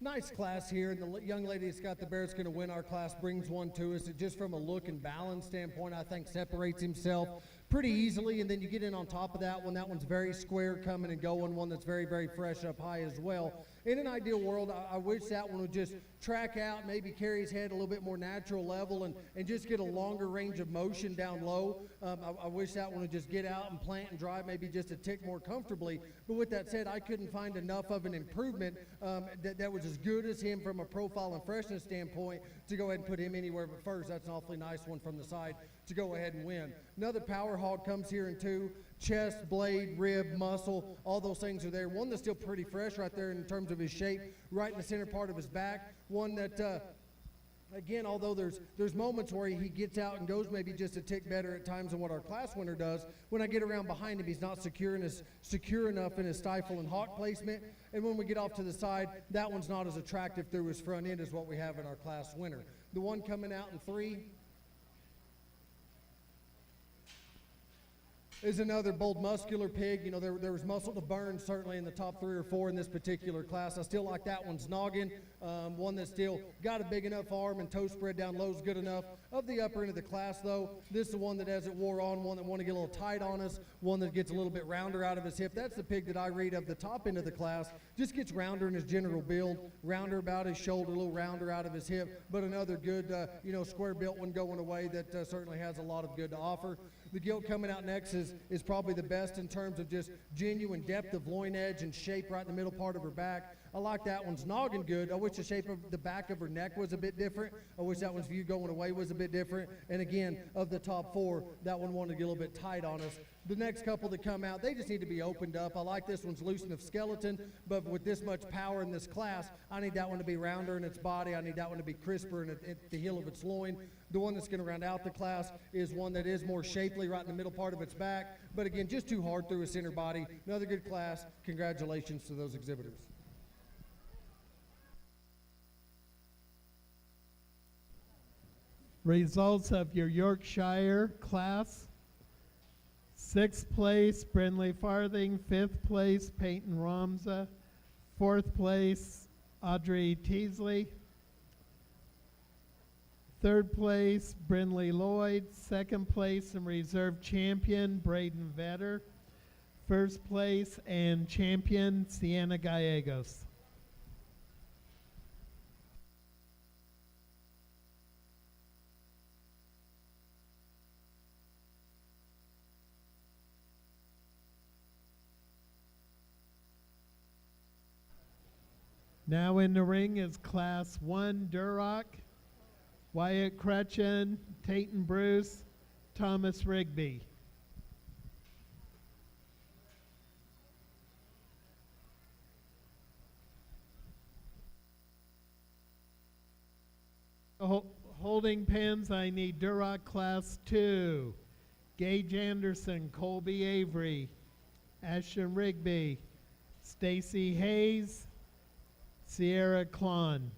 Nice class here, and the young lady that's got the bear that's going to win our class brings one to us. It just from a look and balance standpoint, I think separates himself pretty easily, and then you get in on top of that one. That one's very square coming and going, one that's very, very fresh up high as well. In an ideal world, I wish that one would just track out, maybe carry his head a little bit more natural level and just get a longer range of motion down low. I wish that one would just get out and plant and drive maybe just a tick more comfortably. But with that said, I couldn't find enough of an improvement that was as good as him from a profile and freshness standpoint to go ahead and put him anywhere but first. That's an awfully nice one from the side. to go ahead and win. Another power hog comes here in 2. Chest, blade, rib, muscle, all those things are there. One that's still pretty fresh right there in terms of his shape, right in the center part of his back. One that, again, although there's moments where he gets out and goes maybe just a tick better at times than what our class winner does, when I get around behind him, he's not secure enough in his stifle and hawk placement. And when we get off to the side, that one's not as attractive through his front end as what we have in our class winner. The one coming out in 3 is another bold, muscular pig. You know, there was muscle to burn certainly in the top 3 or 4 in this particular class. I still like that one's noggin. One that's still got a big enough arm and toe spread down low is good enough. Of the upper end of the class, though, this is the one that as it wore on, one that want to get a little tight on us, one that gets a little bit rounder out of his hip. That's the pig that I read of the top end of the class. Just gets rounder in his general build, rounder about his shoulder, a little rounder out of his hip, but another good, square built one going away that certainly has a lot of good to offer. The gilt coming out next is probably the best in terms of just genuine depth of loin edge and shape right in the middle part of her back. I like that one's noggin good. I wish the shape of the back of her neck was a bit different. I wish that one's view going away was a bit different. And again, of the top 4, that one wanted to get a little bit tight on us. The next couple that come out, they just need to be opened up. I like this one's loose enough skeleton, but with this much power in this class, I need that one to be rounder in its body. I need that one to be crisper at the heel of its loin. The one that's going to round out the class is one that is more shapely right in the middle part of its back, but again, just too hard through its center body. Another good class. Congratulations to those exhibitors. Results of your Yorkshire class. 6th place, Brindley Farthing. 5th place, Peyton Ramza. 4th place, Audrey Teasley. 3rd place, Brindley Lloyd. 2nd place and reserve champion, Braden Vetter. 1st place and champion, Sienna Gallegos. Now in the ring is Class 1 Duroc, Wyatt Crutchen, Tayton Bruce, Thomas Rigby. Holding pens, I need Duroc Class 2, Gage Anderson, Colby Avery, Ashton Rigby, Stacy Hayes, Sierra Klon.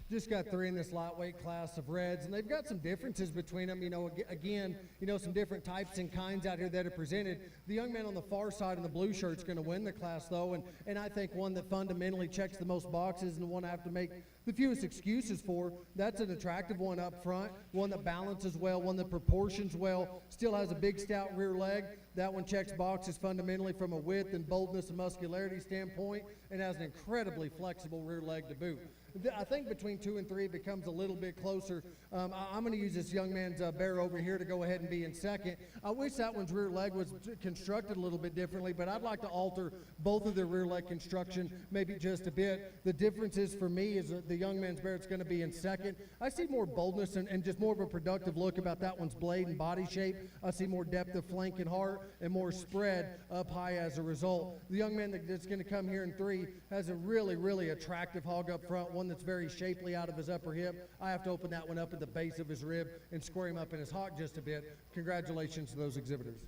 Just got 3 in this lightweight class of reds, and they've got some differences between them. Some different types and kinds out here that are presented. The young man on the far side in the blue shirt is going to win the class, though, and I think one that fundamentally checks the most boxes and the one I have to make the fewest excuses for. That's an attractive one up front, one that balances well, one that proportions well, still has a big stout rear leg. That one checks boxes fundamentally from a width and boldness and muscularity standpoint, and has an incredibly flexible rear leg to boot. I think between 2 and 3 it becomes a little bit closer. I'm going to use this young man's bear over here to go ahead and be in second. I wish that one's rear leg was constructed a little bit differently, but I'd like to alter both of their rear leg construction maybe just a bit. The difference is for me is the young man's bear that's going to be in second. I see more boldness and just more of a productive look about that one's blade and body shape. I see more depth of flank and heart and more spread up high as a result. The young man that's going to come here in 3 has a really, really attractive hog up front, one that's very shapely out of his upper hip. I have to open that one up at the base of his rib and square him up in his hawk just a bit. Congratulations to those exhibitors.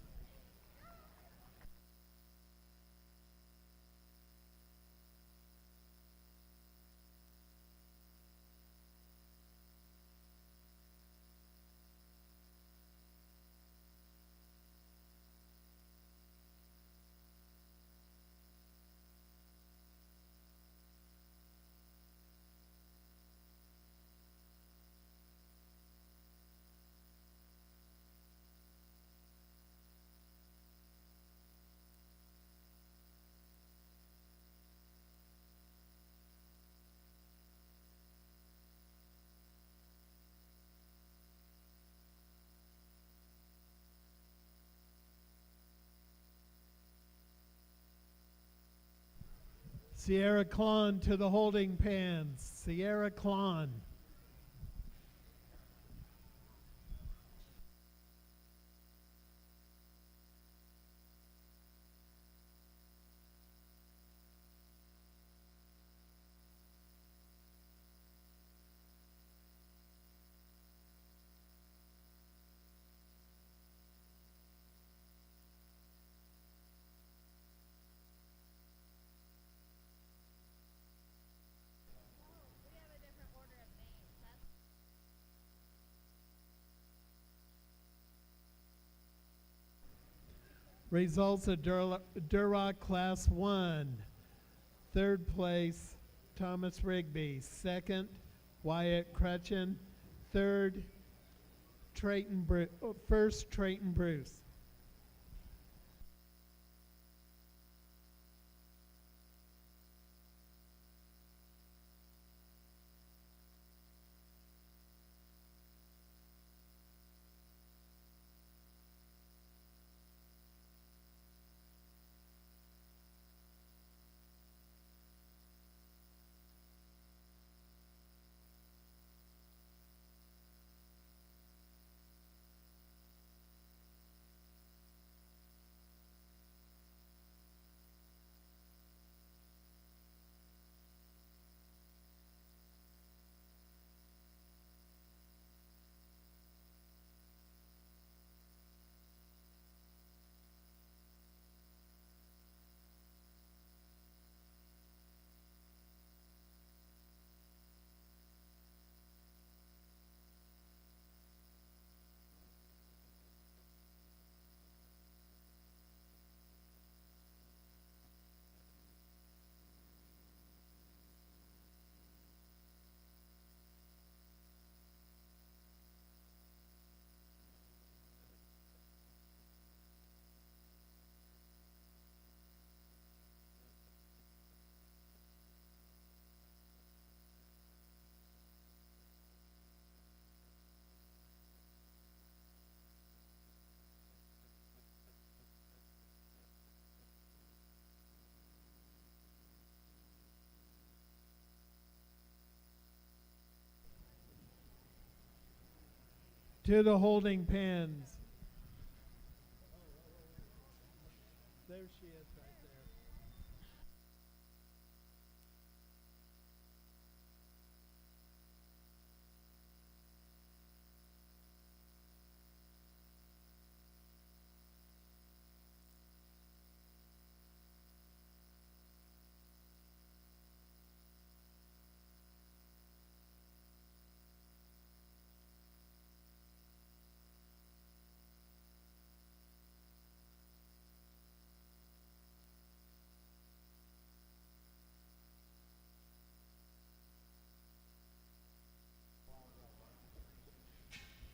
Sierra Klon to the holding pens. Sierra Klon. We have a different order of names. That's Results of Duroc Class 1. Third place, Thomas Rigby. Second, Wyatt Crutchen. Third, first, Trayton Bruce. To the holding pens. There she is right there.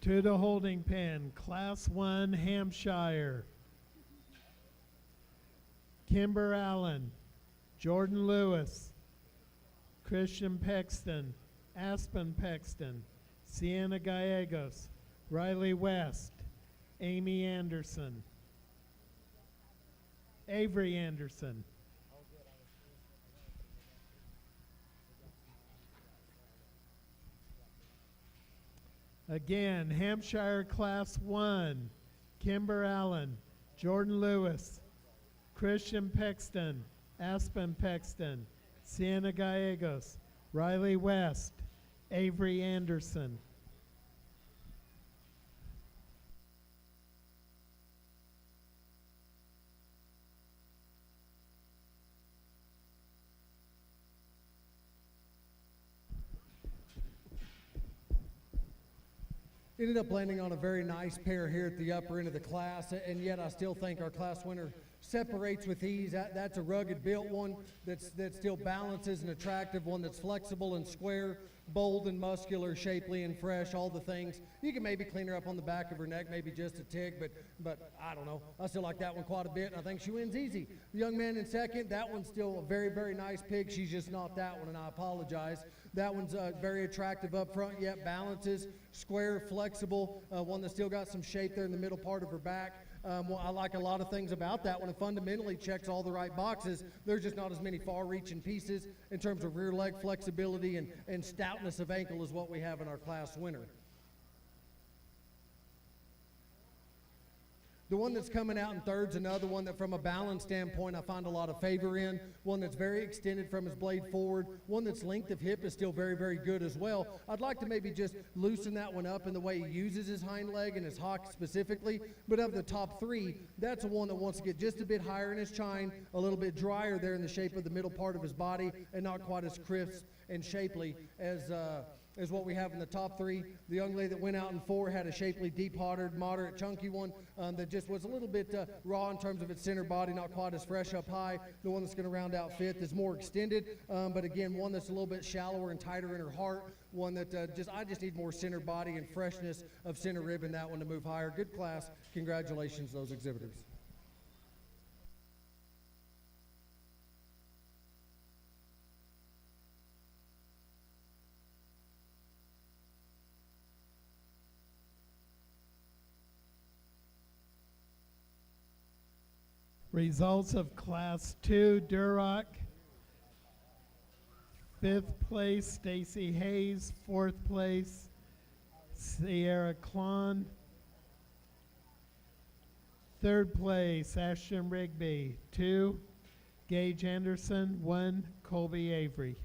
To the holding pen, Class 1, Hampshire. Kimber Allen, Jordan Lewis, Christian Pexton, Aspen Pexton, Sienna Gallegos, Riley West, Amy Anderson, Avery Anderson. Again, Hampshire Class 1, Kimber Allen, Jordan Lewis, Christian Pexton, Aspen Pexton, Sienna Gallegos, Riley West, Avery Anderson. Ended up landing on a very nice pair here at the upper end of the class, and yet I still think our class winner separates with ease. That's a rugged built one that still balances, an attractive one that's flexible and square, bold and muscular, shapely and fresh, all the things. You can maybe clean her up on the back of her neck, maybe just a tick, but I don't know. I still like that one quite a bit, and I think she wins easy. The young man in second, that one's still a very, very nice pig. She's just not that one, and I apologize. That one's very attractive up front, yet balances, square, flexible, one that's still got some shape there in the middle part of her back. Well, I like a lot of things about that one. It fundamentally checks all the right boxes. There's just not as many far-reaching pieces in terms of rear leg flexibility and stoutness of ankle as what we have in our class winner. The one that's coming out in third is another one that from a balance standpoint I find a lot of favor in. One that's very extended from his blade forward. One that's length of hip is still very, very good as well. I'd like to maybe just loosen that one up in the way he uses his hind leg and his hock specifically. But of the top three, that's the one that wants to get just a bit higher in his chine, a little bit drier there in the shape of the middle part of his body, and not quite as crisp and shapely as what we have in the top three. The young lady that went out in 4 had a shapely, deep-hearted, moderate, chunky one that just was a little bit raw in terms of its center body, not quite as fresh up high. The one that's going to round out 5th is more extended, but again, one that's a little bit shallower and tighter in her heart. One that I just need more center body and freshness of center rib in that one to move higher. Good class. Congratulations to those exhibitors. Results of Class 2 Duroc. 5th place, Stacy Hayes. 4th place, Sierra Klon. 3rd place, Ashton Rigby. 2, Gage Anderson. 1, Colby Avery.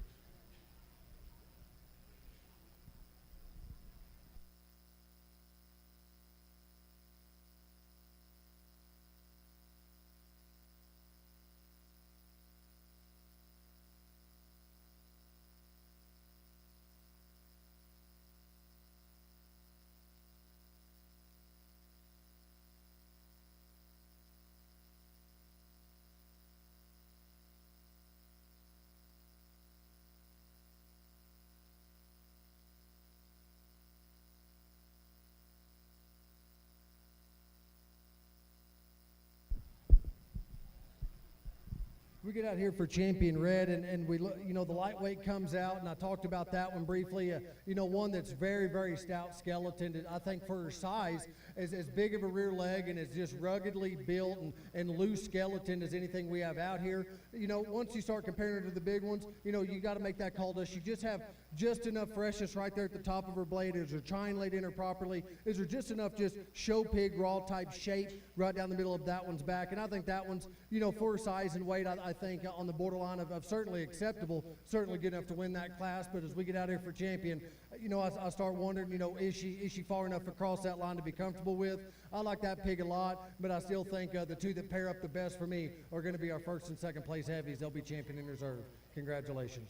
We get out here for Champion Red, and we look, you know, the lightweight comes out, and I talked about that one briefly. You know, one that's very, very stout skeleton. I think for her size, as big of a rear leg and as just ruggedly built and loose skeleton as anything we have out here. You know, once you start comparing her to the big ones, you know, you got to make that call. Does she just have just enough freshness right there at the top of her blade? Is her chine laid in her properly? Is there just enough just show pig raw type shape right down the middle of that one's back? And I think that one's, you know, for her size and weight, I think on the borderline of certainly acceptable, certainly good enough to win that class. But as we get out here for Champion, you know, I start wondering, you know, is she far enough across that line to be comfortable with? I like that pig a lot, but I still think the two that pair up the best for me are going to be our 1st and 2nd place heavies. They'll be champion in reserve. Congratulations.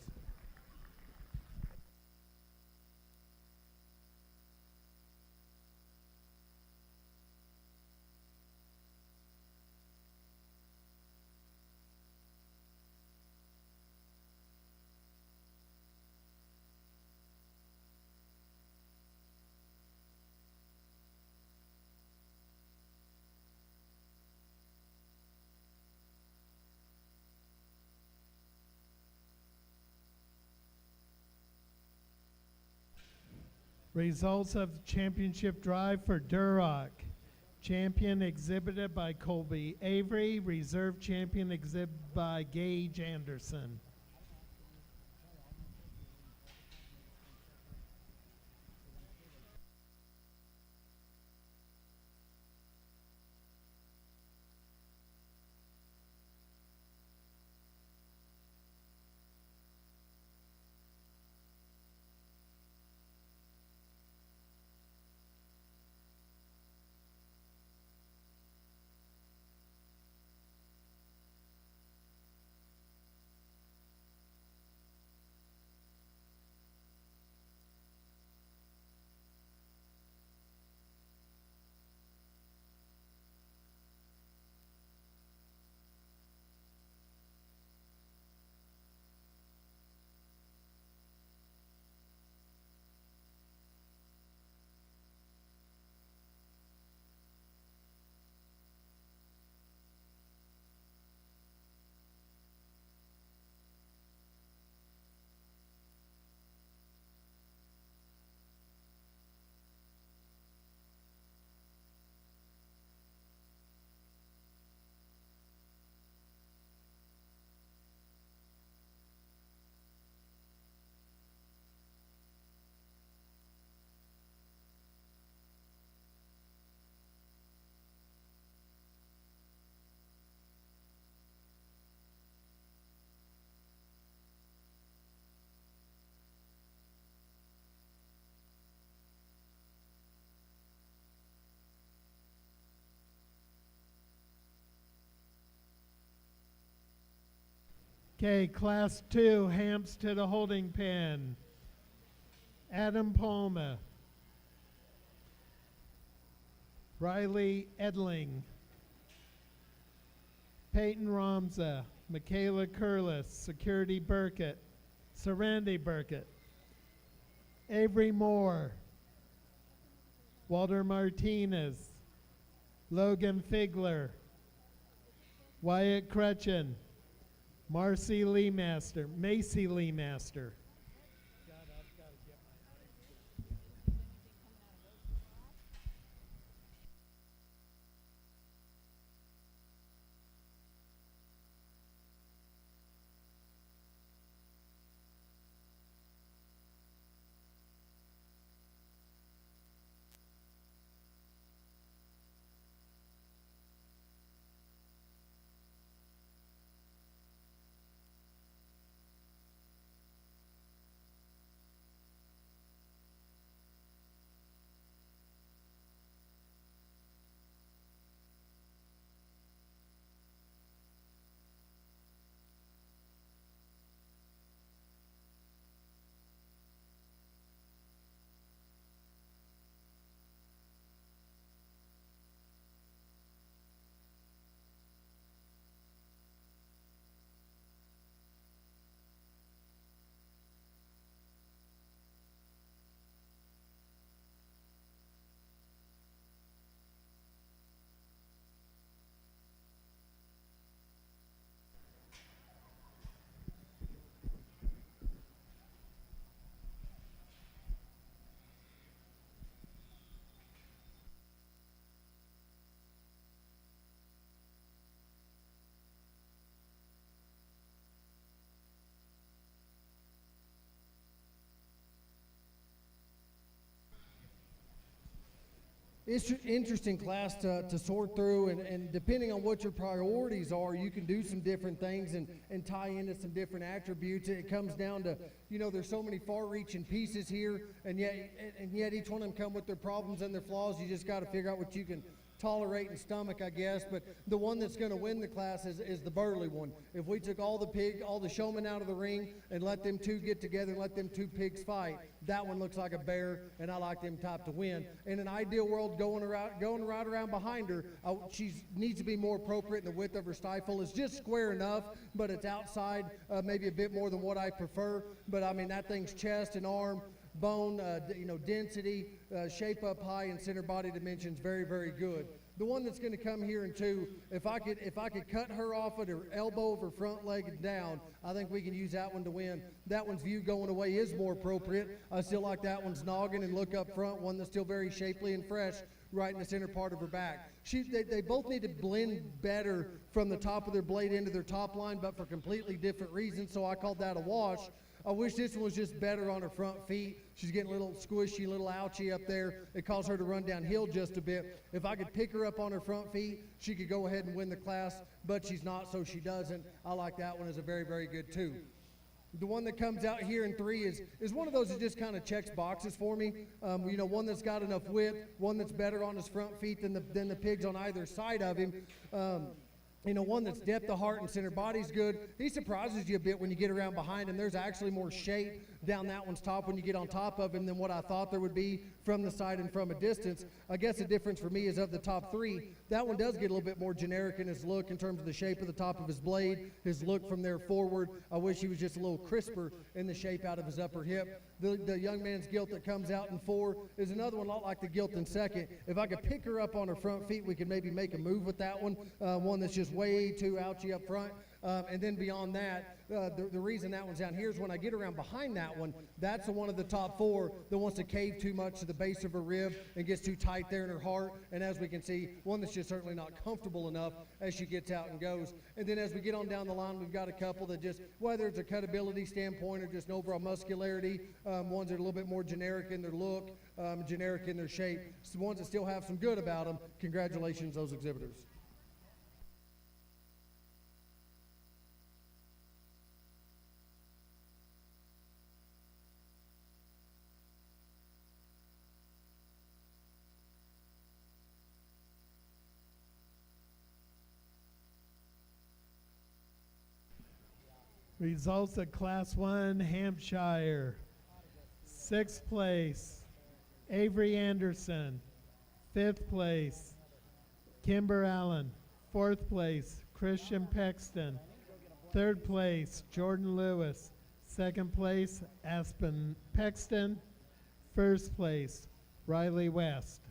Results of the championship drive for Duroc. Champion exhibited by Colby Avery. Reserve champion exhibited by Gage Anderson. Okay, Class 2, Hamps to the holding pen. Adam Palma. Riley Edling. Peyton Ramza. Michaela Curlis. Security Burkett. Sarandi Burkett. Avery Moore. Walter Martinez. Logan Figler. Wyatt Crutchen. Macy Leemaster. It's an interesting class to sort through, and depending on what your priorities are, you can do some different things and tie into some different attributes. It comes down to, there's so many far-reaching pieces here, and yet each one of them come with their problems and their flaws. You just got to figure out what you can tolerate and stomach, I guess. But the one that's going to win the class is the burly one. If we took all the showmen out of the ring and let them two get together and let them two pigs fight, that one looks like a bear, and I like them type to win. In an ideal world, going right around behind her, she needs to be more appropriate in the width of her stifle. It's just square enough, but it's outside maybe a bit more than what I prefer. But I mean, that thing's chest and arm, bone, density, shape up high, and center body dimensions very, very good. The one that's going to come here in two, if I could cut her off at her elbow of her front leg and down, I think we can use that one to win. That one's view going away is more appropriate. I still like that one's noggin and look up front, one that's still very shapely and fresh right in the center part of her back. They both need to blend better from the top of their blade into their top line, but for completely different reasons, so I called that a wash. I wish this one was just better on her front feet. She's getting a little squishy, a little ouchy up there. It caused her to run downhill just a bit. If I could pick her up on her front feet, she could go ahead and win the class, but she's not, so she doesn't. I like that one as a very, very good two. The one that comes out here in three is one of those that just kind of checks boxes for me. One that's got enough width, one that's better on his front feet than the pigs on either side of him. One that's depth of heart and center body's good. He surprises you a bit when you get around behind him. There's actually more shape down that one's top when you get on top of him than what I thought there would be from the side and from a distance. I guess the difference for me is of the top three, that one does get a little bit more generic in his look in terms of the shape of the top of his blade, his look from there forward. I wish he was just a little crisper in the shape out of his upper hip. The young man's gilt that comes out in four is another one a lot like the gilt in second. If I could pick her up on her front feet, we could maybe make a move with that one, one that's just way too ouchy up front. And then beyond that, the reason that one's down here is when I get around behind that one, that's the one of the top four that wants to cave too much to the base of her rib and gets too tight there in her heart. And as we can see, one that's just certainly not comfortable enough as she gets out and goes. And then as we get on down the line, we've got a couple that just, whether it's a cutability standpoint or just an overall muscularity, ones that are a little bit more generic in their look, generic in their shape. So ones that still have some good about them, congratulations, those exhibitors. Results of Class 1, Hampshire. 6th place, Avery Anderson. 5th place, Kimber Allen. 4th place, Christian Pexton. 3rd place, Jordan Lewis. 2nd place, Aspen Pexton. 1st place, Riley West.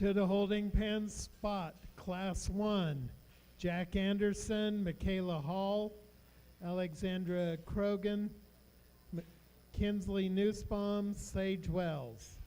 To the holding pen spot, Class 1, Jack Anderson, Michaela Hall, Alexandra Krogan, Kinsley Nussbaum, Sage Wells.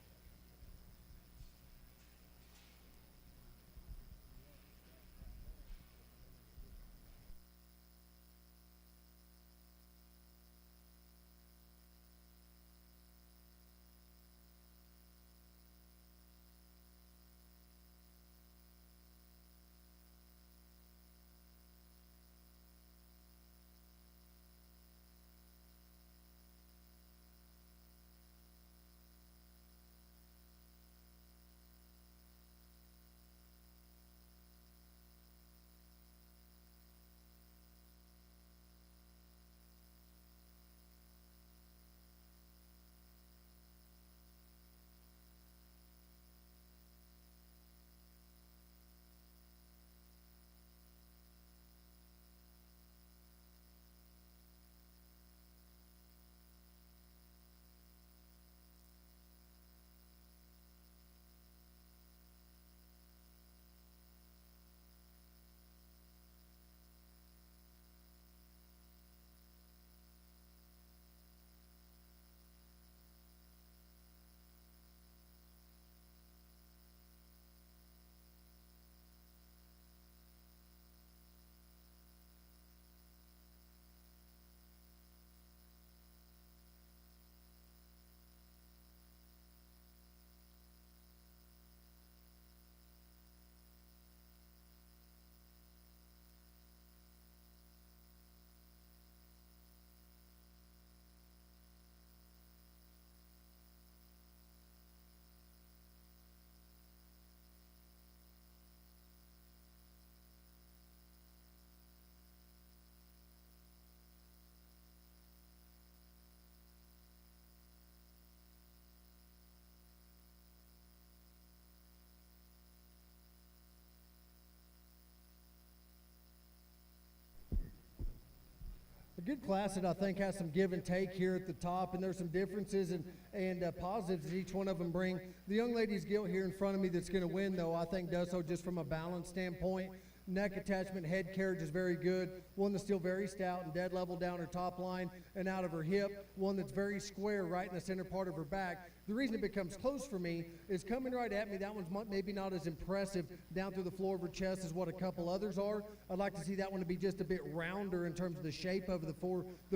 good class that I think has some give and take here at the top, and there's some differences and positives that each one of them bring. The young lady's gilt here in front of me that's going to win, though, I think does so just from a balance standpoint. Neck attachment, head carriage is very good. One that's still very stout and dead level down her top line and out of her hip. One that's very square right in the center part of her back. The reason it becomes close for me is coming right at me, that one's maybe not as impressive down through the floor of her chest as what a couple others are. I'd like to see that one to be just a bit rounder in terms of the shape of the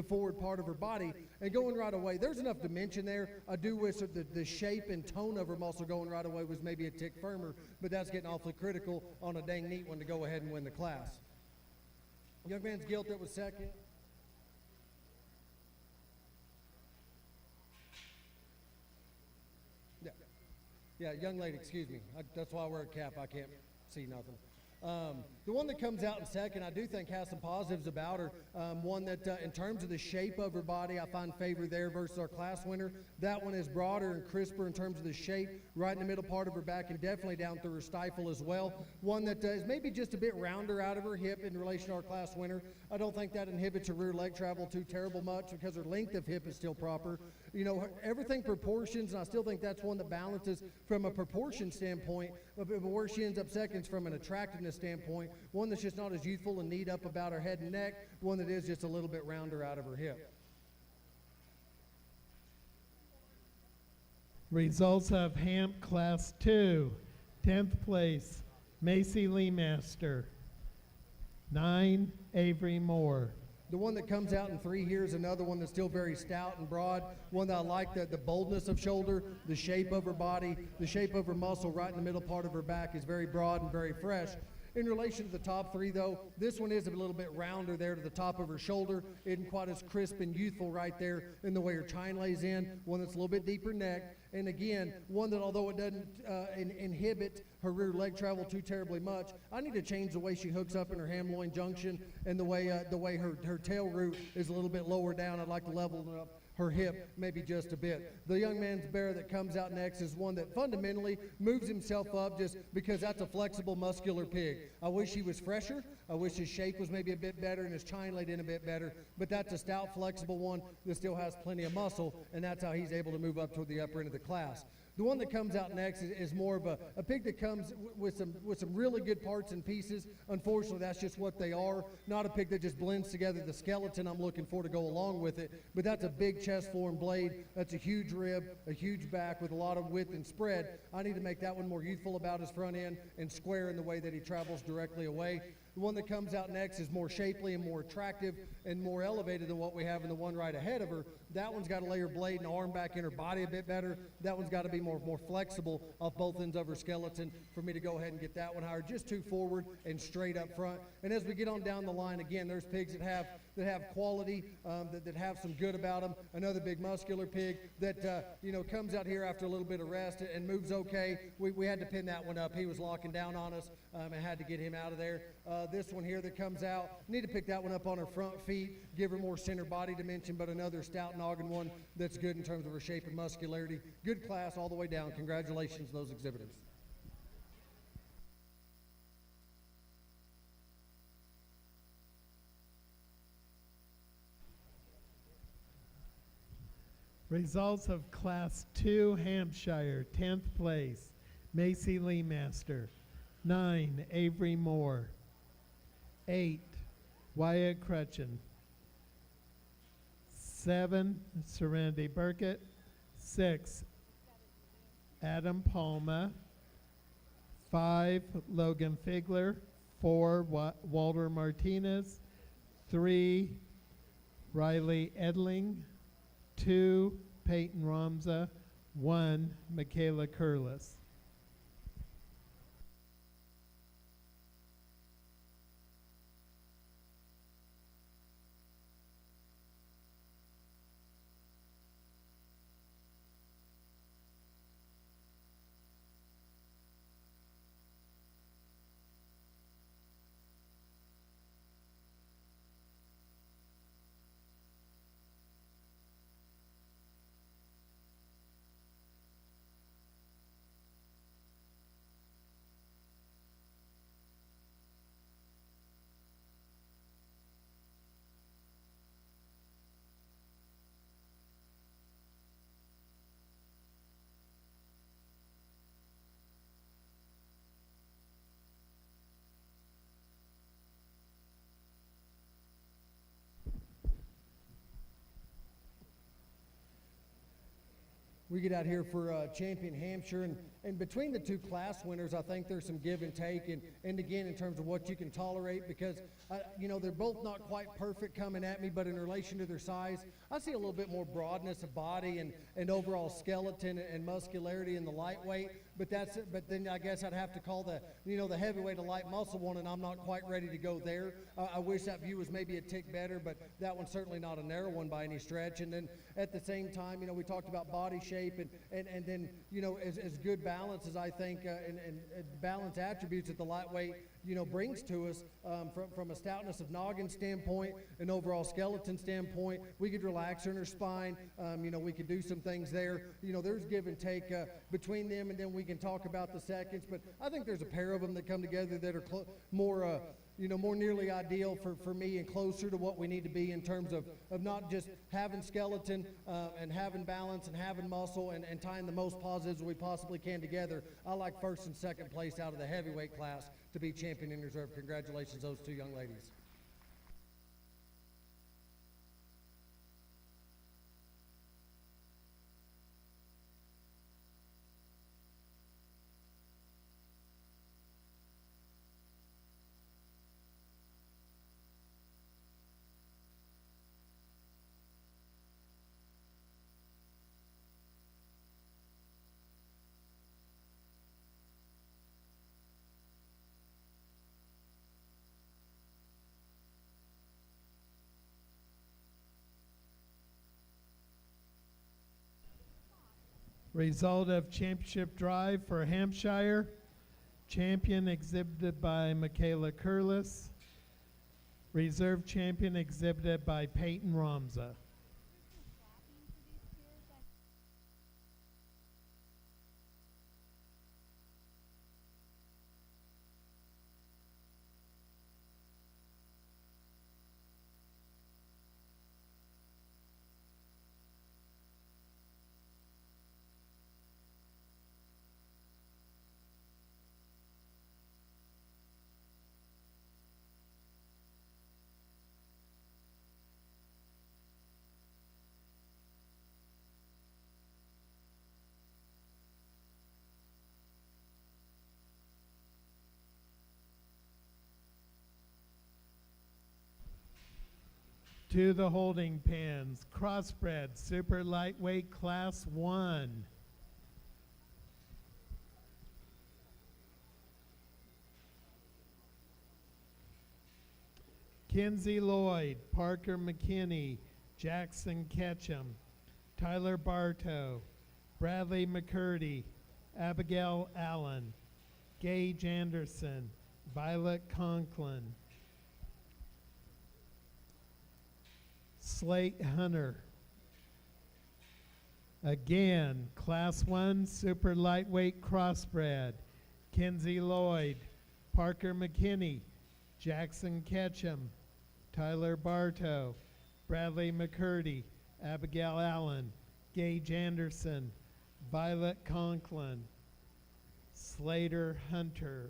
forward part of her body. And going right away, there's enough dimension there. I do wish that the shape and tone of her muscle going right away was maybe a tick firmer, but that's getting awfully critical on a dang neat one to go ahead and win the class. Young man's gilt that was second. Yeah, young lady, excuse me. That's why I wear a cap. I can't see nothing. The one that comes out in second, I do think has some positives about her. One that, in terms of the shape of her body, I find favor there versus our class winner. That one is broader and crisper in terms of the shape, right in the middle part of her back and definitely down through her stifle as well. One that is maybe just a bit rounder out of her hip in relation to our class winner. I don't think that inhibits her rear leg travel too terrible much because her length of hip is still proper. You know, everything proportions, and I still think that's one that balances from a proportion standpoint, but where she ends up second is from an attractiveness standpoint. One that's just not as youthful and neat up about her head and neck, one that is just a little bit rounder out of her hip. Results of Hamp Class 2. 10th place, Macy Lee Master. 9, Avery Moore. The one that comes out in 3 here is another one that's still very stout and broad. One that I like, the boldness of shoulder, the shape of her body, the shape of her muscle right in the middle part of her back is very broad and very fresh. In relation to the top 3, though, this one is a little bit rounder there to the top of her shoulder. Isn't quite as crisp and youthful right there in the way her chine lays in. One that's a little bit deeper neck. And again, one that although it doesn't inhibit her rear leg travel too terribly much, I need to change the way she hooks up in her ham-loin junction and the way her tail root is a little bit lower down. I'd like to level it up her hip maybe just a bit. The young man's bear that comes out next is one that fundamentally moves himself up just because that's a flexible, muscular pig. I wish he was fresher. I wish his shape was maybe a bit better and his chine laid in a bit better, but that's a stout, flexible one that still has plenty of muscle, and that's how he's able to move up toward the upper end of the class. The one that comes out next is more of a pig that comes with some really good parts and pieces. Unfortunately, that's just what they are. Not a pig that just blends together the skeleton I'm looking for to go along with it. But that's a big chest floor and blade. That's a huge rib, a huge back with a lot of width and spread. I need to make that one more youthful about his front end and square in the way that he travels directly away. The one that comes out next is more shapely and more attractive and more elevated than what we have in the one right ahead of her. That one's got to lay her blade and arm back in her body a bit better. That one's got to be more flexible off both ends of her skeleton for me to go ahead and get that one higher. Just too forward and straight up front. And as we get on down the line, again, there's pigs that have quality, that have some good about them. Another big muscular pig that comes out here after a little bit of rest and moves okay. We had to pin that one up. He was locking down on us and had to get him out of there. This one here that comes out, need to pick that one up on her front feet, give her more center body dimension, but another stout noggin one that's good in terms of her shape and muscularity. Good class all the way down. Congratulations to those exhibitors. Results of Class 2 Hampshire, 10th place, Macy Lee Master. 9, Avery Moore. 8, Wyatt Crutchen. 7, Serenity Burkett. 6, Adam Palma. 5, Logan Figler. 4, Walter Martinez. 3, Riley Edling. 2, Peyton Ramza. 1, Michaela Curlis. we get out here for Champion Hampshire, and between the two class winners, I think there's some give and take, and again, in terms of what you can tolerate, because, you know, they're both not quite perfect coming at me, but in relation to their size, I see a little bit more broadness of body and overall skeleton and muscularity in the lightweight, but then I guess I'd have to call the heavyweight a light muscle one, and I'm not quite ready to go there. I wish that view was maybe a tick better, but that one's certainly not a narrow one by any stretch. And then at the same time, you know, we talked about body shape and then, you know, as good balance as I think and balance attributes that the lightweight, you know, brings to us from a stoutness of noggin standpoint, an overall skeleton standpoint. We could relax her in her spine. You know, we could do some things there. You know, there's give and take between them, and then we can talk about the seconds. But I think there's a pair of them that come together that are more you know, more nearly ideal for me and closer to what we need to be in terms of not just having skeleton and having balance and having muscle and tying the most positives we possibly can together. I like first and second place out of the heavyweight class to be champion in reserve. Congratulations, those two young ladies. Result of championship drive for Hampshire. Champion exhibited by Michaela Curlis. Reserve champion exhibited by Peyton Ramza. To the holding pens, crossbred, super lightweight class 1. Kinsey Lloyd, Parker McKinney, Jackson Ketchum, Tyler Bartow, Bradley McCurdy, Abigail Allen, Gage Anderson, Violet Conklin, Slate Hunter. Again, Class 1 Super Lightweight Crossbred. Kinsey Lloyd, Parker McKinney, Jackson Ketchum, Tyler Bartow, Bradley McCurdy, Abigail Allen, Gage Anderson, Violet Conklin, Slate Hunter.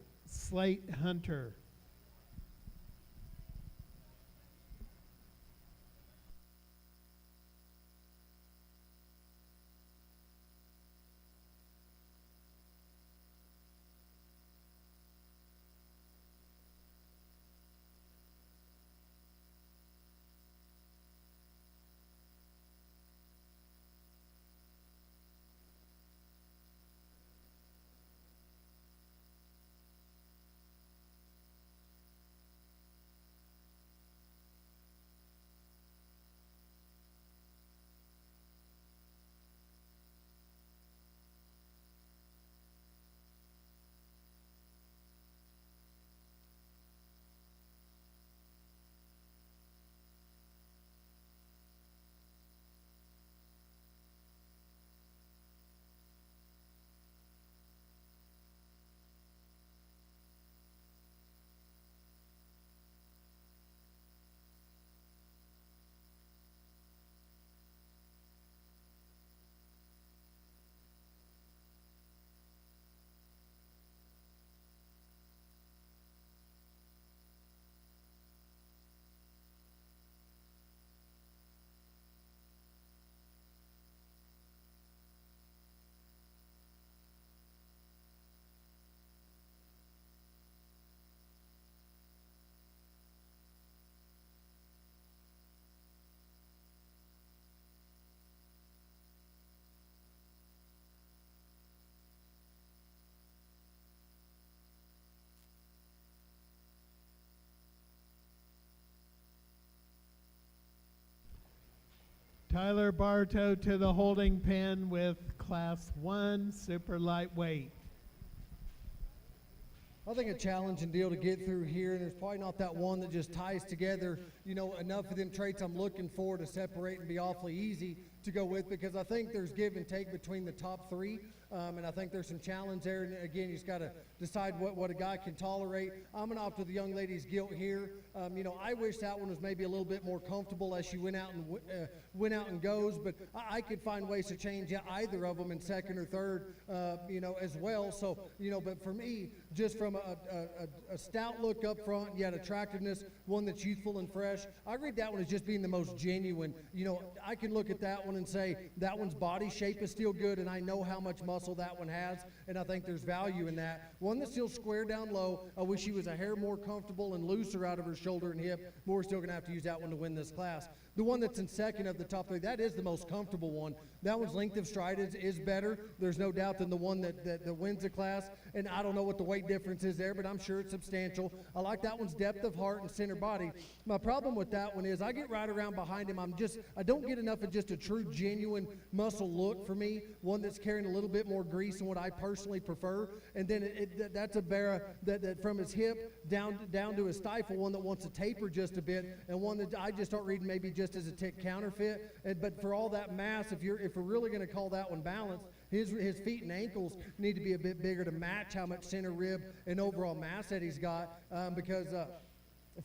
Tyler Bartow to the holding pen with Class 1 super lightweight. I think a challenging deal to get through here, and there's probably not that one that just ties together, you know, enough of them traits I'm looking for to separate and be awfully easy to go with, because I think there's give and take between the top three, and I think there's some challenge there. And again, you just got to decide what a guy can tolerate. I'm gonna opt for the young lady's guilt here. You know, I wish that one was maybe a little bit more comfortable as she went out and goes, but I could find ways to change either of them in second or third, you know, as well. So, you know, but for me, just from a stout look up front, yet attractiveness, one that's youthful and fresh, I read that one as just being the most genuine. You know, I can look at that one and say that one's body shape is still good, and I know how much muscle that one has, and I think there's value in that. One that's still square down low. I wish she was a hair more comfortable and looser out of her shoulder and hip, but we're still going to have to use that one to win this class. The one that's in second of the top three, that is the most comfortable one. That one's length of stride is better. There's no doubt than the one that wins the class. And I don't know what the weight difference is there, but I'm sure it's substantial. I like that one's depth of heart and center body. My problem with that one is I get right around behind him. I don't get enough of just a true, genuine muscle look for me. One that's carrying a little bit more grease than what I personally prefer. And then that's a Barra that from his hip down to his stifle, one that wants to taper just a bit, and one that I just start reading maybe just as a tick counterfeit. But for all that mass, if we're really going to call that one balanced, his feet and ankles need to be a bit bigger to match how much center rib and overall mass that he's got, because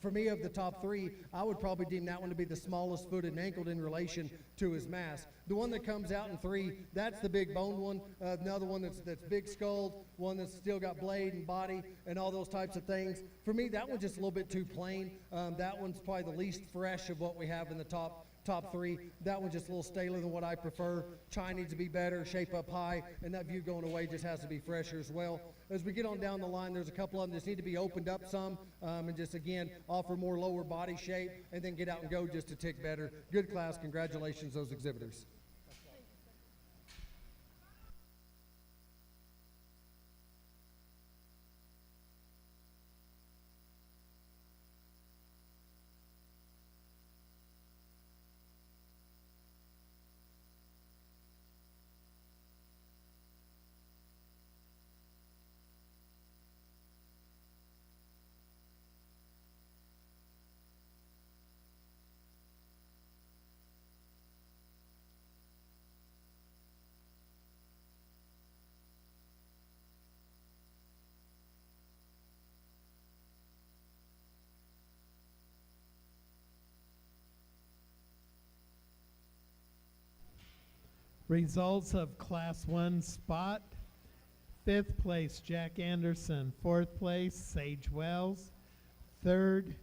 for me, of the top three, I would probably deem that one to be the smallest footed and ankled in relation to his mass. The one that comes out in three, that's the big boned one. Another one that's big skulled, one that's still got blade and body and all those types of things. For me, that one's just a little bit too plain. That one's probably the least fresh of what we have in the top three. That one's just a little staler than what I prefer. Chine needs to be better, shape up high, and that view going away just has to be fresher as well. As we get on down the line, there's a couple of them that need to be opened up some, and just again offer more lower body shape, and then get out and go just a tick better. Good class. Congratulations, those exhibitors. Results of Class 1 spot. 5th place, Jack Anderson. 4th place, Sage Wells. 3rd,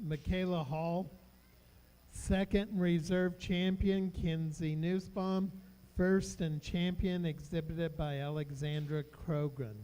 Michaela Hall. 2nd, reserve champion, Kinsey Nussbaum. 1st and champion exhibited by Alexandra Krogan.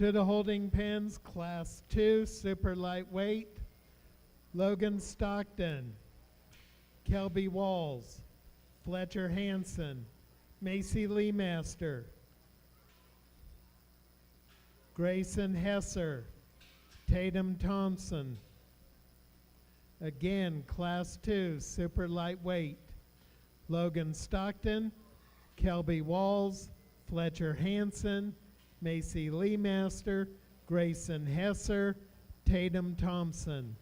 To the holding pens, Class 2, super lightweight, Logan Stockton, Kelby Walls, Fletcher Hansen, Macy Lee Master, Grayson Hesser, Tatum Thompson. Again, Class 2, super lightweight, Logan Stockton, Kelby Walls, Fletcher Hansen, Macy Lee Master, Grayson Hesser, Tatum Thompson.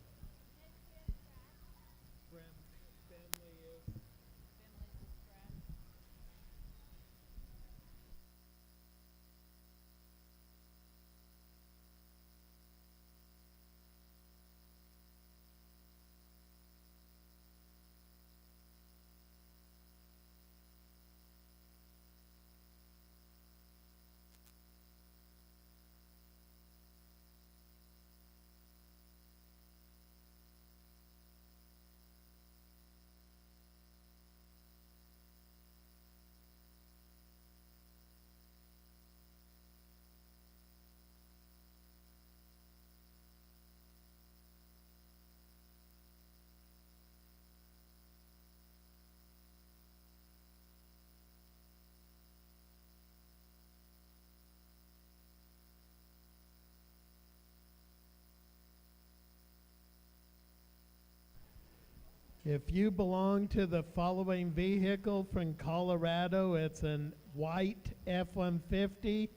If you belong to the following vehicle from Colorado, it's an white F-150,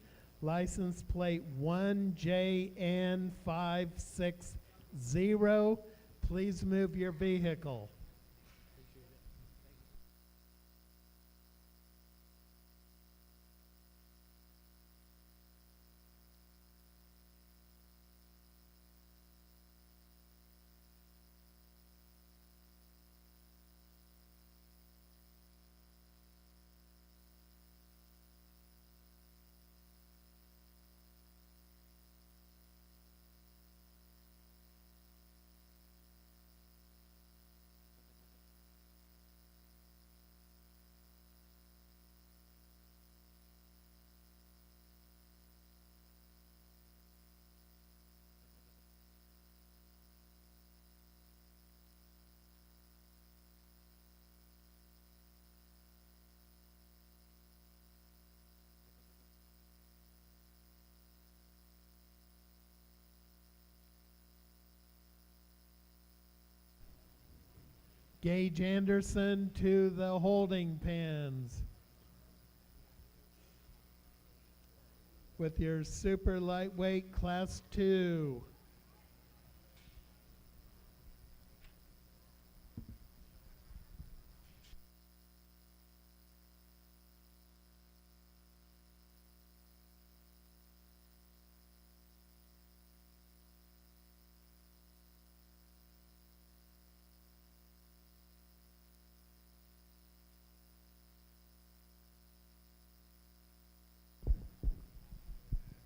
license plate 1JN560. Please move your vehicle. Gage Anderson to the holding pens with your super lightweight Class 2.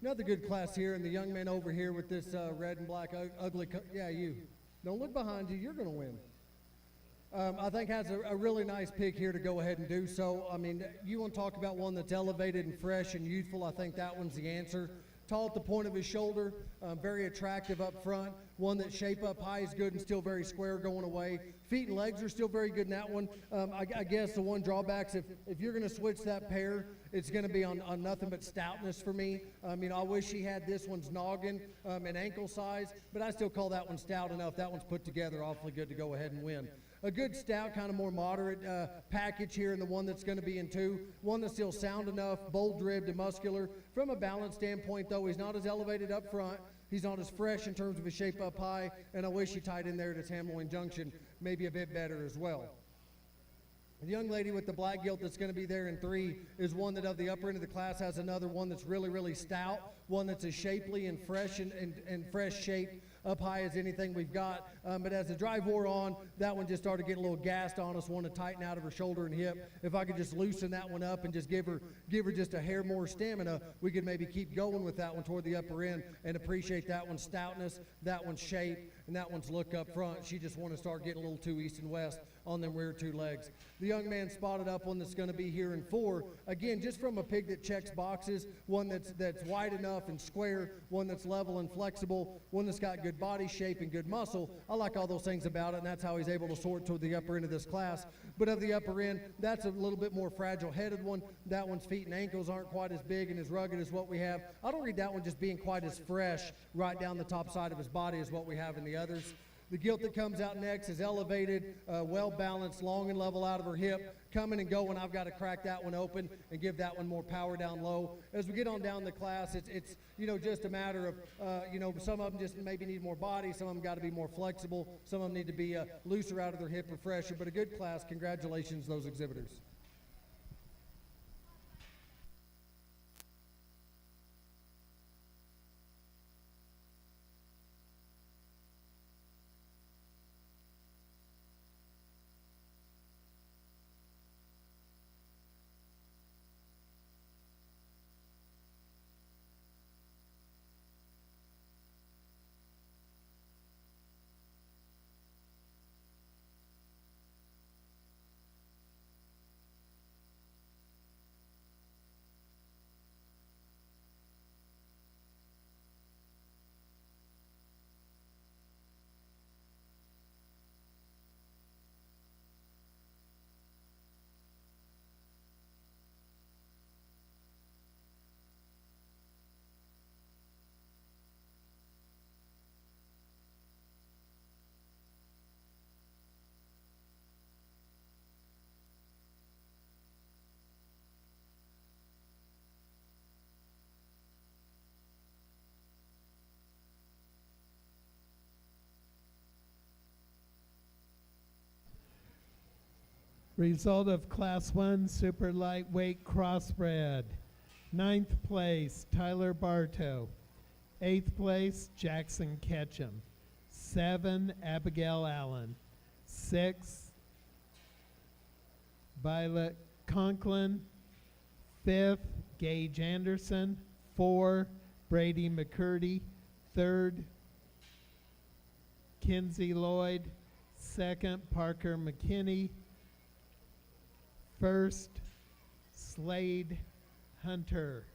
Another good class here, and the young man over here with this red and black ugly, yeah, you. Don't look behind you, you're going to win. I think has a really nice pick here to go ahead and do so. I mean, you want to talk about one that's elevated and fresh and youthful, I think that one's the answer. Tall at the point of his shoulder, very attractive up front. One that shape up high is good and still very square going away. Feet and legs are still very good in that one. I guess the one drawback is if you're going to switch that pair, it's going to be on nothing but stoutness for me. I wish he had this one's noggin and ankle size, but I still call that one stout enough. That one's put together awfully good to go ahead and win. A good stout, kind of more moderate package here in the one that's going to be in 2. One that's still sound enough, bold-ribbed and muscular. From a balance standpoint, though, he's not as elevated up front. He's not as fresh in terms of his shape up high, and I wish he tied in there at his Hamlin Junction maybe a bit better as well. The young lady with the black gilt that's going to be there in 3 is one that of the upper end of the class has another one that's really, really stout, one that's as shapely and fresh and fresh shaped up high as anything we've got. But as the drive wore on, that one just started getting a little gassed on us, wanted to tighten out of her shoulder and hip. If I could just loosen that one up and just give her just a hair more stamina, we could maybe keep going with that one toward the upper end and appreciate that one's stoutness, that one's shape, and that one's look up front. She just want to start getting a little too east and west on them rear two legs. The young man spotted up one that's going to be here in 4. Again, just from a pig that checks boxes, one that's wide enough and square, one that's level and flexible, one that's got good body shape and good muscle. I like all those things about it, and that's how he's able to sort toward the upper end of this class. But of the upper end, that's a little bit more fragile-headed one. That one's feet and ankles aren't quite as big and as rugged as what we have. I don't read that one just being quite as fresh right down the top side of his body as what we have in the others. The gilt that comes out next is elevated, well-balanced, long and level out of her hip. Coming and going, I've got to crack that one open and give that one more power down low. As we get on down the class, it's just a matter of, some of them just maybe need more body. Some of them got to be more flexible. Some of them need to be looser out of their hip or fresher. But a good class. Congratulations, those exhibitors. Result of Class 1 Super Lightweight Crossbred. 9th place, Tyler Bartow. 8th place, Jackson Ketchum. 7, Abigail Allen. 6, Violet Conklin. 5th, Gage Anderson. 4, Brady McCurdy. 3rd, Kinsey Lloyd. 2nd, Parker McKinney. 1st, Slade Hunter.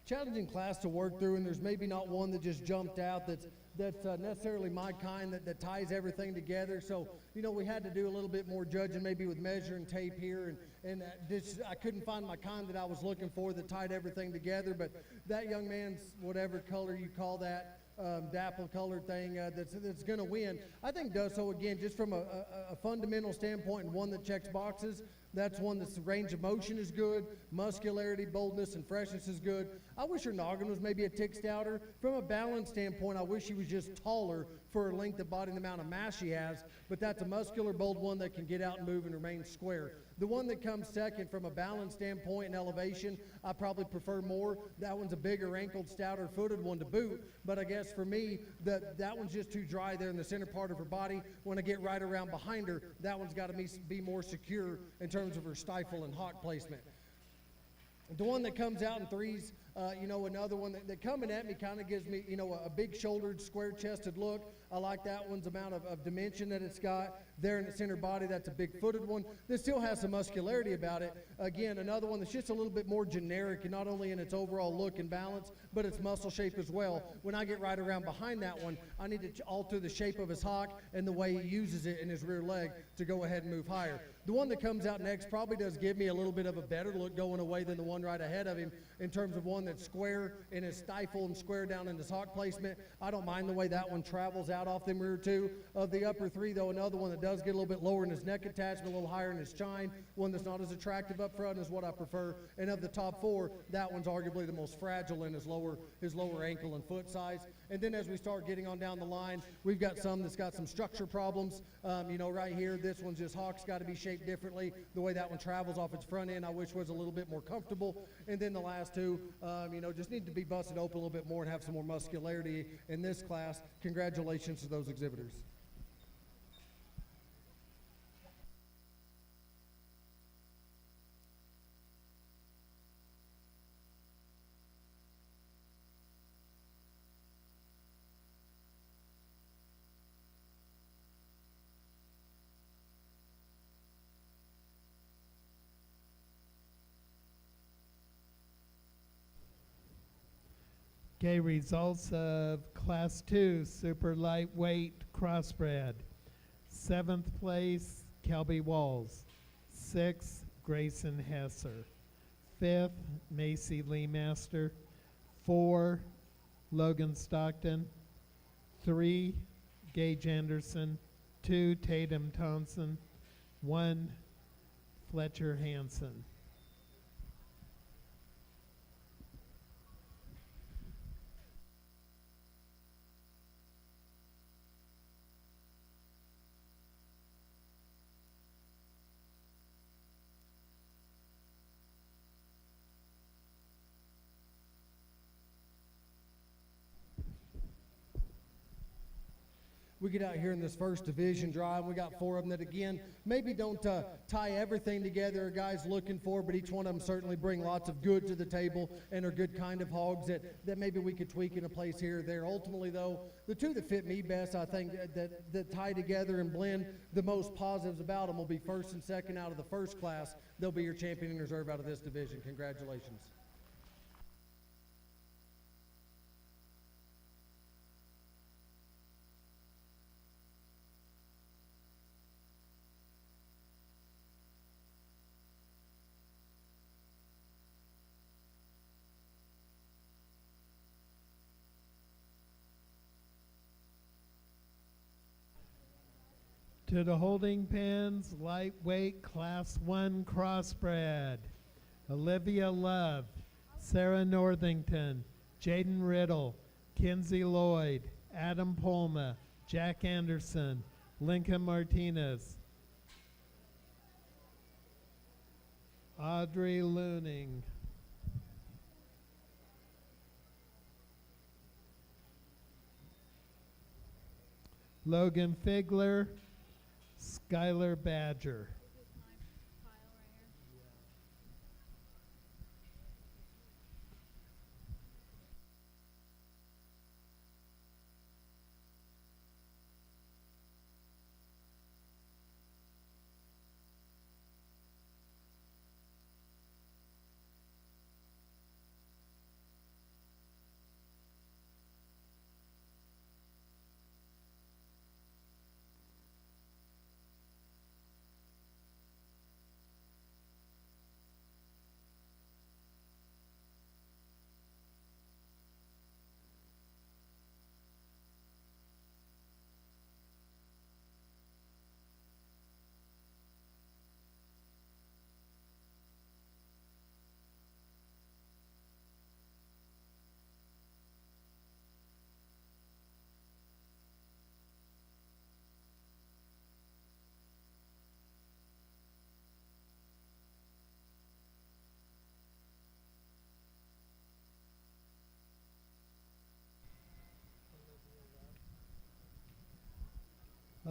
challenging class to work through, and there's maybe not one that just jumped out that's necessarily my kind that ties everything together. So, you know, we had to do a little bit more judging maybe with measuring tape here, and I couldn't find my kind that I was looking for that tied everything together. But that young man's, whatever color you call that, dapple colored thing that's going to win, I think does so again just from a fundamental standpoint, and one that checks boxes. That's one that's range of motion is good, muscularity, boldness, and freshness is good. I wish her noggin was maybe a tick stouter. From a balance standpoint, I wish she was just taller for her length of body and the amount of mass she has, but that's a muscular, bold one that can get out and move and remain square. The one that comes second from a balance standpoint and elevation, I probably prefer more. That one's a bigger ankled, stouter footed one to boot, but I guess for me, that one's just too dry there in the center part of her body. When I get right around behind her, that one's got to be more secure in terms of her stifle and hock placement. The one that comes out in threes, you know, another one that coming at me kind of gives me, you know, a big shouldered, square chested look. I like that one's amount of dimension that it's got there in the center body. That's a big footed one that still has some muscularity about it. Again, another one that's just a little bit more generic, and not only in its overall look and balance, but its muscle shape as well. When I get right around behind that one, I need to alter the shape of his hock and the way he uses it in his rear leg to go ahead and move higher. The one that comes out next probably does give me a little bit of a better look going away than the one right ahead of him in terms of one that's square in his stifle and square down in his hock placement. I don't mind the way that one travels out off them rear two. Of the upper three, though, another one that does get a little bit lower in his neck attachment, a little higher in his chine, one that's not as attractive up front is what I prefer. And of the top four, that one's arguably the most fragile in his lower ankle and foot size. And then as we start getting on down the line, we've got some that's got some structure problems. You know, right here, this one's just hock's got to be shaped differently. The way that one travels off its front end, I wish was a little bit more comfortable. And then the last two, you know, just need to be busted open a little bit more and have some more muscularity in this class. Congratulations to those exhibitors. Okay, results of Class 2 Super Lightweight Crossbred. 7th place, Kelby Walls. 6th, Grayson Hesser. 5th, Macy Lee Master. 4, Logan Stockton. 3, Gage Anderson. 2, Tatum Thompson. 1, Fletcher Hansen. We get out here in this first division drive. We got 4 of them that, again, maybe don't tie everything together a guy's looking for, but each one of them certainly bring lots of good to the table and are good kind of hogs that maybe we could tweak in a place here or there. Ultimately, though, the two that fit me best, I think, that tie together and blend the most positives about them will be first and second out of the first class. They'll be your champion and reserve out of this division. Congratulations. To the holding pens, lightweight Class 1 crossbred. Olivia Love, Sarah Northington, Jaden Riddle, Kinsey Lloyd, Adam Polma, Jack Anderson, Lincoln Martinez, Audrey Looning. Logan Figler, Skylar Badger.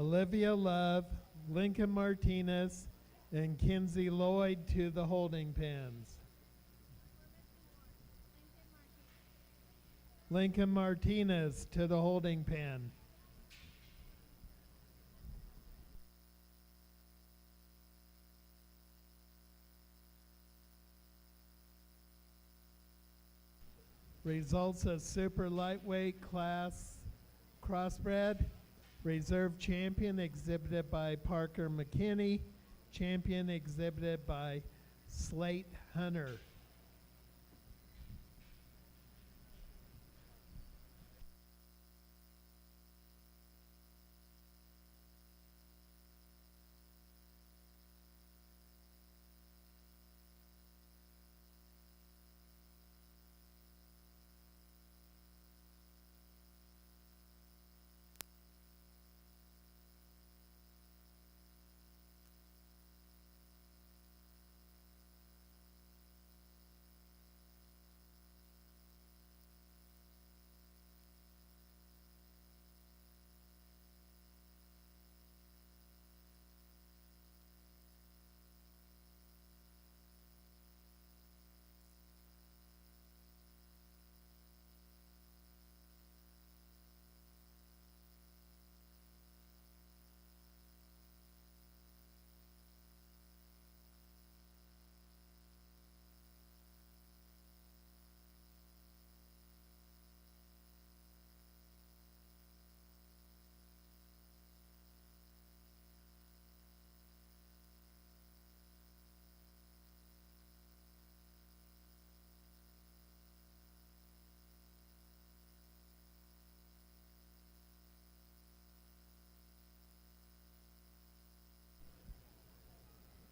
Olivia Love, Lincoln Martinez, and Kinsey Lloyd to the holding pens. Lincoln Martinez to the holding pen. Results of super lightweight class crossbred. Reserve champion exhibited by Parker McKinney. Champion exhibited by Slate Hunter.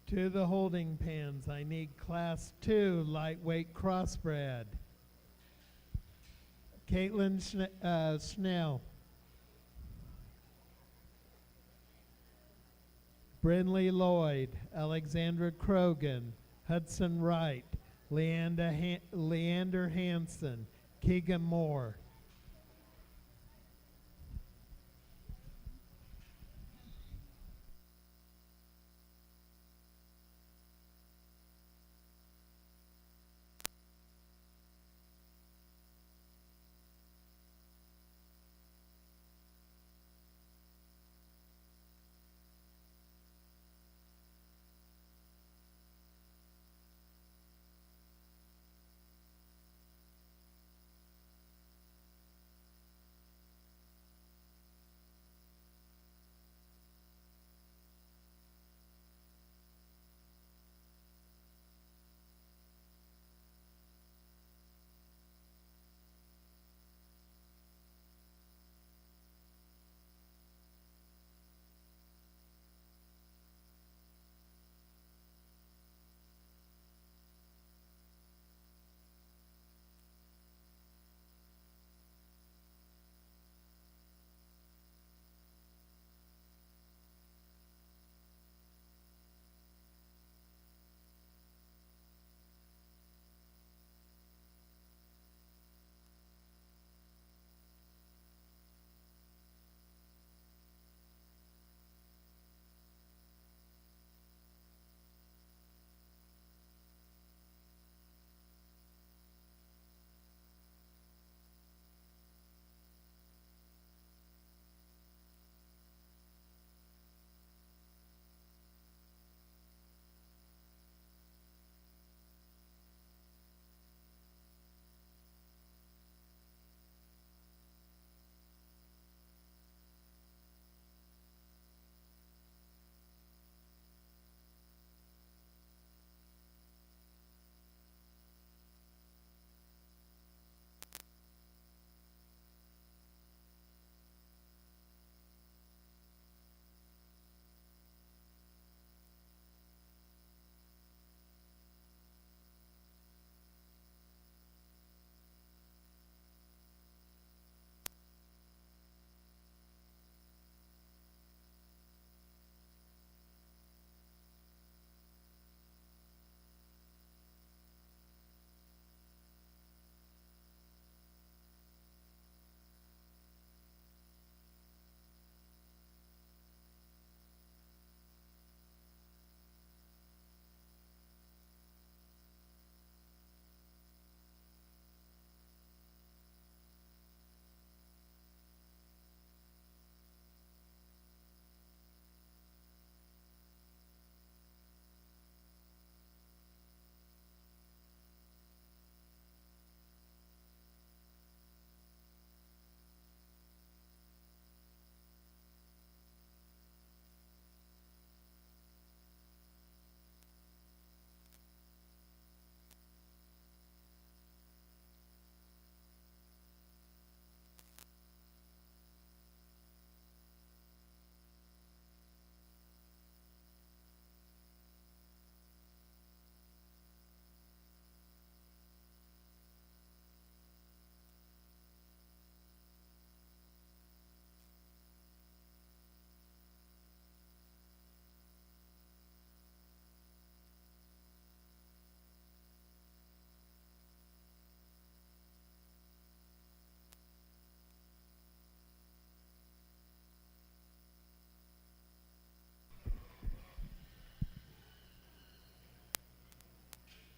To the holding pens, I need class 2 lightweight crossbred. Caitlin Snell. Brinley Lloyd, Alexandra Krogan, Hudson Wright, Leander Hansen, Keegan Moore.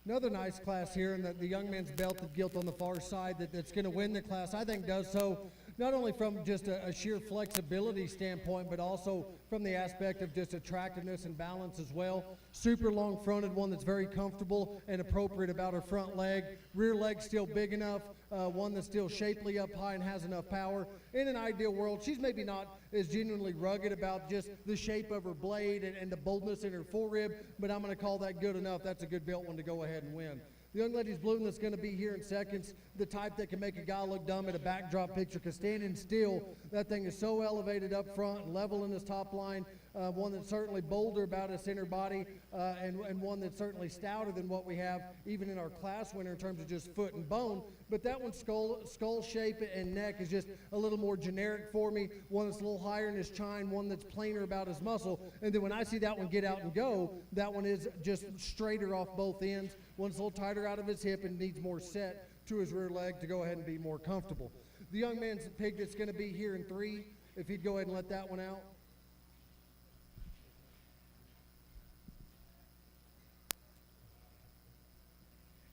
Another nice class here, and the young man's belted gilt on the far side that's going to win the class, I think does so not only from just a sheer flexibility standpoint, but also from the aspect of just attractiveness and balance as well. Super long fronted, one that's very comfortable and appropriate about her front leg. Rear leg still big enough, one that's still shapely up high and has enough power. In an ideal world, she's maybe not as genuinely rugged about just the shape of her blade and the boldness in her forerib, but I'm going to call that good enough. That's a good built one to go ahead and win. The young lady's bloom that's going to be here in seconds, the type that can make a guy look dumb at a backdrop picture, because standing still, that thing is so elevated up front and level in his top line, one that's certainly bolder about his inner body, and one that's certainly stouter than what we have even in our class winner in terms of just foot and bone. But that one's skull shape and neck is just a little more generic for me, one that's a little higher in his chine, one that's plainer about his muscle. And then when I see that one get out and go, that one is just straighter off both ends. One's a little tighter out of his hip and needs more set to his rear leg to go ahead and be more comfortable. The young man's pig that's going to be here in 3, if he'd go ahead and let that one out.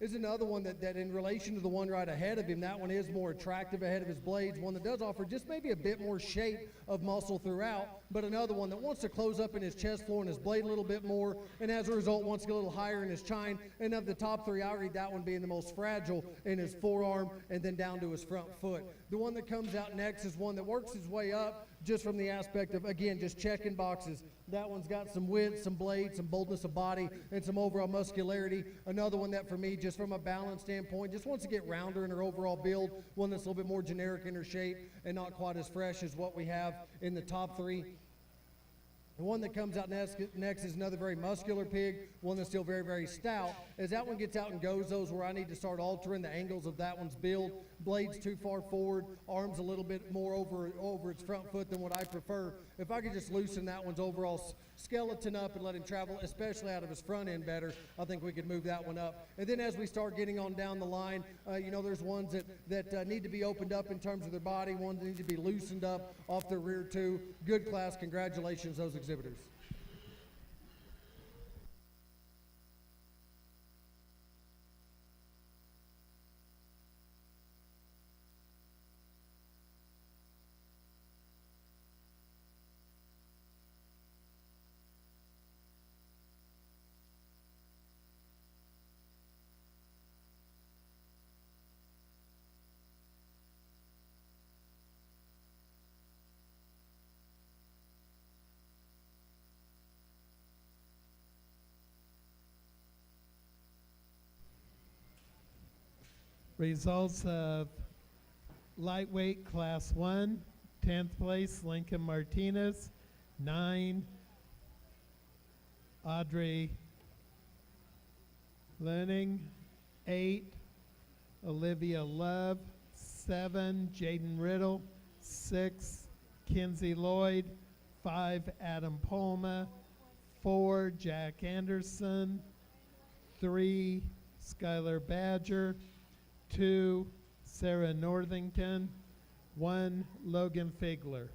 Is another one that in relation to the one right ahead of him, that one is more attractive ahead of his blades, one that does offer just maybe a bit more shape of muscle throughout, but another one that wants to close up in his chest floor and his blade a little bit more, and as a result wants to get a little higher in his chine. And of the top 3, I read that one being the most fragile in his forearm and then down to his front foot. The one that comes out next is one that works his way up just from the aspect of, again, just checking boxes. That one's got some width, some blade, some boldness of body, and some overall muscularity. Another one that for me, just from a balance standpoint, just wants to get rounder in her overall build, one that's a little bit more generic in her shape and not quite as fresh as what we have in the top 3. The one that comes out next is another very muscular pig, one that's still very, very stout. As that one gets out and goes, those where I need to start altering the angles of that one's build. Blades too far forward, arms a little bit more over its front foot than what I prefer. If I could just loosen that one's overall skeleton up and let him travel, especially out of his front end better, I think we could move that one up. And then as we start getting on down the line, there's ones that need to be opened up in terms of their body, ones that need to be loosened up off their rear too. Good class, congratulations those exhibitors. Results of lightweight class 1, 10th place Lincoln Martinez, 9 Audrey Lening, 8 Olivia Love, 7 Jaden Riddle, 6 Kinsey Lloyd, 5 Adam Polma, 4 Jack Anderson, 3 Skylar Badger, 2 Sarah Northington, 1 Logan Figler.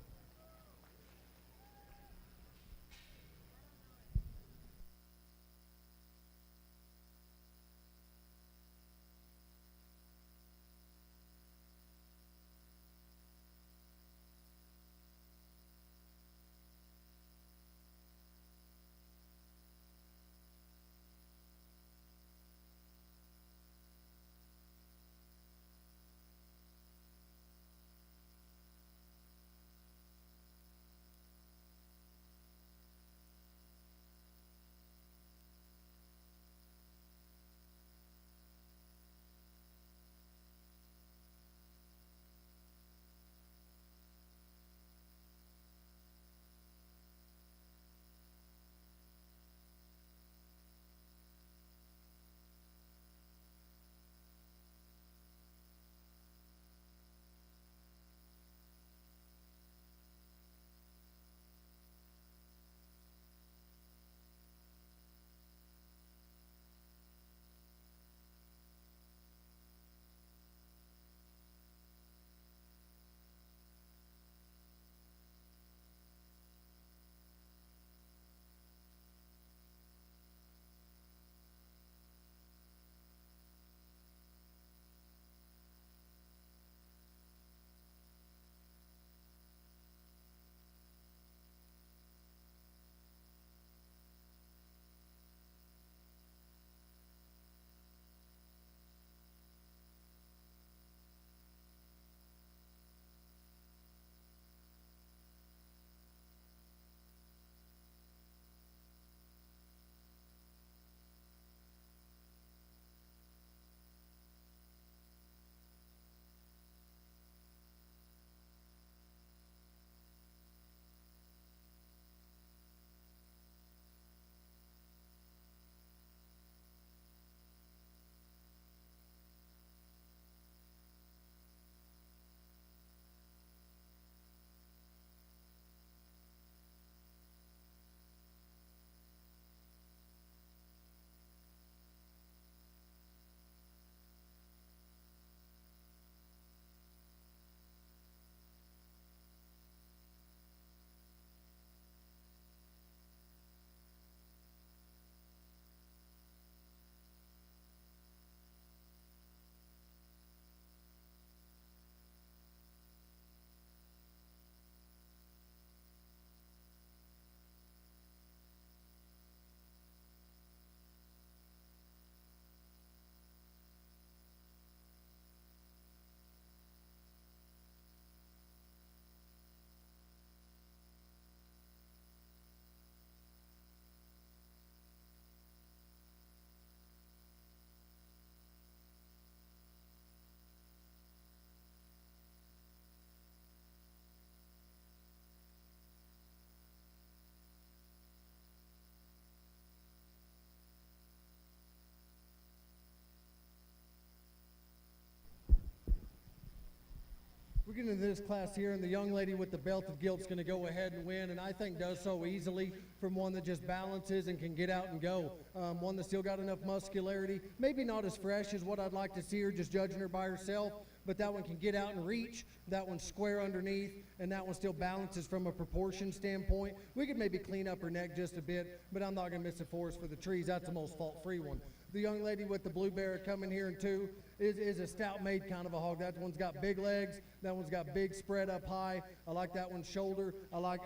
We're getting into this class here, and the young lady with the belt of guilt is going to go ahead and win, and I think does so easily from one that just balances and can get out and go. One that's still got enough muscularity, maybe not as fresh as what I'd like to see her just judging her by herself, but that one can get out and reach, that one's square underneath, and that one still balances from a proportion standpoint. We could maybe clean up her neck just a bit, but I'm not going to miss the forest for the trees. That's the most fault-free one. The young lady with the blue bear coming here in two is a stout-made kind of a hog. That one's got big legs. That one's got big spread up high. I like that one's shoulder. I like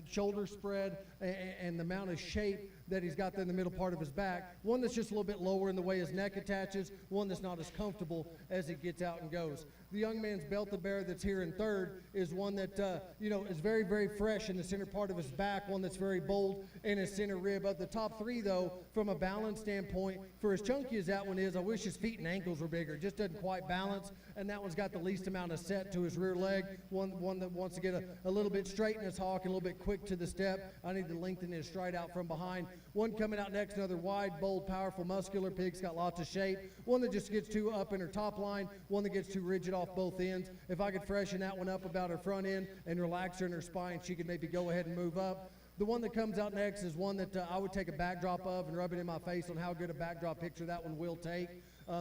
shoulder spread and the amount of shape that he's got there in the middle part of his back. One that's just a little bit lower in the way his neck attaches. One that's not as comfortable as he gets out and goes. The young man's belted bear that's here in third is one that, is very, very fresh in the center part of his back, one that's very bold in his center rib. Of the top three, though, from a balance standpoint, for as chunky as that one is, I wish his feet and ankles were bigger. It just doesn't quite balance, and that one's got the least amount of set to his rear leg, one that wants to get a little bit straight in his hawk and a little bit quick to the step. I need to lengthen his stride out from behind. One coming out next, another wide, bold, powerful, muscular pig's got lots of shape. One that just gets too up in her top line, one that gets too rigid off both ends. If I could freshen that one up about her front end and relax her in her spine, she could maybe go ahead and move up. The one that comes out next is one that I would take a backdrop of and rub it in my face on how good a backdrop picture that one will take.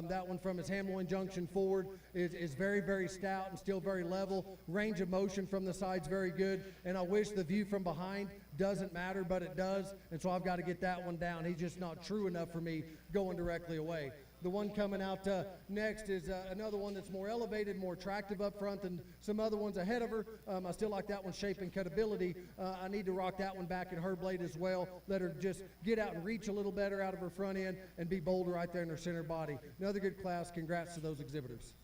That one from his Hamlin junction forward is very, very stout and still very level. Range of motion from the side's very good, and I wish the view from behind doesn't matter, but it does, and so I've got to get that one down. He's just not true enough for me going directly away. The one coming out next is another one that's more elevated, more attractive up front than some other ones ahead of her. I still like that one's shape and cutability. I need to rock that one back in her blade as well. Let her just get out and reach a little better out of her front end and be bolder right there in her center body. Another good class. Congrats to those exhibitors.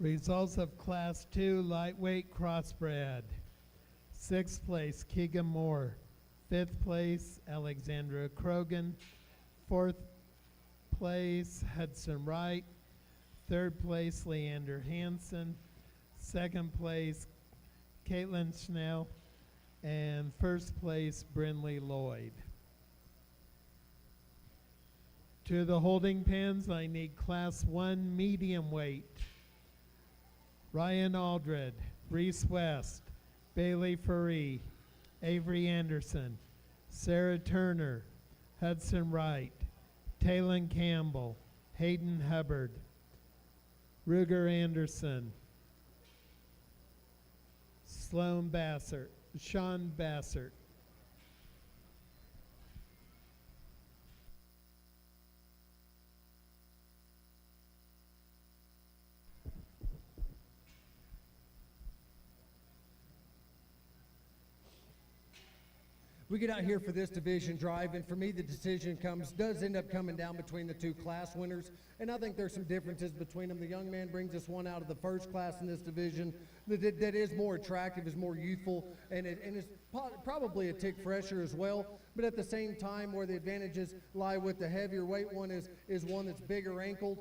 Results of Class 2 Lightweight Crossbred. 6th place, Keegan Moore. 5th place, Alexandra Krogan. 4th place, Hudson Wright. 3rd place, Leander Hansen. 2nd place, Caitlin Schnell. And 1st place, Brinley Lloyd. To the holding pens, I need Class 1 medium weight. Ryan Aldred, Reese West, Bailey Furry, Avery Anderson, Sarah Turner, Hudson Wright, Talon Campbell, Hayden Hubbard, Ruger Anderson, Sean Bassert. We get out here for this division drive, and for me the decision does end up coming down between the two class winners, and I think there's some differences between them. The young man brings us one out of the first class in this division that is more attractive, is more youthful, and is probably a tick fresher as well, but at the same time where the advantages lie with the heavier weight one is one that's bigger ankled,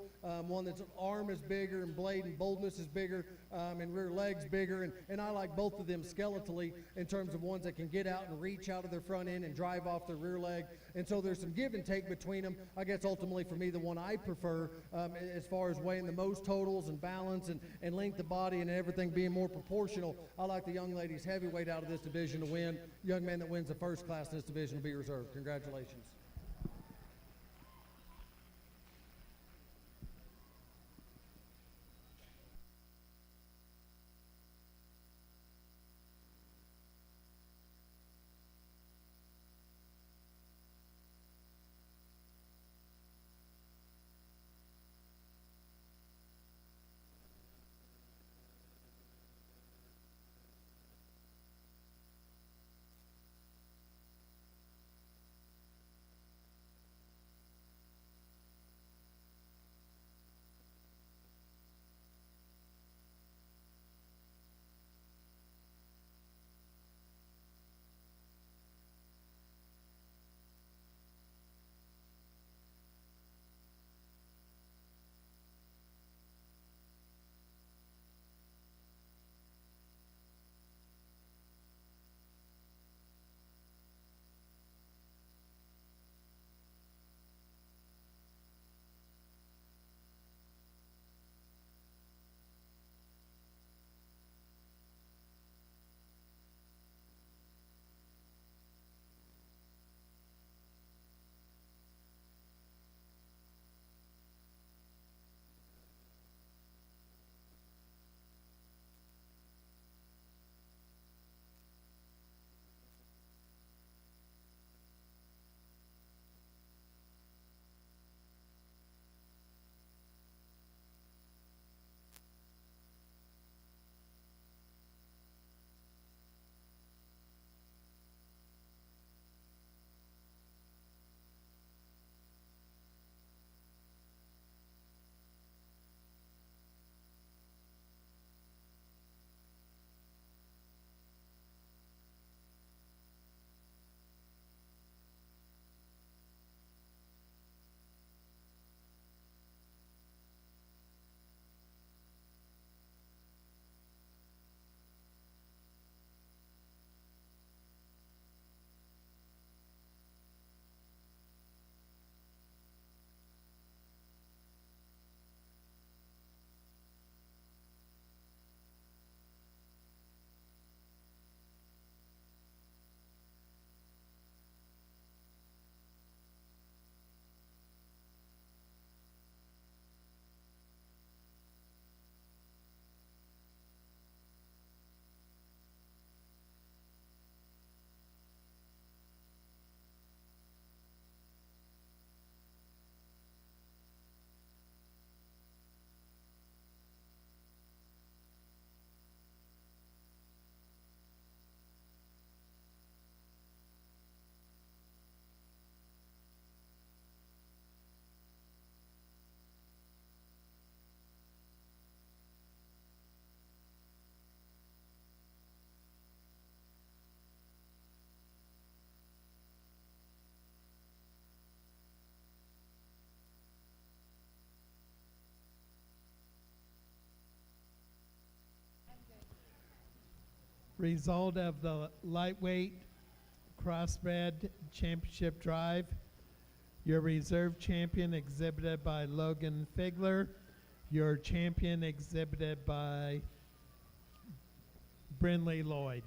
one that's arm is bigger and blade and boldness is bigger, and rear legs bigger, and I like both of them skeletally in terms of ones that can get out and reach out of their front end and drive off their rear leg, and so there's some give and take between them. I guess ultimately for me the one I prefer as far as weighing the most totals and balance and length of body and everything being more proportional, I like the young lady's heavyweight out of this division to win. Young man that wins the first class in this division will be reserved. Congratulations. Result of the lightweight crossbred championship drive. Your reserve champion exhibited by Logan Figler. Your champion exhibited by Brindley Lloyd.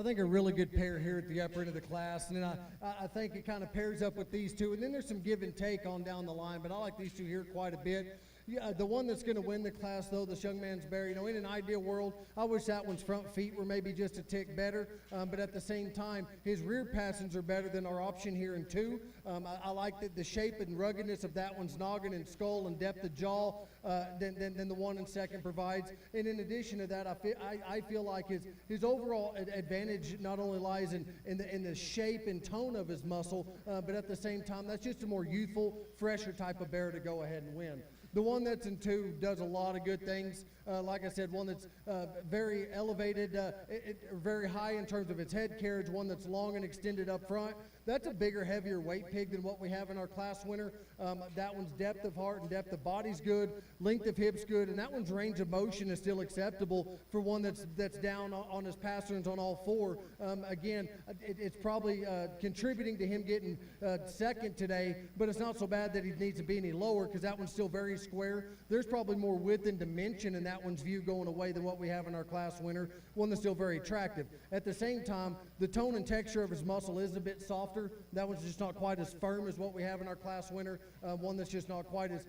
I think a really good pair here at the upper end of the class. And then I think it kind of pairs up with these two. And then there's some give and take on down the line, but I like these two here quite a bit. Yeah, the one that's going to win the class, though, this young man's bear, you know, in an ideal world, I wish that one's front feet were maybe just a tick better, but at the same time, his rear passings are better than our option here in 2. I like the shape and ruggedness of that one's noggin and skull and depth of jaw than the one in 2nd provides. And in addition to that, I feel like his overall advantage not only lies in the shape and tone of his muscle, but at the same time, that's just a more youthful, fresher type of bear to go ahead and win. The one that's in 2 does a lot of good things. Like I said, one that's very elevated, very high in terms of its head carriage, one that's long and extended up front. That's a bigger, heavier weight pig than what we have in our class winner. That one's depth of heart and depth of body's good, length of hips good, and that one's range of motion is still acceptable for one that's down on his pasterns on all 4. Again, it's probably contributing to him getting 2nd today, but it's not so bad that he needs to be any lower because that one's still very square. There's probably more width and dimension in that one's view going away than what we have in our class winner, one that's still very attractive. At the same time, the tone and texture of his muscle is a bit softer. That one's just not quite as firm as what we have in our class winner, one that's just not quite as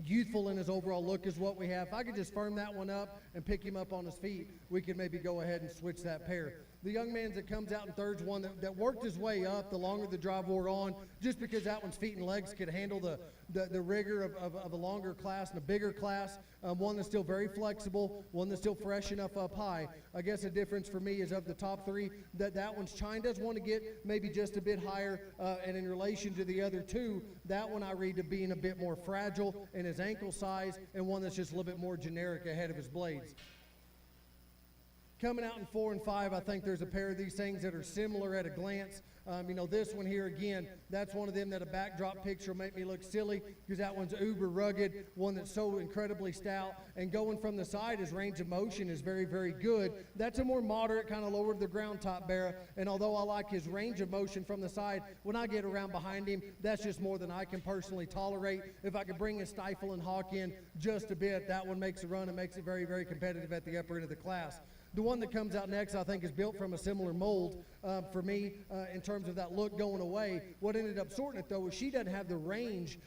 youthful in his overall look as what we have. If I could just firm that one up and pick him up on his feet, we could maybe go ahead and switch that pair. The young man's that comes out in 3rd's one that worked his way up the longer the drive wore on, just because that one's feet and legs could handle the rigor of a longer class and a bigger class. One that's still very flexible, one that's still fresh enough up high. I guess the difference for me is of the top 3, that one's Chine does want to get maybe just a bit higher, and in relation to the other 2, that one I read to being a bit more fragile in his ankle size, and one that's just a little bit more generic ahead of his blades. Coming out in 4 and 5, I think there's a pair of these things that are similar at a glance. You know, this one here, again, that's one of them that a backdrop picture will make me look silly because that one's uber rugged, one that's so incredibly stout, and going from the side, his range of motion is very, very good. That's a more moderate, kind of lower to the ground top bear, and although I like his range of motion from the side, when I get around behind him, that's just more than I can personally tolerate. If I could bring his stifle and hawk in just a bit, that one makes a run and makes it very, very competitive at the upper end of the class. The one that comes out next, I think, is built from a similar mold for me in terms of that look going away. What ended up sorting it, though, is she doesn't have the range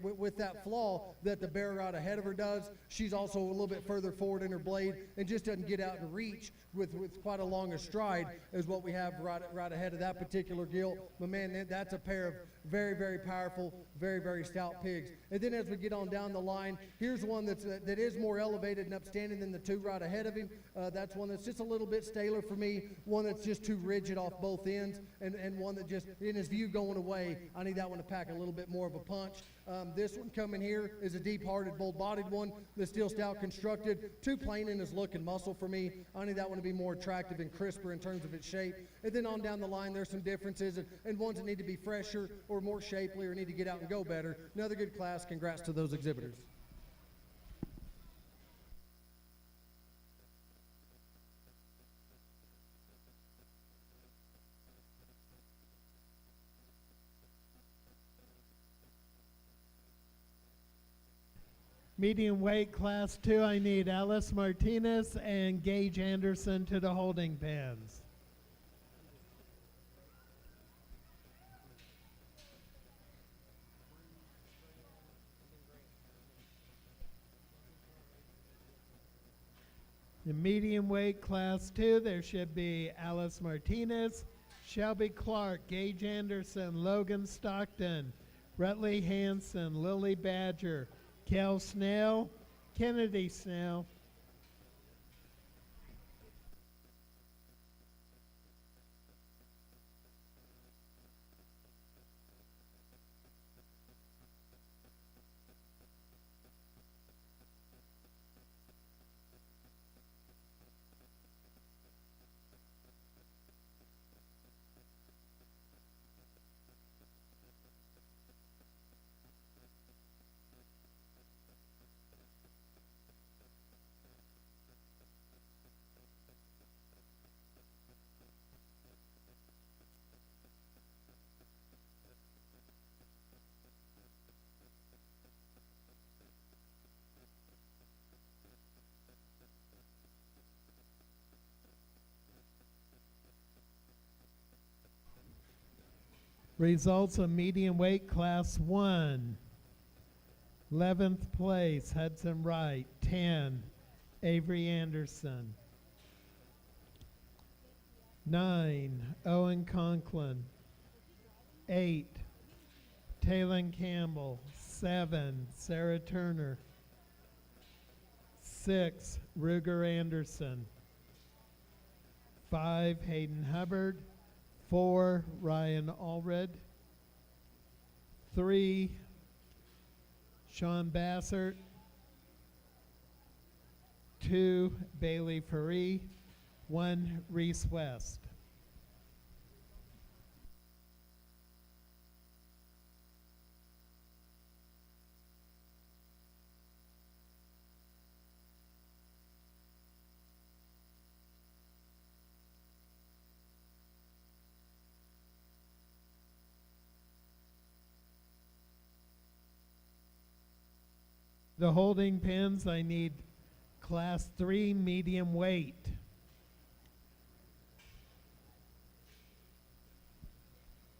with that flaw that the bear right ahead of her does. She's also a little bit further forward in her blade and just doesn't get out and reach with quite a longer stride as what we have right ahead of that particular gilt. But, man, that's a pair of very, very powerful, very, very stout pigs. And then as we get on down the line, here's one that is more elevated and upstanding than the 2 right ahead of him. That's one that's just a little bit staler for me, one that's just too rigid off both ends, and one that just, in his view going away, I need that one to pack a little bit more of a punch. This one coming here is a deep-hearted, bold-bodied one that's still stout constructed, too plain in his look and muscle for me. I need that one to be more attractive and crisper in terms of its shape. And then on down the line, there's some differences, and ones that need to be fresher or more shapely or need to get out and go better. Another good class. Congrats to those exhibitors. Medium weight class 2, I need Alice Martinez and Gage Anderson to the holding pens. In medium weight class 2, there should be Alice Martinez, Shelby Clark, Gage Anderson, Logan Stockton, Rutley Hanson, Lily Badger, Kel Snell, Kennedy Snell. Results of medium weight class 1. 11th place, Hudson Wright. 10, Avery Anderson. 9, Owen Conklin. 8, Taylon Campbell. 7, Sarah Turner. 6, Ruger Anderson. 5, Hayden Hubbard. 4, Ryan Allred. 3, Sean Bassert. 2, Bailey Faree. 1, Reese West. The holding pins, I need class 3 medium weight.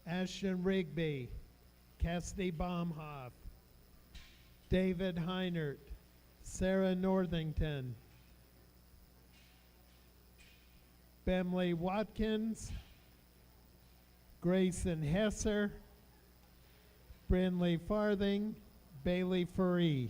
Ashton Rigby, Cassidy Baumhoff, David Heinert, Sarah Northington, Bemley Watkins, Grayson Hesser, Brindley Farthing, Bailey Faree.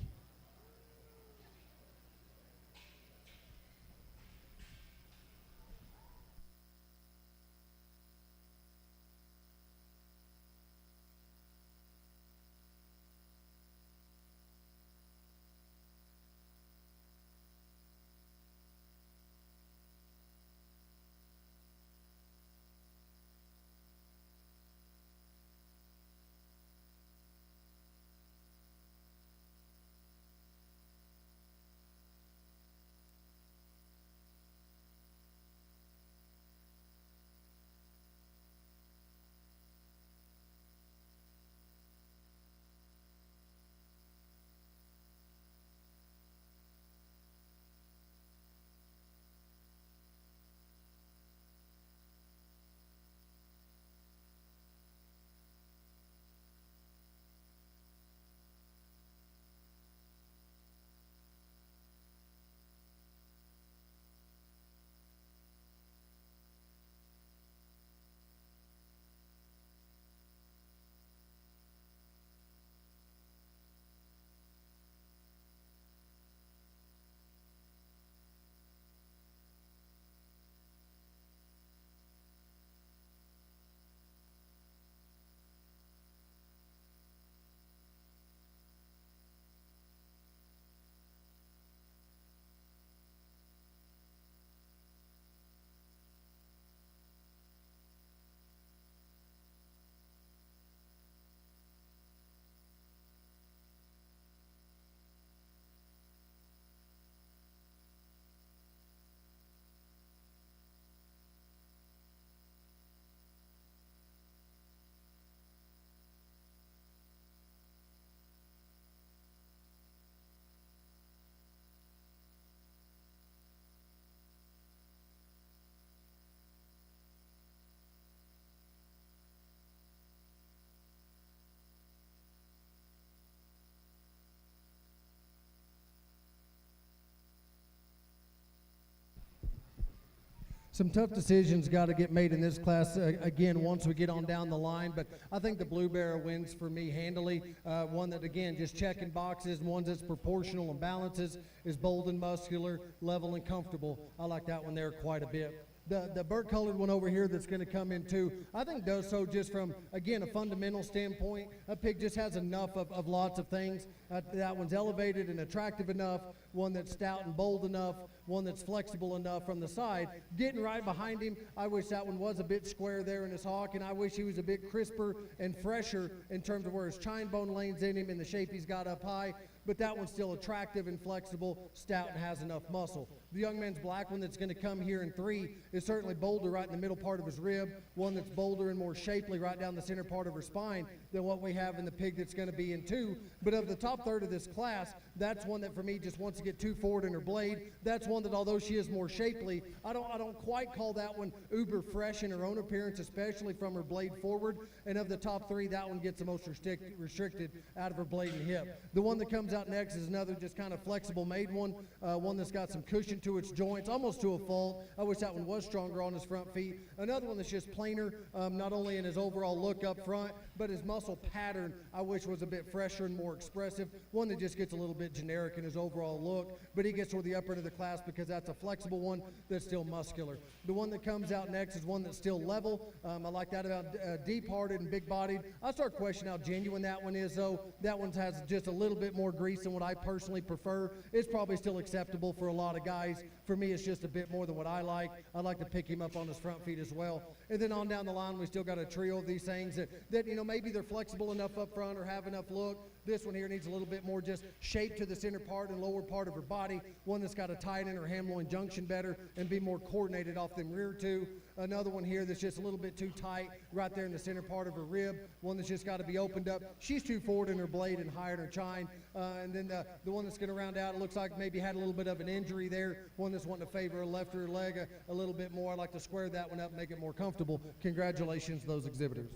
Some tough decisions got to get made in this class again once we get on down the line, but I think the Blue Bear wins for me handily. One that, again, just checking boxes, one that's proportional and balances, is bold and muscular, level and comfortable. I like that one there quite a bit. The burnt colored one over here that's going to come in too, I think does so just from, again, a fundamental standpoint. A pig just has enough of lots of things. That one's elevated and attractive enough, one that's stout and bold enough, one that's flexible enough from the side. Getting right behind him, I wish that one was a bit square there in his hock, and I wish he was a bit crisper and fresher in terms of where his chine bone lanes in him and the shape he's got up high. But that one's still attractive and flexible, stout, and has enough muscle. The young man's black one that's going to come here in 3 is certainly bolder right in the middle part of his rib, one that's bolder and more shapely right down the center part of her spine than what we have in the pig that's going to be in 2. But of the top third of this class, that's one that for me just wants to get too forward in her blade. That's one that, although she is more shapely, I don't quite call that one uber fresh in her own appearance, especially from her blade forward. And of the top 3, that one gets the most restricted out of her blade and hip. The one that comes out next is another just kind of flexible made one, one that's got some cushion to its joints, almost to a fault. I wish that one was stronger on his front feet. Another one that's just plainer, not only in his overall look up front, but his muscle pattern I wish was a bit fresher and more expressive. One that just gets a little bit generic in his overall look, but he gets toward the upper end of the class because that's a flexible one that's still muscular. The one that comes out next is one that's still level. I like that about deep-hearted and big-bodied. I start questioning how genuine that one is, though. That one has just a little bit more grease than what I personally prefer. It's probably still acceptable for a lot of guys. For me, it's just a bit more than what I like. I like to pick him up on his front feet as well. And then on down the line, we still got a trio of these things that you know, maybe they're flexible enough up front or have enough look. This one here needs a little bit more just shape to the center part and lower part of her body. One that's got to tie it in her ham-loin junction better and be more coordinated off them rear two. Another one here that's just a little bit too tight right there in the center part of her rib. One that's just got to be opened up. She's too forward in her blade and higher in her chine. And then the one that's going to round out, it looks like maybe had a little bit of an injury there. One that's wanting to favor her left rear leg a little bit more. I'd like to square that one up and make it more comfortable. Congratulations to those exhibitors.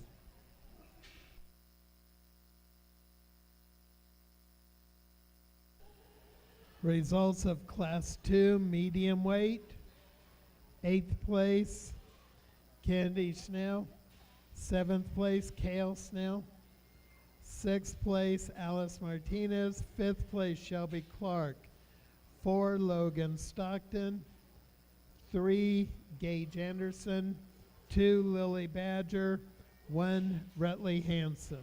Results of Class 2 medium weight. 8th place, Candy Snell. 7th place, Kale Snell. 6th place, Alice Martinez. 5th place, Shelby Clark. 4, Logan Stockton. 3, Gage Anderson. 2, Lily Badger. 1, Rutley Hanson.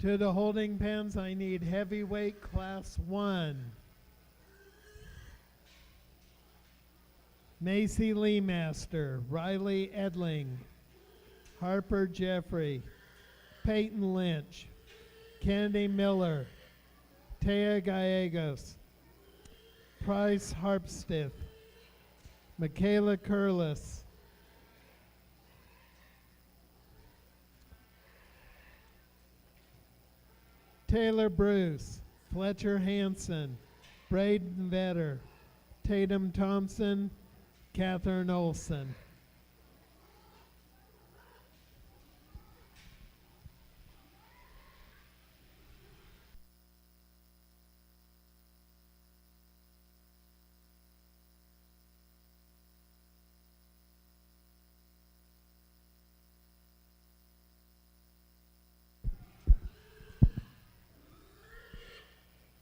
To the holding pens, I need heavyweight class 1. Macy Leemaster, Riley Edling, Harper Jeffrey, Peyton Lynch, Kennedy Miller, Taya Gallegos, Price Harpstith, Michaela Curlis, Taylor Bruce, Fletcher Hansen, Braden Vetter, Tatum Thompson, Catherine Olson.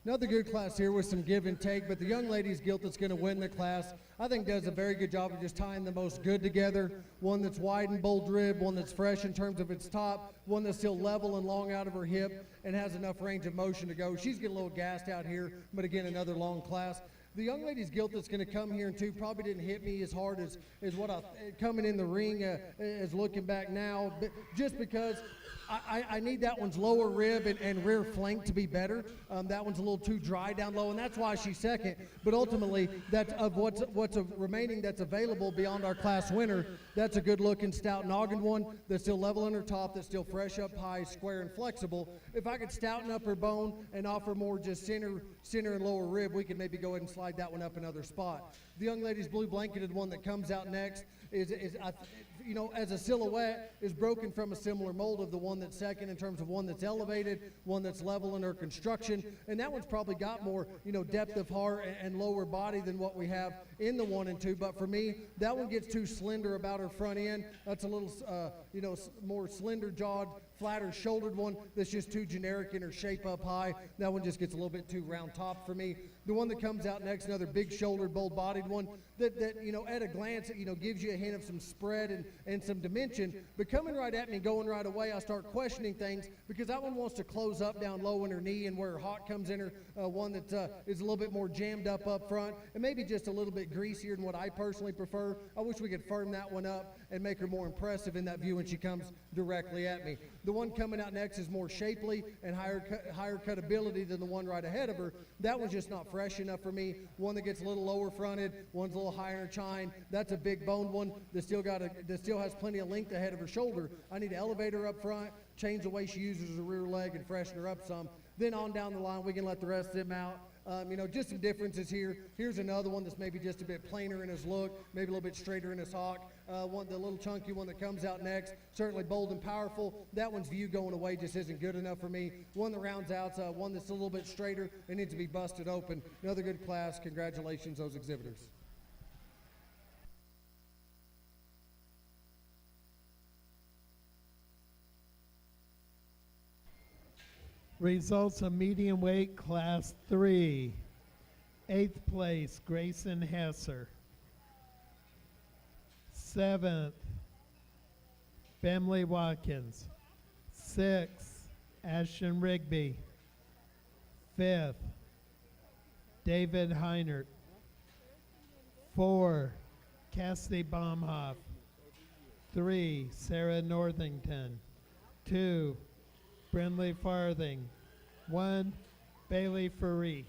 Another good class here with some give and take, but the young ladies guild that's going to win the class, I think does a very good job of just tying the most good together. One that's wide and bold rib, one that's fresh in terms of its top, one that's still level and long out of her hip and has enough range of motion to go. She's getting a little gassed out here, but again, another long class. The young ladies guild that's going to come here and too probably didn't hit me as hard as what I coming in the ring as looking back now, but just because I need that one's lower rib and rear flank to be better. That one's a little too dry down low, and that's why she's second. But ultimately, that's of what's remaining that's available beyond our class winner. That's a good-looking stout noggin one that's still level in her top, that's still fresh up high, square and flexible. If I could stouten up her bone and offer more just center and lower rib, we could maybe go ahead and slide that one up another spot. The young lady's blue blanketed one that comes out next is you know, as a silhouette, is broken from a similar mold of the one that's second in terms of one that's elevated, one that's level in her construction, and that one's probably got more, you know, depth of heart and lower body than what we have in the 1 and 2. But for me, that one gets too slender about her front end. That's a little, you know, more slender jawed, flatter shouldered one that's just too generic in her shape up high. That one just gets a little bit too round top for me. The one that comes out next, another big shouldered, bold bodied one that you know, at a glance, you know, gives you a hint of some spread and some dimension. But coming right at me, going right away, I start questioning things because that one wants to close up down low in her knee and where her hot comes in her. One that is a little bit more jammed up front and maybe just a little bit greasier than what I personally prefer. I wish we could firm that one up and make her more impressive in that view when she comes directly at me. The one coming out next is more shapely and higher cutability than the one right ahead of her. That one's just not fresh enough for me. One that gets a little lower fronted, one's a little higher in chine. That's a big boned one that still has plenty of length ahead of her shoulder. I need to elevate her up front, change the way she uses her rear leg and freshen her up some. Then on down the line, we can let the rest of them out. You know, just some differences here. Here's another one that's maybe just a bit plainer in his look, maybe a little bit straighter in his hawk. The little chunky one that comes out next, certainly bold and powerful. That one's view going away just isn't good enough for me. One that rounds out, one that's a little bit straighter and needs to be busted open. Another good class. Congratulations, those exhibitors. Results of medium weight class 3. 8th place, Grayson Hesser. 7th, Bemley Watkins. 6th, Ashton Rigby. 5th, David Heinert. 4, Cassidy Baumhoff. 3, Sarah Northington. 2, Brindley Farthing. 1, Bailey Furry.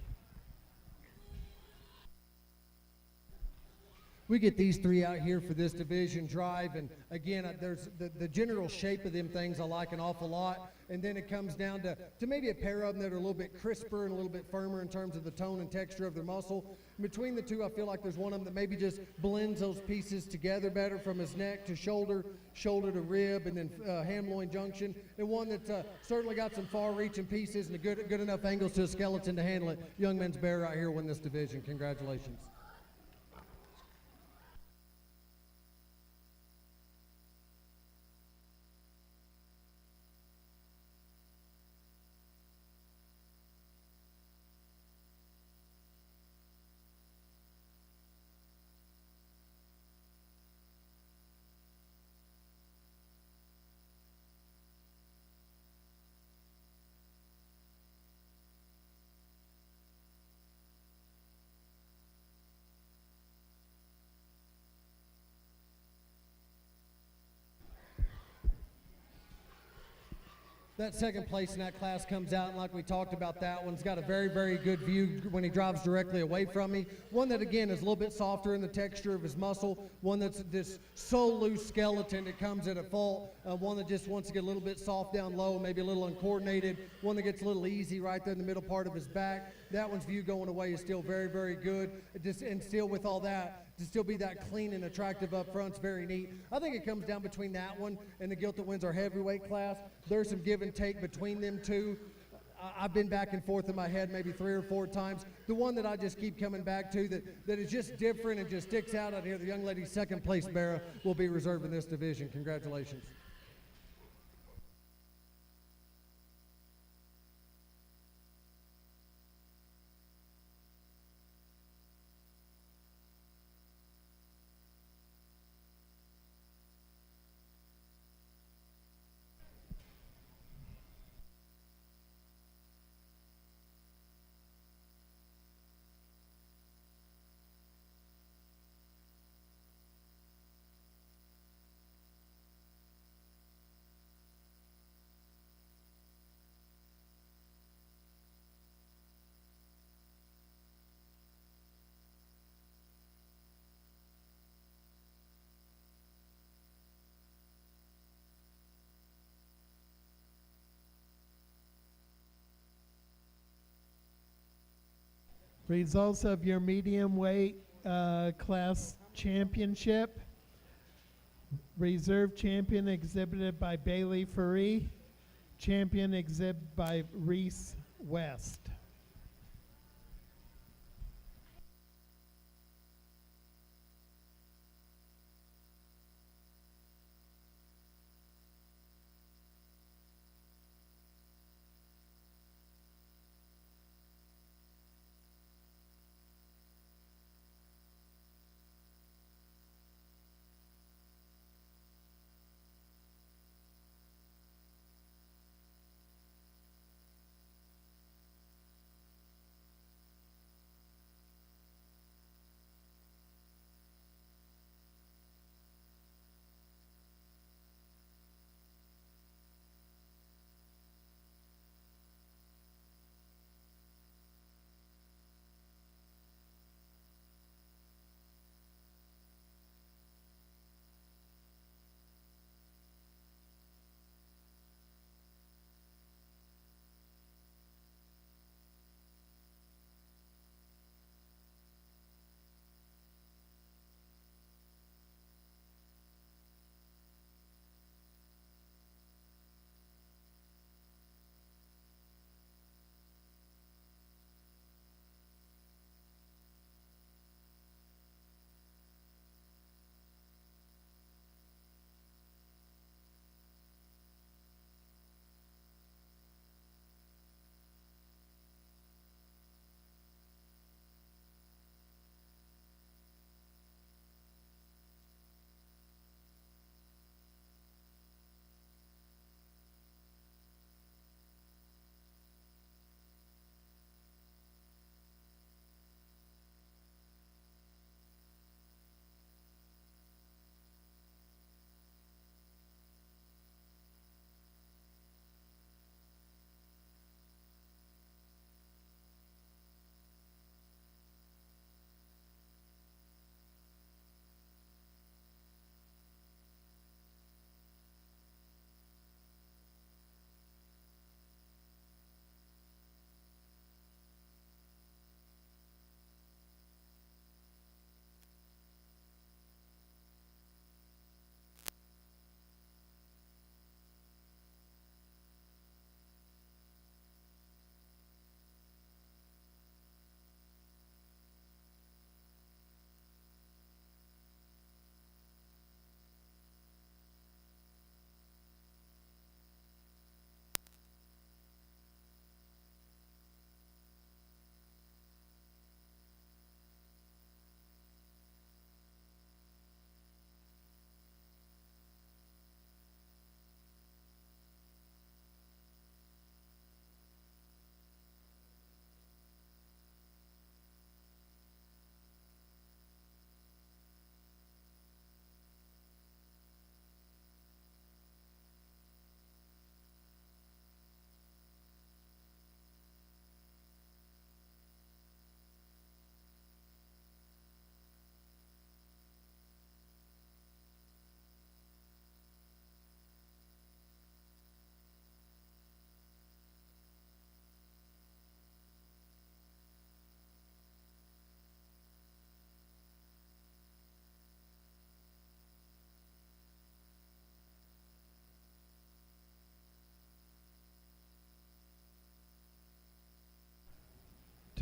We get these three out here for this division drive, and again, there's the general shape of them things I like an awful lot, and then it comes down to maybe a pair of them that are a little bit crisper and a little bit firmer in terms of the tone and texture of their muscle. Between the two, I feel like there's one of them that maybe just blends those pieces together better from his neck to shoulder, shoulder to rib, and then ham-loin junction, and one that certainly got some far-reaching pieces and a good enough angles to a skeleton to handle it. Young men's bear right here win this division. Congratulations. that second place in that class comes out, and like we talked about, that one's got a very, very good view when he drives directly away from me. One that, again, is a little bit softer in the texture of his muscle. One that's this so loose skeleton that comes at a fault. One that just wants to get a little bit soft down low, maybe a little uncoordinated. One that gets a little easy right there in the middle part of his back. That one's view going away is still very, very good. And still with all that, to still be that clean and attractive up front's very neat. I think it comes down between that one and the gilt that wins our heavyweight class. There's some give and take between them two. I've been back and forth in my head maybe 3 or 4 times. The one that I just keep coming back to that is just different and just sticks out here, the young lady's second place bearer, will be reserved in this division. Congratulations. Results of your medium weight class championship. Reserve champion exhibited by Bailey Faree. Champion exhibited by Reese West.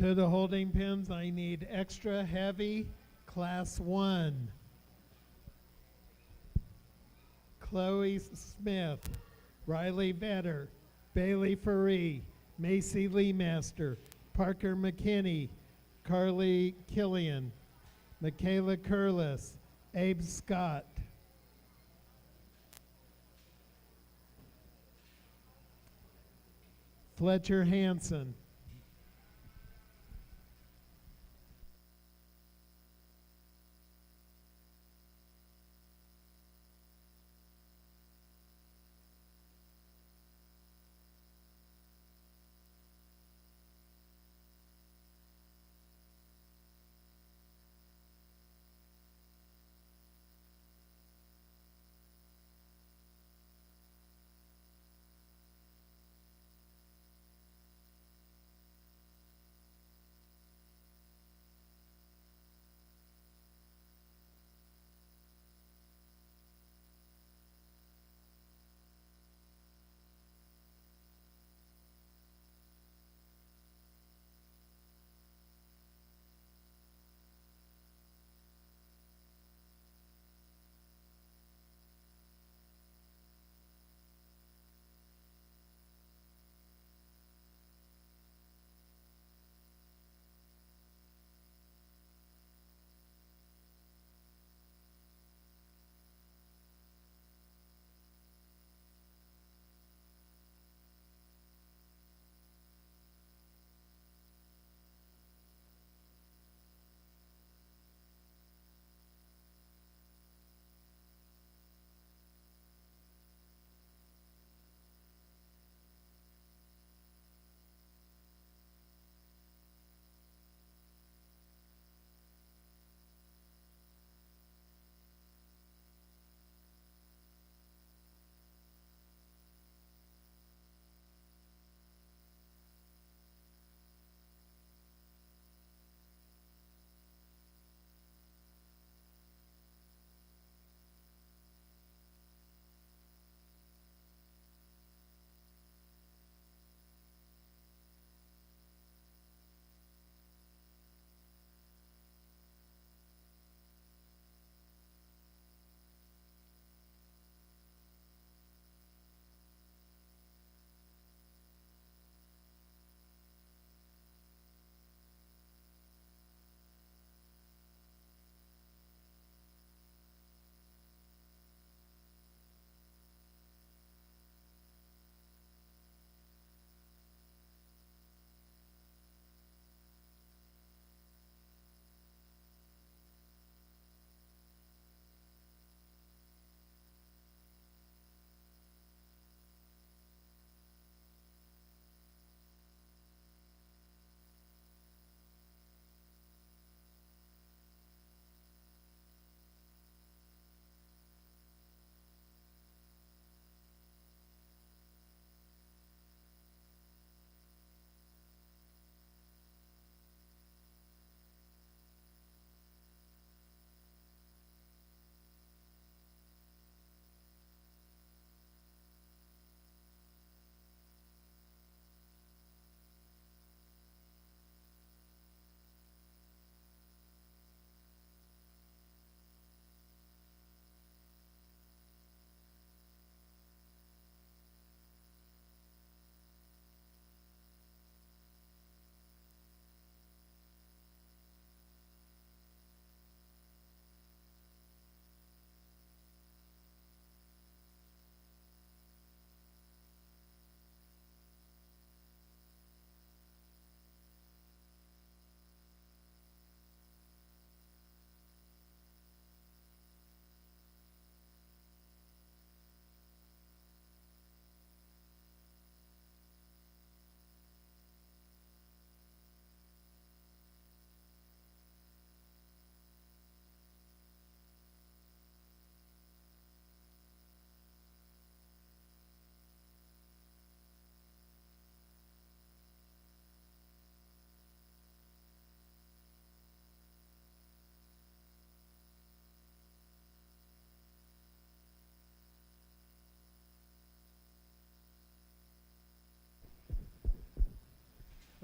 To the holding pins, I need extra heavy, class 1. Chloe Smith, Riley Vetter, Bailey Faree, Macy Leemaster, Parker McKinney, Carly Killian, Michaela Curlis, Abe Scott. Fletcher Hansen.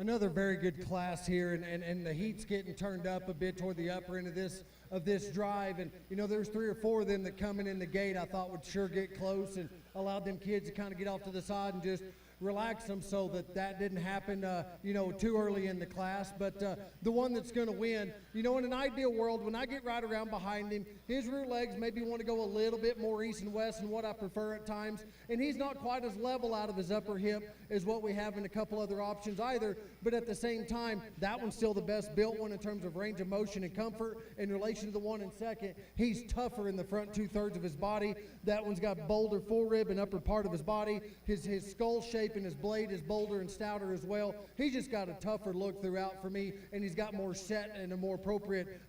Another very good class here, and the heat's getting turned up a bit toward the upper end of this drive. And, you know, there's 3 or 4 of them that coming in the gate I thought would sure get close and allowed them kids to kind of get off to the side and just relax them, so that didn't happen, you know, too early in the class. But the one that's going to win, you know, in an ideal world, when I get right around behind him, his rear legs maybe want to go a little bit more east and west than what I prefer at times, and he's not quite as level out of his upper hip as what we have in a couple other options either. But at the same time, that one's still the best built one in terms of range of motion and comfort in relation to the one in second. He's tougher in the front 2/3 of his body. That one's got bolder forerib and upper part of his body. His skull shape and his blade is bolder and stouter as well. He's just got a tougher look throughout for me, and he's got more set and a more appropriate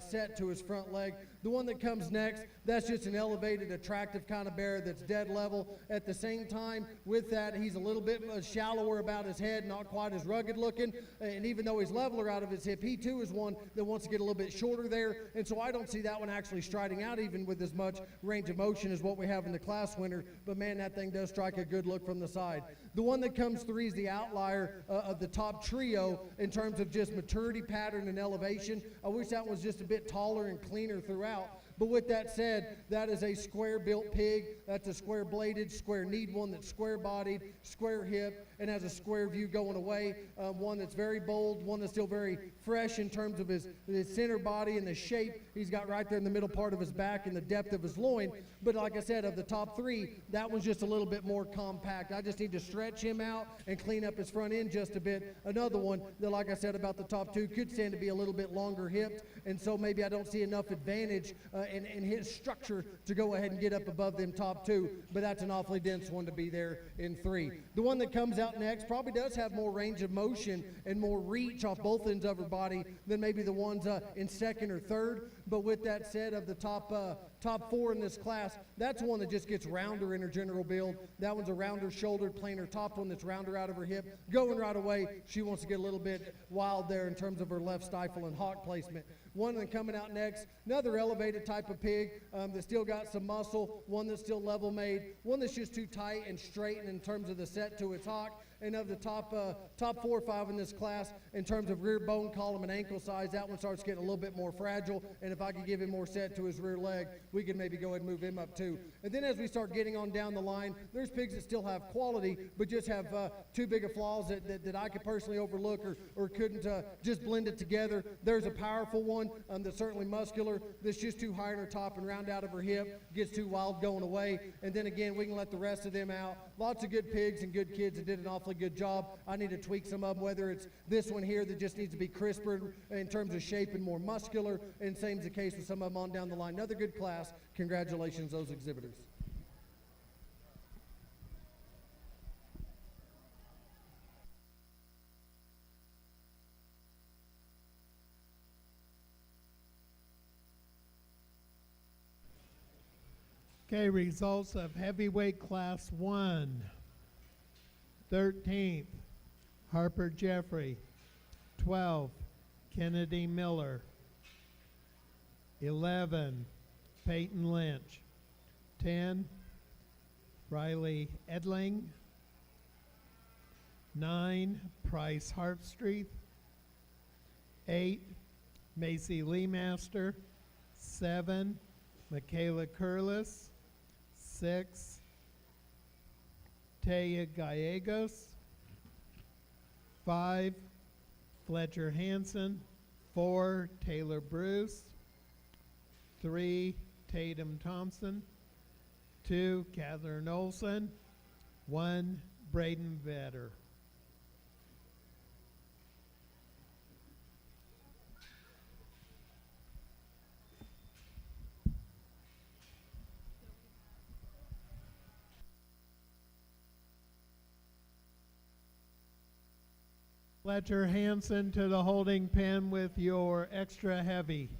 set to his front leg. The one that comes next, that's just an elevated, attractive kind of bear that's dead level. At the same time, with that, he's a little bit shallower about his head, not quite as rugged looking. And even though he's leveler out of his hip, he too is one that wants to get a little bit shorter there. And so I don't see that one actually striding out even with as much range of motion as what we have in the class winner. But man, that thing does strike a good look from the side. The one that comes 3 is the outlier of the top trio in terms of just maturity pattern and elevation. I wish that was just a bit taller and cleaner throughout. But with that said, that is a square-built pig. That's a square-bladed, square-kneed one that's square-bodied, square-hip, and has a square view going away. One that's very bold, one that's still very fresh in terms of his center body and the shape he's got right there in the middle part of his back and the depth of his loin. But like I said, of the top 3, that one's just a little bit more compact. I just need to stretch him out and clean up his front end just a bit. Another one that, like I said, about the top 2, could stand to be a little bit longer hipped, and so maybe I don't see enough advantage in his structure to go ahead and get up above them top 2, but that's an awfully dense one to be there in 3. The one that comes out next probably does have more range of motion and more reach off both ends of her body than maybe the ones in second or third. But with that said, of the top 4 in this class, that's one that just gets rounder in her general build. That one's a rounder shouldered, plainer top one that's rounder out of her hip. Going right away, she wants to get a little bit wild there in terms of her left stifle and hock placement. One that coming out next, another elevated type of pig that's still got some muscle, one that's still level made, one that's just too tight and straight in terms of the set to its hock. And of the top 4 or 5 in this class, in terms of rear bone column and ankle size, that one starts getting a little bit more fragile. And if I could give him more set to his rear leg, we could maybe go ahead and move him up too. And then as we start getting on down the line, there's pigs that still have quality, but just have too big of flaws that I could personally overlook or couldn't just blend it together. There's a powerful one that's certainly muscular, that's just too high on her top and round out of her hip, gets too wild going away. And then again, we can let the rest of them out. Lots of good pigs and good kids that did an awfully good job. I need to tweak some of them, whether it's this one here that just needs to be crisper in terms of shape and more muscular, and same's the case with some of them on down the line. Another good class. Congratulations, those exhibitors. Okay, results of heavyweight class 1. 13th, Harper Jeffrey. 12, Kennedy Miller. 11, Peyton Lynch. 10, Riley Edling. 9, Price Harpstreet. 8, Macy Leemaster. 7, Michaela Curlis. 6, Taya Gallegos. 5, Fletcher Hansen. 4, Taylor Bruce. 3, Tatum Thompson. 2, Catherine Olson. 1, Braden Vetter. Fletcher Hansen to the holding pen with your extra heavy.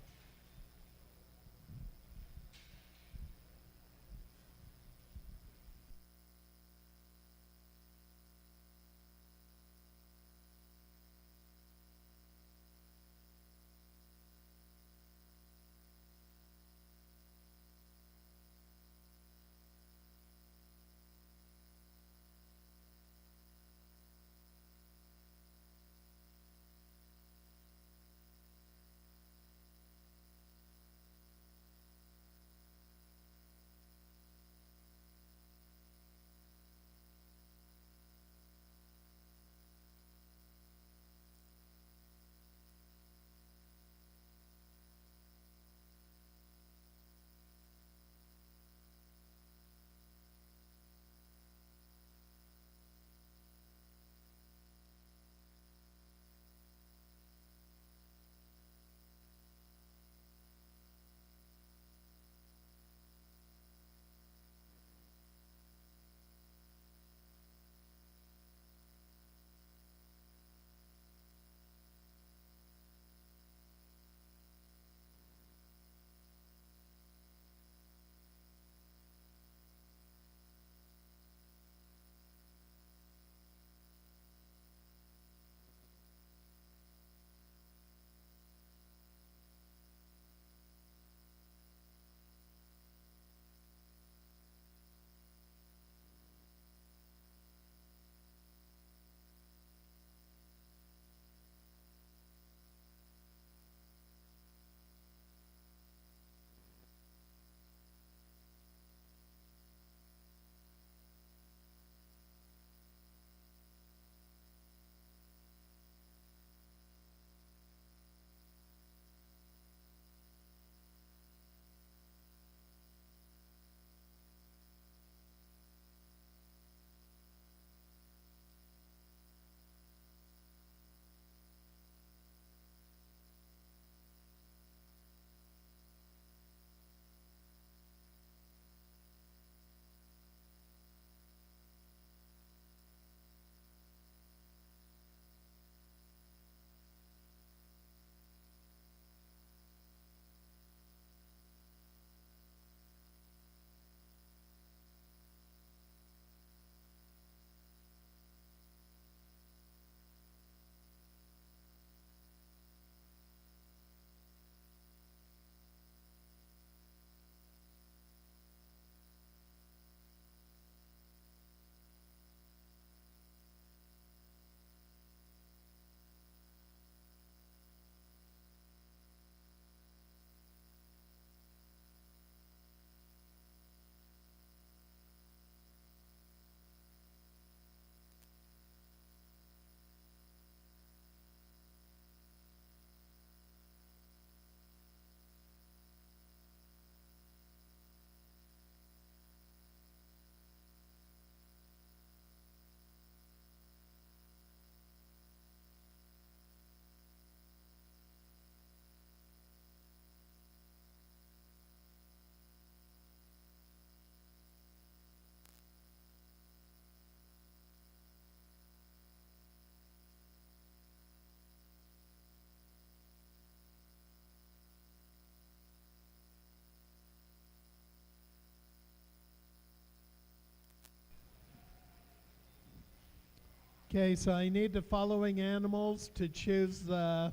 Okay, so I need the following animals to choose the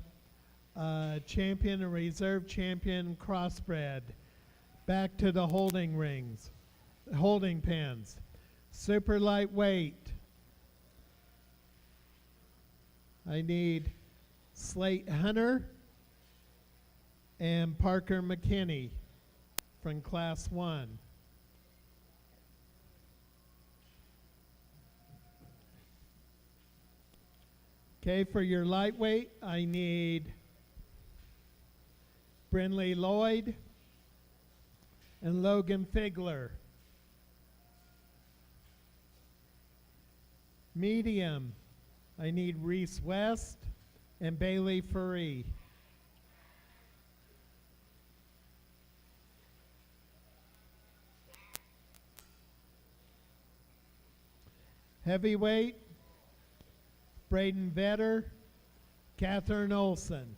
champion and reserve champion crossbred. Back to the holding pens. Super lightweight. I need Slate Hunter and Parker McKinney from Class 1. Okay, for your lightweight, I need Brinley Lloyd and Logan Figler. Medium, I need Reese West and Bailey Furry. Heavyweight, Braden Vetter, Catherine Olson.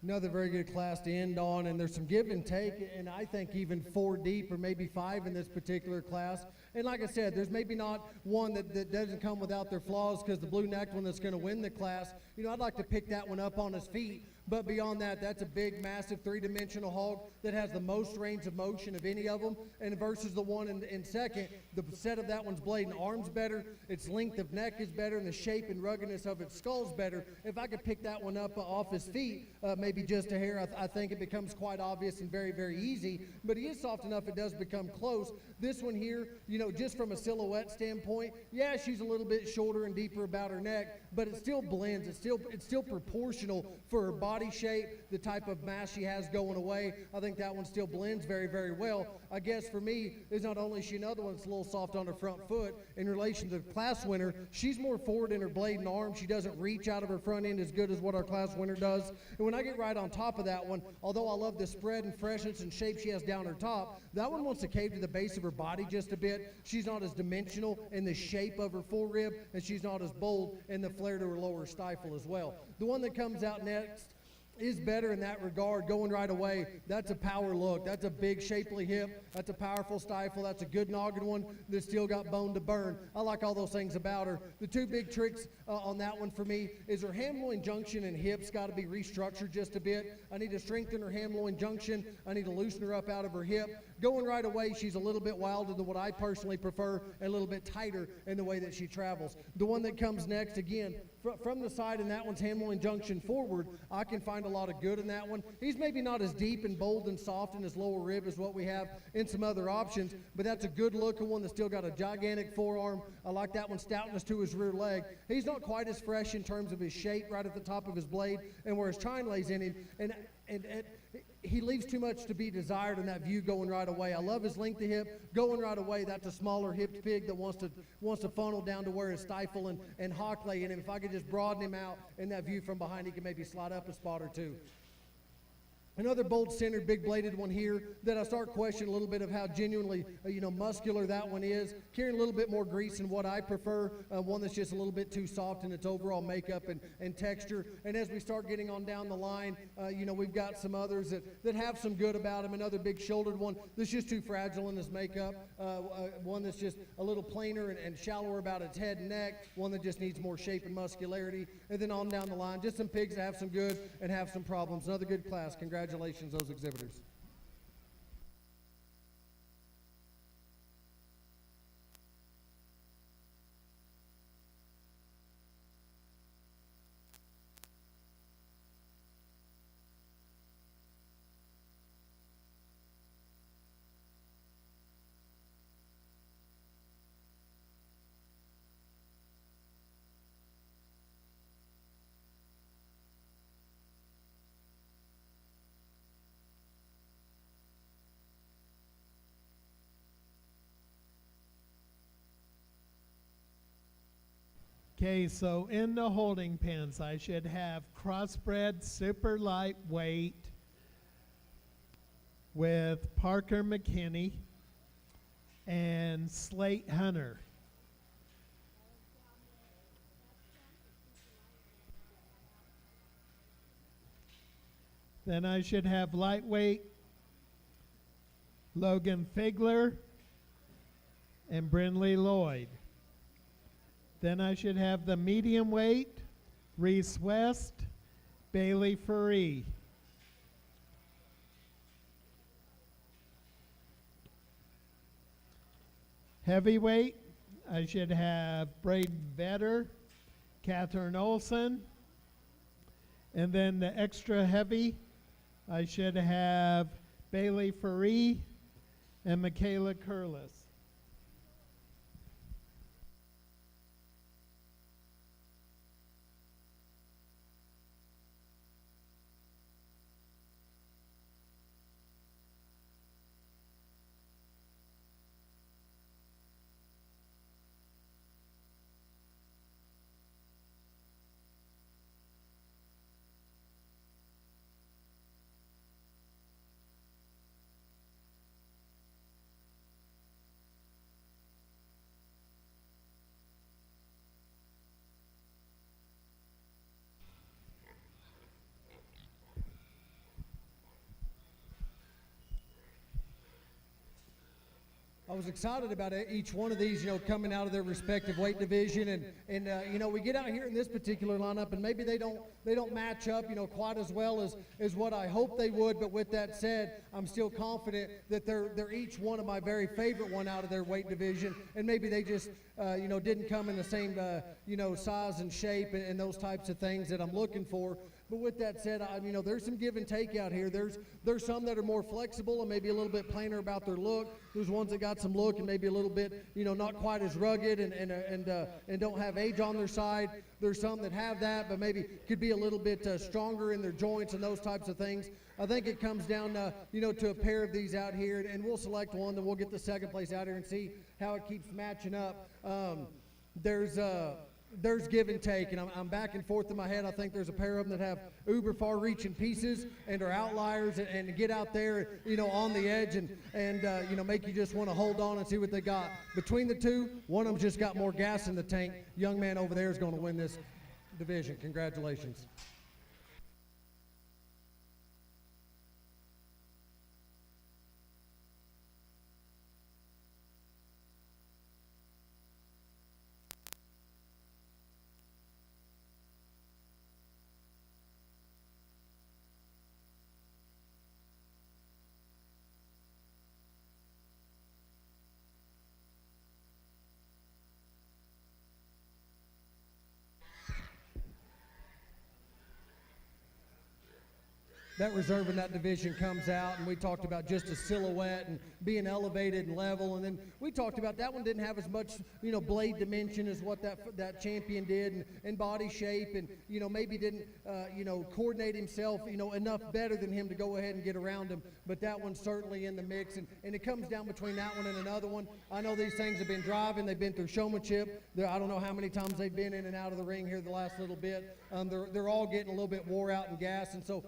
Another very good class to end on, and there's some give and take, and I think even 4 deep or maybe 5 in this particular class. And like I said, there's maybe not one that doesn't come without their flaws, because the blue-necked one that's going to win the class, you know, I'd like to pick that one up on his feet. But beyond that, that's a big, massive, 3-dimensional hog that has the most range of motion of any of them. And versus the one in second, the set of that one's blade and arm's better, its length of neck is better, and the shape and ruggedness of its skull's better. If I could pick that one up off his feet, maybe just a hair, I think it becomes quite obvious and very, very easy. But he is soft enough, it does become close. This one here, you know, just from a silhouette standpoint, yeah, she's a little bit shorter and deeper about her neck, but it still blends. It's still proportional for her body shape, the type of mass she has going away. I think that one still blends very, very well. I guess for me, is not only is she another one that's a little soft on her front foot, in relation to the class winner, she's more forward in her blade and arm. She doesn't reach out of her front end as good as what our class winner does. And when I get right on top of that one, although I love the spread and freshness and shape she has down her top, that one wants to cave to the base of her body just a bit. She's not as dimensional in the shape of her forearm, and she's not as bold in the flare to her lower stifle as well. The one that comes out next is better in that regard, going right away. That's a power look. That's a big, shapely hip. That's a powerful stifle. That's a good noggin one that's still got bone to burn. I like all those things about her. The two big tricks on that one for me is her ham-loin junction and hips got to be restructured just a bit. I need to strengthen her ham-loin junction. I need to loosen her up out of her hip. Going right away, she's a little bit wilder than what I personally prefer, and a little bit tighter in the way that she travels. The one that comes next, again, from the side, and that one's ham-loin junction forward, I can find a lot of good in that one. He's maybe not as deep and bold and soft in his lower rib as what we have in some other options, but that's a good looking one that's still got a gigantic forearm. I like that one, stoutness to his rear leg. He's not quite as fresh in terms of his shape right at the top of his blade and where his chine lays in him, and he leaves too much to be desired in that view going right away. I love his length of hip. Going right away, that's a smaller hipped pig that wants to funnel down to where his stifle and hock lay in him. If I could just broaden him out in that view from behind, he can maybe slide up a spot or two. Another bolt-centered, big-bladed one here that I start questioning a little bit of how genuinely, muscular that one is. Carrying a little bit more grease than what I prefer. One that's just a little bit too soft in its overall makeup and texture. And as we start getting on down the line, we've got some others that have some good about them. Another big-shouldered one that's just too fragile in its makeup. One that's just a little plainer and shallower about its head and neck. One that just needs more shape and muscularity. And then on down the line, just some pigs that have some good and have some problems. Another good class. Congratulations, those exhibitors. Okay, so in the holding pens, I should have crossbred super lightweight with Parker McKinney and Slate Hunter. Then I should have lightweight Logan Figler and Brindley Lloyd. Then I should have the medium weight, Reese West, Bailey Furry. Heavyweight, I should have Braden Vetter, Catherine Olson. And then the extra heavy, I should have Bailey Furry and Michaela Curlis. I was excited about each one of these, coming out of their respective weight division, and we get out here in this particular lineup, and maybe they don't match up, quite as well as what I hope they would. But with that said, I'm still confident that they're each one of my very favorite one out of their weight division, and maybe they just didn't come in the same size and shape and those types of things that I'm looking for. But with that said, there's some give and take out here. There's some that are more flexible and maybe a little bit plainer about their look. There's ones that got some look and maybe a little bit, not quite as rugged and don't have age on their side. There's some that have that, but maybe could be a little bit stronger in their joints and those types of things. I think it comes down, to a pair of these out here, and we'll select one, then we'll get the second place out here and see how it keeps matching up. There's give and take, and I'm back and forth in my head. I think there's a pair of them that have uber far-reaching pieces and are outliers and get out there, on the edge and make you just want to hold on and see what they got. Between the two, one of them's just got more gas in the tank. Young man over there is going to win this division. Congratulations. That reserve in that division comes out, and we talked about just a silhouette and being elevated and level, and then we talked about that one didn't have as much, blade dimension as what that champion did, and body shape, and, maybe didn't, coordinate himself, enough better than him to go ahead and get around him, but that one's certainly in the mix, and it comes down between that one and another one. I know these things have been driving, they've been through showmanship. I don't know how many times they've been in and out of the ring here the last little bit. They're all getting a little bit wore out and gas, and so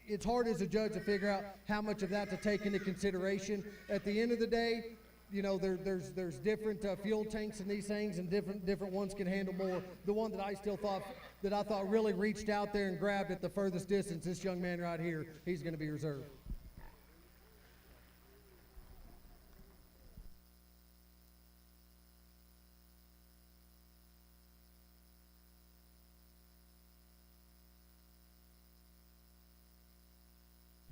it's hard as a judge to figure out how much of that to take into consideration. At the end of the day, you know, there's different fuel tanks in these things, and different ones can handle more. The one that I thought really reached out there and grabbed at the furthest distance, this young man right here, he's going to be reserved.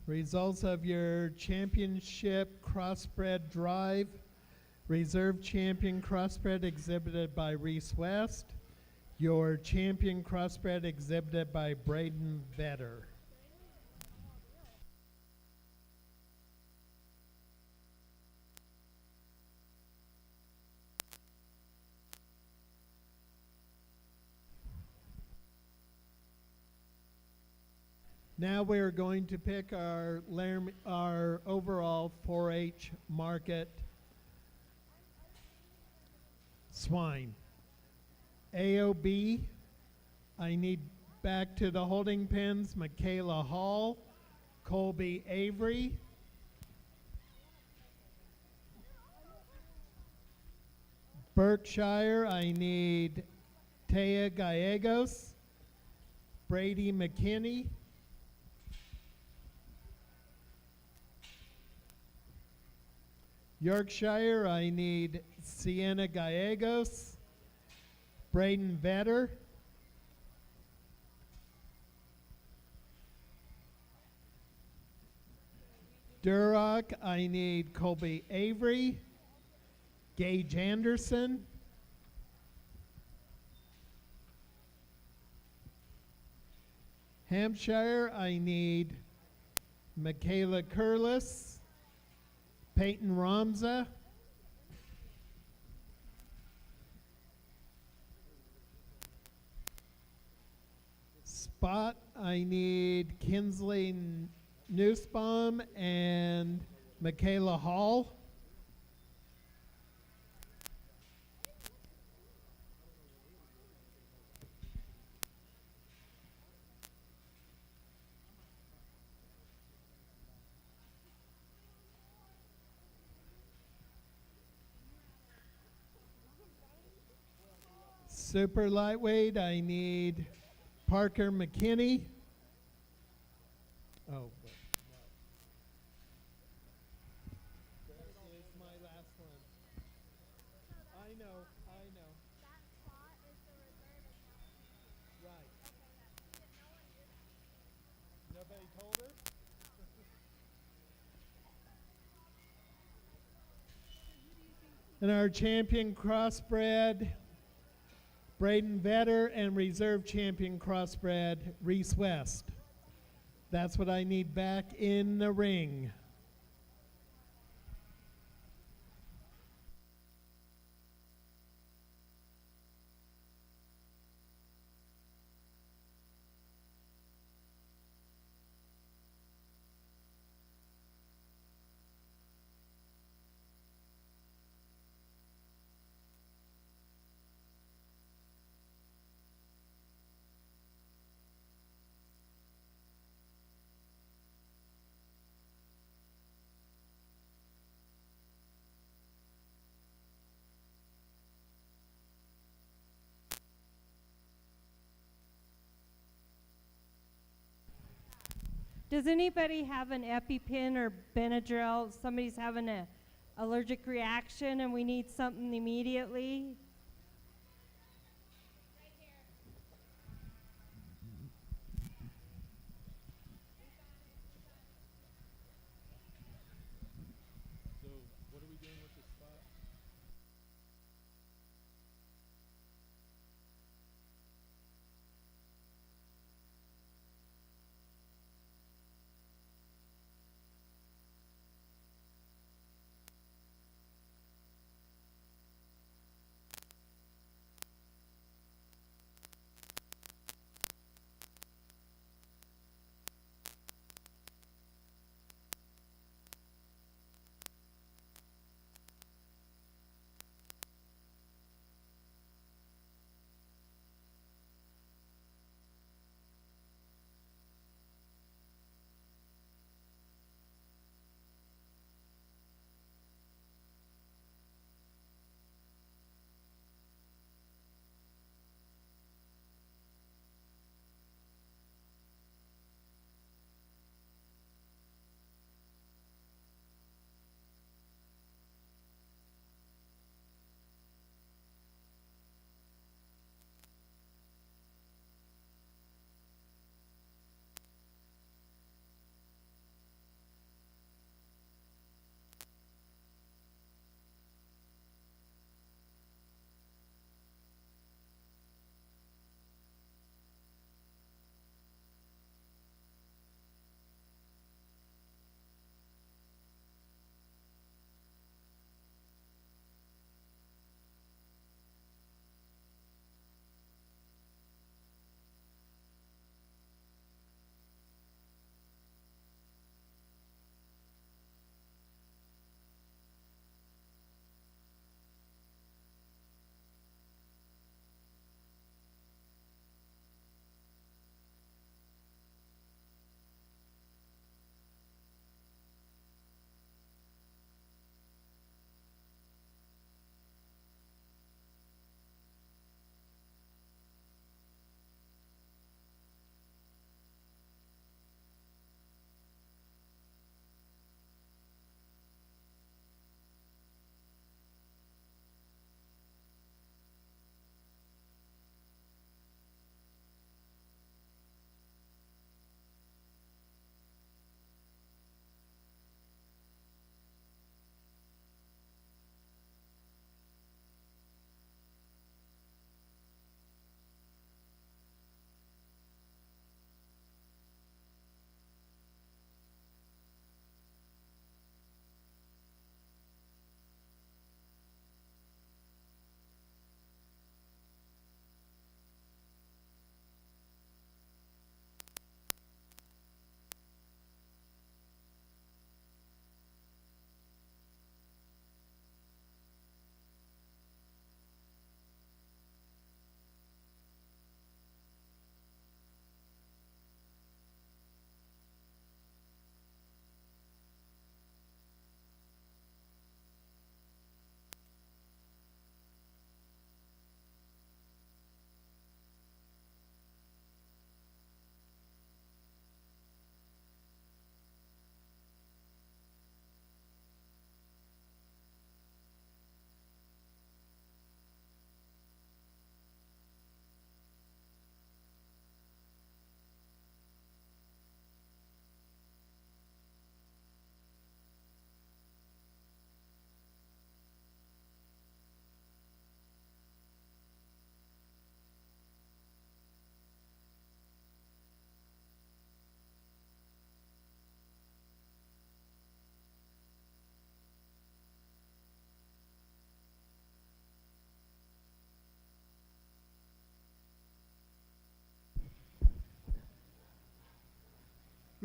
Results of your championship crossbred drive. Reserve champion crossbred exhibited by Reese West. Your champion crossbred exhibited by Braden Vetter. Now we're going to pick our overall 4-H market swine. AOB, I need back to the holding pens, Michaela Hall, Colby Avery. Berkshire, I need Taya Gallegos, Brady McKinney. Yorkshire, I need Sienna Gallegos, Braden Vetter. Duroc, I need Colby Avery, Gage Anderson. Hampshire, I need Michaela Curlis, Peyton Ramza. Spot, I need Kinsley Nussbaum and Michaela Hall. Super lightweight, I need Parker McKinney. Oh, wait, no. It's my last one. I know. That spot is the reserve account. Right. Okay, yeah. No one knew that. Nobody told her? And our champion crossbred, Braden Vetter, and reserve champion crossbred, Reese West. That's what I need back in the ring. Does anybody have an EpiPen or Benadryl? Somebody's having an allergic reaction and we need something immediately. So, what are we doing with this spot?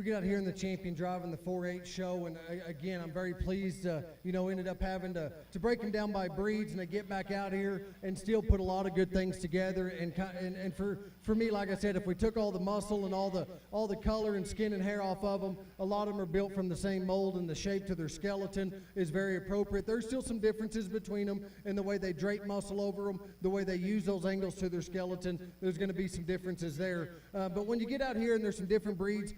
we get out here in the champion drive in the 4-H show, and again, I'm very pleased, ended up having to break them down by breeds, and they get back out here and still put a lot of good things together. And for me, like I said, if we took all the muscle and all the color and skin and hair off of them, a lot of them are built from the same mold, and the shape to their skeleton is very appropriate. There's still some differences between them in the way they drape muscle over them, the way they use those angles to their skeleton. There's going to be some differences there. But when you get out here and there's some different breeds,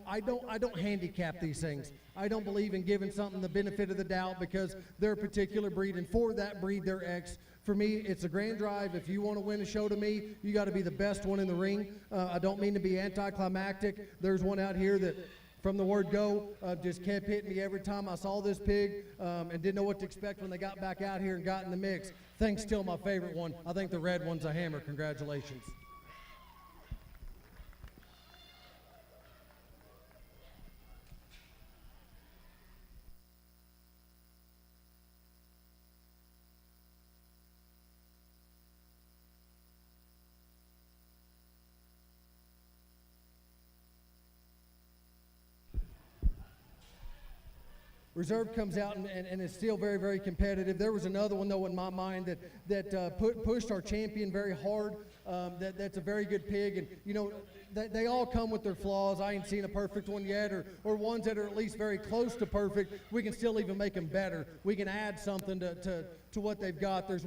I don't handicap these things. I don't believe in giving something the benefit of the doubt because they're a particular breed, and for that breed, they're X. For me, it's a grand drive. If you want to win a show to me, you got to be the best one in the ring. I don't mean to be anticlimactic. There's one out here that, from the word go, just kept hitting me every time I saw this pig, and didn't know what to expect when they got back out here and got in the mix. Thing's still my favorite one. I think the red one's a hammer. Congratulations. Reserve comes out and is still very, very competitive. There was another one, though, in my mind that pushed our champion very hard. That's a very good pig. And, they all come with their flaws. I ain't seen a perfect one yet, or ones that are at least very close to perfect. We can still even make them better. We can add something to what they've got. There's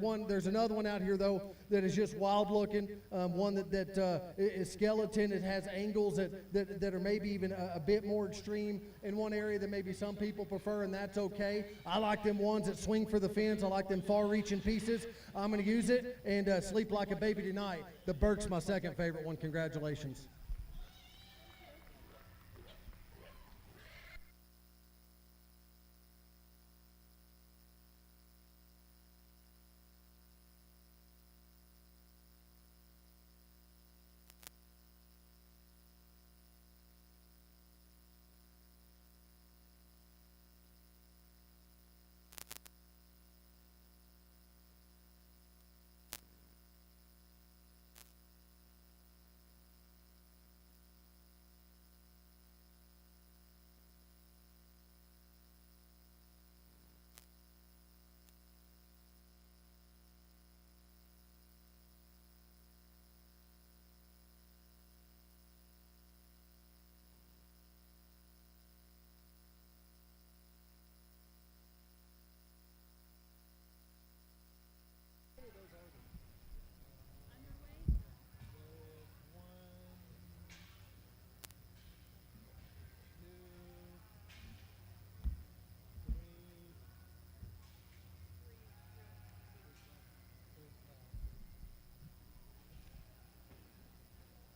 another one out here, though, that is just wild looking. One that is skeleton. It has angles that are maybe even a bit more extreme in one area than maybe some people prefer, and that's okay. I like them ones that swing for the fence. I like them far-reaching pieces. I'm going to use it and sleep like a baby tonight. The Burke's my second favorite one. Congratulations.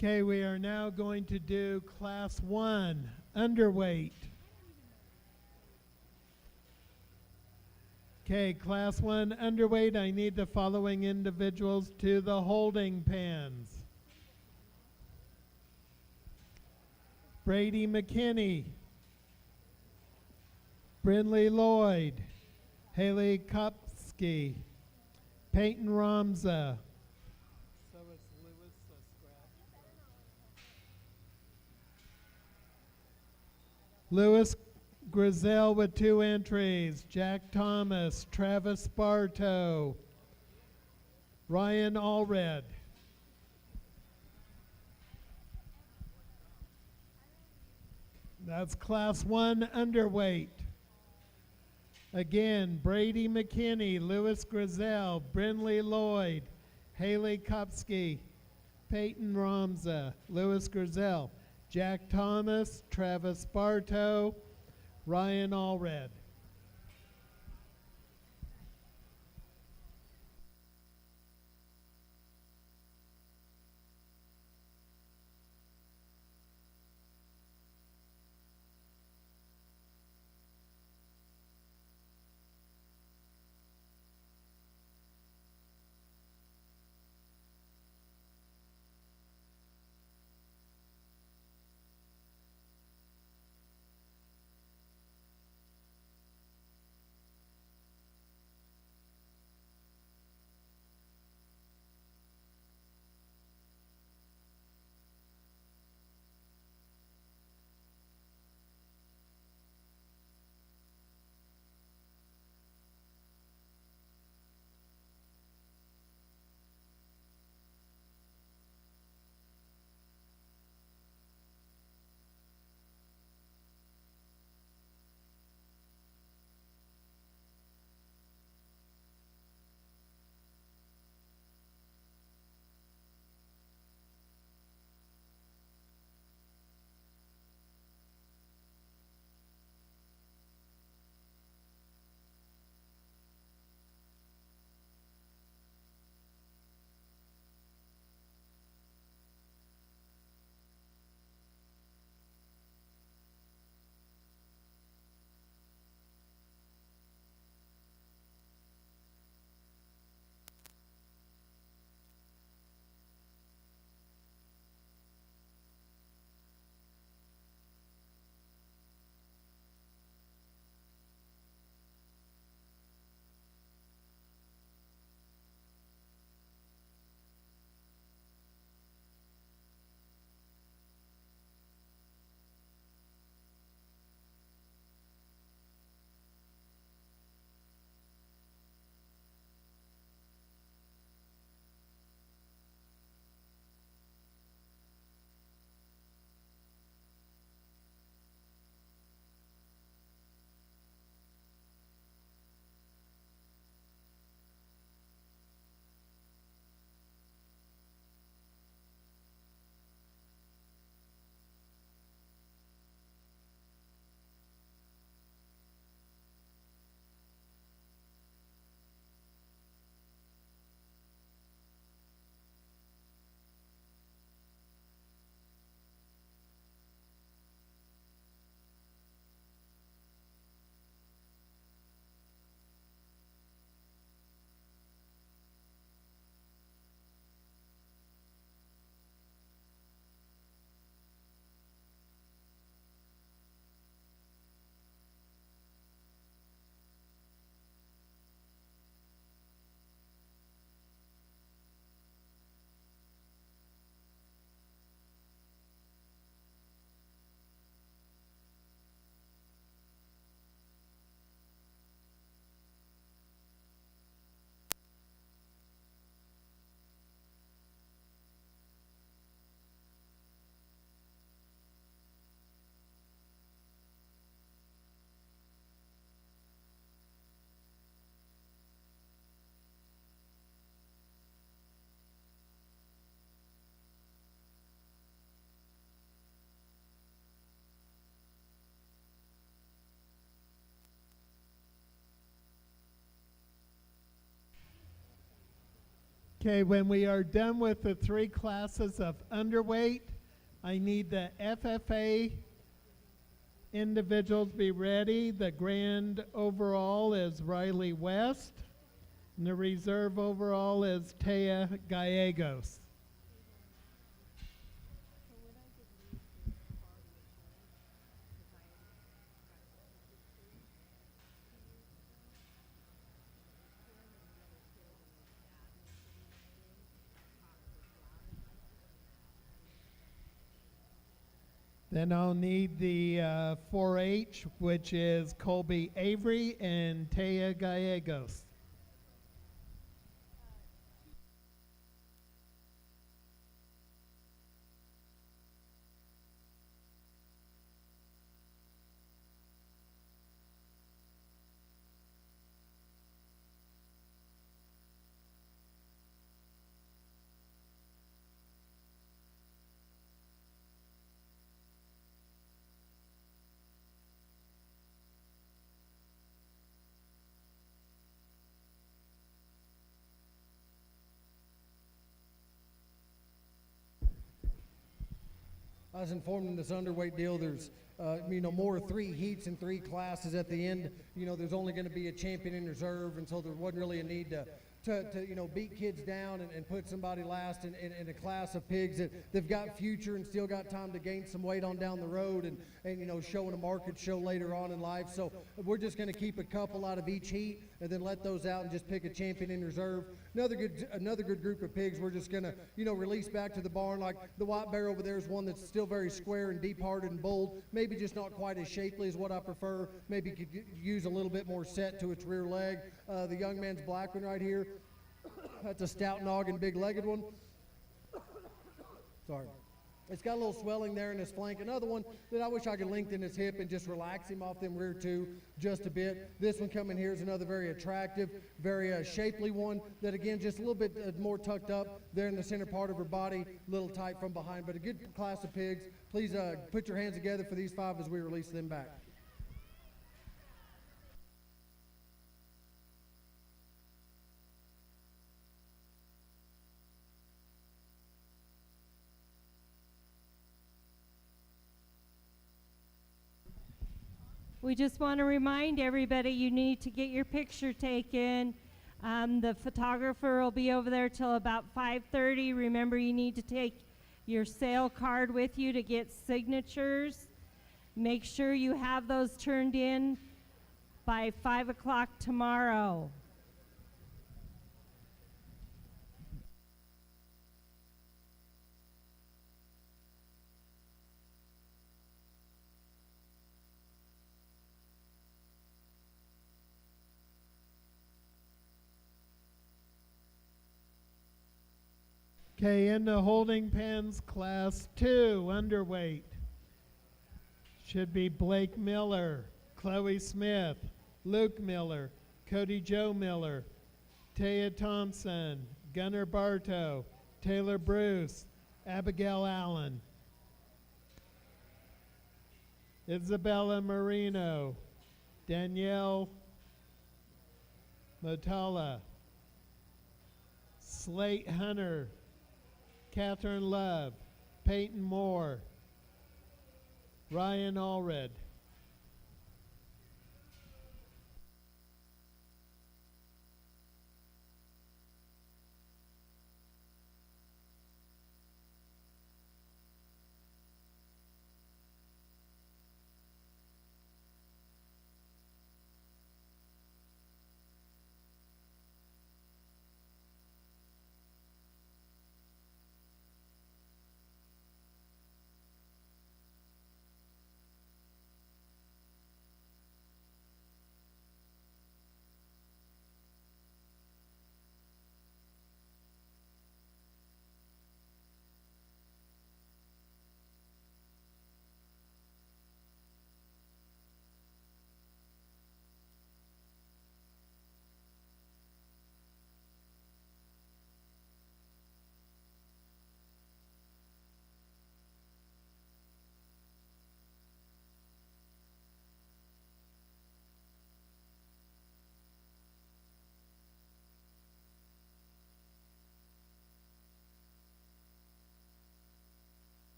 Okay, we are now going to do Class 1, underweight. Okay, Class 1 underweight, I need the following individuals to the holding pens. Brady McKinney, Brindley Lloyd, Haley Kopsky, Peyton Ramza. So is Lewis a scratch? Lewis Grizel with 2 entries. Jack Thomas, Travis Bartow, Ryan Allred. That's Class 1 underweight. Again, Brady McKinney, Lewis Grizel, Brindley Lloyd, Haley Kopsky, Peyton Ramza, Lewis Grizel, Jack Thomas, Travis Bartow, Ryan Allred. Okay, when we are done with the 3 classes of underweight, I need the FFA individuals be ready. The grand overall is Riley West, and the reserve overall is Taya Gallegos. Then I'll need the 4-H, which is Colby Avery and Taya Gallegos. I was informed in this underweight deal, there's, more 3 heats and 3 classes at the end. There's only going to be a champion in reserve, and so there wasn't really a need to beat kids down and put somebody last in a class of pigs that they've got future and still got time to gain some weight on down the road and showing a market show later on in life. So we're just going to keep a couple out of each heat and then let those out and just pick a champion in reserve. Another good group of pigs we're just going to release back to the barn. Like the white bear over there is one that's still very square and deep-hearted and bold, maybe just not quite as shapely as what I prefer. Maybe could use a little bit more set to its rear leg. The young man's black one right here, that's a stout noggin, big-legged one. Sorry. It's got a little swelling there in his flank. Another one that I wish I could lengthen his hip and just relax him off them rear two just a bit. This one coming here is another very attractive, very shapely one that, again, just a little bit more tucked up there in the center part of her body, a little tight from behind. But a good class of pigs. Please put your hands together for these 5 as we release them back. We just want to remind everybody you need to get your picture taken. The photographer will be over there till about 5:30. Remember, you need to take your sale card with you to get signatures. Make sure you have those turned in by 5 o'clock tomorrow. Okay, in the holding pens, class 2, underweight, should be Blake Miller, Chloe Smith, Luke Miller, Cody Joe Miller, Taya Thompson, Gunnar Bartow, Taylor Bruce, Abigail Allen, Isabella Marino, Danielle Motala, Slate Hunter, Catherine Love, Peyton Moore, Ryan Allred.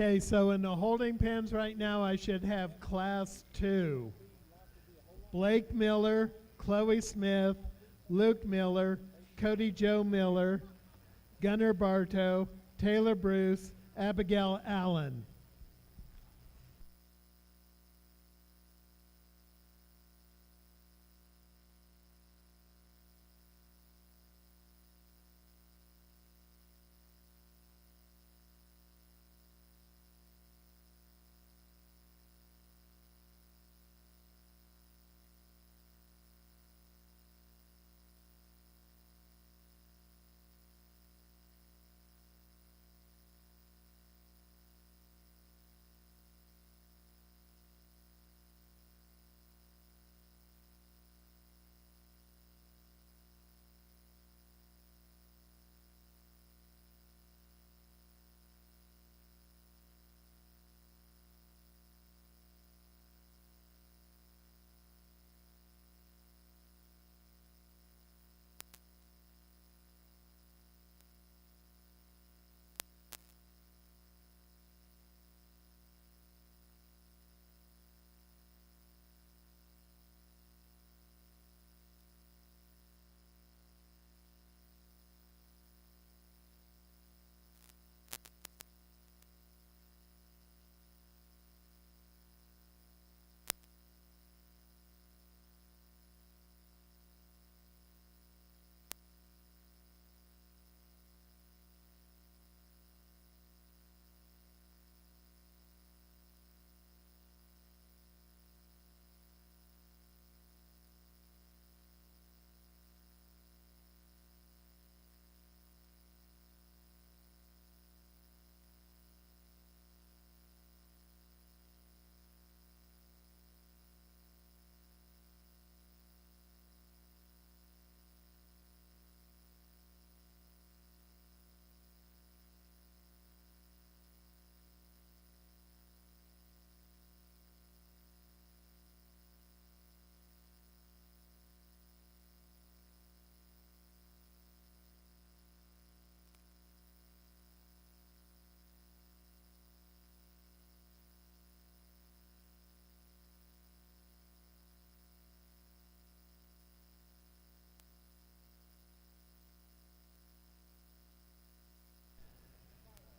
Okay, so in the holding pens right now, I should have Class 2. Blake Miller, Chloe Smith, Luke Miller, Cody Joe Miller, Gunnar Bartow, Taylor Bruce, Abigail Allen.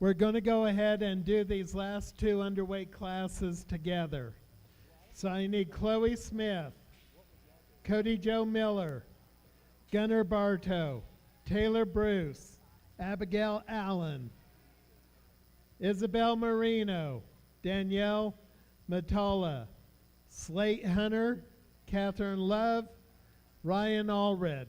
We're going to go ahead and do these last two underweight classes together. So I need Chloe Smith, Cody Joe Miller, Gunnar Bartow, Taylor Bruce, Abigail Allen, Isabel Marino, Danielle Matala, Slate Hunter, Catherine Love, Ryan Allred.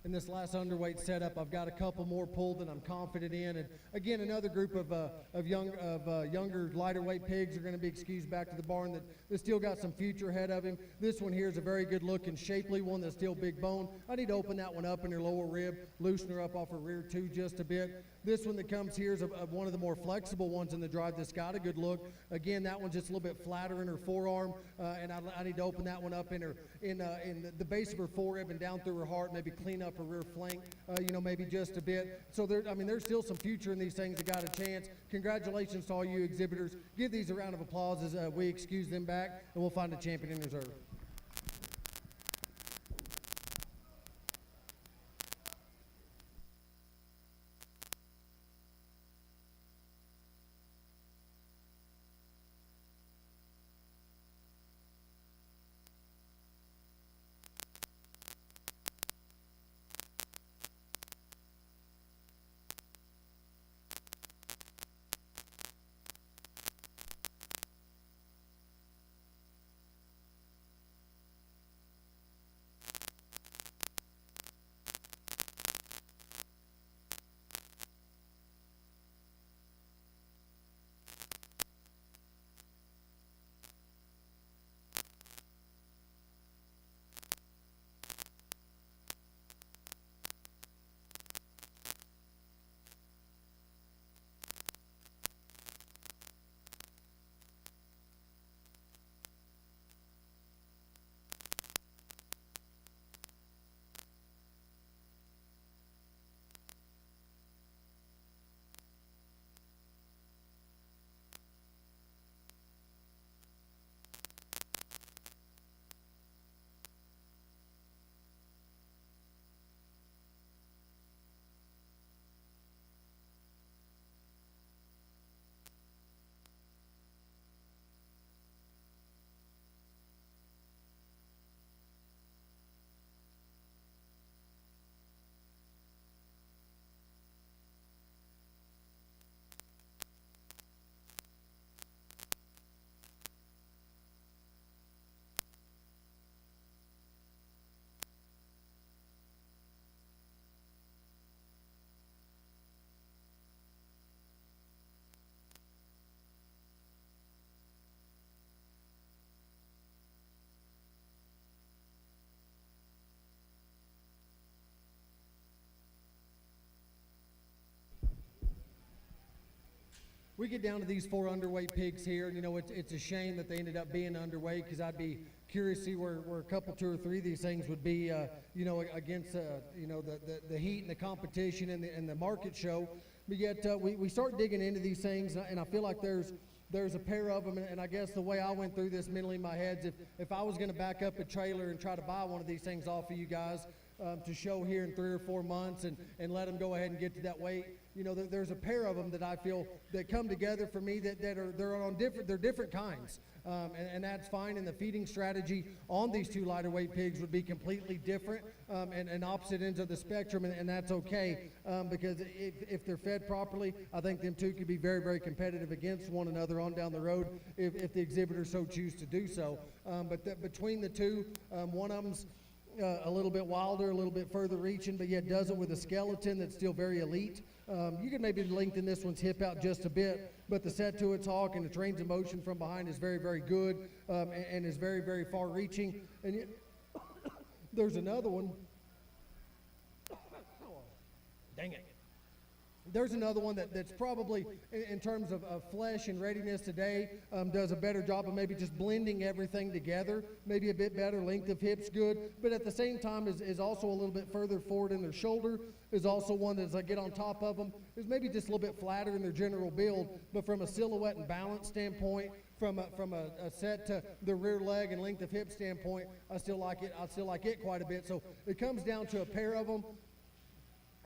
In this last underweight setup, I've got a couple more pulled that I'm confident in. And again, another group of younger, lighter weight pigs are going to be excused back to the barn that still got some future ahead of him. This one here is a very good looking, shapely one that's still big bone. I need to open that one up in her lower rib, loosen her up off her rear too just a bit. This one that comes here is one of the more flexible ones in the drive that's got a good look. Again, that one's just a little bit flatter in her forearm, and I need to open that one up in the base of her forerib and down through her heart, maybe clean up her rear flank, maybe just a bit. So there's still some future in these things that got a chance. Congratulations to all you exhibitors. Give these a round of applause as we excuse them back, and we'll find a champion in reserve. We get down to these 4 underweight pigs here, and it's a shame that they ended up being underweight, because I'd be curious to see where a couple, 2 or 3 of these things would be, against the heat and the competition and the market show. But yet we start digging into these things, and I feel like there's a pair of them, and I guess the way I went through this mentally in my head is if I was going to back up a trailer and try to buy one of these things off of you guys to show here in 3 or 4 months and let them go ahead and get to that weight, there's a pair of them that I feel that come together for me they're different kinds, and that's fine. And the feeding strategy on these 2 lighter weight pigs would be completely different and opposite ends of the spectrum, and that's okay, because if they're fed properly, I think them 2 could be very, very competitive against one another on down the road if the exhibitors so choose to do so. But between the 2, one of them's a little bit wilder, a little bit further reaching, but yet does it with a skeleton that's still very elite. You can maybe lengthen this one's hip out just a bit, but the set to its hawk and its range of motion from behind is very, very good, and is very, very far reaching. And yet, there's another one. Dang it. There's another one that's probably, in terms of flesh and readiness today, does a better job of maybe just blending everything together, maybe a bit better, length of hips good, but at the same time is also a little bit further forward in their shoulder, is also one that as I get on top of them, is maybe just a little bit flatter in their general build, but from a silhouette and balance standpoint, from a set to the rear leg and length of hip standpoint, I still like it quite a bit. So it comes down to a pair of them.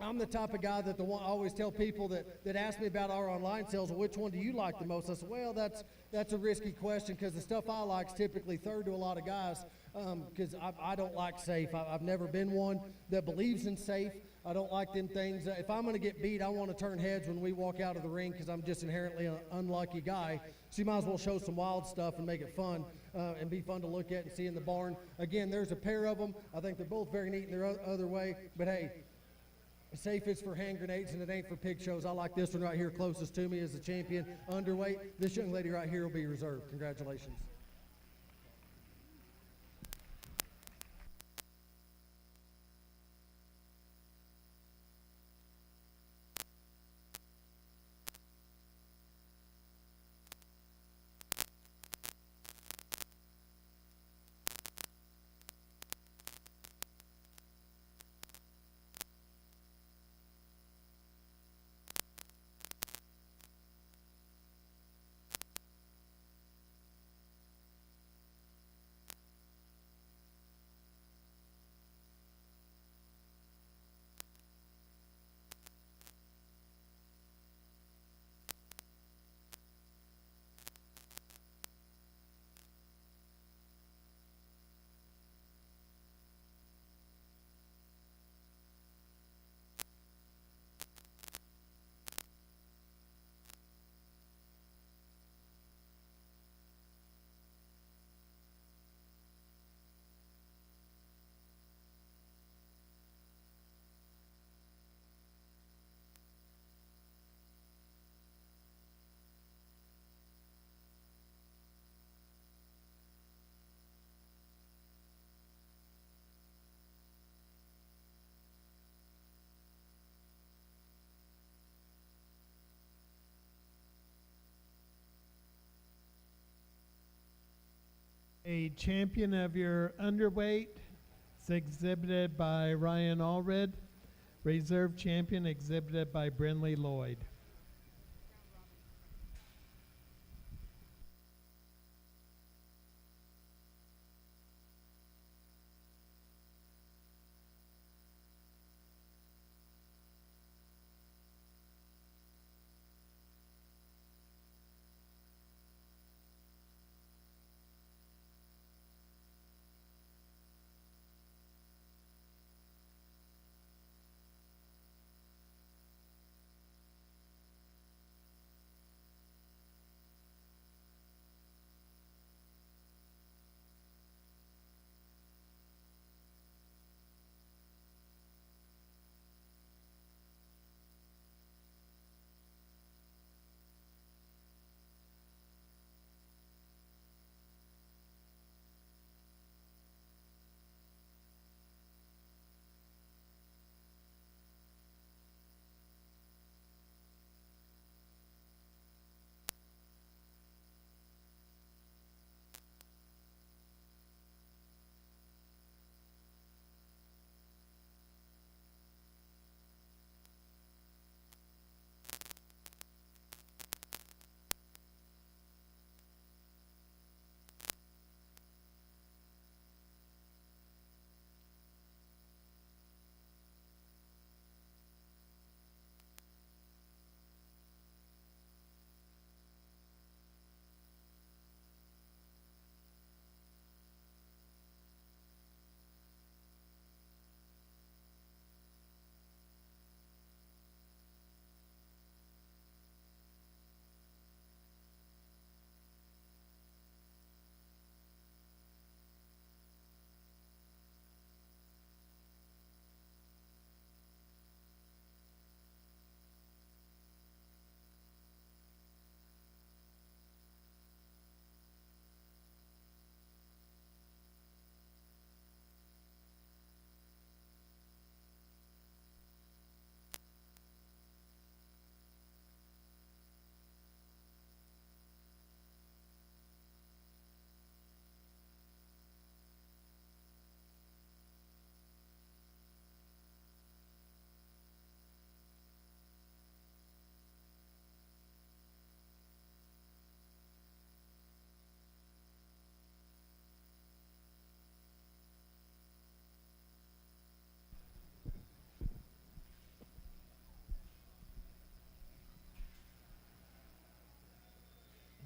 I'm the type of guy that I always tell people that ask me about our online sales, well, which one do you like the most? I said, well, that's a risky question, because the stuff I like is typically third to a lot of guys, because I don't like safe. I've never been one that believes in safe. I don't like them things. If I'm going to get beat, I want to turn heads when we walk out of the ring, because I'm just inherently an unlucky guy. So you might as well show some wild stuff and make it fun and be fun to look at and see in the barn. Again, there's a pair of them. I think they're both very neat in their other way, but hey, safe is for hand grenades and it ain't for pig shows. I like this one right here closest to me as the champion underweight. This young lady right here will be reserved. Congratulations. A champion of your underweight is exhibited by Ryan Allred. Reserve champion exhibited by Brinley Lloyd.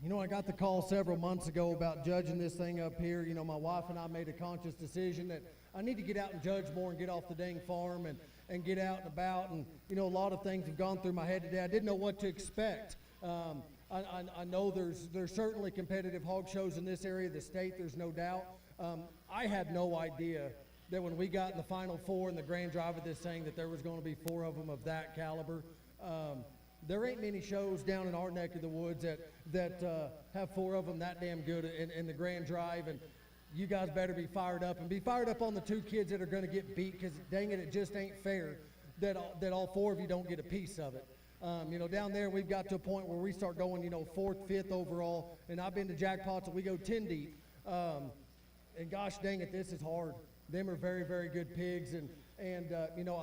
You know, I got the call several months ago about judging this thing up here. You know, my wife and I made a conscious decision that I need to get out and judge more and get off the dang farm and get out and about. And, you know, a lot of things have gone through my head today. I didn't know what to expect. I know there's certainly competitive hog shows in this area of the state, there's no doubt. I had no idea that when we got in the Final Four and the grand drive of this thing that there was going to be 4 of them of that caliber. There ain't many shows down in our neck of the woods that have 4 of them that damn good in the grand drive, and you guys better be fired up and be fired up on the 2 kids that are going to get beat, because dang it just ain't fair that all 4 of you don't get a piece of it. You know, down there we've got to a point where we start going, you know, 4th, 5th overall, and I've been to jackpots that we go 10 deep, and gosh dang it, this is hard. Them are very, very good pigs, and you know,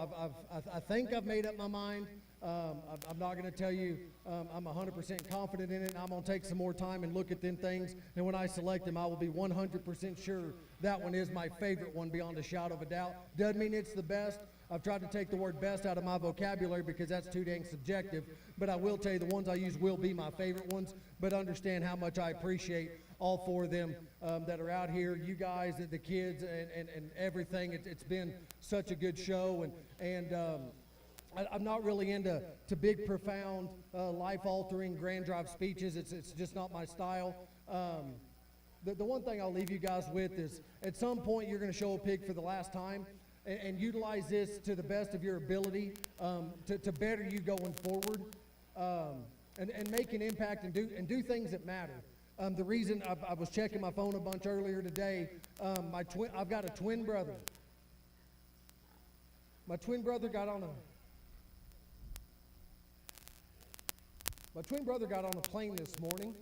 I think I've made up my mind. I'm not going to tell you I'm 100% confident in it, and I'm going to take some more time and look at them things, and when I select them, I will be 100% sure that one is my favorite one beyond a shadow of a doubt. Doesn't mean it's the best. I've tried to take the word best out of my vocabulary because that's too dang subjective, but I will tell you the ones I use will be my favorite ones, but understand how much I appreciate all 4 of them that are out here, you guys, the kids, and everything. It's been such a good show, and I'm not really into big, profound, life-altering grand drive speeches. It's just not my style. The one thing I'll leave you guys with is at some point you're going to show a pig for the last time and utilize this to the best of your ability to better you going forward and make an impact and do things that matter. The reason I was checking my phone a bunch earlier today, I've got a twin brother. My twin brother got on a plane this morning,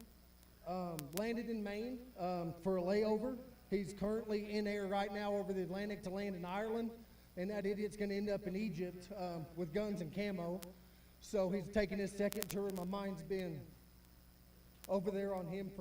landed in Maine for a layover, He's currently in air right now over the Atlantic to land in Ireland, and that idiot's going to end up in Egypt with guns and camo. So he's taking his second tour, and my mind's been over there on him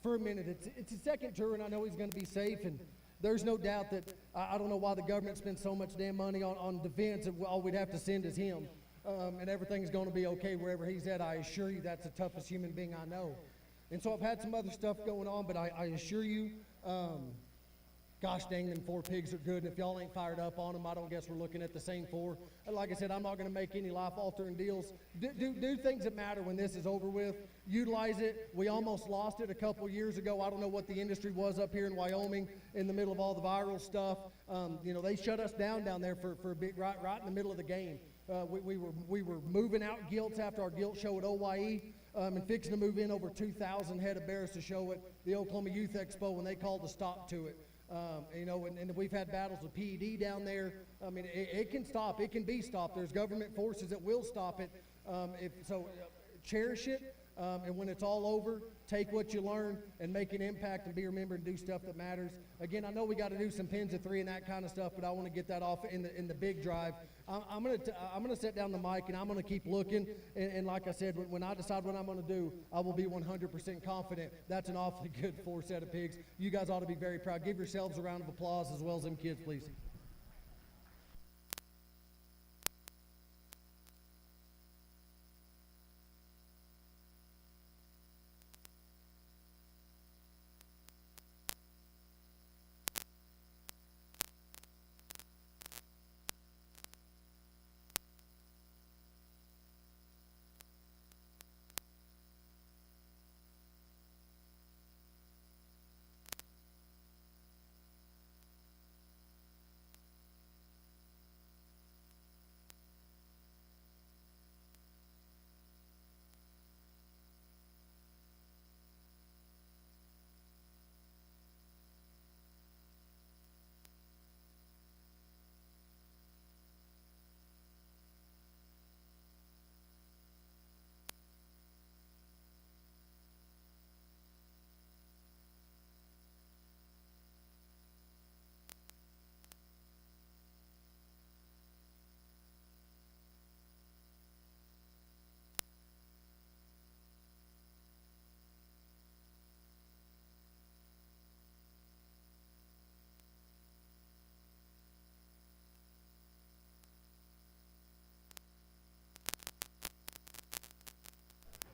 for a minute. It's his second tour, and I know he's going to be safe, and there's no doubt that I don't know why the government spends so much damn money on defense, and all we'd have to send is him, and everything's going to be okay wherever he's at. I assure you that's the toughest human being I know. And so I've had some other stuff going on, but I assure you, gosh dang, them 4 pigs are good, and if y'all ain't fired up on them, I don't guess we're looking at the same 4. And like I said, I'm not going to make any life-altering deals. Do things that matter when this is over with. Utilize it. We almost lost it a couple years ago. I don't know what the industry was up here in Wyoming in the middle of all the viral stuff. They shut us down there for a bit, right in the middle of the game. We were moving out gilts after our gilt show at OYE. And fixing to move in over 2,000 head of bears to show at the Oklahoma Youth Expo when they called a stop to it. And we've had battles with PED down there. I mean, it can stop. It can be stopped. There's government forces that will stop it. Cherish it. And when it's all over, take what you learn and make an impact and be remembered and do stuff that matters. Again, I know we got to do some pins of 3 and that kind of stuff, but I want to get that off in the big drive. I'm gonna set down the mic and I'm gonna keep looking. And like I said, when I decide what I'm gonna do, I will be 100% confident. That's an awfully good 4 set of pigs. You guys ought to be very proud. Give yourselves a round of applause as well as them kids, please.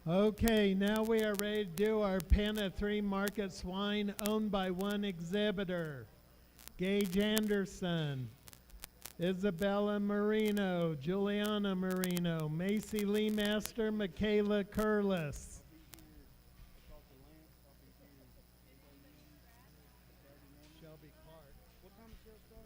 Okay, now we are ready to do our pen of 3 market swine owned by 1 exhibitor. Gage Anderson, Isabella Marino, Juliana Marino, Macy Lee Master, Michaela Curlis. Shelby Clark. What time is it start?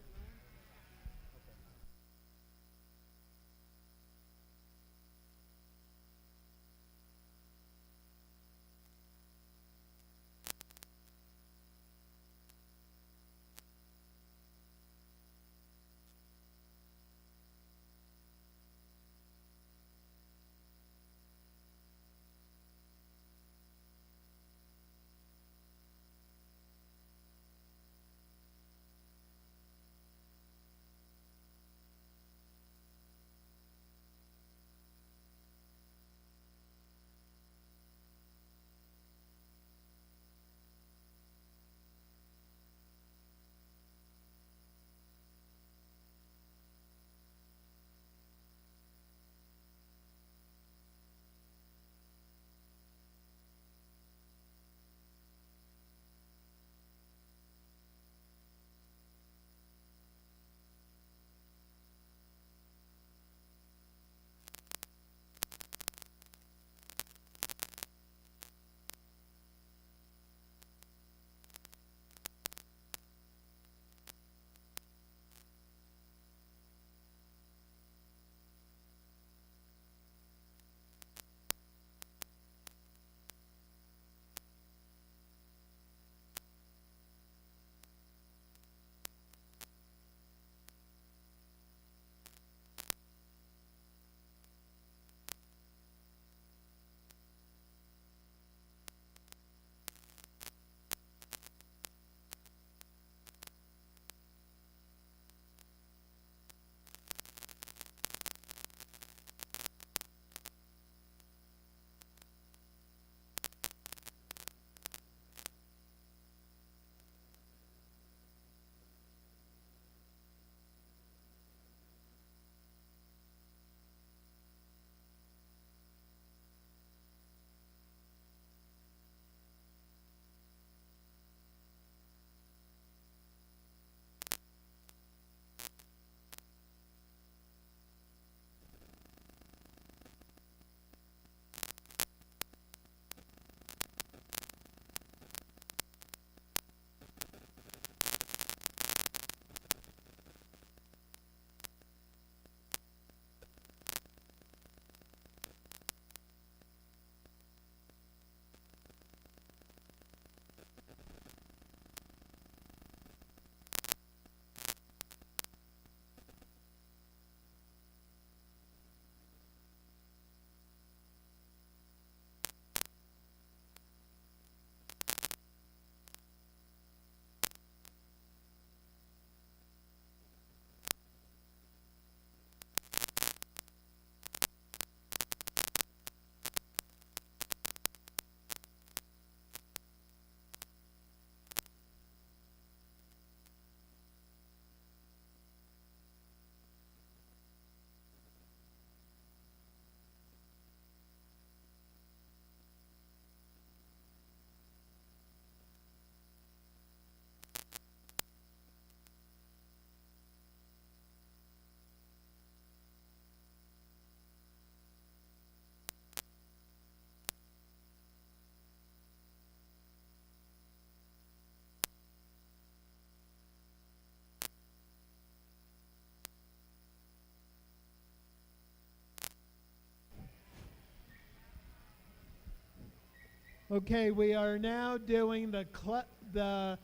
Okay, we are now doing the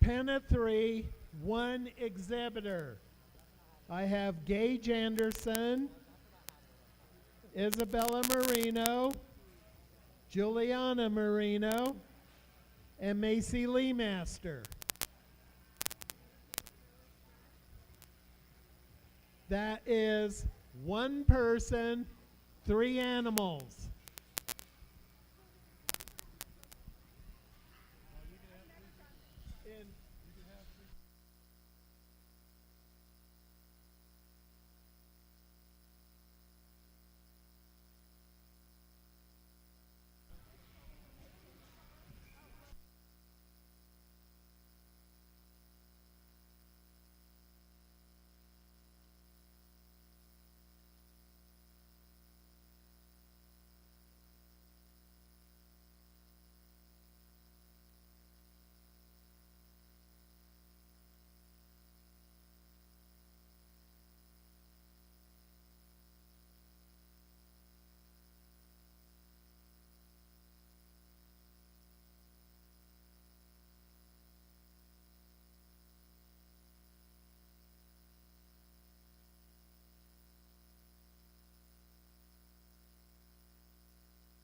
Pen of 3 one exhibitor. I have Gage Anderson, Isabella Marino, Juliana Marino, and Macy Lee Master. That is one person, 3 animals.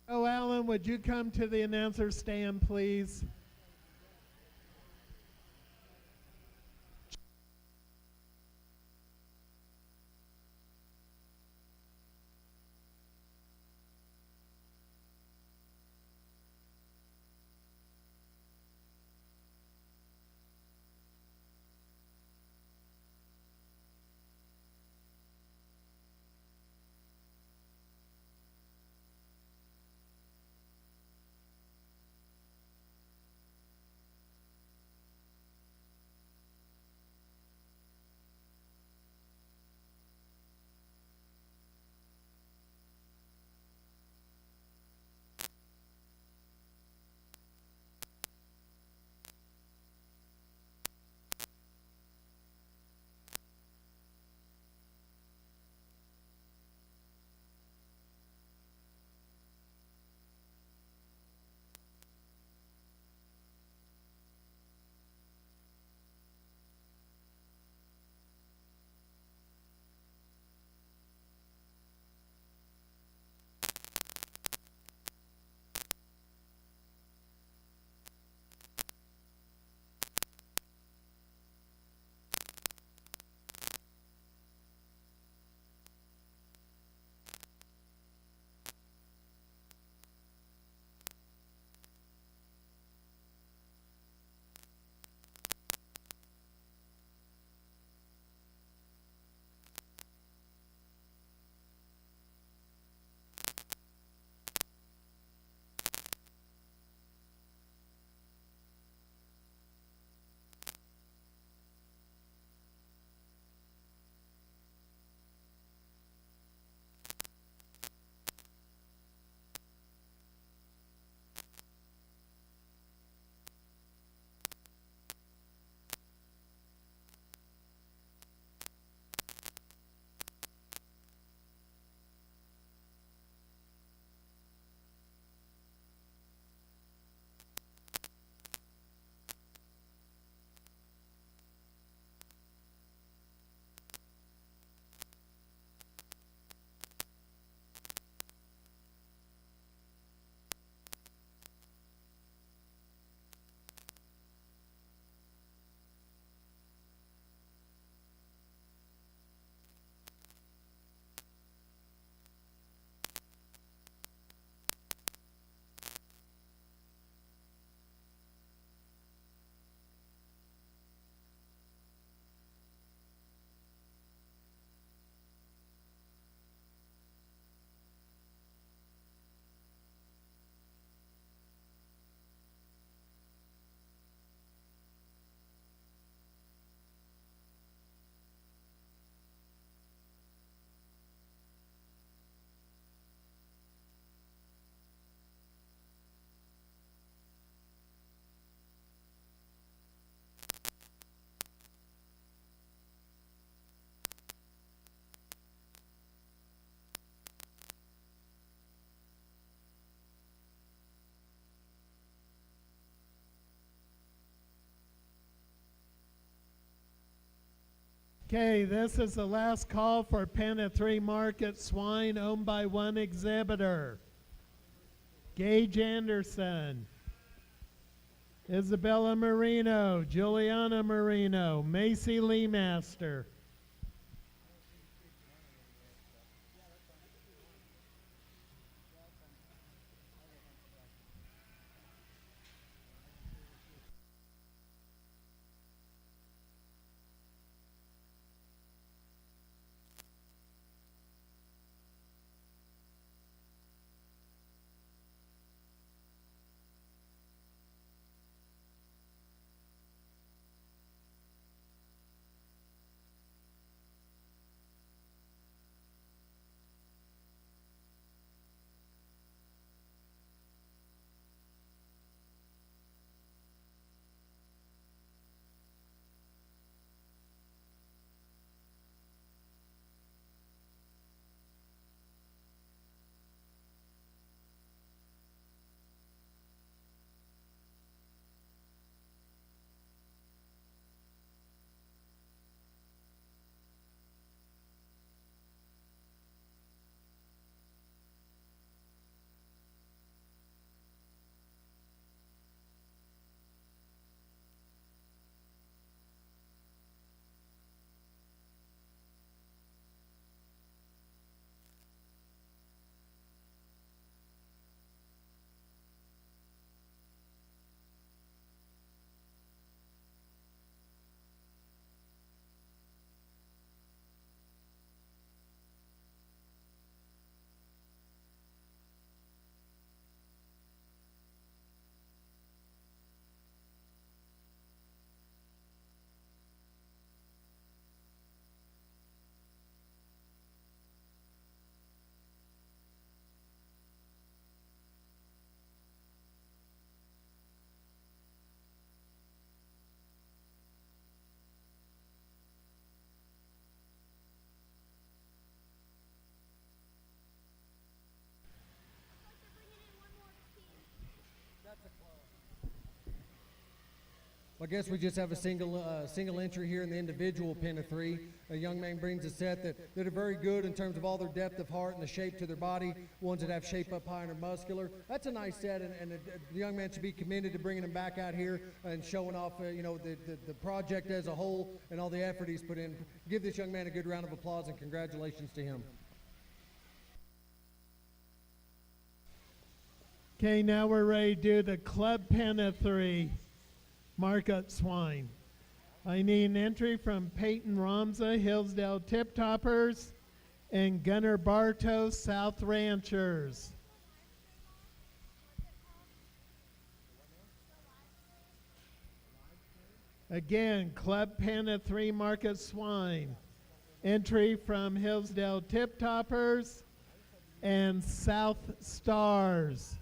Oh, Alan, would you come to the announcer stand, please? Okay, this is the last call for pen of 3 market swine owned by one exhibitor. Gage Anderson, Isabella Marino, Juliana Marino, Macy Lee Master. I guess we just have a single entry here in the individual pen of 3. A young man brings a set that are very good in terms of all their depth of heart and the shape to their body, ones that have shape up high and are muscular. That's a nice set, and the young man should be commended to bringing them back out here and showing off, the project as a whole and all the effort he's put in. Give this young man a good round of applause and congratulations to him. Okay, now we're ready to do the club pen of 3 market swine. I need an entry from Peyton Ramza, Hillsdale Tip Toppers, and Gunnar Bartos, South Ranchers. Again, club pen of 3 market swine. Entry from Hillsdale Tip Toppers and South Stars.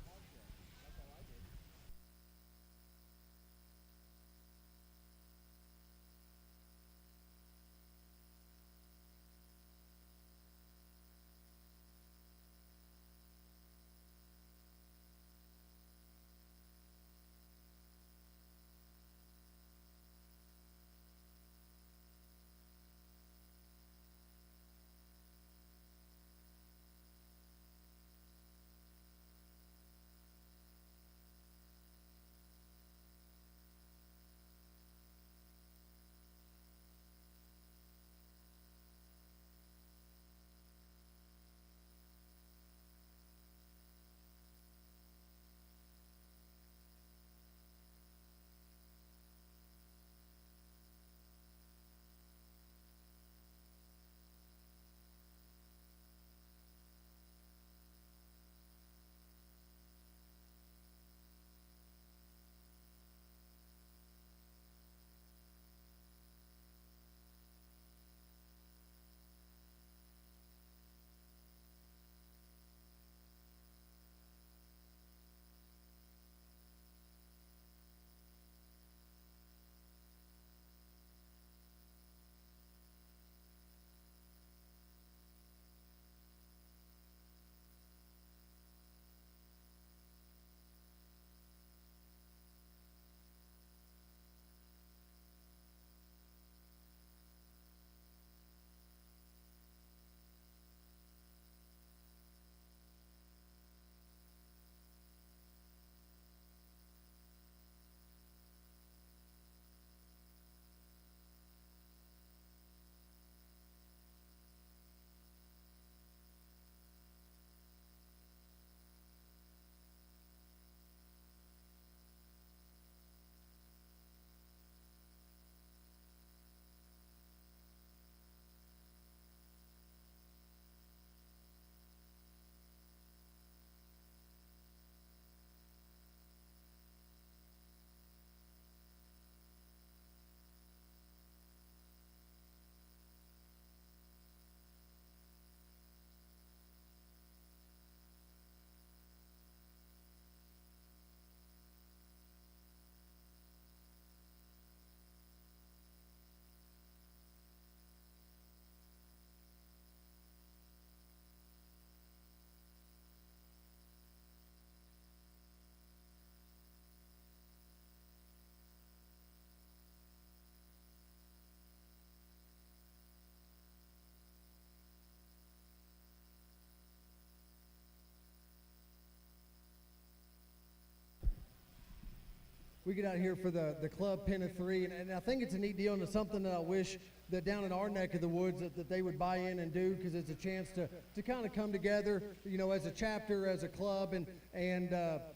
we get out here for the club pin of 3, and I think it's a neat deal, and it's something that I wish that down in our neck of the woods that they would buy in and do, because it's a chance to kind of come together, you know, as a chapter, as a club, and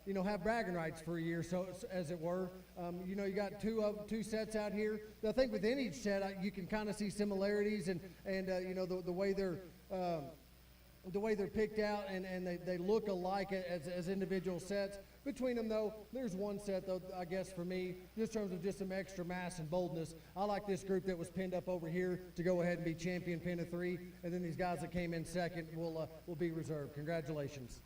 you know, have bragging rights for a year, so as it were. You know, you got two sets out here. I think within each set you can kind of see similarities and you know, the way they're picked out, and they look alike as individual sets. Between them, though, there's one set, though, I guess for me, just in terms of just some extra mass and boldness. I like this group that was pinned up over here to go ahead and be champion pin of 3, and then these guys that came in second will be reserved. Congratulations.